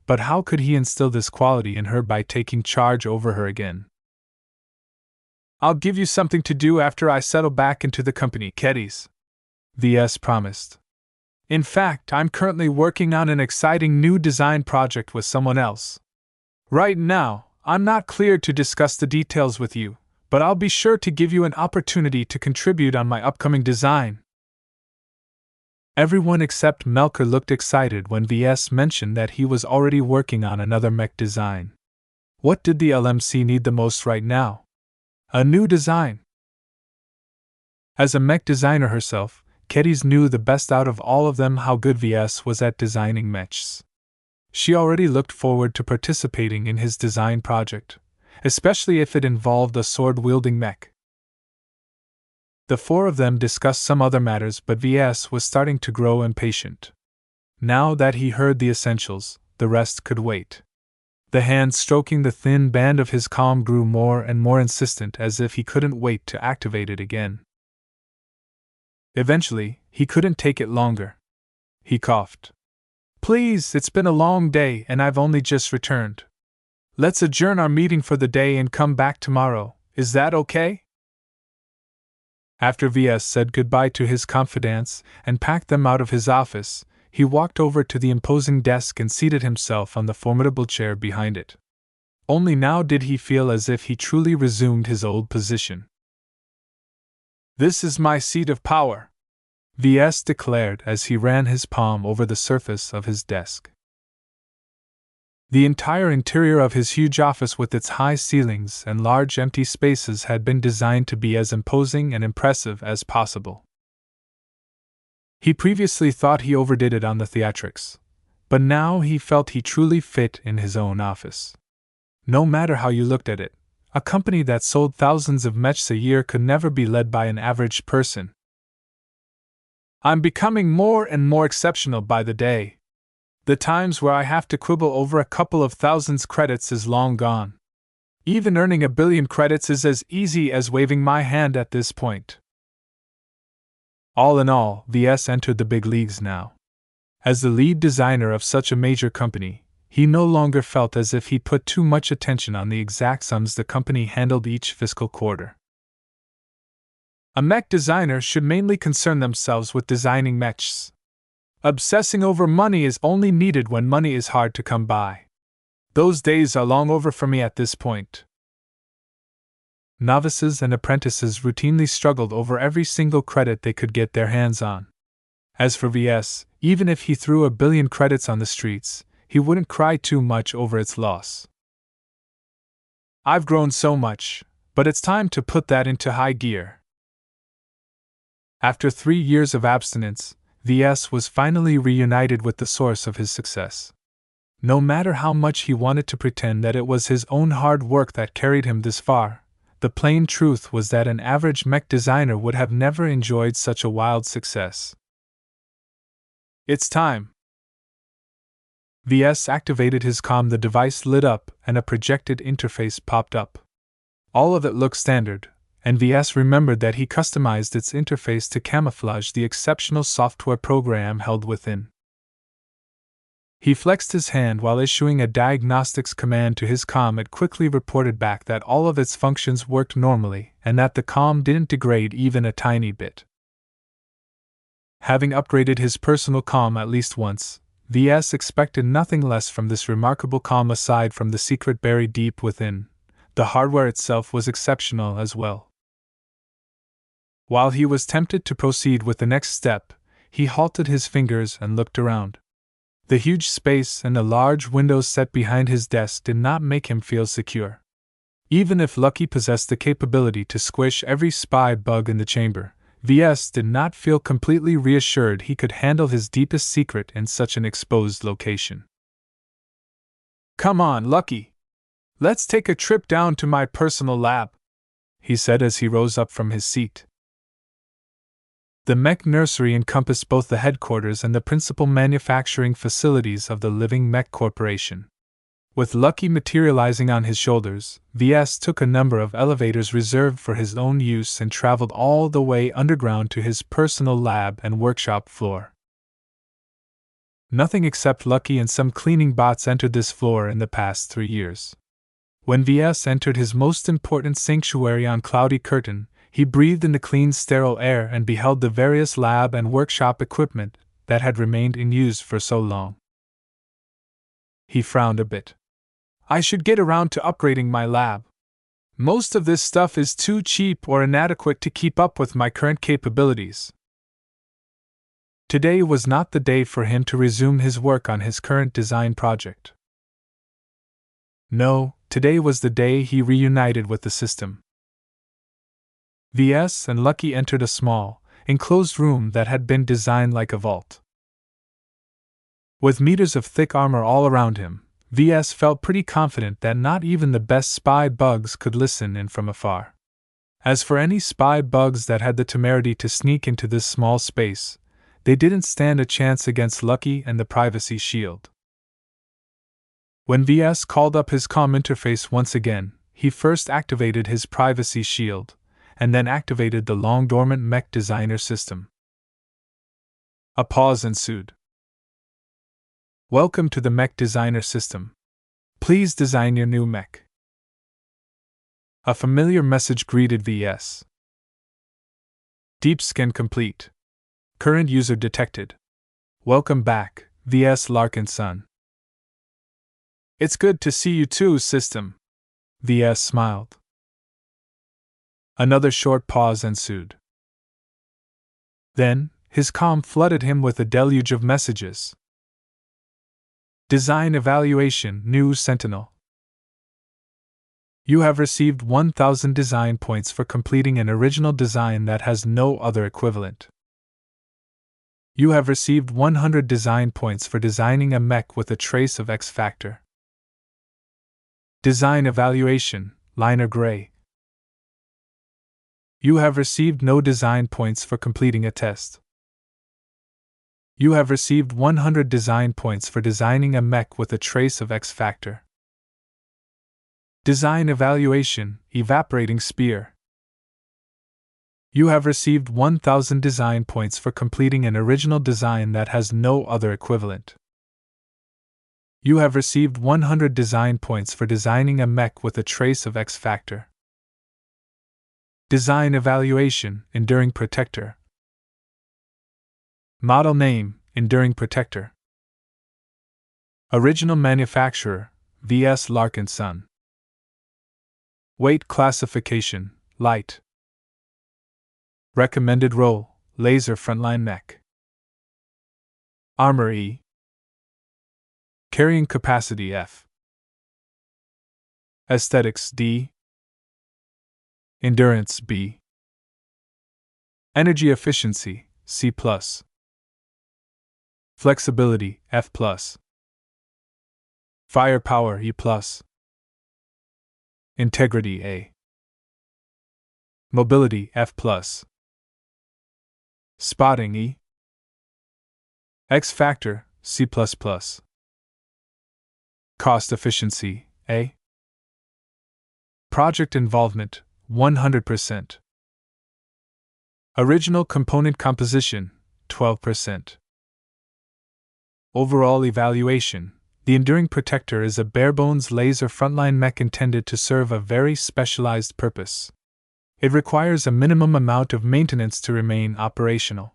but how could he instill this quality in her by taking charge over her again? I'll give you something to do after I settle back into the company, Ketty's, VS promised. In fact, I'm currently working on an exciting new design project with someone else. Right now, I'm not cleared to discuss the details with you, but I'll be sure to give you an opportunity to contribute on my upcoming design. Everyone except Melker looked excited when VS mentioned that he was already working on another mech design. What did the LMC need the most right now? A new design. As a mech designer herself, Ketty's knew the best out of all of them how good VS was at designing mechs. She already looked forward to participating in his design project, especially if it involved a sword-wielding mech. The four of them discussed some other matters, but VS was starting to grow impatient. Now that he heard the essentials, the rest could wait. The hand stroking the thin band of his calm grew more and more insistent, as if he couldn't wait to activate it again. Eventually, he couldn't take it longer. He coughed. Please, it's been a long day and I've only just returned. Let's adjourn our meeting for the day and come back tomorrow, is that okay? After VS said goodbye to his confidants and packed them out of his office, he walked over to the imposing desk and seated himself on the formidable chair behind it. Only now did he feel as if he truly resumed his old position. "This is my seat of power," Ves declared as he ran his palm over the surface of his desk. The entire interior of his huge office with its high ceilings and large empty spaces had been designed to be as imposing and impressive as possible. He previously thought he overdid it on the theatrics, but now he felt he truly fit in his own office. No matter how you looked at it, a company that sold thousands of mechs a year could never be led by an average person. "I'm becoming more and more exceptional by the day. The times where I have to quibble over a couple of thousands credits is long gone. Even earning 1,000,000,000 credits is as easy as waving my hand at this point." All in all, Ves entered the big leagues now. As the lead designer of such a major company, he no longer felt as if he'd put too much attention on the exact sums the company handled each fiscal quarter. A mech designer should mainly concern themselves with designing mechs. Obsessing over money is only needed when money is hard to come by. Those days are long over for me at this point. Novices and apprentices routinely struggled over every single credit they could get their hands on. As for Ves, even if he threw 1,000,000,000 credits on the streets, he wouldn't cry too much over its loss. "I've grown so much, but it's time to put that into high gear." After 3 years of abstinence, Ves was finally reunited with the source of his success. No matter how much he wanted to pretend that it was his own hard work that carried him this far, the plain truth was that an average mech designer would have never enjoyed such a wild success. "It's time." Ves activated his comm. The device lit up and a projected interface popped up. All of it looked standard, and Ves remembered that he customized its interface to camouflage the exceptional software program held within. He flexed his hand while issuing a diagnostics command to his comm. It quickly reported back that all of its functions worked normally and that the comm didn't degrade even a tiny bit. Having upgraded his personal comm at least once, Ves expected nothing less from this remarkable comm aside from the secret buried deep within. The hardware itself was exceptional as well. While he was tempted to proceed with the next step, he halted his fingers and looked around. The huge space and the large windows set behind his desk did not make him feel secure. Even if Lucky possessed the capability to squish every spy bug in the chamber, Ves did not feel completely reassured he could handle his deepest secret in such an exposed location. "Come on, Lucky! Let's take a trip down to my personal lab," he said as he rose up from his seat. The mech nursery encompassed both the headquarters and the principal manufacturing facilities of the living mech corporation. With Lucky materializing on his shoulders, Ves took a number of elevators reserved for his own use and traveled all the way underground to his personal lab and workshop floor. Nothing except Lucky and some cleaning bots entered this floor in the past 3 years. When Ves entered his most important sanctuary on Cloudy Curtain, he breathed in the clean, sterile air and beheld the various lab and workshop equipment that had remained in use for so long. He frowned a bit. "I should get around to upgrading my lab. Most of this stuff is too cheap or inadequate to keep up with my current capabilities." Today was not the day for him to resume his work on his current design project. No, today was the day he reunited with the system. Ves and Lucky entered a small, enclosed room that had been designed like a vault. With meters of thick armor all around him, Ves felt pretty confident that not even the best spy bugs could listen in from afar. As for any spy bugs that had the temerity to sneak into this small space, they didn't stand a chance against Lucky and the privacy shield. When Ves called up his comm interface once again, he first activated his privacy shield, and then activated the long-dormant Mech Designer System. A pause ensued. "Welcome to the Mech Designer System. Please design your new mech." A familiar message greeted Ves. "Deep scan complete. Current user detected. Welcome back, Ves Larkinson." It's good to see you too, System. Ves smiled. Another short pause ensued. Then, his calm flooded him with a deluge of messages. Design evaluation, new Sentinel. You have received 1,000 design points for completing an original design that has no other equivalent. You have received 100 design points for designing a mech with a trace of X factor. Design evaluation, liner gray. You have received no design points for completing a test. You have received 100 design points for designing a mech with a trace of X factor. Design evaluation, evaporating spear. You have received 1,000 design points for completing an original design that has no other equivalent. You have received 100 design points for designing a mech with a trace of X factor. Design evaluation, enduring protector. Model name, enduring protector. Original manufacturer, Ves Larkinson. Weight classification, light. Recommended role, laser frontline mech. Armor E. Carrying capacity F. Aesthetics D. Endurance B. Energy efficiency C+. Flexibility F+. Firepower E+. Integrity A. Mobility F+. Spotting E. X factor C++. Cost efficiency A. Project involvement 100%. Original component composition 12%. Overall evaluation. The Enduring Protector is a barebones laser frontline mech intended to serve a very specialized purpose. It requires a minimum amount of maintenance to remain operational.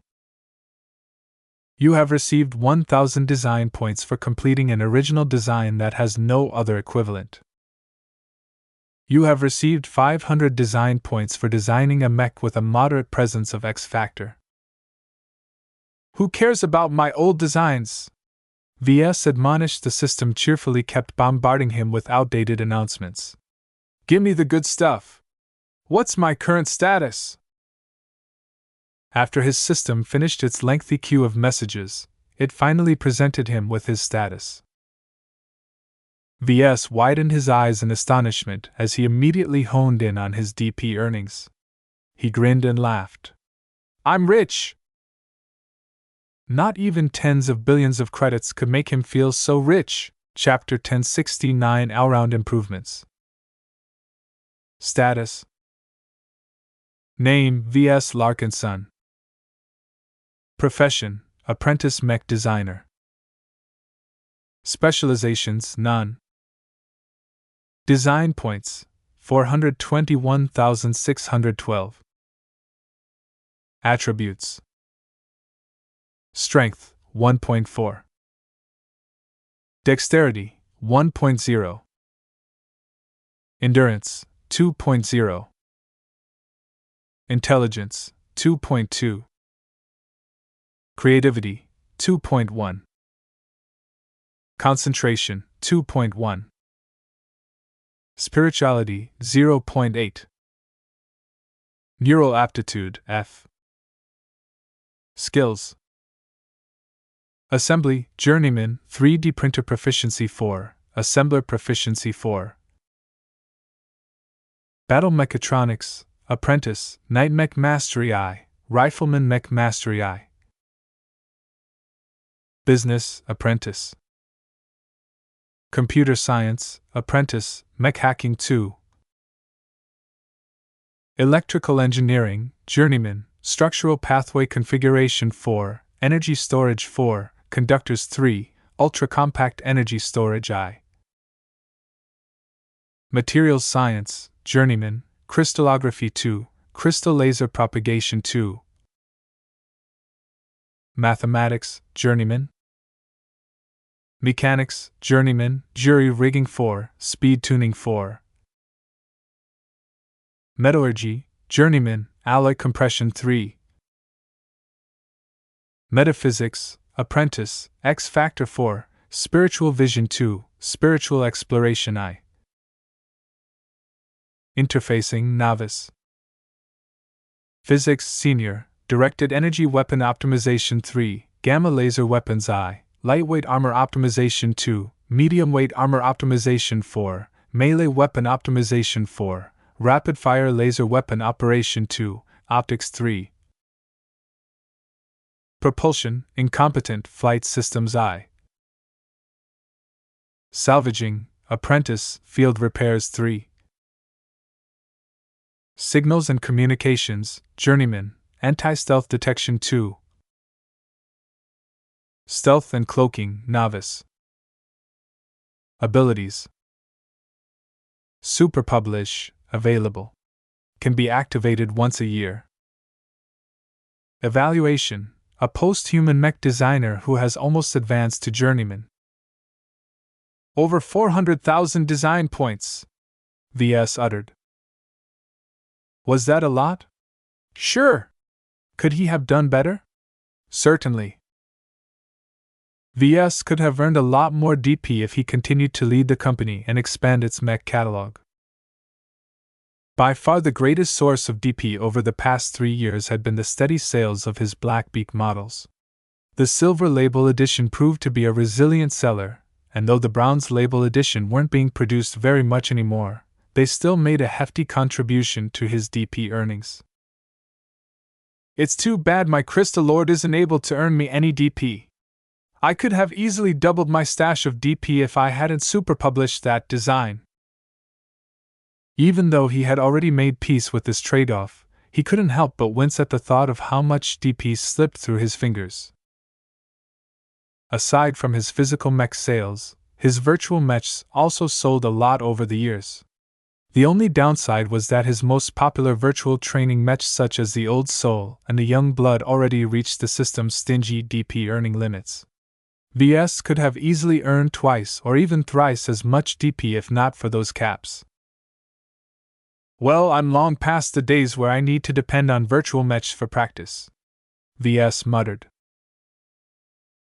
You have received 1,000 design points for completing an original design that has no other equivalent. You have received 500 design points for designing a mech with a moderate presence of X factor. Who cares about my old designs? Ves admonished. The system cheerfully kept bombarding him with outdated announcements. Give me the good stuff. What's my current status? After his system finished its lengthy queue of messages, it finally presented him with his status. Ves widened his eyes in astonishment as he immediately honed in on his DP earnings. He grinned and laughed. I'm rich! Not even tens of billions of credits could make him feel so rich. Chapter 1069 All-Round Improvements. Status. Name Ves Larkinson. Profession Apprentice Mech Designer. Specializations None. Design points 421,612. Attributes. Strength 1.4. Dexterity 1.0. Endurance 2.0. Intelligence 2.2. Creativity 2.1. Concentration 2.1. Spirituality 0.8. Neural aptitude F. Skills. Assembly, Journeyman, 3D Printer Proficiency 4, Assembler Proficiency 4. Battle Mechatronics, Apprentice, Night Mech Mastery I, Rifleman Mech Mastery I. Business, Apprentice. Computer Science, Apprentice, Mech Hacking 2. Electrical Engineering, Journeyman, Structural Pathway Configuration 4, Energy Storage 4, Conductors 3, Ultra Compact Energy Storage I. Materials Science, Journeyman, Crystallography 2, Crystal Laser Propagation 2. Mathematics, Journeyman. Mechanics, Journeyman, Jury Rigging 4, Speed Tuning 4. Metallurgy, Journeyman, Alloy Compression 3. Metaphysics, Apprentice, X Factor 4, Spiritual Vision 2, Spiritual Exploration I. Interfacing, Novice. Physics, Senior, Directed Energy Weapon Optimization 3, Gamma Laser Weapons I, Lightweight Armor Optimization 2, Medium Weight Armor Optimization 4, Melee Weapon Optimization 4, Rapid Fire Laser Weapon Operation 2, Optics 3. Propulsion, Incompetent Flight Systems I. Salvaging, Apprentice, Field Repairs 3. Signals and Communications, Journeyman, Anti-Stealth Detection 2. Stealth and Cloaking, Novice. Abilities. Super Publish, available. Can be activated once a year. Evaluation, a post-human mech designer who has almost advanced to Journeyman. Over 400,000 design points, Ves uttered. Was that a lot? Sure. Could he have done better? Certainly. Ves could have earned a lot more DP if he continued to lead the company and expand its mech catalog. By far the greatest source of DP over the past 3 years had been the steady sales of his Blackbeak models. The Silver Label edition proved to be a resilient seller, and though the Bronze Label edition weren't being produced very much anymore, they still made a hefty contribution to his DP earnings. It's too bad my Crystal Lord isn't able to earn me any DP. I could have easily doubled my stash of DP if I hadn't superpublished that design. Even though he had already made peace with this trade-off, he couldn't help but wince at the thought of how much DP slipped through his fingers. Aside from his physical mech sales, his virtual mechs also sold a lot over the years. The only downside was that his most popular virtual training mechs such as the Old Soul and the Young Blood already reached the system's stingy DP earning limits. Ves could have easily earned twice or even thrice as much DP if not for those caps. Well, I'm long past the days where I need to depend on virtual mechs for practice, Ves muttered.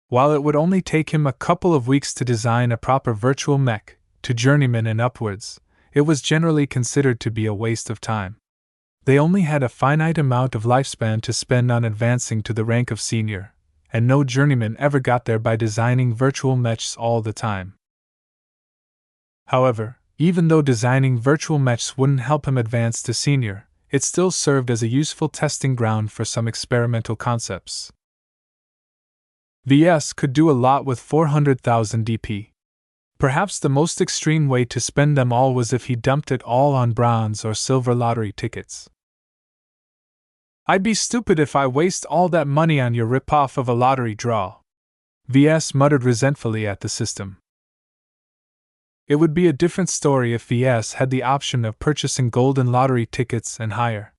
While it would only take him a couple of weeks to design a proper virtual mech, to Journeyman and upwards, it was generally considered to be a waste of time. They only had a finite amount of lifespan to spend on advancing to the rank of Senior, and no Journeyman ever got there by designing virtual mechs all the time. However, even though designing virtual mechs wouldn't help him advance to Senior, it still served as a useful testing ground for some experimental concepts. Ves could do a lot with 400,000 DP. Perhaps the most extreme way to spend them all was if he dumped it all on bronze or silver lottery tickets. I'd be stupid if I waste all that money on your rip-off of a lottery draw, Ves muttered resentfully at the system. It would be a different story if Ves had the option of purchasing golden lottery tickets and higher.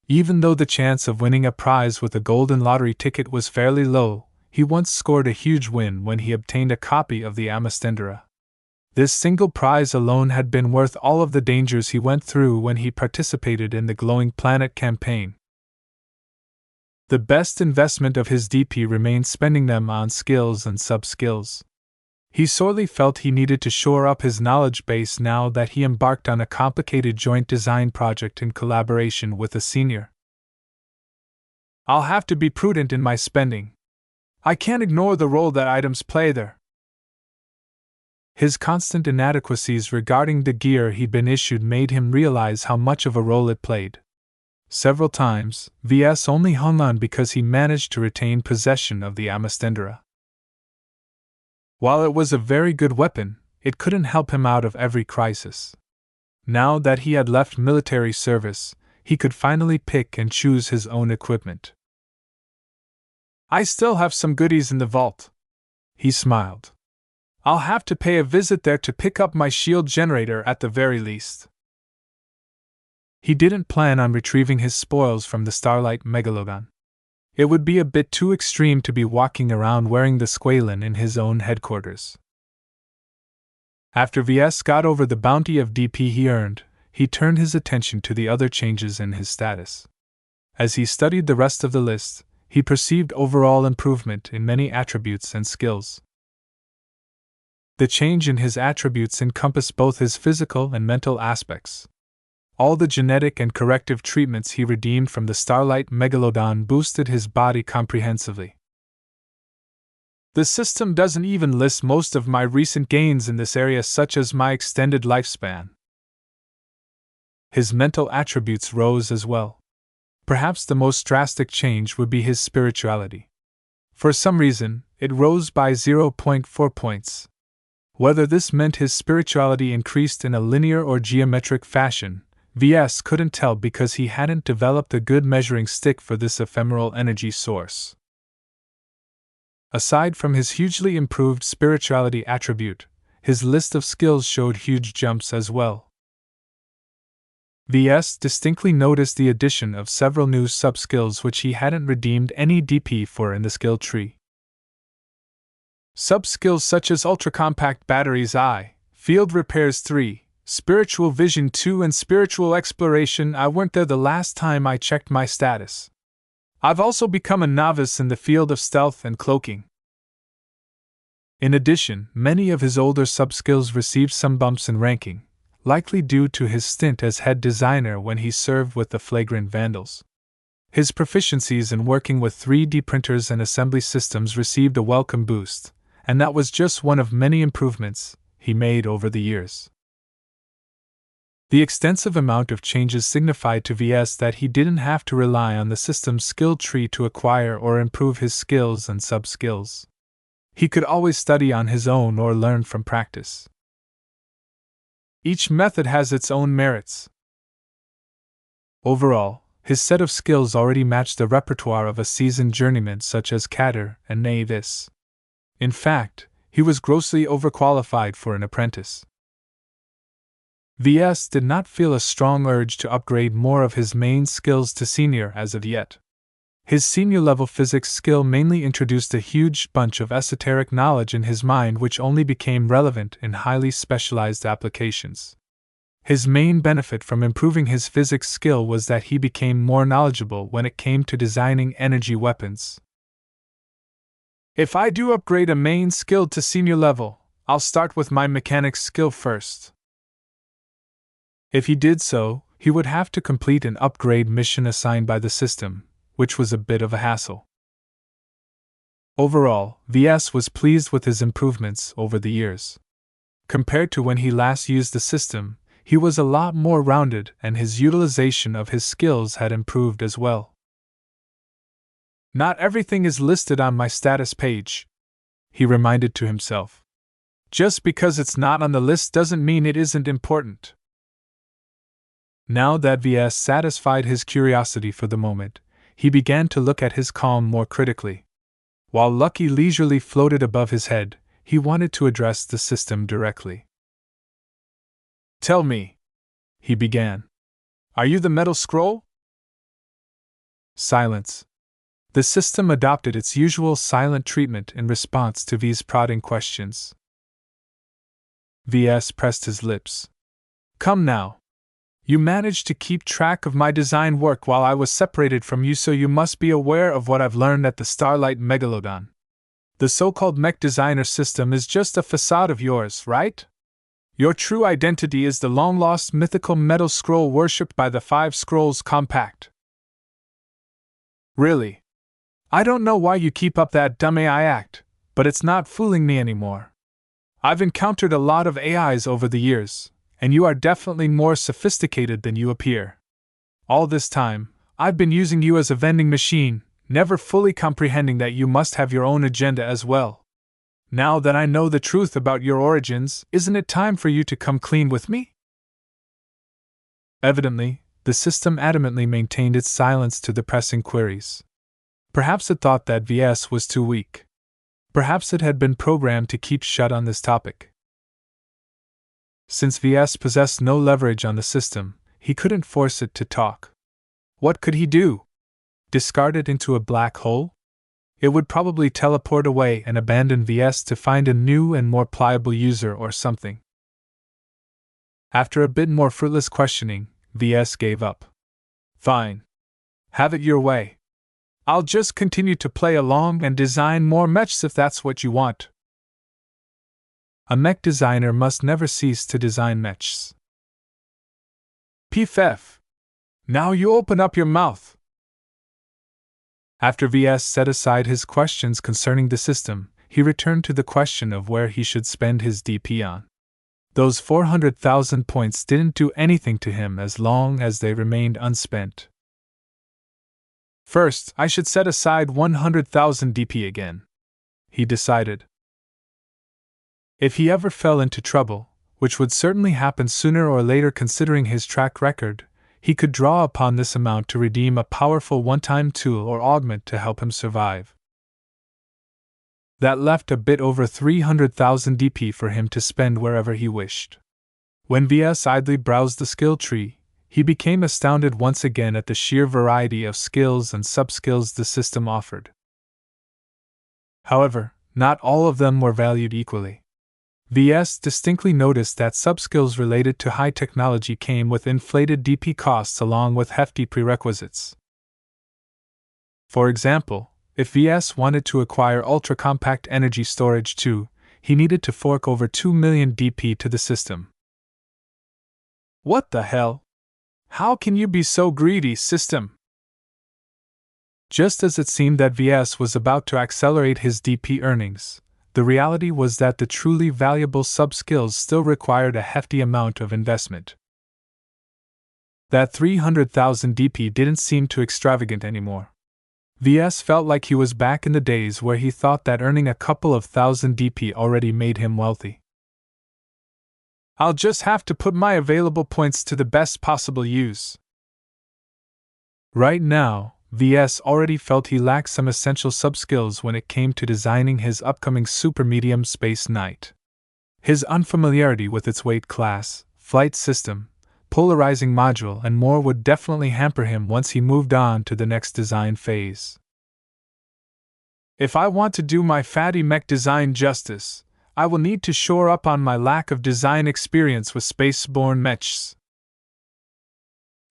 Even though the chance of winning a prize with a golden lottery ticket was fairly low, he once scored a huge win when he obtained a copy of the Amastendera. This single prize alone had been worth all of the dangers he went through when he participated in the Glowing Planet campaign. The best investment of his DP remained spending them on skills and sub-skills. He sorely felt he needed to shore up his knowledge base now that he embarked on a complicated joint design project in collaboration with a senior. I'll have to be prudent in my spending. I can't ignore the role that items play there. His constant inadequacies regarding the gear he'd been issued made him realize how much of a role it played. Several times, Ves only hung on because he managed to retain possession of the Amastendera. While it was a very good weapon, it couldn't help him out of every crisis. Now that he had left military service, he could finally pick and choose his own equipment. I still have some goodies in the vault, he smiled. I'll have to pay a visit there to pick up my shield generator at the very least. He didn't plan on retrieving his spoils from the Starlight Megalogon. It would be a bit too extreme to be walking around wearing the squalene in his own headquarters. After Ves got over the bounty of DP he earned, he turned his attention to the other changes in his status. As he studied the rest of the list, he perceived overall improvement in many attributes and skills. The change in his attributes encompassed both his physical and mental aspects. All the genetic and corrective treatments he redeemed from the Starlight Megalodon boosted his body comprehensively. The system doesn't even list most of my recent gains in this area, such as my extended lifespan. His mental attributes rose as well. Perhaps the most drastic change would be his spirituality. For some reason, it rose by 0.4 points. Whether this meant his spirituality increased in a linear or geometric fashion, Ves couldn't tell because he hadn't developed a good measuring stick for this ephemeral energy source. Aside from his hugely improved spirituality attribute, his list of skills showed huge jumps as well. Ves distinctly noticed the addition of several new sub-skills which he hadn't redeemed any DP for in the skill tree. Sub-skills such as ultra-compact batteries I, field repairs 3, spiritual vision 2 and spiritual exploration. I weren't there the last time I checked my status. I've also become a novice in the field of stealth and cloaking. In addition, many of his older sub-skills received some bumps in ranking, likely due to his stint as head designer when he served with the Flagrant Vandals. His proficiencies in working with 3D printers and assembly systems received a welcome boost, and that was just one of many improvements he made over the years. The extensive amount of changes signified to Ves that he didn't have to rely on the system's skill tree to acquire or improve his skills and sub-skills. He could always study on his own or learn from practice. Each method has its own merits. Overall, his set of skills already matched the repertoire of a seasoned journeyman such as Katter and Ves. In fact, he was grossly overqualified for an apprentice. Ves did not feel a strong urge to upgrade more of his main skills to senior as of yet. His senior-level physics skill mainly introduced a huge bunch of esoteric knowledge in his mind which only became relevant in highly specialized applications. His main benefit from improving his physics skill was that he became more knowledgeable when it came to designing energy weapons. If I do upgrade a main skill to senior level, I'll start with my mechanics skill first. If he did so, he would have to complete an upgrade mission assigned by the system, which was a bit of a hassle. Overall, Ves was pleased with his improvements over the years. Compared to when he last used the system, he was a lot more rounded and his utilization of his skills had improved as well. Not everything is listed on my status page, he reminded to himself. Just because it's not on the list doesn't mean it isn't important. Now that Ves satisfied his curiosity for the moment, he began to look at his calm more critically. While Lucky leisurely floated above his head, he wanted to address the system directly. Tell me, he began. Are you the metal scroll? Silence. The system adopted its usual silent treatment in response to V's prodding questions. Ves pressed his lips. Come now. You managed to keep track of my design work while I was separated from you, so you must be aware of what I've learned at the Starlight Megalodon. The so-called Mech Designer System is just a facade of yours, right? Your true identity is the long-lost mythical metal scroll worshipped by the 5 Scrolls Compact. Really? I don't know why you keep up that dumb AI act, but it's not fooling me anymore. I've encountered a lot of AIs over the years, and you are definitely more sophisticated than you appear. All this time, I've been using you as a vending machine, never fully comprehending that you must have your own agenda as well. Now that I know the truth about your origins, isn't it time for you to come clean with me? Evidently, the system adamantly maintained its silence to the pressing queries. Perhaps it thought that Ves was too weak. Perhaps it had been programmed to keep shut on this topic. Since Ves possessed no leverage on the system, he couldn't force it to talk. What could he do? Discard it into a black hole? It would probably teleport away and abandon Ves to find a new and more pliable user or something. After a bit more fruitless questioning, Ves gave up. Fine. Have it your way. I'll just continue to play along and design more mechs if that's what you want. A mech designer must never cease to design mechs. PFF. Now you open up your mouth. After Ves set aside his questions concerning the system, he returned to the question of where he should spend his DP on. Those 400,000 points didn't do anything to him as long as they remained unspent. First, I should set aside 100,000 DP again, he decided. If he ever fell into trouble, which would certainly happen sooner or later considering his track record, he could draw upon this amount to redeem a powerful one-time tool or augment to help him survive. That left a bit over 300,000 DP for him to spend wherever he wished. When Ves idly browsed the skill tree, he became astounded once again at the sheer variety of skills and sub-skills the system offered. However, not all of them were valued equally. Ves distinctly noticed that sub-skills related to high technology came with inflated DP costs along with hefty prerequisites. For example, if Ves wanted to acquire ultra-compact energy storage too, he needed to fork over 2 million DP to the system. What the hell? How can you be so greedy, system? Just as it seemed that Ves was about to accelerate his DP earnings, the reality was that the truly valuable sub-skills still required a hefty amount of investment. That 300,000 DP didn't seem too extravagant anymore. Ves felt like he was back in the days where he thought that earning a couple of thousand DP already made him wealthy. I'll just have to put my available points to the best possible use. Right now, Ves already felt he lacked some essential sub-skills when it came to designing his upcoming super-medium Space Knight. His unfamiliarity with its weight class, flight system, polarizing module and more would definitely hamper him once he moved on to the next design phase. If I want to do my fatty mech design justice, I will need to shore up on my lack of design experience with spaceborne mechs.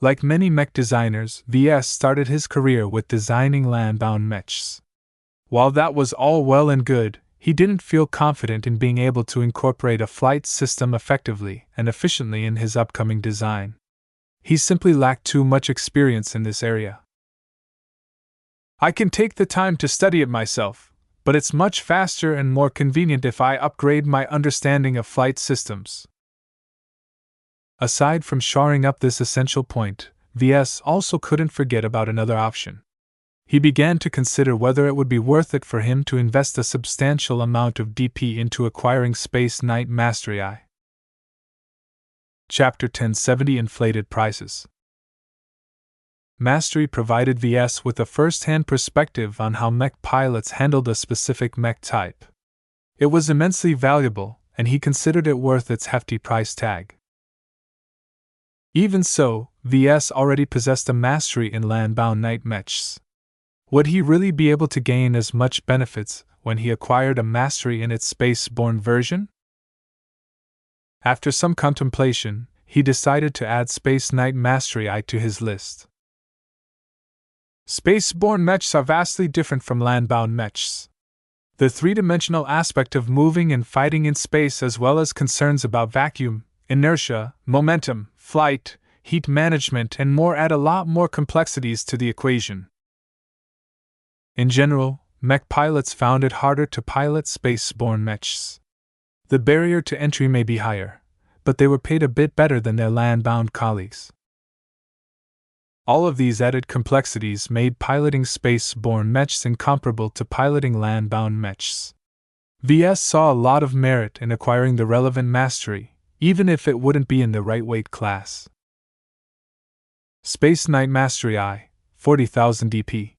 Like many mech designers, Ves started his career with designing land-bound mechs. While that was all well and good, he didn't feel confident in being able to incorporate a flight system effectively and efficiently in his upcoming design. He simply lacked too much experience in this area. I can take the time to study it myself, but it's much faster and more convenient if I upgrade my understanding of flight systems. Aside from shoring up this essential point, Ves also couldn't forget about another option. He began to consider whether it would be worth it for him to invest a substantial amount of DP into acquiring Space Knight Mastery I. Chapter 1070 Inflated Prices. Mastery provided Ves with a first-hand perspective on how mech pilots handled a specific mech type. It was immensely valuable, and he considered it worth its hefty price tag. Even so, Ves already possessed a mastery in land-bound night mechs. Would he really be able to gain as much benefits when he acquired a mastery in its space-borne version? After some contemplation, he decided to add Space Knight Mastery I to his list. Space-borne mechs are vastly different from land-bound mechs. The three-dimensional aspect of moving and fighting in space, as well as concerns about vacuum, inertia, momentum, flight, heat management, and more, add a lot more complexities to the equation. In general, mech pilots found it harder to pilot space-borne mechs. The barrier to entry may be higher, but they were paid a bit better than their land-bound colleagues. All of these added complexities made piloting space-borne mechs incomparable to piloting land-bound mechs. Ves saw a lot of merit in acquiring the relevant mastery, even if it wouldn't be in the right weight class. Space Knight Mastery I, 40,000 DP.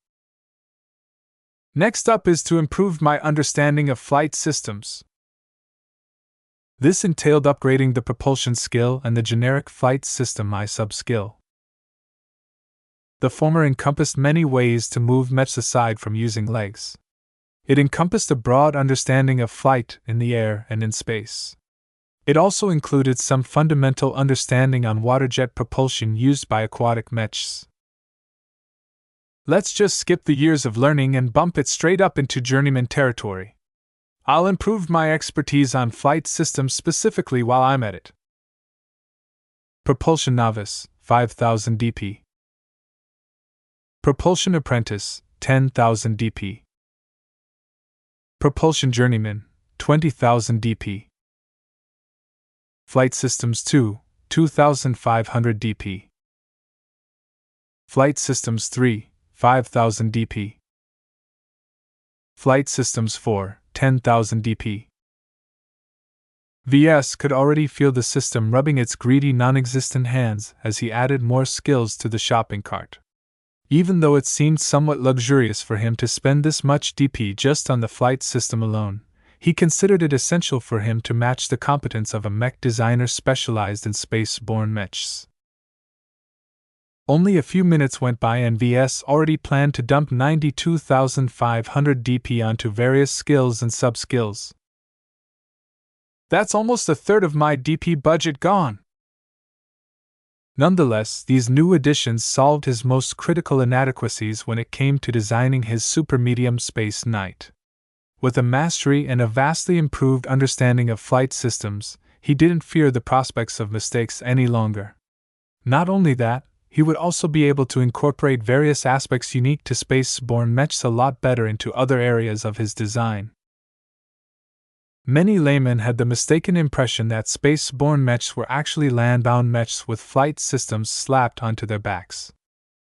Next up is to improve my understanding of flight systems. This entailed upgrading the propulsion skill and the generic flight system I sub-skill. The former encompassed many ways to move mechs aside from using legs. It encompassed a broad understanding of flight in the air and in space. It also included some fundamental understanding on waterjet propulsion used by aquatic mechs. Let's just skip the years of learning and bump it straight up into journeyman territory. I'll improve my expertise on flight systems specifically while I'm at it. Propulsion Novice, 5000 dp. Propulsion Apprentice, 10,000 dp. Propulsion Journeyman, 20,000 dp. Flight Systems 2, 2,500 dp. Flight Systems 3, 5,000 dp. Flight Systems 4, 10,000 dp. VS could already feel the system rubbing its greedy, non-existent hands as he added more skills to the shopping cart. Even though it seemed somewhat luxurious for him to spend this much DP just on the flight system alone, he considered it essential for him to match the competence of a mech designer specialized in space-borne mechs. Only a few minutes went by and VS already planned to dump 92,500 DP onto various skills and sub-skills. That's almost a third of my DP budget gone. Nonetheless, these new additions solved his most critical inadequacies when it came to designing his super-medium Space Knight. With a mastery and a vastly improved understanding of flight systems, he didn't fear the prospects of mistakes any longer. Not only that, he would also be able to incorporate various aspects unique to space-borne mechs a lot better into other areas of his design. Many laymen had the mistaken impression that space-borne mechs were actually land-bound mechs with flight systems slapped onto their backs.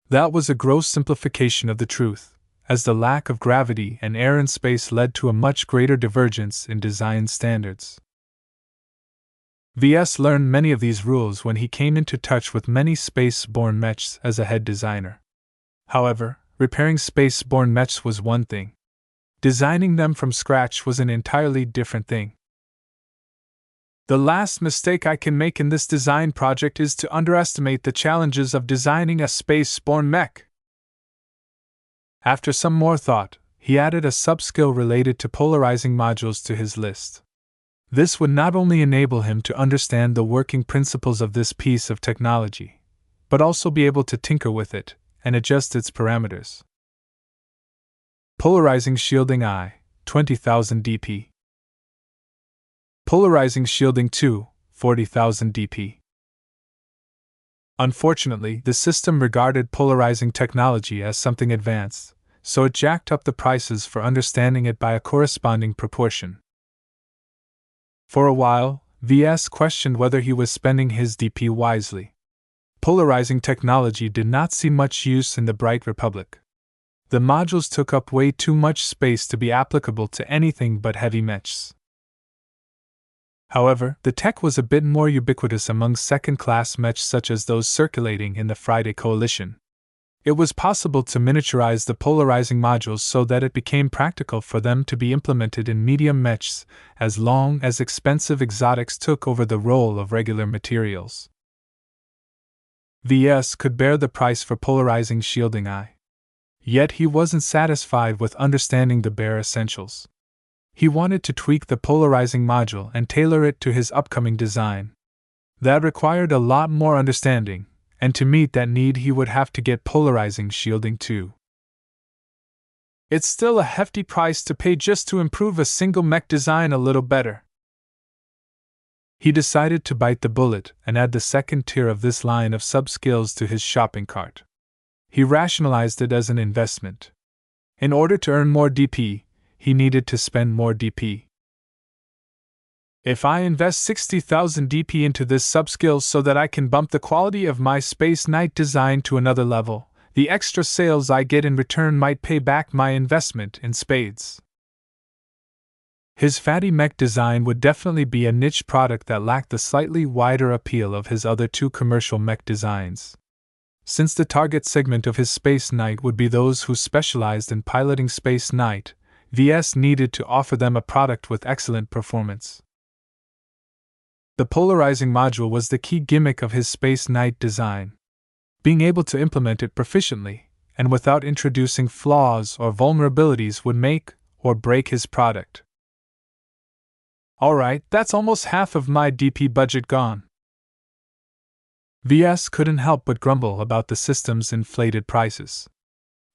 That was a gross simplification of the truth, as the lack of gravity and air in space led to a much greater divergence in design standards. VS learned many of these rules when he came into touch with many space-borne mechs as a head designer. However, repairing space-borne mechs was one thing. Designing them from scratch was an entirely different thing. The last mistake I can make in this design project is to underestimate the challenges of designing a space-borne mech. After some more thought, he added a sub-skill related to polarizing modules to his list. This would not only enable him to understand the working principles of this piece of technology, but also be able to tinker with it and adjust its parameters. Polarizing Shielding I, 20,000 dp. Polarizing Shielding 2, 40,000 dp. Unfortunately, the system regarded polarizing technology as something advanced, so it jacked up the prices for understanding it by a corresponding proportion. For a while, VS questioned whether he was spending his DP wisely. Polarizing technology did not see much use in the Bright Republic. The modules took up way too much space to be applicable to anything but heavy mechs. However, the tech was a bit more ubiquitous among second-class mechs such as those circulating in the Friday Coalition. It was possible to miniaturize the polarizing modules so that it became practical for them to be implemented in medium mechs, as long as expensive exotics took over the role of regular materials. VS could bear the price for polarizing Shielding I. Yet he wasn't satisfied with understanding the bare essentials. He wanted to tweak the polarizing module and tailor it to his upcoming design. That required a lot more understanding, and to meet that need he would have to get polarizing Shielding 2. It's still a hefty price to pay just to improve a single mech design a little better. He decided to bite the bullet and add the second tier of this line of sub-skills to his shopping cart. He rationalized it as an investment. In order to earn more DP, he needed to spend more DP. If I invest 60,000 DP into this sub-skill so that I can bump the quality of my Space Knight design to another level, the extra sales I get in return might pay back my investment in spades. His fatty mech design would definitely be a niche product that lacked the slightly wider appeal of his other two commercial mech designs. Since the target segment of his Space Knight would be those who specialized in piloting Space Knight, VS needed to offer them a product with excellent performance. The polarizing module was the key gimmick of his Space Knight design. Being able to implement it proficiently, and without introducing flaws or vulnerabilities would make or break his product. Alright, that's almost half of my DP budget gone. VS couldn't help but grumble about the system's inflated prices.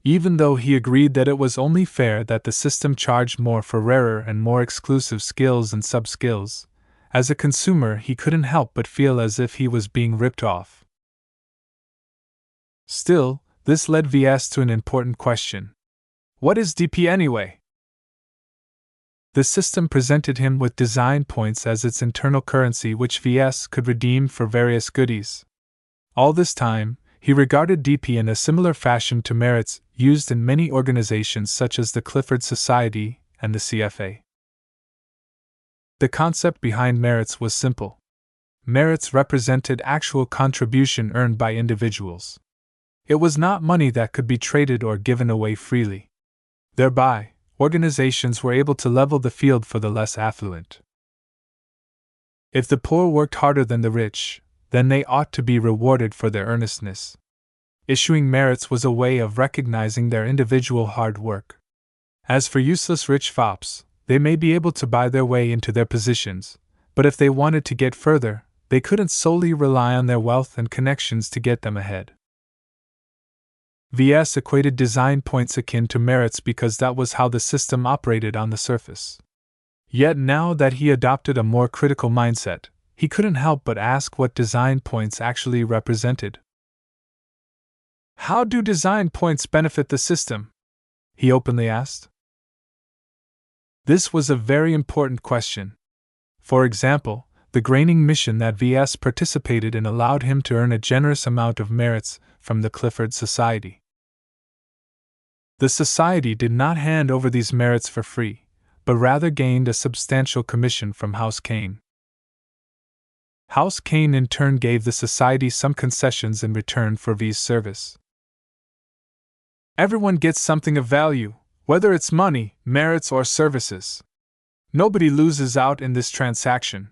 Even though he agreed that it was only fair that the system charged more for rarer and more exclusive skills and sub-skills, as a consumer he couldn't help but feel as if he was being ripped off. Still, this led VS to an important question. What is DP anyway? The system presented him with design points as its internal currency, which VS could redeem for various goodies. All this time, he regarded DP in a similar fashion to merits used in many organizations such as the Clifford Society and the CFA. The concept behind merits was simple. Merits represented actual contribution earned by individuals. It was not money that could be traded or given away freely. Thereby, organizations were able to level the field for the less affluent. If the poor worked harder than the rich, then they ought to be rewarded for their earnestness. Issuing merits was a way of recognizing their individual hard work. As for useless rich fops, they may be able to buy their way into their positions, but if they wanted to get further, they couldn't solely rely on their wealth and connections to get them ahead. VS equated design points akin to merits because that was how the system operated on the surface. Yet now that he adopted a more critical mindset, he couldn't help but ask what design points actually represented. How do design points benefit the system? He openly asked. This was a very important question. For example, the graining mission that VS participated in allowed him to earn a generous amount of merits from the Clifford Society. The Society did not hand over these merits for free, but rather gained a substantial commission from House Kane. House Kane in turn gave the Society some concessions in return for V's service. Everyone gets something of value, whether it's money, merits, or services. Nobody loses out in this transaction.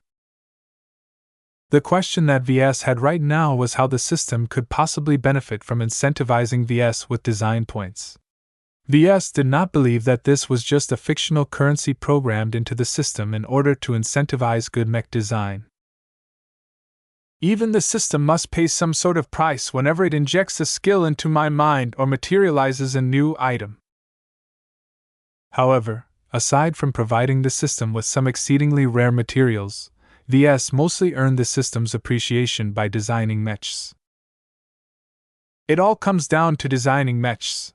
The question that VS had right now was how the system could possibly benefit from incentivizing VS with design points. VS did not believe that this was just a fictional currency programmed into the system in order to incentivize good mech design. Even the system must pay some sort of price whenever it injects a skill into my mind or materializes a new item. However, aside from providing the system with some exceedingly rare materials, VS mostly earned the system's appreciation by designing mechs. It all comes down to designing mechs.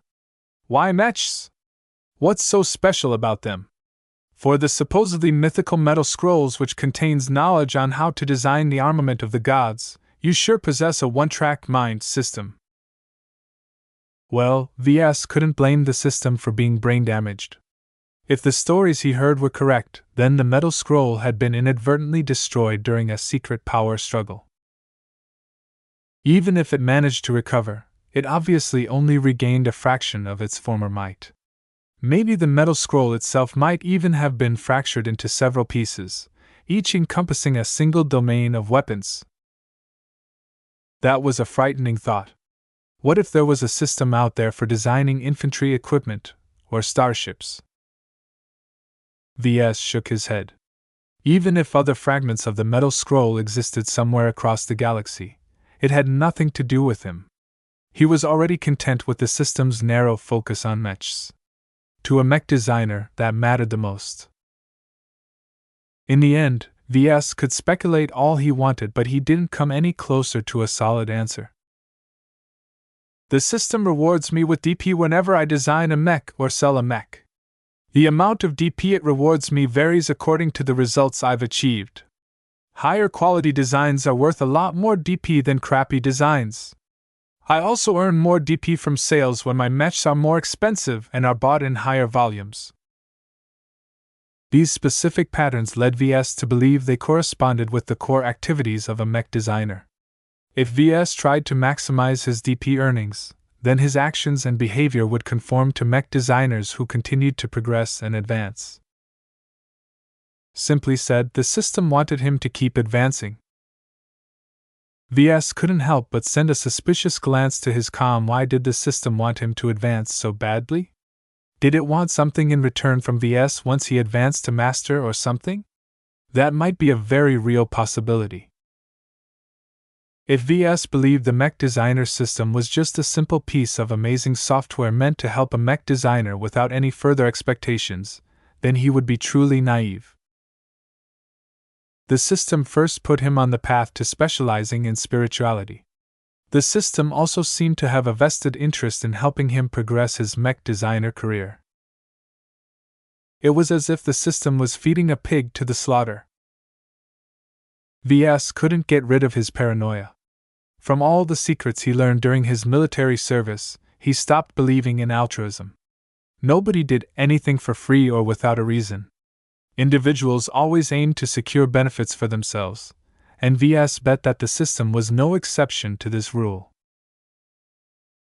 Why mechs? What's so special about them? For the supposedly mythical metal scrolls which contains knowledge on how to design the armament of the gods, you sure possess a one-track mind system. Well, VS couldn't blame the system for being brain-damaged. If the stories he heard were correct, then the metal scroll had been inadvertently destroyed during a secret power struggle. Even if it managed to recover, it obviously only regained a fraction of its former might. Maybe the metal scroll itself might even have been fractured into several pieces, each encompassing a single domain of weapons. That was a frightening thought. What if there was a system out there for designing infantry equipment, or starships? VS shook his head. Even if other fragments of the metal scroll existed somewhere across the galaxy, it had nothing to do with him. He was already content with the system's narrow focus on mechs. To a mech designer, that mattered the most. In the end, VS could speculate all he wanted, but he didn't come any closer to a solid answer. The system rewards me with DP whenever I design a mech or sell a mech. The amount of DP it rewards me varies according to the results I've achieved. Higher quality designs are worth a lot more DP than crappy designs. I also earn more DP from sales when my mechs are more expensive and are bought in higher volumes. These specific patterns led VS to believe they corresponded with the core activities of a mech designer. If VS tried to maximize his DP earnings, then his actions and behavior would conform to mech designers who continued to progress and advance. Simply said, the system wanted him to keep advancing. VS couldn't help but send a suspicious glance to his comm. Why did the system want him to advance so badly? Did it want something in return from VS once he advanced to master or something? That might be a very real possibility. If VS believed the Mech Designer System was just a simple piece of amazing software meant to help a mech designer without any further expectations, then he would be truly naive. The system first put him on the path to specializing in spirituality. The system also seemed to have a vested interest in helping him progress his mech designer career. It was as if the system was feeding a pig to the slaughter. VS couldn't get rid of his paranoia. From all the secrets he learned during his military service, he stopped believing in altruism. Nobody did anything for free or without a reason. Individuals always aimed to secure benefits for themselves, and VS bet that the system was no exception to this rule.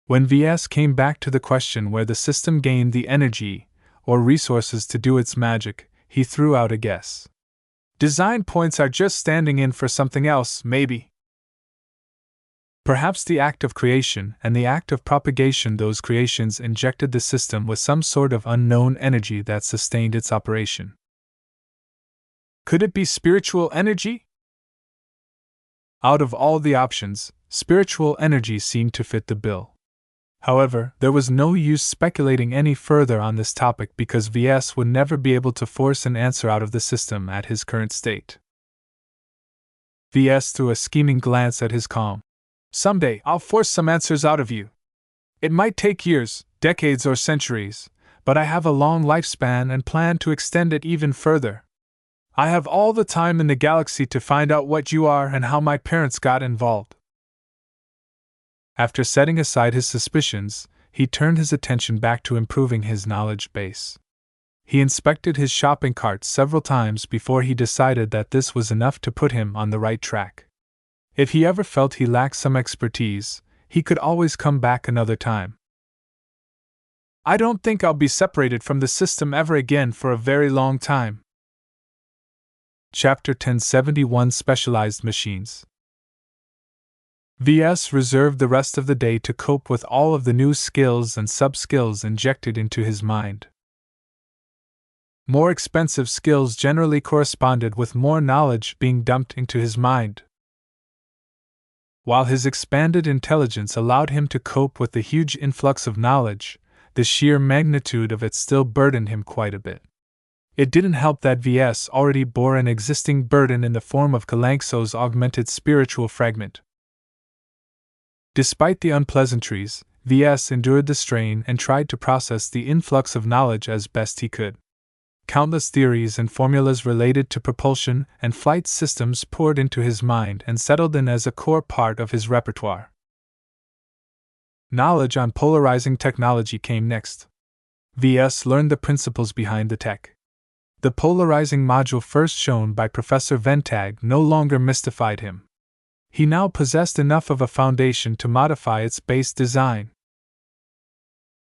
When VS came back to the question where the system gained the energy or resources to do its magic, he threw out a guess. Design points are just standing in for something else, maybe. Perhaps the act of creation and the act of propagation, those creations injected the system with some sort of unknown energy that sustained its operation. Could it be spiritual energy? Out of all the options, spiritual energy seemed to fit the bill. However, there was no use speculating any further on this topic because VS would never be able to force an answer out of the system at his current state. VS threw a scheming glance at his calm. Someday I'll force some answers out of you. It might take years, decades, or centuries, but I have a long lifespan and plan to extend it even further. I have all the time in the galaxy to find out what you are and how my parents got involved. After setting aside his suspicions, he turned his attention back to improving his knowledge base. He inspected his shopping cart several times before he decided that this was enough to put him on the right track. If he ever felt he lacked some expertise, he could always come back another time. I don't think I'll be separated from the system ever again for a very long time. Chapter 1071 Specialized Machines. VS reserved the rest of the day to cope with all of the new skills and sub-skills injected into his mind. More expensive skills generally corresponded with more knowledge being dumped into his mind. While his expanded intelligence allowed him to cope with the huge influx of knowledge, the sheer magnitude of it still burdened him quite a bit. It didn't help that VS already bore an existing burden in the form of Kalankso's augmented spiritual fragment. Despite the unpleasantries, VS endured the strain and tried to process the influx of knowledge as best he could. Countless theories and formulas related to propulsion and flight systems poured into his mind and settled in as a core part of his repertoire. Knowledge on polarizing technology came next. VS learned the principles behind the tech. The polarizing module first shown by Professor Ventag no longer mystified him. He now possessed enough of a foundation to modify its base design.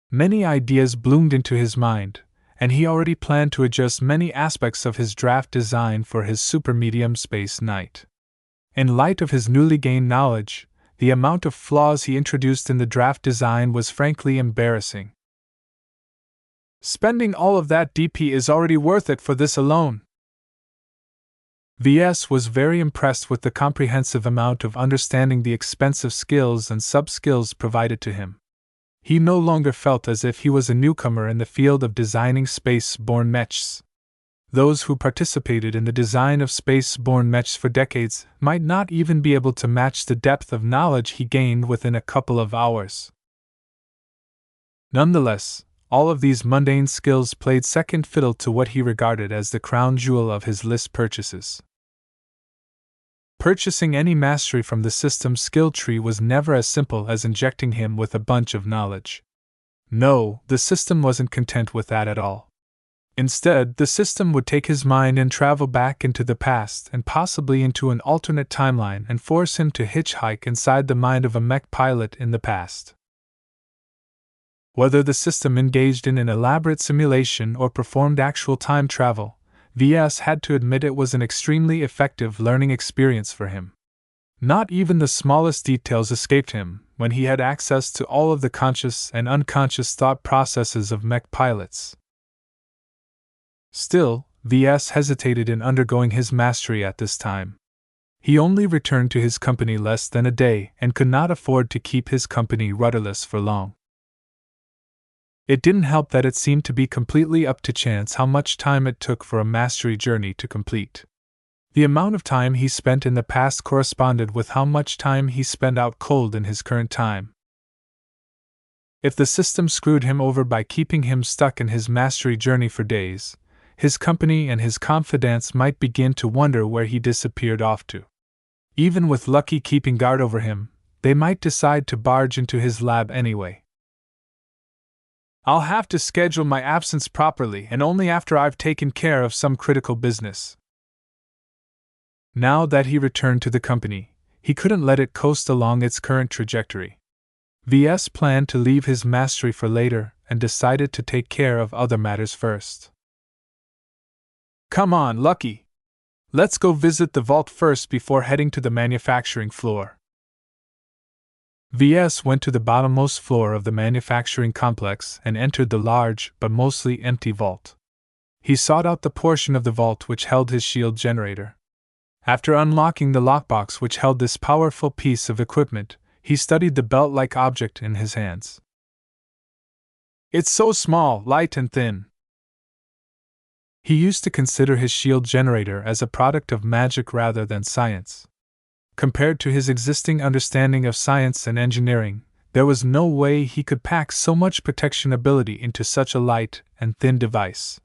Many ideas bloomed into his mind, and he already planned to adjust many aspects of his draft design for his super-medium space knight. In light of his newly gained knowledge, the amount of flaws he introduced in the draft design was frankly embarrassing. Spending all of that DP is already worth it for this alone. VS was very impressed with the comprehensive amount of understanding the expensive skills and sub-skills provided to him. He no longer felt as if he was a newcomer in the field of designing space-borne mechs. Those who participated in the design of space-borne mechs for decades might not even be able to match the depth of knowledge he gained within a couple of hours. Nonetheless, all of these mundane skills played second fiddle to what he regarded as the crown jewel of his list purchases. Purchasing any mastery from the system's skill tree was never as simple as injecting him with a bunch of knowledge. No, the system wasn't content with that at all. Instead, the system would take his mind and travel back into the past and possibly into an alternate timeline and force him to hitchhike inside the mind of a mech pilot in the past. Whether the system engaged in an elaborate simulation or performed actual time travel, VS had to admit it was an extremely effective learning experience for him. Not even the smallest details escaped him when he had access to all of the conscious and unconscious thought processes of mech pilots. Still, Ves hesitated in undergoing his mastery at this time. He only returned to his company less than a day and could not afford to keep his company rudderless for long. It didn't help that it seemed to be completely up to chance how much time it took for a mastery journey to complete. The amount of time he spent in the past corresponded with how much time he spent out cold in his current time. If the system screwed him over by keeping him stuck in his mastery journey for days, his company and his confidants might begin to wonder where he disappeared off to. Even with Lucky keeping guard over him, they might decide to barge into his lab anyway. I'll have to schedule my absence properly and only after I've taken care of some critical business. Now that he returned to the company, he couldn't let it coast along its current trajectory. Ves planned to leave his mastery for later and decided to take care of other matters first. Come on, Lucky! Let's go visit the vault first before heading to the manufacturing floor. Ves went to the bottommost floor of the manufacturing complex and entered the large but mostly empty vault. He sought out the portion of the vault which held his shield generator. After unlocking the lockbox which held this powerful piece of equipment, he studied the belt-like object in his hands. It's so small, light and thin. He used to consider his shield generator as a product of magic rather than science. Compared to his existing understanding of science and engineering, there was no way he could pack so much protection ability into such a light and thin device.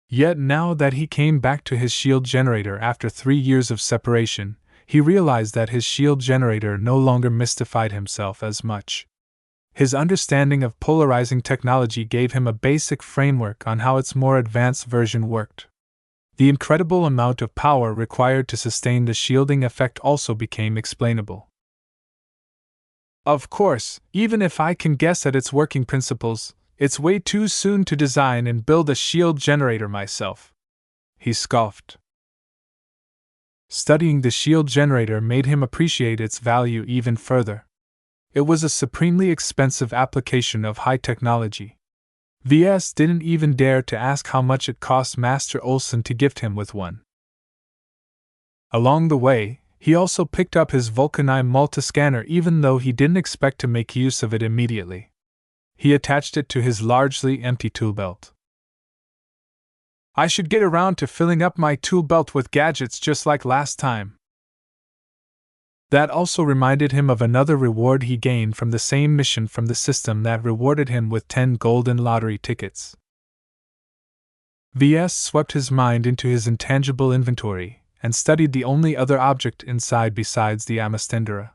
Yet now that he came back to his shield generator after 3 years of separation, he realized that his shield generator no longer mystified himself as much. His understanding of polarizing technology gave him a basic framework on how its more advanced version worked. The incredible amount of power required to sustain the shielding effect also became explainable. Of course, even if I can guess at its working principles, it's way too soon to design and build a shield generator myself, he scoffed. Studying the shield generator made him appreciate its value even further. It was a supremely expensive application of high technology. Ves didn't even dare to ask how much it cost Master Olson to gift him with one. Along the way, he also picked up his Vulcanine multiscanner even though he didn't expect to make use of it immediately. He attached it to his largely empty tool belt. I should get around to filling up my tool belt with gadgets just like last time. That also reminded him of another reward he gained from the same mission from the system that rewarded him with 10 golden lottery tickets. Ves swept his mind into his intangible inventory and studied the only other object inside besides the Amastendera.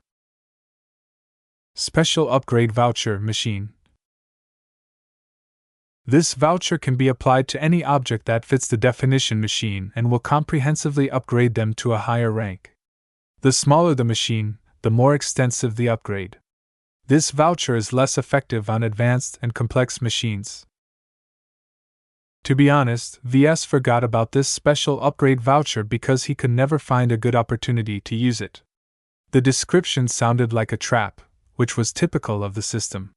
Special Upgrade Voucher Machine. This voucher can be applied to any object that fits the definition machine and will comprehensively upgrade them to a higher rank. The smaller the machine, the more extensive the upgrade. This voucher is less effective on advanced and complex machines. To be honest, Ves forgot about this special upgrade voucher because he could never find a good opportunity to use it. The description sounded like a trap, which was typical of the system.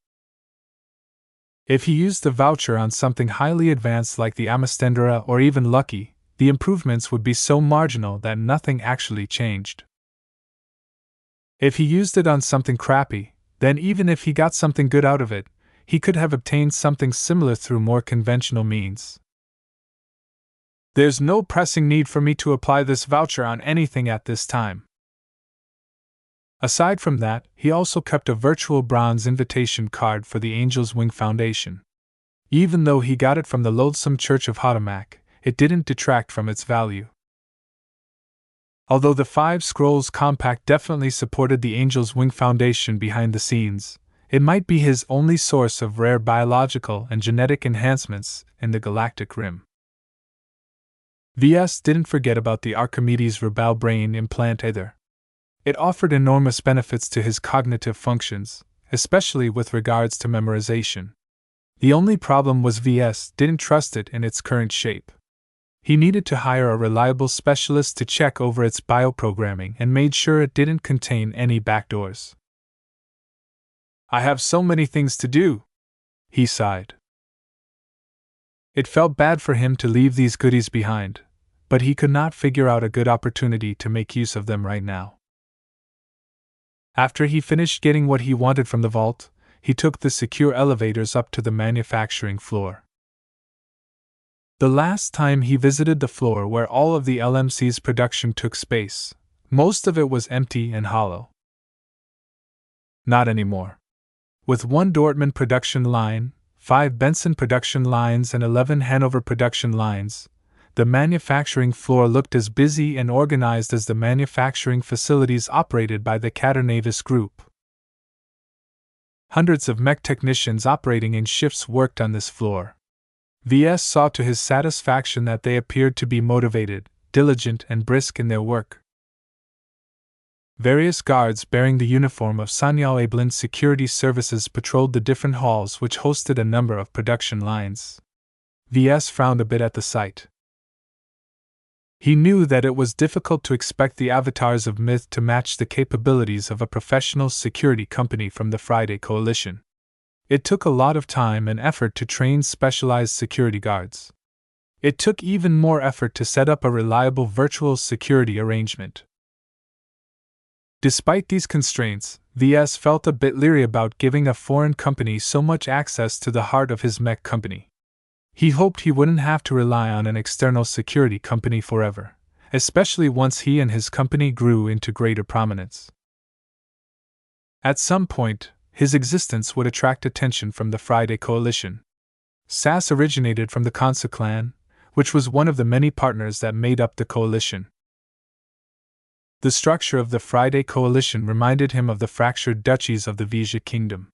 If he used the voucher on something highly advanced like the Amastendera or even Lucky, the improvements would be so marginal that nothing actually changed. If he used it on something crappy, then even if he got something good out of it, he could have obtained something similar through more conventional means. There's no pressing need for me to apply this voucher on anything at this time. Aside from that, he also kept a virtual bronze invitation card for the Angel's Wing Foundation. Even though he got it from the loathsome Church of Hotomak, it didn't detract from its value. Although the 5 Scrolls Compact definitely supported the Angel's Wing Foundation behind the scenes, it might be his only source of rare biological and genetic enhancements in the Galactic Rim. Ves didn't forget about the Archimedes Rebel Brain implant either. It offered enormous benefits to his cognitive functions, especially with regards to memorization. The only problem was Ves didn't trust it in its current shape. He needed to hire a reliable specialist to check over its bioprogramming and made sure it didn't contain any backdoors. I have so many things to do, he sighed. It felt bad for him to leave these goodies behind, but he could not figure out a good opportunity to make use of them right now. After he finished getting what he wanted from the vault, he took the secure elevators up to the manufacturing floor. The last time he visited the floor where all of the LMC's production took space, most of it was empty and hollow. Not anymore. With 1 Dortmund production line, 5 Benson production lines and 11 Hanover production lines, the manufacturing floor looked as busy and organized as the manufacturing facilities operated by the Caternavis Group. Hundreds of mech technicians operating in shifts worked on this floor. Ves saw to his satisfaction that they appeared to be motivated, diligent, and brisk in their work. Various guards bearing the uniform of Sanyal Security Services patrolled the different halls which hosted a number of production lines. Ves frowned a bit at the sight. He knew that it was difficult to expect the avatars of myth to match the capabilities of a professional security company from the Friday Coalition. It took a lot of time and effort to train specialized security guards. It took even more effort to set up a reliable virtual security arrangement. Despite these constraints, Ves felt a bit leery about giving a foreign company so much access to the heart of his mech company. He hoped he wouldn't have to rely on an external security company forever, especially once he and his company grew into greater prominence. At some point, his existence would attract attention from the Friday Coalition. SAS originated from the Kansa clan, which was one of the many partners that made up the coalition. The structure of the Friday Coalition reminded him of the fractured duchies of the Ves Kingdom.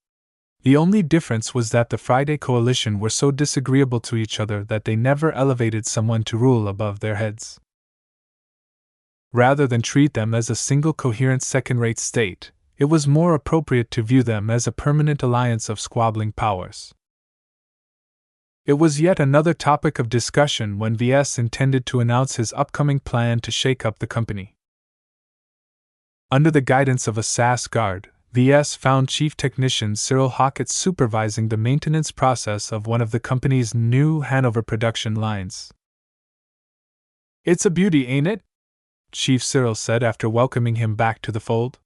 The only difference was that the Friday Coalition were so disagreeable to each other that they never elevated someone to rule above their heads. Rather than treat them as a single coherent second-rate state, it was more appropriate to view them as a permanent alliance of squabbling powers. It was yet another topic of discussion when Ves intended to announce his upcoming plan to shake up the company. Under the guidance of a SAS guard, Ves found Chief Technician Cyril Hockett supervising the maintenance process of one of the company's new Hanover production lines. "It's a beauty, ain't it?" Chief Cyril said after welcoming him back to the fold.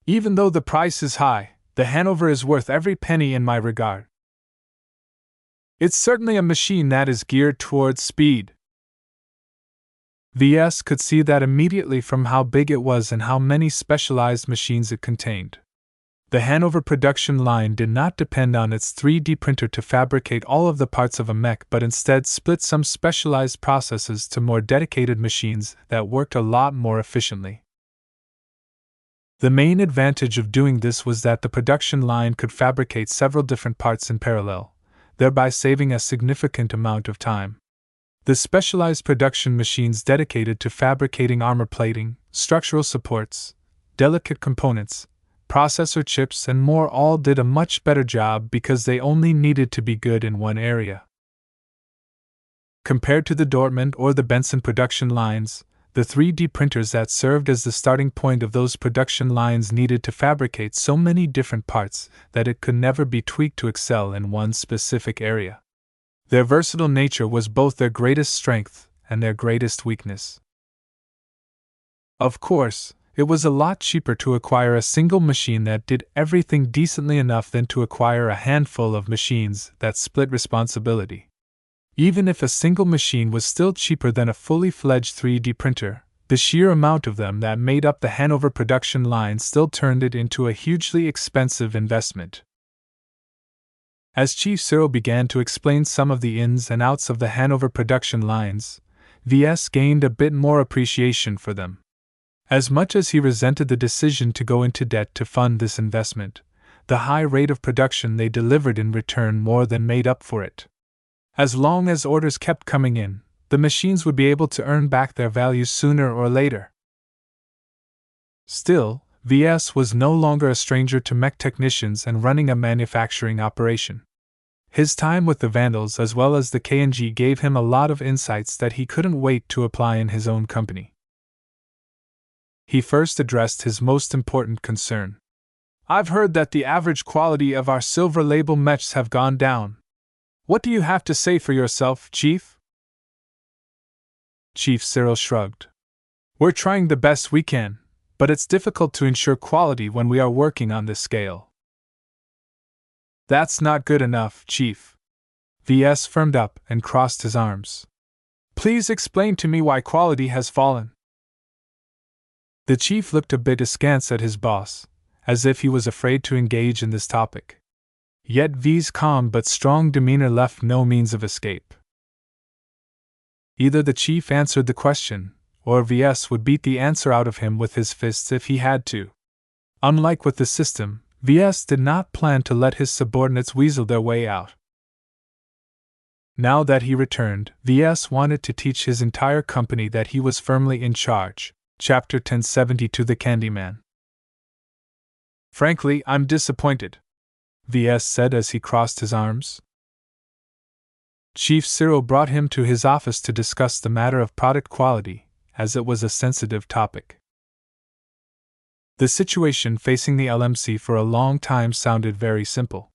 "Even though the price is high, the Hanover is worth every penny in my regard. It's certainly a machine that is geared towards speed." Ves could see that immediately from how big it was and how many specialized machines it contained. The Hanover production line did not depend on its 3D printer to fabricate all of the parts of a mech, but instead split some specialized processes to more dedicated machines that worked a lot more efficiently. The main advantage of doing this was that the production line could fabricate several different parts in parallel, thereby saving a significant amount of time. The specialized production machines dedicated to fabricating armor plating, structural supports, delicate components, processor chips, and more all did a much better job because they only needed to be good in one area. Compared to the Dortmund or the Benson production lines, the 3D printers that served as the starting point of those production lines needed to fabricate so many different parts that it could never be tweaked to excel in one specific area. Their versatile nature was both their greatest strength and their greatest weakness. Of course, it was a lot cheaper to acquire a single machine that did everything decently enough than to acquire a handful of machines that split responsibility. Even if a single machine was still cheaper than a fully fledged 3D printer, the sheer amount of them that made up the Hanover production line still turned it into a hugely expensive investment. As Chief Cyril began to explain some of the ins and outs of the Hanover production lines, Ves gained a bit more appreciation for them. As much as he resented the decision to go into debt to fund this investment, the high rate of production they delivered in return more than made up for it. As long as orders kept coming in, the machines would be able to earn back their value sooner or later. Still, Ves was no longer a stranger to mech technicians and running a manufacturing operation. His time with the Vandals as well as the K&G gave him a lot of insights that he couldn't wait to apply in his own company. He first addressed his most important concern. "I've heard that the average quality of our silver label mechs have gone down. What do you have to say for yourself, Chief? Chief Cyril shrugged. We're trying the best we can, but it's difficult to ensure quality when we are working on this scale. That's not good enough, Chief. Ves firmed up and crossed his arms. Please explain to me why quality has fallen. The chief looked a bit askance at his boss, as if he was afraid to engage in this topic. Yet V's calm but strong demeanor left no means of escape. Either the chief answered the question, or Ves would beat the answer out of him with his fists if he had to. Unlike with the system, Ves did not plan to let his subordinates weasel their way out. Now that he returned, Ves wanted to teach his entire company that he was firmly in charge. Chapter 1072 The Candyman. Frankly, I'm disappointed, Ves said as he crossed his arms. Chief Cyril brought him to his office to discuss the matter of product quality, as it was a sensitive topic. The situation facing the LMC for a long time sounded very simple.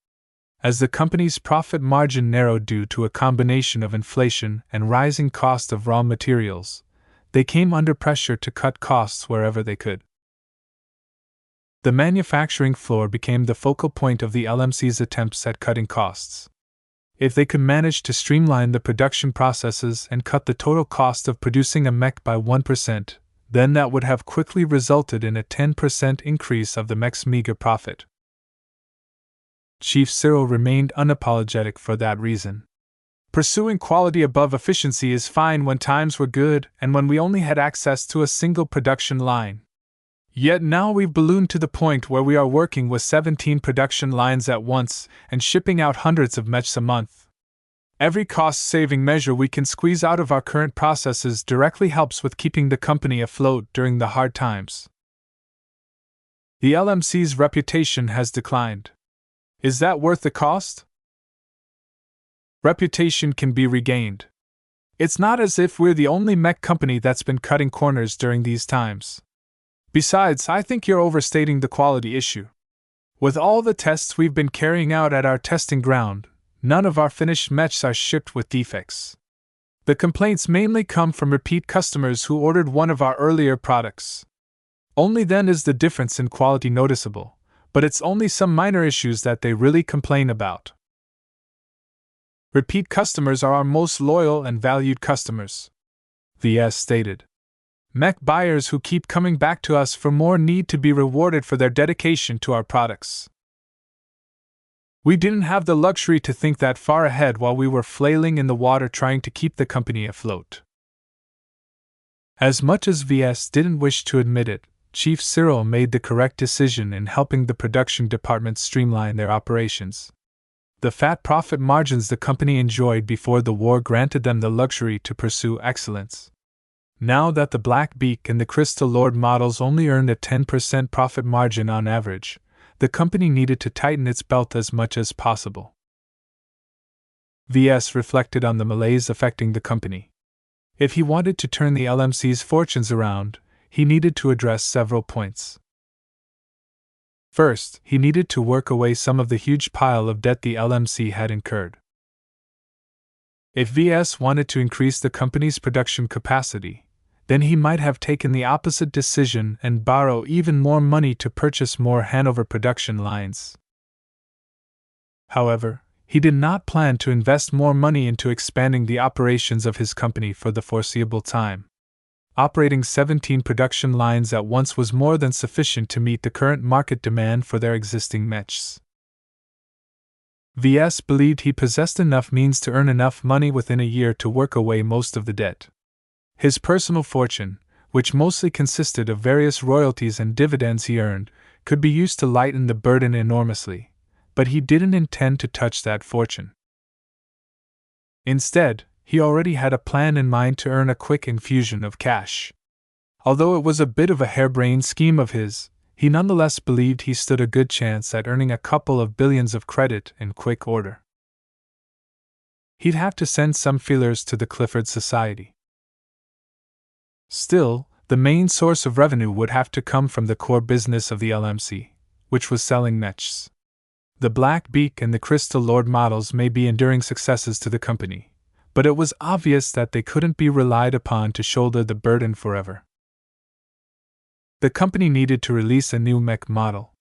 As the company's profit margin narrowed due to a combination of inflation and rising cost of raw materials, they came under pressure to cut costs wherever they could. The manufacturing floor became the focal point of the LMC's attempts at cutting costs. If they could manage to streamline the production processes and cut the total cost of producing a mech by 1%, then that would have quickly resulted in a 10% increase of the mech's meager profit. Chief Cyril remained unapologetic for that reason. Pursuing quality above efficiency is fine when times were good and when we only had access to a single production line. Yet now we've ballooned to the point where we are working with 17 production lines at once and shipping out hundreds of mechs a month. Every cost-saving measure we can squeeze out of our current processes directly helps with keeping the company afloat during the hard times. The LMC's reputation has declined. Is that worth the cost? Reputation can be regained. It's not as if we're the only mech company that's been cutting corners during these times. Besides, I think you're overstating the quality issue. With all the tests we've been carrying out at our testing ground, none of our finished mechs are shipped with defects. The complaints mainly come from repeat customers who ordered one of our earlier products. Only then is the difference in quality noticeable, but it's only some minor issues that they really complain about. Repeat customers are our most loyal and valued customers, Ves stated. Mech buyers who keep coming back to us for more need to be rewarded for their dedication to our products. We didn't have the luxury to think that far ahead while we were flailing in the water trying to keep the company afloat. As much as Ves didn't wish to admit it, Chief Cyril made the correct decision in helping the production department streamline their operations. The fat profit margins the company enjoyed before the war granted them the luxury to pursue excellence. Now that the Black Beak and the Crystal Lord models only earned a 10% profit margin on average, the company needed to tighten its belt as much as possible. Ves reflected on the malaise affecting the company. If he wanted to turn the LMC's fortunes around, he needed to address several points. First, he needed to work away some of the huge pile of debt the LMC had incurred. If Ves wanted to increase the company's production capacity, then he might have taken the opposite decision and borrow even more money to purchase more Hanover production lines. However, he did not plan to invest more money into expanding the operations of his company for the foreseeable time. Operating 17 production lines at once was more than sufficient to meet the current market demand for their existing mechs. Ves believed he possessed enough means to earn enough money within a year to work away most of the debt. His personal fortune, which mostly consisted of various royalties and dividends he earned, could be used to lighten the burden enormously, but he didn't intend to touch that fortune. Instead, he already had a plan in mind to earn a quick infusion of cash. Although it was a bit of a harebrained scheme of his, he nonetheless believed he stood a good chance at earning a couple of billions of credit in quick order. He'd have to send some feelers to the Clifford Society. Still, the main source of revenue would have to come from the core business of the LMC, which was selling mechs. The Black Beak and the Crystal Lord models may be enduring successes to the company, but it was obvious that they couldn't be relied upon to shoulder the burden forever. The company needed to release a new mech model.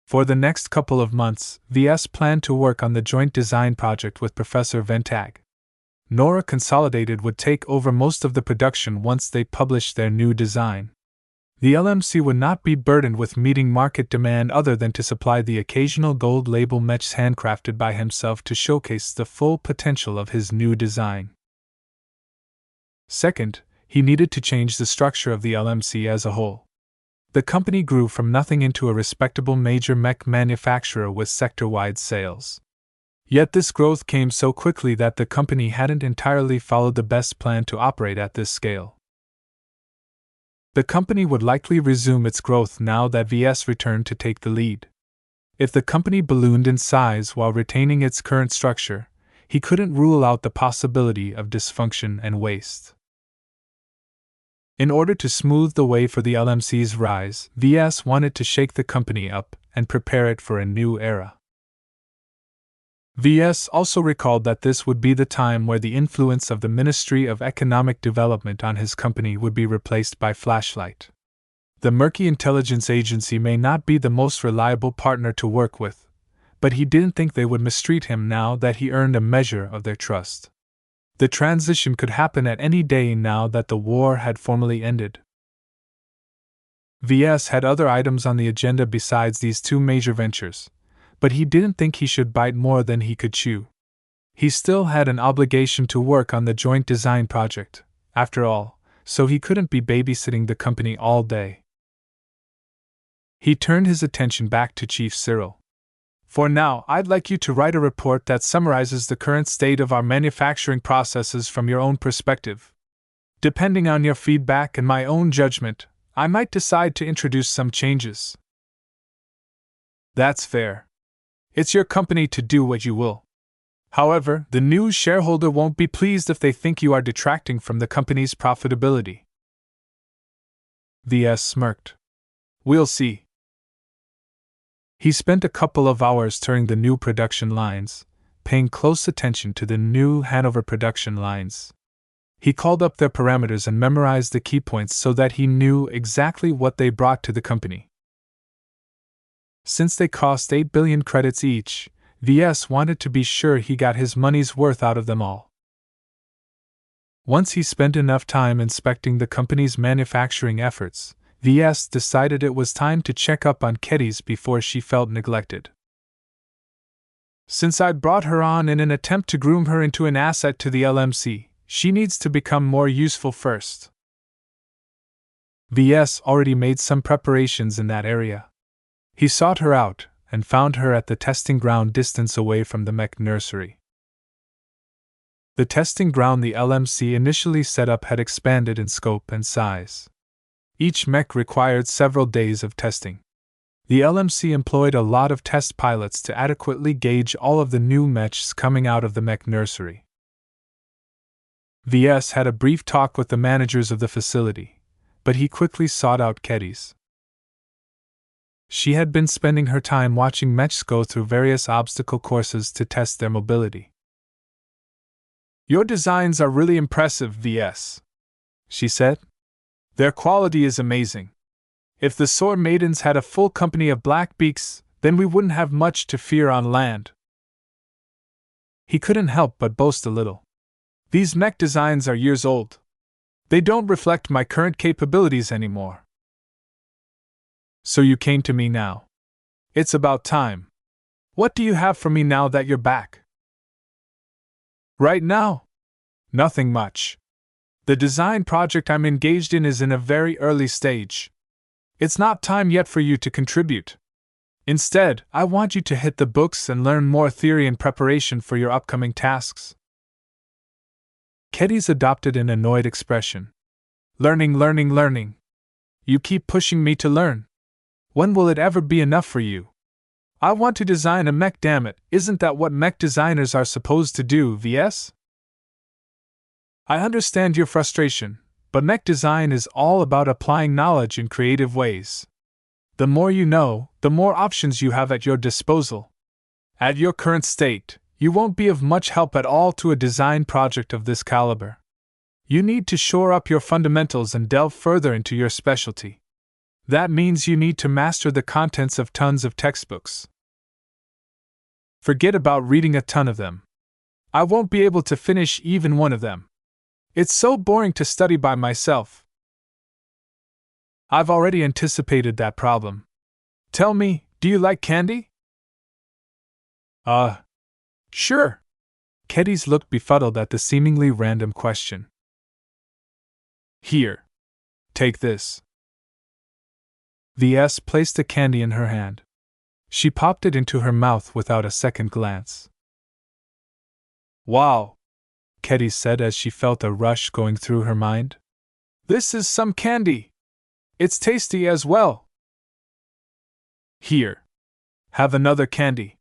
For the next couple of months, VS planned to work on the joint design project with Professor Ventag. Nora Consolidated would take over most of the production once they published their new design. The LMC would not be burdened with meeting market demand other than to supply the occasional gold label mechs handcrafted by himself to showcase the full potential of his new design. Second, he needed to change the structure of the LMC as a whole. The company grew from nothing into a respectable major mech manufacturer with sector-wide sales. Yet this growth came so quickly that the company hadn't entirely followed the best plan to operate at this scale. The company would likely resume its growth now that VS returned to take the lead. If the company ballooned in size while retaining its current structure, he couldn't rule out the possibility of dysfunction and waste. In order to smooth the way for the LMC's rise, VS wanted to shake the company up and prepare it for a new era. VS also recalled that this would be the time where the influence of the Ministry of Economic Development on his company would be replaced by Flashlight. The murky intelligence agency may not be the most reliable partner to work with, but he didn't think they would mistreat him now that he earned a measure of their trust. The transition could happen at any day now that the war had formally ended. VS had other items on the agenda besides these two major ventures, but he didn't think he should bite more than he could chew. He still had an obligation to work on the joint design project, after all, so he couldn't be babysitting the company all day. He turned his attention back to Chief Cyril. For now, I'd like you to write a report that summarizes the current state of our manufacturing processes from your own perspective. Depending on your feedback and my own judgment, I might decide to introduce some changes. That's fair. It's your company to do what you will. However, the new shareholder won't be pleased if they think you are detracting from the company's profitability. VS smirked. We'll see. He spent a couple of hours touring the new production lines, paying close attention to the new Hanover production lines. He called up their parameters and memorized the key points so that he knew exactly what they brought to the company. Since they cost 8 billion credits each, VS wanted to be sure he got his money's worth out of them all. Once he spent enough time inspecting the company's manufacturing efforts, VS decided it was time to check up on Kedis before she felt neglected. Since I brought her on in an attempt to groom her into an asset to the LMC, she needs to become more useful first. VS already made some preparations in that area. He sought her out and found her at the testing ground distance away from the mech nursery. The testing ground the LMC initially set up had expanded in scope and size. Each mech required several days of testing. The LMC employed a lot of test pilots to adequately gauge all of the new mechs coming out of the mech nursery. VS had a brief talk with the managers of the facility, but he quickly sought out Kedis. She had been spending her time watching mechs go through various obstacle courses to test their mobility. Your designs are really impressive, VS, she said. Their quality is amazing. If the Sword Maidens had a full company of Black Beaks, then we wouldn't have much to fear on land. He couldn't help but boast a little. These mech designs are years old. They don't reflect my current capabilities anymore. So you came to me now. It's about time. What do you have for me now that you're back? Right now? Nothing much. The design project I'm engaged in is in a very early stage. It's not time yet for you to contribute. Instead, I want you to hit the books and learn more theory in preparation for your upcoming tasks. Kedis adopted an annoyed expression. Learning. You keep pushing me to learn. When will it ever be enough for you? I want to design a mech, damn it, isn't that what mech designers are supposed to do, VS? I understand your frustration, but mech design is all about applying knowledge in creative ways. The more you know, the more options you have at your disposal. At your current state, you won't be of much help at all to a design project of this caliber. You need to shore up your fundamentals and delve further into your specialty. That means you need to master the contents of tons of textbooks. Forget about reading a ton of them. I won't be able to finish even one of them. It's so boring to study by myself. I've already anticipated that problem. Tell me, do you like candy? Sure. Kedis looked befuddled at the seemingly random question. Here. Take this. Ves placed a candy in her hand. She popped it into her mouth without a second glance. Wow, Kedis said as she felt a rush going through her mind. This is some candy. It's tasty as well. Here. Have another candy.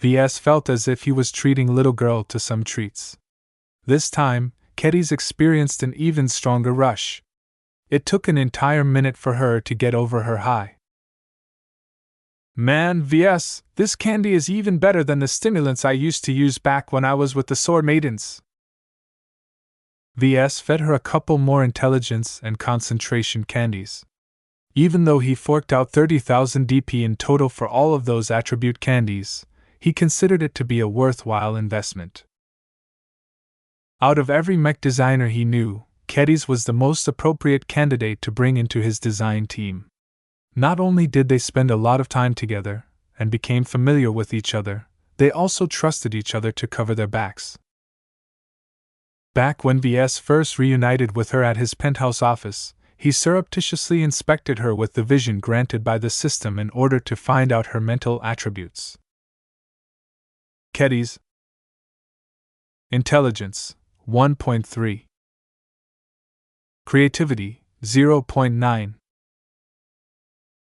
Ves felt as if he was treating little girl to some treats. This time, Kedis experienced an even stronger rush. It took an entire minute for her to get over her high. Man, Ves, this candy is even better than the stimulants I used to use back when I was with the Sword Maidens. Ves fed her a couple more intelligence and concentration candies. Even though he forked out 30,000 DP in total for all of those attribute candies, he considered it to be a worthwhile investment. Out of every mech designer he knew, Kedis was the most appropriate candidate to bring into his design team. Not only did they spend a lot of time together, and became familiar with each other, they also trusted each other to cover their backs. Back when Ves first reunited with her at his penthouse office, he surreptitiously inspected her with the vision granted by the system in order to find out her mental attributes. Kedis. Intelligence, 1.3. Creativity, 0.9.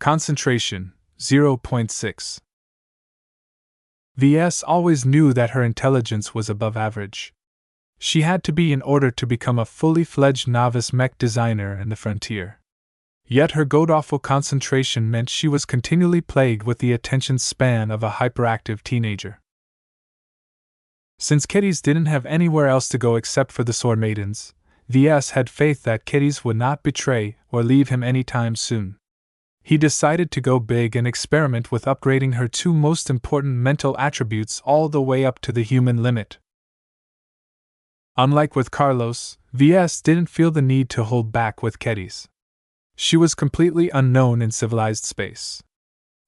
Concentration, 0.6. Ves always knew that her intelligence was above average. She had to be in order to become a fully fledged novice mech designer in the frontier. Yet her god-awful concentration meant she was continually plagued with the attention span of a hyperactive teenager. Since Kedis didn't have anywhere else to go except for the Sword Maidens, Ves had faith that Kedis would not betray or leave him anytime soon. He decided to go big and experiment with upgrading her two most important mental attributes all the way up to the human limit. Unlike with Carlos, Ves didn't feel the need to hold back with Kedis. She was completely unknown in civilized space.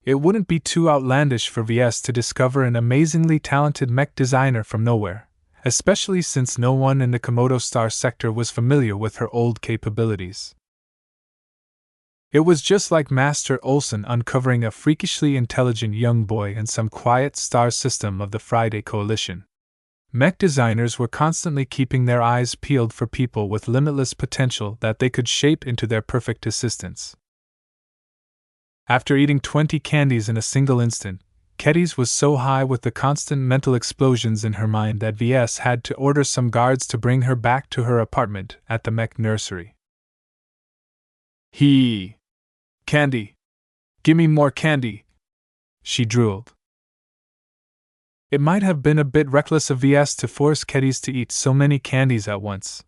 It wouldn't be too outlandish for Ves to discover an amazingly talented mech designer from nowhere, especially since no one in the Komodo Star sector was familiar with her old capabilities. It was just like Master Olsen uncovering a freakishly intelligent young boy in some quiet star system of the Friday Coalition. Mech designers were constantly keeping their eyes peeled for people with limitless potential that they could shape into their perfect assistants. After eating 20 candies in a single instant, Kedis was so high with the constant mental explosions in her mind that Ves had to order some guards to bring her back to her apartment at the mech nursery. Candy. Gimme more candy, she drooled. It might have been a bit reckless of Ves to force Kedis to eat so many candies at once,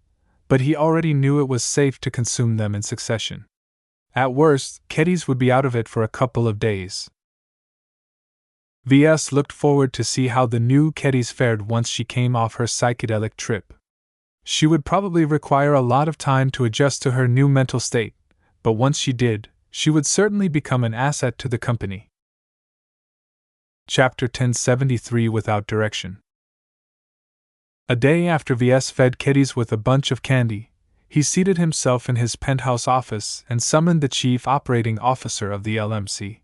but he already knew it was safe to consume them in succession. At worst, Kedis would be out of it for a couple of days. Ves looked forward to see how the new Kedis fared once she came off her psychedelic trip. She would probably require a lot of time to adjust to her new mental state, but once she did, she would certainly become an asset to the company. Chapter 1073 Without Direction. A day after Ves fed Kedis with a bunch of candy, he seated himself in his penthouse office and summoned the chief operating officer of the LMC.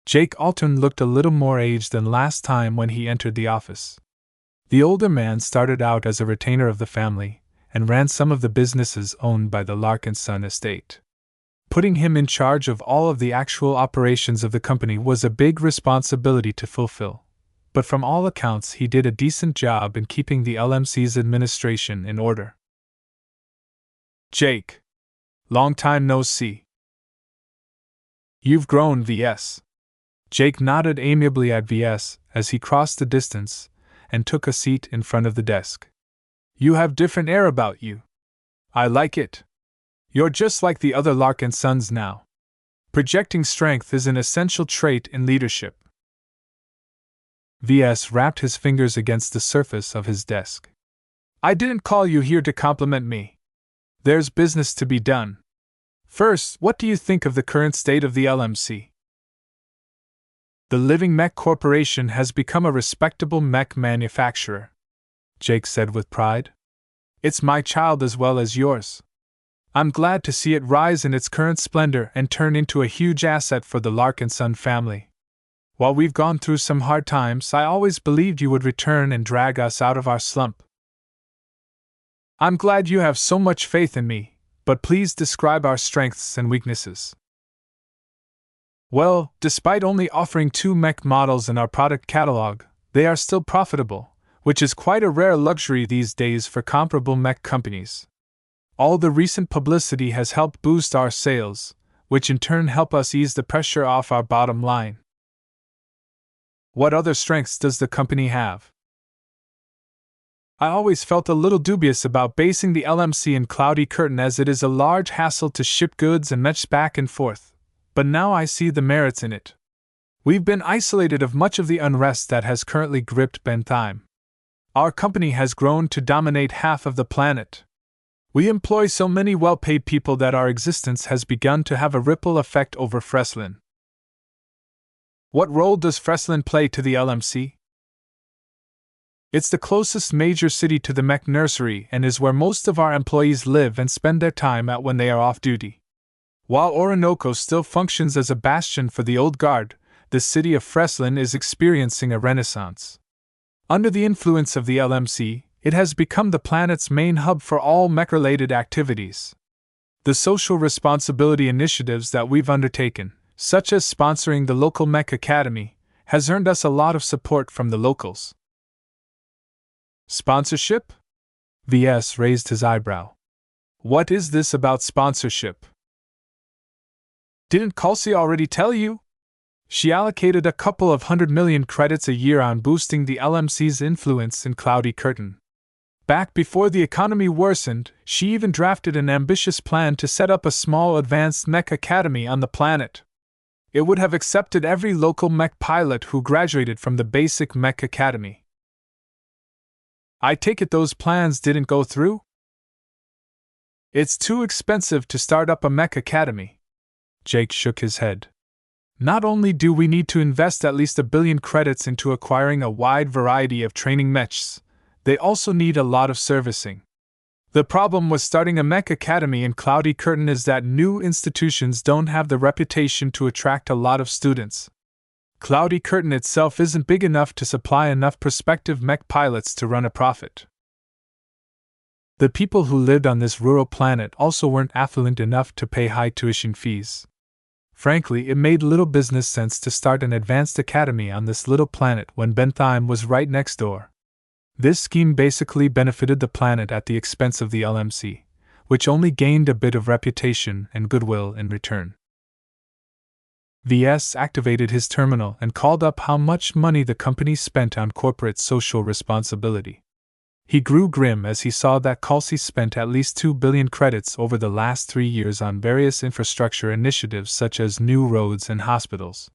Jake Alton looked a little more aged than last time when he entered the office. The older man started out as a retainer of the family and ran some of the businesses owned by the Larkinson estate. Putting him in charge of all of the actual operations of the company was a big responsibility to fulfill, but from all accounts he did a decent job in keeping the LMC's administration in order. Jake. Long time no see. You've grown, VS. Jake nodded amiably at VS as he crossed the distance and took a seat in front of the desk. You have different air about you. I like it. You're just like the other Larkinsons now. Projecting strength is an essential trait in leadership. VS rapped his fingers against the surface of his desk. I didn't call you here to compliment me. There's business to be done. First, what do you think of the current state of the LMC? The Living Mech Corporation has become a respectable mech manufacturer, Jake said with pride. It's my child as well as yours. I'm glad to see it rise in its current splendor and turn into a huge asset for the Larkinson family. While we've gone through some hard times, I always believed you would return and drag us out of our slump. I'm glad you have so much faith in me, but please describe our strengths and weaknesses. Well, despite only offering 2 mech models in our product catalog, they are still profitable, which is quite a rare luxury these days for comparable mech companies. All the recent publicity has helped boost our sales, which in turn help us ease the pressure off our bottom line. What other strengths does the company have? I always felt a little dubious about basing the LMC in Cloudy Curtain as it is a large hassle to ship goods and mechs back and forth, but now I see the merits in it. We've been isolated of much of the unrest that has currently gripped Bentheim. Our company has grown to dominate half of the planet. We employ so many well-paid people that our existence has begun to have a ripple effect over Freslin. What role does Freslin play to the LMC? It's the closest major city to the mech nursery and is where most of our employees live and spend their time at when they are off duty. While Orinoco still functions as a bastion for the old guard, the city of Freslin is experiencing a renaissance. Under the influence of the LMC, it has become the planet's main hub for all mech-related activities. The social responsibility initiatives that we've undertaken, such as sponsoring the local Mech Academy, has earned us a lot of support from the locals. Sponsorship? VS raised his eyebrow. What is this about sponsorship? Didn't Kelsey already tell you? She allocated a couple of 100 million credits a year on boosting the LMC's influence in Cloudy Curtain. Back before the economy worsened, she even drafted an ambitious plan to set up a small advanced mech academy on the planet. It would have accepted every local mech pilot who graduated from the basic mech academy. I take it those plans didn't go through? It's too expensive to start up a mech academy. Jake shook his head. Not only do we need to invest at least 1 billion credits into acquiring a wide variety of training mechs, they also need a lot of servicing. The problem with starting a mech academy in Cloudy Curtain is that new institutions don't have the reputation to attract a lot of students. Cloudy Curtain itself isn't big enough to supply enough prospective mech pilots to run a profit. The people who lived on this rural planet also weren't affluent enough to pay high tuition fees. Frankly, it made little business sense to start an advanced academy on this little planet when Bentheim was right next door. This scheme basically benefited the planet at the expense of the LMC, which only gained a bit of reputation and goodwill in return. VS activated his terminal and called up how much money the company spent on corporate social responsibility. He grew grim as he saw that Kelsey spent at least 2 billion credits over the last 3 years on various infrastructure initiatives such as new roads and hospitals.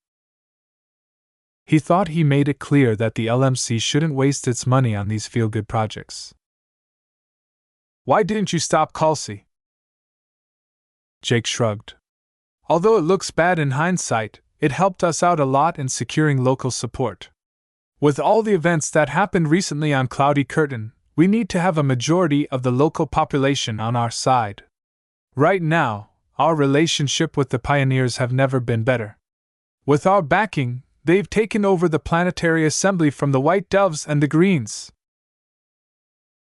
He thought he made it clear that the LMC shouldn't waste its money on these feel-good projects. Why didn't you stop Kelsey? Jake shrugged. Although it looks bad in hindsight, it helped us out a lot in securing local support. With all the events that happened recently on Cloudy Curtain, we need to have a majority of the local population on our side. Right now, our relationship with the pioneers have never been better. With our backing, they've taken over the planetary assembly from the White Doves and the Greens.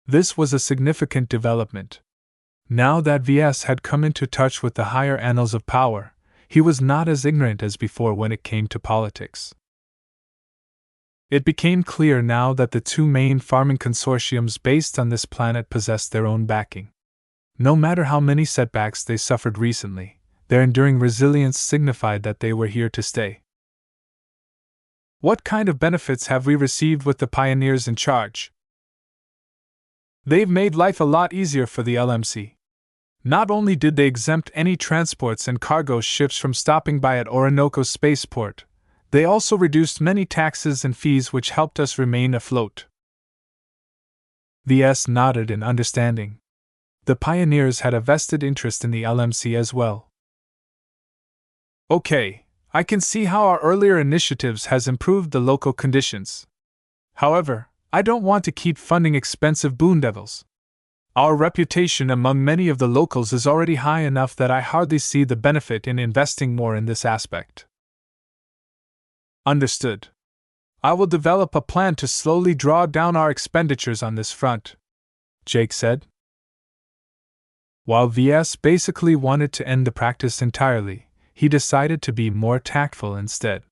This was a significant development. Now that VS had come into touch with the higher annals of power, he was not as ignorant as before when it came to politics. It became clear now that the 2 main farming consortiums based on this planet possessed their own backing. No matter how many setbacks they suffered recently, Their enduring resilience signified that they were here to stay. What kind of benefits have we received with the pioneers in charge? They've made life a lot easier for the LMC. Not only did they exempt any transports and cargo ships from stopping by at Orinoco Spaceport, they also reduced many taxes and fees which helped us remain afloat. Ves nodded in understanding. The pioneers had a vested interest in the LMC as well. Okay, I can see how our earlier initiatives has improved the local conditions. However, I don't want to keep funding expensive boondevils. Our reputation among many of the locals is already high enough that I hardly see the benefit in investing more in this aspect. Understood. I will develop a plan to slowly draw down our expenditures on this front, Jake said. While Ves basically wanted to end the practice entirely, he decided to be more tactful instead.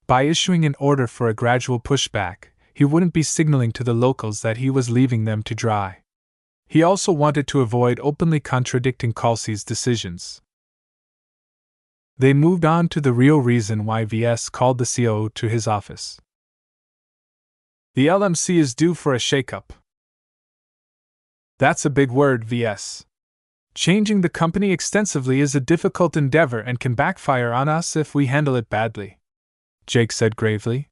By issuing an order for a gradual pushback, he wouldn't be signaling to the locals that he was leaving them to dry. He also wanted to avoid openly contradicting Kalsi's decisions. They moved on to the real reason why Ves called the COO to his office. The LMC is due for a shakeup. That's a big word, Ves. Changing the company extensively is a difficult endeavor and can backfire on us if we handle it badly, Jake said gravely.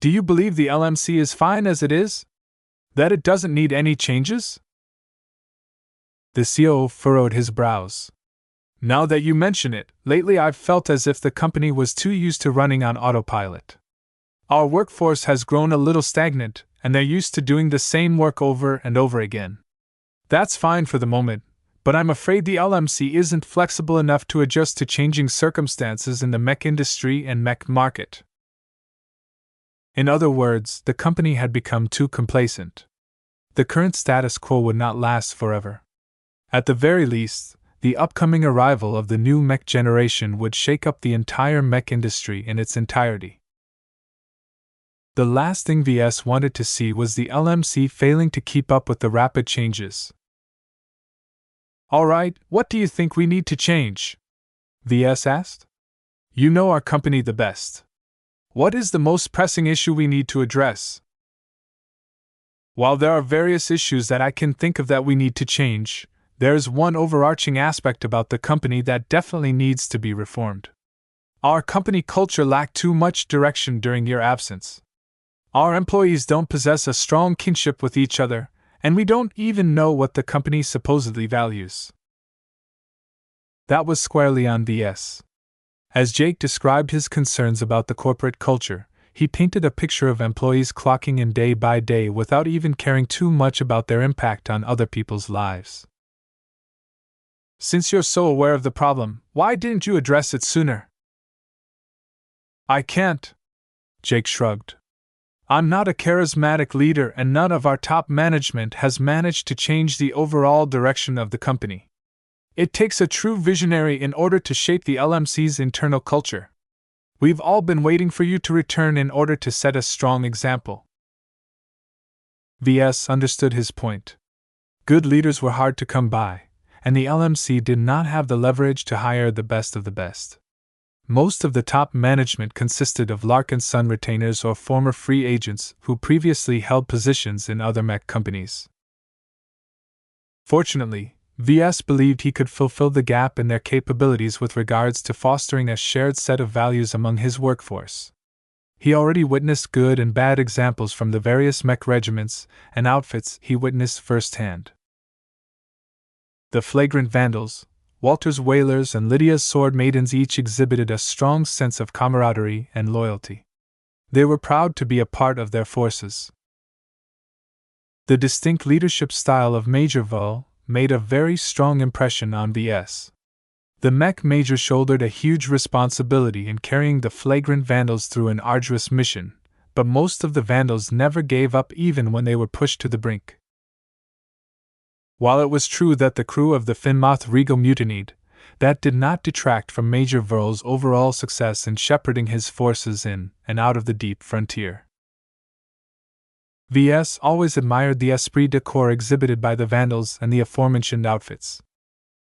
Do you believe the LMC is fine as it is? That it doesn't need any changes? The COO furrowed his brows. Now that you mention it, lately I've felt as if the company was too used to running on autopilot. Our workforce has grown a little stagnant, and they're used to doing the same work over and over again. That's fine for the moment, but I'm afraid the LMC isn't flexible enough to adjust to changing circumstances in the mech industry and mech market. In other words, the company had become too complacent. The current status quo would not last forever. At the very least, the upcoming arrival of the new mech generation would shake up the entire mech industry in its entirety. The last thing Ves wanted to see was the LMC failing to keep up with the rapid changes. Alright, what do you think we need to change? Ves asked. You know our company the best. What is the most pressing issue we need to address? While there are various issues that I can think of that we need to change, there's one overarching aspect about the company that definitely needs to be reformed. Our company culture lacked too much direction during your absence. Our employees don't possess a strong kinship with each other, and we don't even know what the company supposedly values. That was squarely on Ves. As Jake described his concerns about the corporate culture, he painted a picture of employees clocking in day by day without even caring too much about their impact on other people's lives. Since you're so aware of the problem, why didn't you address it sooner? I can't. Jake shrugged. I'm not a charismatic leader and none of our top management has managed to change the overall direction of the company. It takes a true visionary in order to shape the LMC's internal culture. We've all been waiting for you to return in order to set a strong example. Ves understood his point. Good leaders were hard to come by, and the LMC did not have the leverage to hire the best of the best. Most of the top management consisted of Larkinson retainers or former free agents who previously held positions in other mech companies. Fortunately, Ves believed he could fulfill the gap in their capabilities with regards to fostering a shared set of values among his workforce. He already witnessed good and bad examples from the various mech regiments and outfits he witnessed firsthand. The flagrant vandals, Walter's Whalers and Lydia's Sword Maidens each exhibited a strong sense of camaraderie and loyalty. They were proud to be a part of their forces. The distinct leadership style of Major Vull made a very strong impression on Ves. The mech major shouldered a huge responsibility in carrying the flagrant vandals through an arduous mission, but most of the vandals never gave up even when they were pushed to the brink. While it was true that the crew of the Finmoth Regal mutinied, that did not detract from Major Vull's overall success in shepherding his forces in and out of the deep frontier. Ves always admired the esprit de corps exhibited by the vandals and the aforementioned outfits.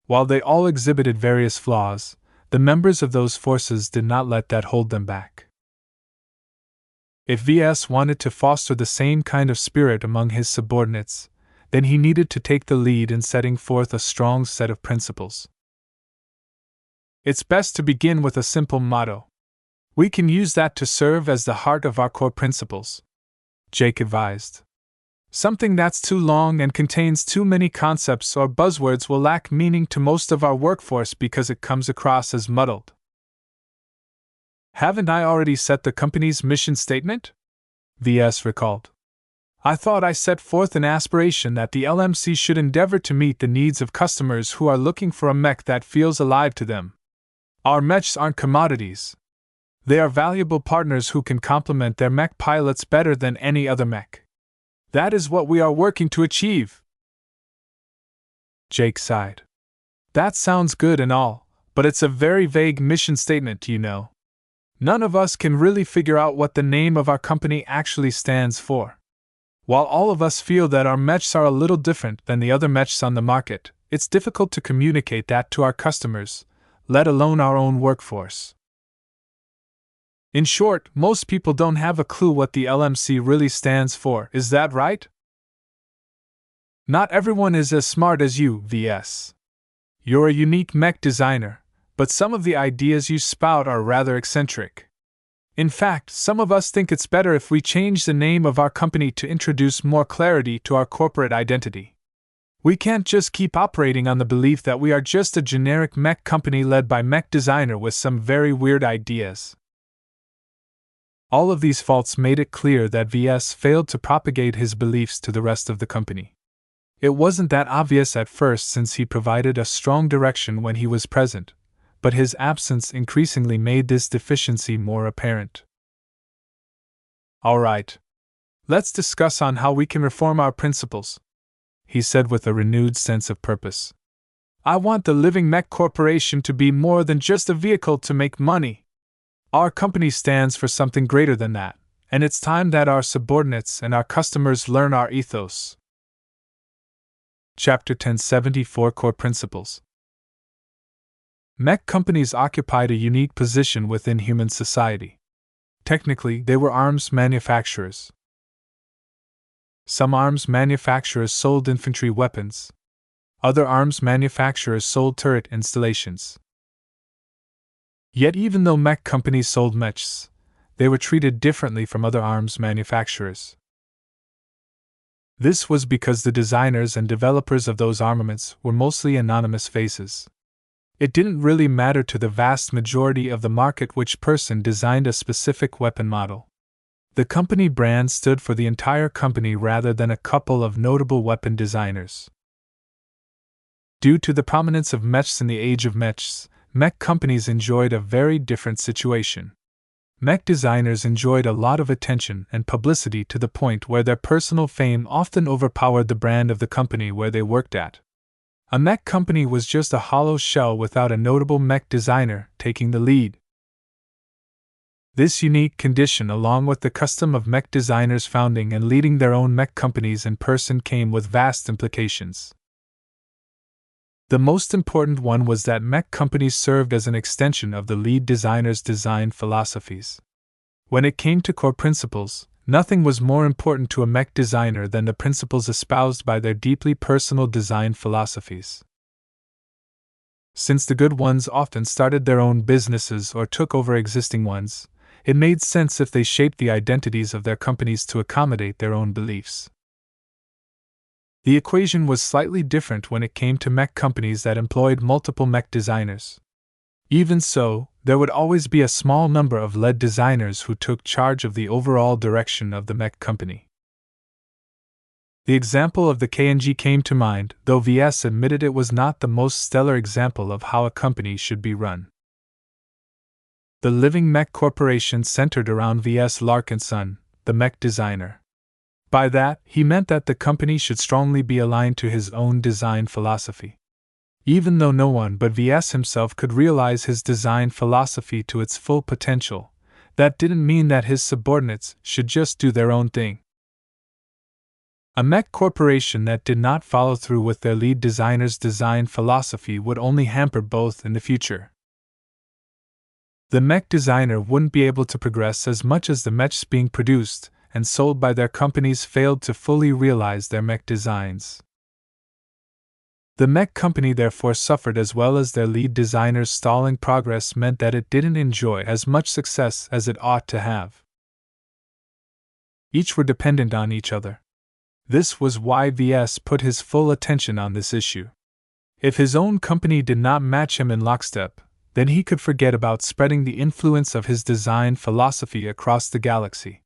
While they all exhibited various flaws, the members of those forces did not let that hold them back. If VS wanted to foster the same kind of spirit among his subordinates, then he needed to take the lead in setting forth a strong set of principles. It's best to begin with a simple motto. We can use that to serve as the heart of our core principles, Jake advised. Something that's too long and contains too many concepts or buzzwords will lack meaning to most of our workforce because it comes across as muddled. Haven't I already set the company's mission statement? VS recalled. I thought I set forth an aspiration that the LMC should endeavor to meet the needs of customers who are looking for a mech that feels alive to them. Our mechs aren't commodities. They are valuable partners who can complement their mech pilots better than any other mech. That is what we are working to achieve. Jake sighed. That sounds good and all, but it's a very vague mission statement, you know. None of us can really figure out what the name of our company actually stands for. While all of us feel that our mechs are a little different than the other mechs on the market, it's difficult to communicate that to our customers, let alone our own workforce. In short, most people don't have a clue what the LMC really stands for, is that right? Not everyone is as smart as you, VS. You're a unique mech designer, but some of the ideas you spout are rather eccentric. In fact, some of us think it's better if we change the name of our company to introduce more clarity to our corporate identity. We can't just keep operating on the belief that we are just a generic mech company led by mech designer with some very weird ideas. All of these faults made it clear that VS failed to propagate his beliefs to the rest of the company. It wasn't that obvious at first since he provided a strong direction when he was present, but his absence increasingly made this deficiency more apparent. All right. Let's discuss on how we can reform our principles, he said with a renewed sense of purpose. I want the Living Mech Corporation to be more than just a vehicle to make money. Our company stands for something greater than that, and it's time that our subordinates and our customers learn our ethos. Chapter 1074 Core Principles. Mech companies occupied a unique position within human society. Technically, they were arms manufacturers. Some arms manufacturers sold infantry weapons. Other arms manufacturers sold turret installations. Yet even though mech companies sold mechs, they were treated differently from other arms manufacturers. This was because the designers and developers of those armaments were mostly anonymous faces. It didn't really matter to the vast majority of the market which person designed a specific weapon model. The company brand stood for the entire company rather than a couple of notable weapon designers. Due to the prominence of mechs in the Age of Mechs, mech companies enjoyed a very different situation. Mech designers enjoyed a lot of attention and publicity to the point where their personal fame often overpowered the brand of the company where they worked at. A mech company was just a hollow shell without a notable mech designer taking the lead. This unique condition, along with the custom of mech designers founding and leading their own mech companies in person, came with vast implications. The most important one was that mech companies served as an extension of the lead designer's design philosophies. When it came to core principles, nothing was more important to a mech designer than the principles espoused by their deeply personal design philosophies. Since the good ones often started their own businesses or took over existing ones, it made sense if they shaped the identities of their companies to accommodate their own beliefs. The equation was slightly different when it came to mech companies that employed multiple mech designers. Even so, there would always be a small number of lead designers who took charge of the overall direction of the mech company. The example of the KNG came to mind, though VS admitted it was not the most stellar example of how a company should be run. The Living Mech Corporation centered around Ves Larkinson, the mech designer. By that, he meant that the company should strongly be aligned to his own design philosophy. Even though no one but Ves himself could realize his design philosophy to its full potential, that didn't mean that his subordinates should just do their own thing. A mech corporation that did not follow through with their lead designer's design philosophy would only hamper both in the future. The mech designer wouldn't be able to progress as much as the mechs being produced and sold by their companies failed to fully realize their mech designs. The mech company therefore suffered, as well as their lead designer's stalling progress meant that it didn't enjoy as much success as it ought to have. Each were dependent on each other. This was why Ves put his full attention on this issue. If his own company did not match him in lockstep, then he could forget about spreading the influence of his design philosophy across the galaxy.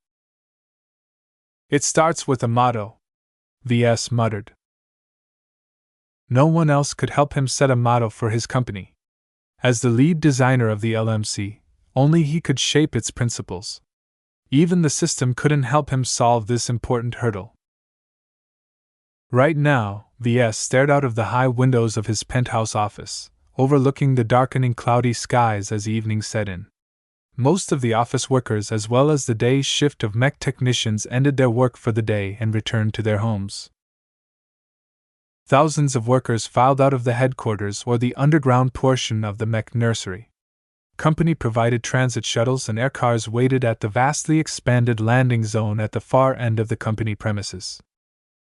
It starts with a motto, Ves muttered. No one else could help him set a motto for his company. As the lead designer of the LMC, only he could shape its principles. Even the system couldn't help him solve this important hurdle. Right now, Ves stared out of the high windows of his penthouse office, overlooking the darkening cloudy skies as evening set in. Most of the office workers, as well as the day's shift of mech technicians, ended their work for the day and returned to their homes. Thousands of workers filed out of the headquarters or the underground portion of the mech nursery. Company-provided transit shuttles and aircars waited at the vastly expanded landing zone at the far end of the company premises.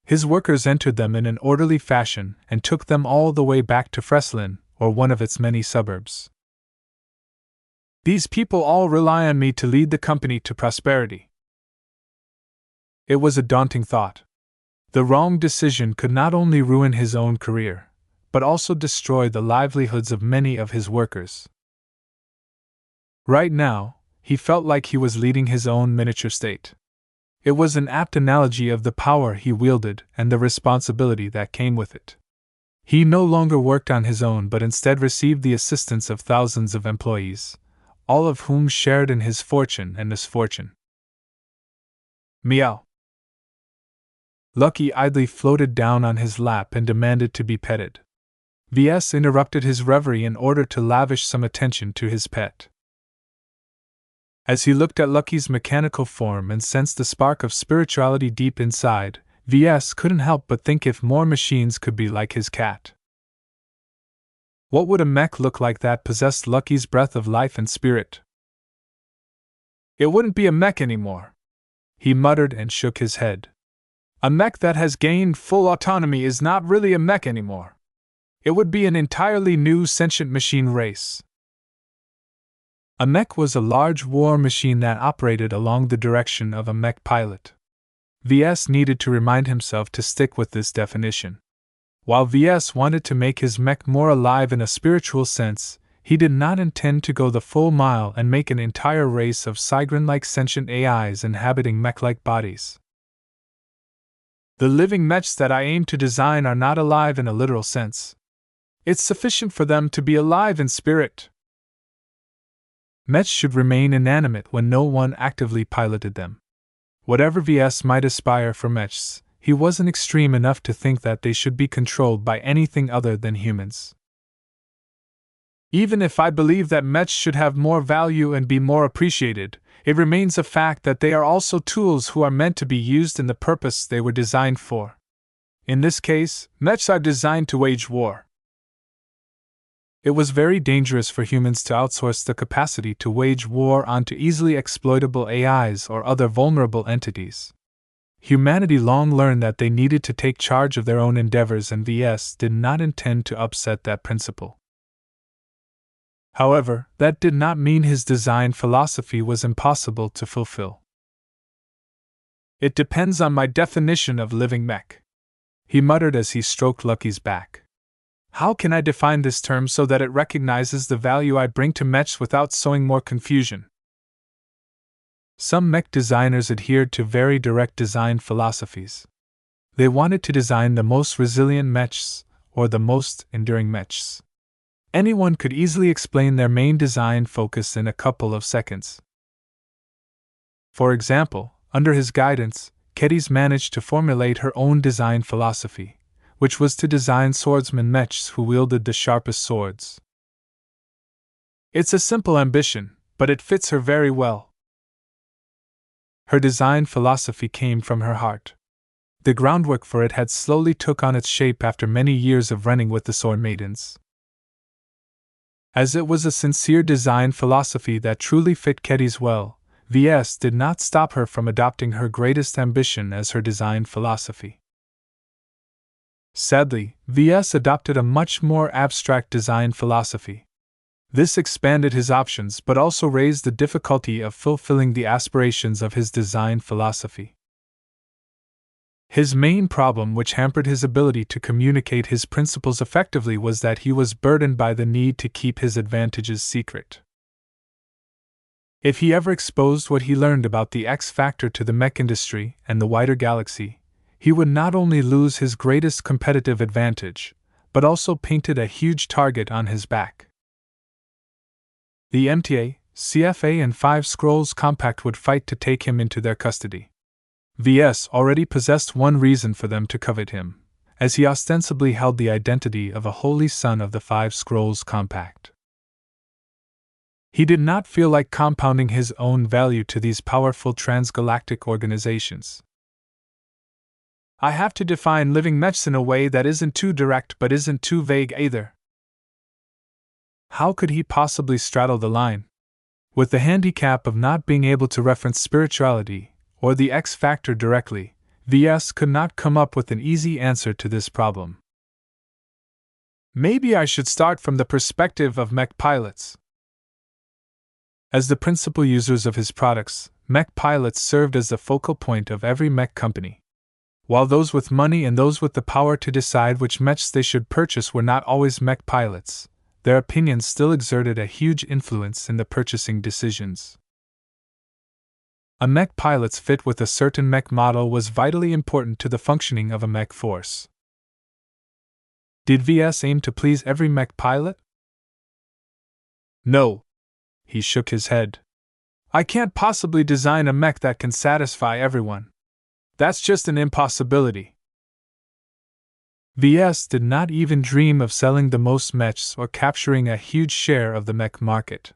His workers entered them in an orderly fashion and took them all the way back to Freslin, or one of its many suburbs. These people all rely on me to lead the company to prosperity. It was a daunting thought. The wrong decision could not only ruin his own career, but also destroy the livelihoods of many of his workers. Right now, he felt like he was leading his own miniature state. It was an apt analogy of the power he wielded and the responsibility that came with it. He no longer worked on his own but instead received the assistance of thousands of employees, all of whom shared in his fortune and misfortune. Meow. Lucky idly floated down on his lap and demanded to be petted. Ves interrupted his reverie in order to lavish some attention to his pet. As he looked at Lucky's mechanical form and sensed the spark of spirituality deep inside, Ves couldn't help but think if more machines could be like his cat. What would a mech look like that possessed Lucky's breath of life and spirit? It wouldn't be a mech anymore, he muttered and shook his head. A mech that has gained full autonomy is not really a mech anymore. It would be an entirely new sentient machine race. A mech was a large war machine that operated along the direction of a mech pilot. Ves needed to remind himself to stick with this definition. While Ves wanted to make his mech more alive in a spiritual sense, he did not intend to go the full mile and make an entire race of Sigrin-like sentient AIs inhabiting mech-like bodies. The living mechs that I aim to design are not alive in a literal sense. It's sufficient for them to be alive in spirit. Mechs should remain inanimate when no one actively piloted them. Whatever Ves might aspire for mechs, he wasn't extreme enough to think that they should be controlled by anything other than humans. Even if I believe that mechs should have more value and be more appreciated, it remains a fact that they are also tools who are meant to be used in the purpose they were designed for. In this case, mechs are designed to wage war. It was very dangerous for humans to outsource the capacity to wage war onto easily exploitable AIs or other vulnerable entities. Humanity long learned that they needed to take charge of their own endeavors, and Ves did not intend to upset that principle. However, that did not mean his design philosophy was impossible to fulfill. It depends on my definition of living mech, he muttered as he stroked Lucky's back. How can I define this term so that it recognizes the value I bring to mechs without sowing more confusion? Some mech designers adhered to very direct design philosophies. They wanted to design the most resilient mechs, or the most enduring mechs. Anyone could easily explain their main design focus in a couple of seconds. For example, under his guidance, Kedis managed to formulate her own design philosophy, which was to design swordsman mechs who wielded the sharpest swords. It's a simple ambition, but it fits her very well. Her design philosophy came from her heart. The groundwork for it had slowly took on its shape after many years of running with the Sword Maidens. As it was a sincere design philosophy that truly fit Ketty's well, Ves did not stop her from adopting her greatest ambition as her design philosophy. Sadly, Ves adopted a much more abstract design philosophy. This expanded his options but also raised the difficulty of fulfilling the aspirations of his design philosophy. His main problem, which hampered his ability to communicate his principles effectively, was that he was burdened by the need to keep his advantages secret. If he ever exposed what he learned about the X factor to the mech industry and the wider galaxy, he would not only lose his greatest competitive advantage, but also painted a huge target on his back. The MTA, CFA, and 5 Scrolls Compact would fight to take him into their custody. Ves already possessed one reason for them to covet him, as he ostensibly held the identity of a holy son of the 5 Scrolls Compact. He did not feel like compounding his own value to these powerful transgalactic organizations. I have to define living mechs in a way that isn't too direct but isn't too vague either. How could he possibly straddle the line? With the handicap of not being able to reference spirituality or the X factor directly, Ves could not come up with an easy answer to this problem. Maybe I should start from the perspective of mech pilots. As the principal users of his products, mech pilots served as the focal point of every mech company. While those with money and those with the power to decide which mechs they should purchase were not always mech pilots, their opinions still exerted a huge influence in the purchasing decisions. A mech pilot's fit with a certain mech model was vitally important to the functioning of a mech force. Did Ves aim to please every mech pilot? No. He shook his head. I can't possibly design a mech that can satisfy everyone. That's just an impossibility. Ves did not even dream of selling the most mechs or capturing a huge share of the mech market.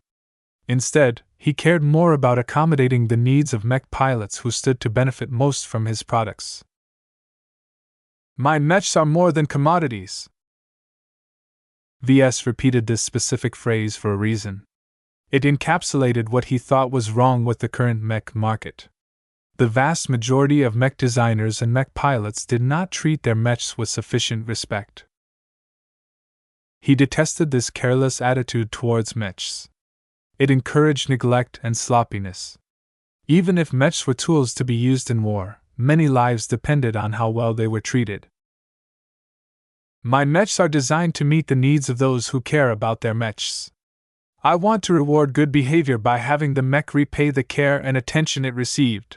Instead, he cared more about accommodating the needs of mech pilots who stood to benefit most from his products. My mechs are more than commodities. Ves repeated this specific phrase for a reason. It encapsulated what he thought was wrong with the current mech market. The vast majority of mech designers and mech pilots did not treat their mechs with sufficient respect. He detested this careless attitude towards mechs. It encouraged neglect and sloppiness. Even if mechs were tools to be used in war, many lives depended on how well they were treated. My mechs are designed to meet the needs of those who care about their mechs. I want to reward good behavior by having the mech repay the care and attention it received.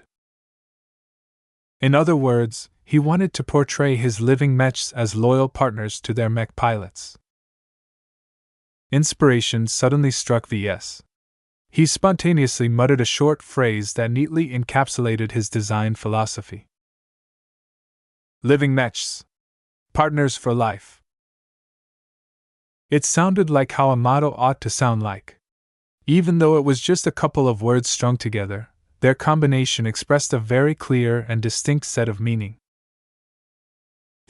In other words, he wanted to portray his living mechs as loyal partners to their mech pilots. Inspiration suddenly struck Ves. He spontaneously muttered a short phrase that neatly encapsulated his design philosophy. Living mechs. Partners for life. It sounded like how a motto ought to sound like. Even though it was just a couple of words strung together, their combination expressed a very clear and distinct set of meaning.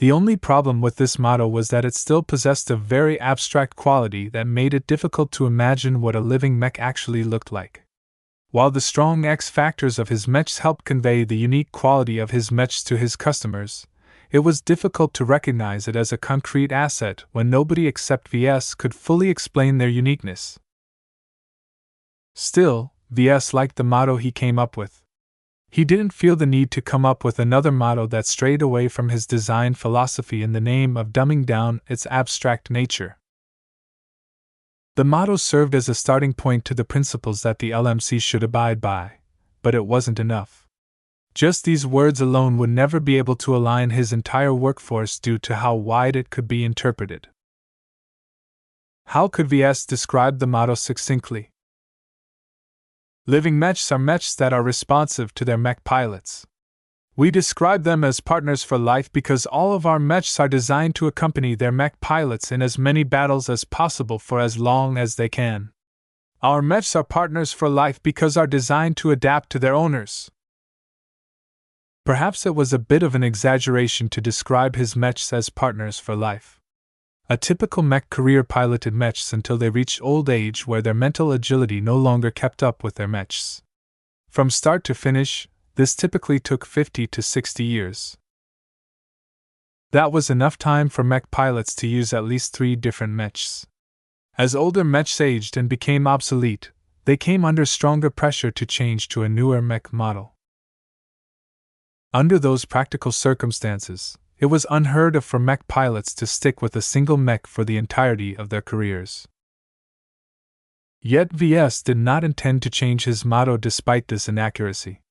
The only problem with this motto was that it still possessed a very abstract quality that made it difficult to imagine what a living mech actually looked like. While the strong X factors of his mechs helped convey the unique quality of his mechs to his customers, it was difficult to recognize it as a concrete asset when nobody except Ves could fully explain their uniqueness. Still, Ves liked the motto he came up with. He didn't feel the need to come up with another motto that strayed away from his design philosophy in the name of dumbing down its abstract nature. The motto served as a starting point to the principles that the LMC should abide by, but it wasn't enough. Just these words alone would never be able to align his entire workforce due to how wide it could be interpreted. How could Ves describe the motto succinctly? Living mechs are mechs that are responsive to their mech pilots. We describe them as partners for life because all of our mechs are designed to accompany their mech pilots in as many battles as possible for as long as they can. Our mechs are partners for life because are designed to adapt to their owners. Perhaps it was a bit of an exaggeration to describe his mechs as partners for life. A typical mech career piloted mechs until they reached old age where their mental agility no longer kept up with their mechs. From start to finish, this typically took 50 to 60 years. That was enough time for mech pilots to use at least 3 different mechs. As older mechs aged and became obsolete, they came under stronger pressure to change to a newer mech model. Under those practical circumstances, it was unheard of for mech pilots to stick with a single mech for the entirety of their careers. Yet Ves did not intend to change his motto despite this inaccuracy.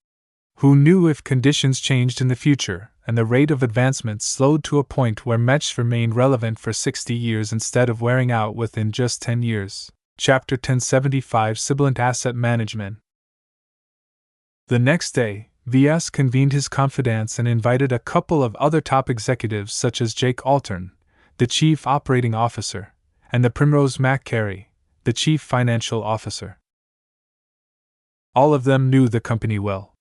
Who knew if conditions changed in the future, and the rate of advancement slowed to a point where mechs remained relevant for 60 years instead of wearing out within just 10 years. Chapter 1075 Sibilant Asset Management. The next day, Ves convened his confidants and invited a couple of other top executives such as Jake Altern, the Chief Operating Officer, and the Primrose McCary, the Chief Financial Officer. All of them knew the company well.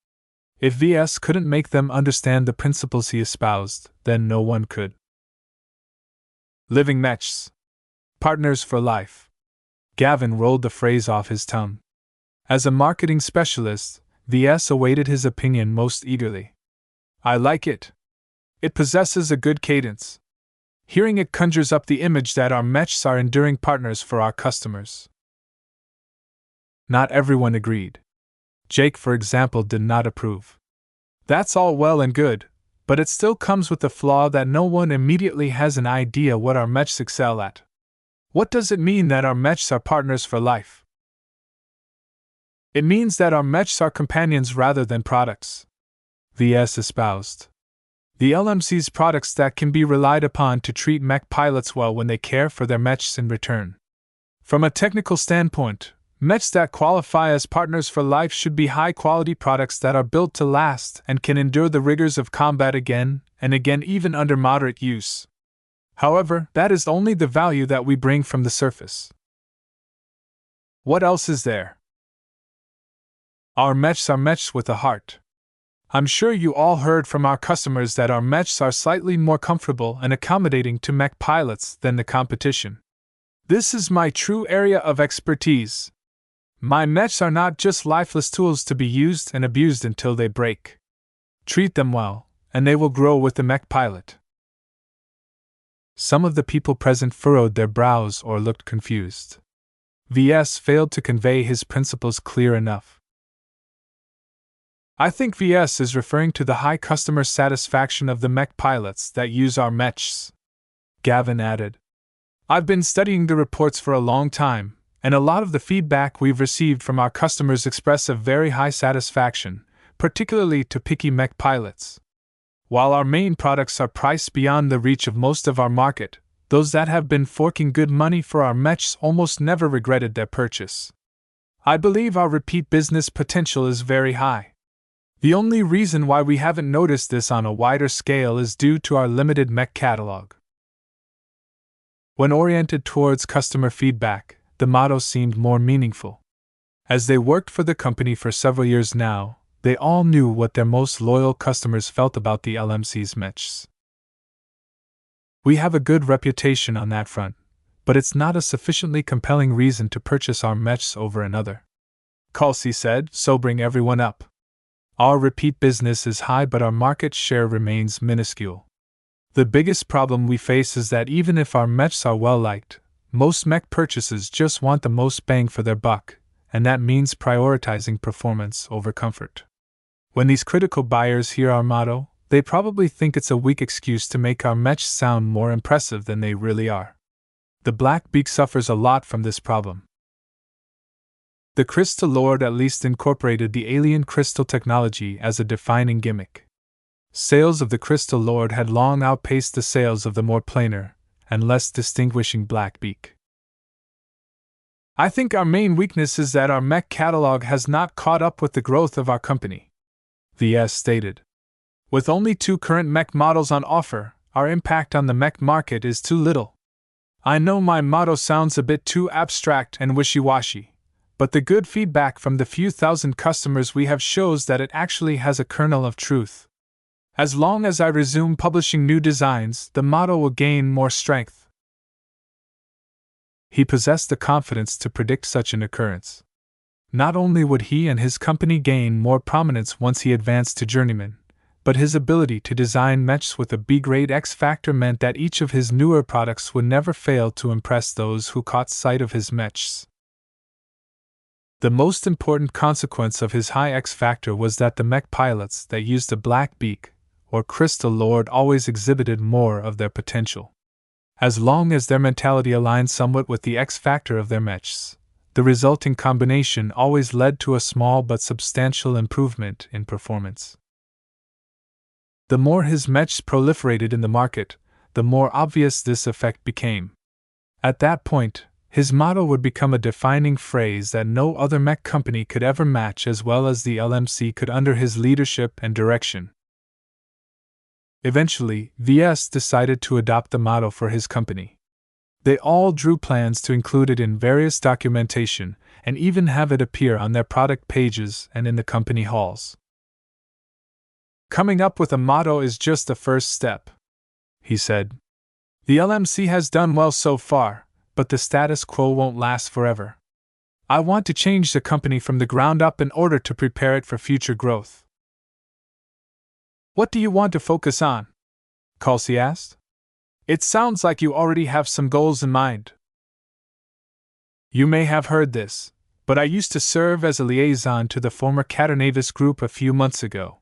If Ves couldn't make them understand the principles he espoused, then no one could. Living mechs. Partners for life. Gavin rolled the phrase off his tongue. As a marketing specialist, Ves awaited his opinion most eagerly. I like it. It possesses a good cadence. Hearing it conjures up the image that our mechs are enduring partners for our customers. Not everyone agreed. Jake, for example, did not approve. That's all well and good, but it still comes with the flaw that no one immediately has an idea what our mechs excel at. What does it mean that our mechs are partners for life? It means that our mechs are companions rather than products, Ves espoused. The LMC's products that can be relied upon to treat mech pilots well when they care for their mechs in return. From a technical standpoint, mechs that qualify as partners for life should be high-quality products that are built to last and can endure the rigors of combat again and again even under moderate use. However, that is only the value that we bring from the surface. What else is there? Our mechs are mechs with a heart. I'm sure you all heard from our customers that our mechs are slightly more comfortable and accommodating to mech pilots than the competition. This is my true area of expertise. My mechs are not just lifeless tools to be used and abused until they break. Treat them well, and they will grow with the mech pilot. Some of the people present furrowed their brows or looked confused. Ves failed to convey his principles clear enough. I think Ves is referring to the high customer satisfaction of the mech pilots that use our mechs, Gavin added. I've been studying the reports for a long time, and a lot of the feedback we've received from our customers express a very high satisfaction, particularly to picky mech pilots. While our main products are priced beyond the reach of most of our market, those that have been forking good money for our mechs almost never regretted their purchase. I believe our repeat business potential is very high. The only reason why we haven't noticed this on a wider scale is due to our limited mech catalog. When oriented towards customer feedback, the motto seemed more meaningful. As they worked for the company for several years now, they all knew what their most loyal customers felt about the LMC's mechs. We have a good reputation on that front, but it's not a sufficiently compelling reason to purchase our mechs over another, Kelsey said, sobering everyone up. Our repeat business is high, but our market share remains minuscule. The biggest problem we face is that even if our mechs are well liked, most mech purchasers just want the most bang for their buck, and that means prioritizing performance over comfort. When these critical buyers hear our motto, they probably think it's a weak excuse to make our mechs sound more impressive than they really are. The Black Beak suffers a lot from this problem. The Crystal Lord at least incorporated the alien crystal technology as a defining gimmick. Sales of the Crystal Lord had long outpaced the sales of the more plainer and less distinguishing Black Beak. I think our main weakness is that our mech catalog has not caught up with the growth of our company, Ves stated. With only 2 current mech models on offer, our impact on the mech market is too little. I know my motto sounds a bit too abstract and wishy-washy, but the good feedback from the few thousand customers we have shows that it actually has a kernel of truth. As long as I resume publishing new designs, the motto will gain more strength. He possessed the confidence to predict such an occurrence. Not only would he and his company gain more prominence once he advanced to journeyman, but his ability to design mechs with a B-grade X factor meant that each of his newer products would never fail to impress those who caught sight of his mechs. The most important consequence of his high X factor was that the mech pilots that used a black beak, or crystal lord, always exhibited more of their potential. As long as their mentality aligned somewhat with the X factor of their mechs, the resulting combination always led to a small but substantial improvement in performance. The more his mechs proliferated in the market, the more obvious this effect became. At that point, his motto would become a defining phrase that no other mech company could ever match as well as the LMC could under his leadership and direction. Eventually, Ves decided to adopt the motto for his company. They all drew plans to include it in various documentation and even have it appear on their product pages and in the company halls. Coming up with a motto is just the first step, he said. The LMC has done well so far, but the status quo won't last forever. I want to change the company from the ground up in order to prepare it for future growth. What do you want to focus on? Kelsey asked. It sounds like you already have some goals in mind. You may have heard this, but I used to serve as a liaison to the former Caternavis group a few months ago.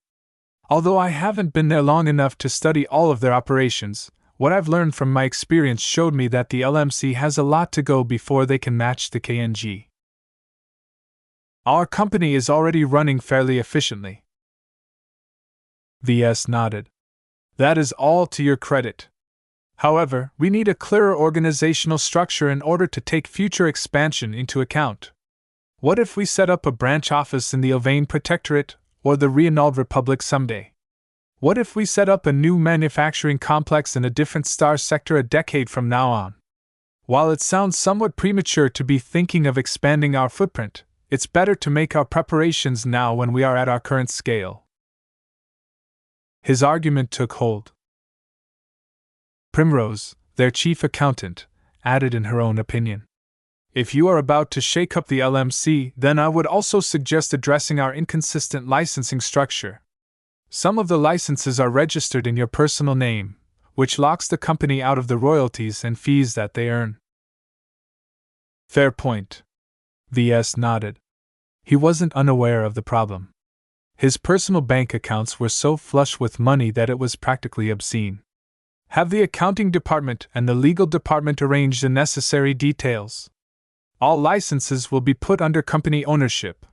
Although I haven't been there long enough to study all of their operations, what I've learned from my experience showed me that the LMC has a lot to go before they can match the KNG. Our company is already running fairly efficiently. Ves nodded. That is all to your credit. However, we need a clearer organizational structure in order to take future expansion into account. What if we set up a branch office in the Ilvain Protectorate or the Reanald Republic someday? What if we set up a new manufacturing complex in a different star sector a decade from now on? While it sounds somewhat premature to be thinking of expanding our footprint, it's better to make our preparations now when we are at our current scale. His argument took hold. Primrose, their chief accountant, added in her own opinion. If you are about to shake up the LMC, then I would also suggest addressing our inconsistent licensing structure. Some of the licenses are registered in your personal name, which locks the company out of the royalties and fees that they earn. Fair point. Ves nodded. He wasn't unaware of the problem. His personal bank accounts were so flush with money that it was practically obscene. Have the accounting department and the legal department arrange the necessary details. All licenses will be put under company ownership.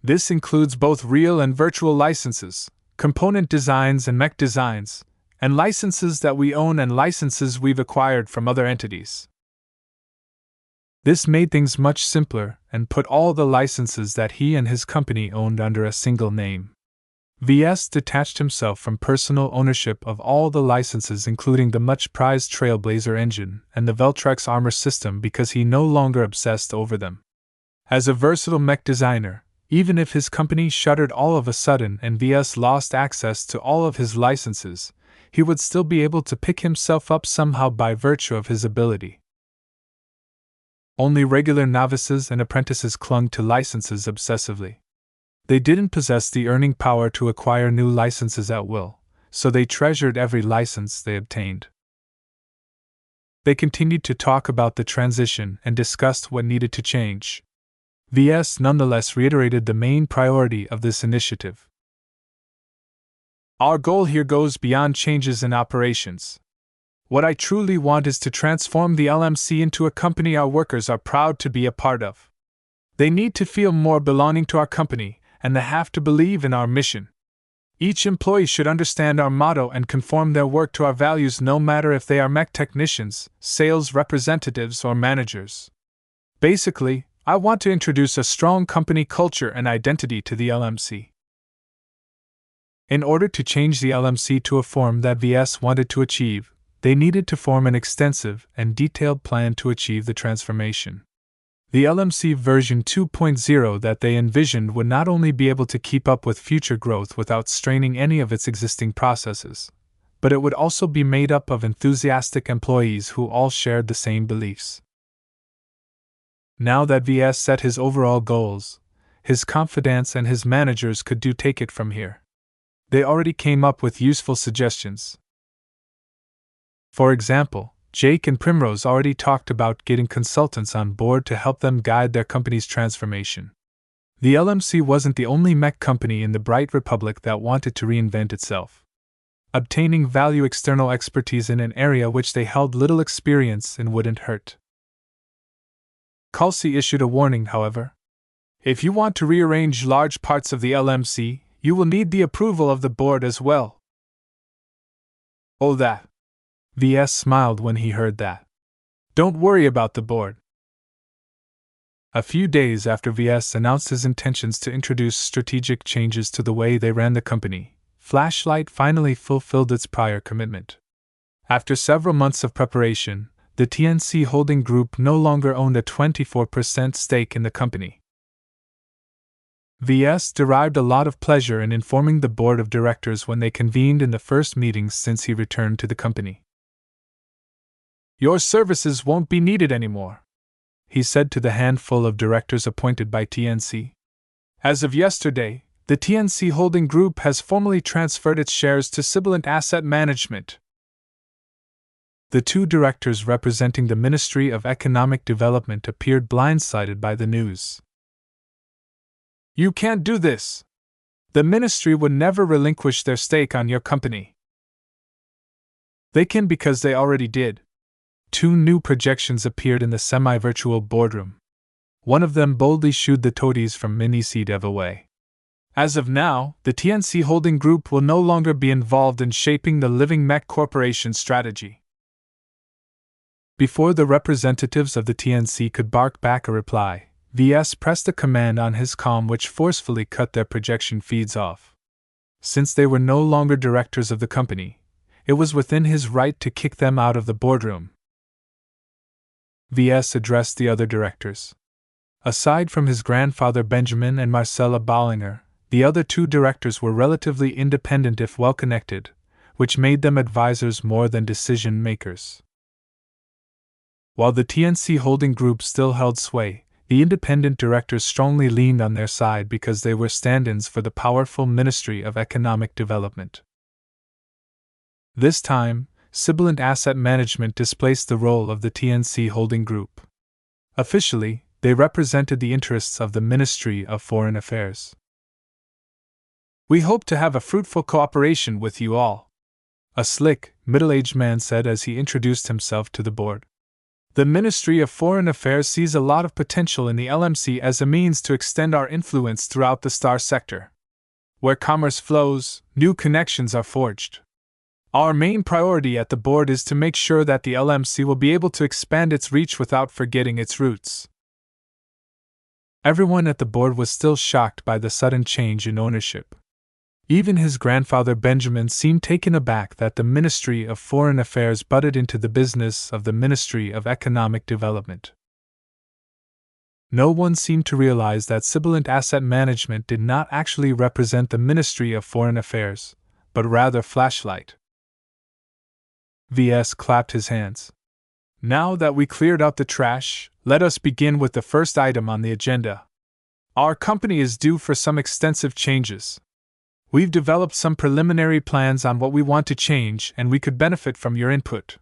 This includes both real and virtual licenses, component designs and mech designs, and licenses that we own and licenses we've acquired from other entities. This made things much simpler and put all the licenses that he and his company owned under a single name. Ves detached himself from personal ownership of all the licenses, including the much-prized Trailblazer engine and the Veltrex armor system, because he no longer obsessed over them. As a versatile mech designer, even if his company shuttered all of a sudden and Ves lost access to all of his licenses, he would still be able to pick himself up somehow by virtue of his ability. Only regular novices and apprentices clung to licenses obsessively. They didn't possess the earning power to acquire new licenses at will, so they treasured every license they obtained. They continued to talk about the transition and discussed what needed to change. Ves nonetheless reiterated the main priority of this initiative. Our goal here goes beyond changes in operations. What I truly want is to transform the LMC into a company our workers are proud to be a part of. They need to feel more belonging to our company, and they have to believe in our mission. Each employee should understand our motto and conform their work to our values, no matter if they are mech technicians, sales representatives, or managers. Basically, I want to introduce a strong company culture and identity to the LMC. In order to change the LMC to a form that Ves wanted to achieve, they needed to form an extensive and detailed plan to achieve the transformation. The LMC version 2.0 that they envisioned would not only be able to keep up with future growth without straining any of its existing processes, but it would also be made up of enthusiastic employees who all shared the same beliefs. Now that Ves set his overall goals, his confidants and his managers could take it from here. They already came up with useful suggestions. For example, Jake and Primrose already talked about getting consultants on board to help them guide their company's transformation. The LMC wasn't the only mech company in the Bright Republic that wanted to reinvent itself. Obtaining value external expertise in an area which they held little experience in wouldn't hurt. Kelsey issued a warning, however. If you want to rearrange large parts of the LMC, you will need the approval of the board as well. Oh, that. Ves smiled when he heard that. Don't worry about the board. A few days after Ves announced his intentions to introduce strategic changes to the way they ran the company, Flashlight finally fulfilled its prior commitment. After several months of preparation, the TNC Holding Group no longer owned a 24% stake in the company. Ves derived a lot of pleasure in informing the board of directors when they convened in the first meetings since he returned to the company. Your services won't be needed anymore, he said to the handful of directors appointed by TNC. As of yesterday, the TNC Holding Group has formally transferred its shares to Sibilant Asset Management. The two directors representing the Ministry of Economic Development appeared blindsided by the news. You can't do this. The ministry would never relinquish their stake on your company. They can because they already did. Two new projections appeared in the semi-virtual boardroom. One of them boldly shooed the toadies from Mini-C-Dev away. As of now, the TNC Holding Group will no longer be involved in shaping the Living Mech Corporation strategy. Before the representatives of the TNC could bark back a reply, Ves pressed a command on his comm which forcefully cut their projection feeds off. Since they were no longer directors of the company, it was within his right to kick them out of the boardroom. Ves addressed the other directors. Aside from his grandfather Benjamin and Marcella Bollinger, the other two directors were relatively independent if well-connected, which made them advisors more than decision-makers. While the TNC Holding Group still held sway, the independent directors strongly leaned on their side because they were stand-ins for the powerful Ministry of Economic Development. This time, Sibilant Asset Management displaced the role of the TNC Holding Group. Officially, they represented the interests of the Ministry of Foreign Affairs. We hope to have a fruitful cooperation with you all, a slick, middle-aged man said as he introduced himself to the board. The Ministry of Foreign Affairs sees a lot of potential in the LMC as a means to extend our influence throughout the star sector. Where commerce flows, new connections are forged. Our main priority at the board is to make sure that the LMC will be able to expand its reach without forgetting its roots. Everyone at the board was still shocked by the sudden change in ownership. Even his grandfather Benjamin seemed taken aback that the Ministry of Foreign Affairs butted into the business of the Ministry of Economic Development. No one seemed to realize that Sibilant Asset Management did not actually represent the Ministry of Foreign Affairs, but rather Flashlight. Ves clapped his hands. Now that we cleared out the trash, let us begin with the first item on the agenda. Our company is due for some extensive changes. We've developed some preliminary plans on what we want to change, and we could benefit from your input.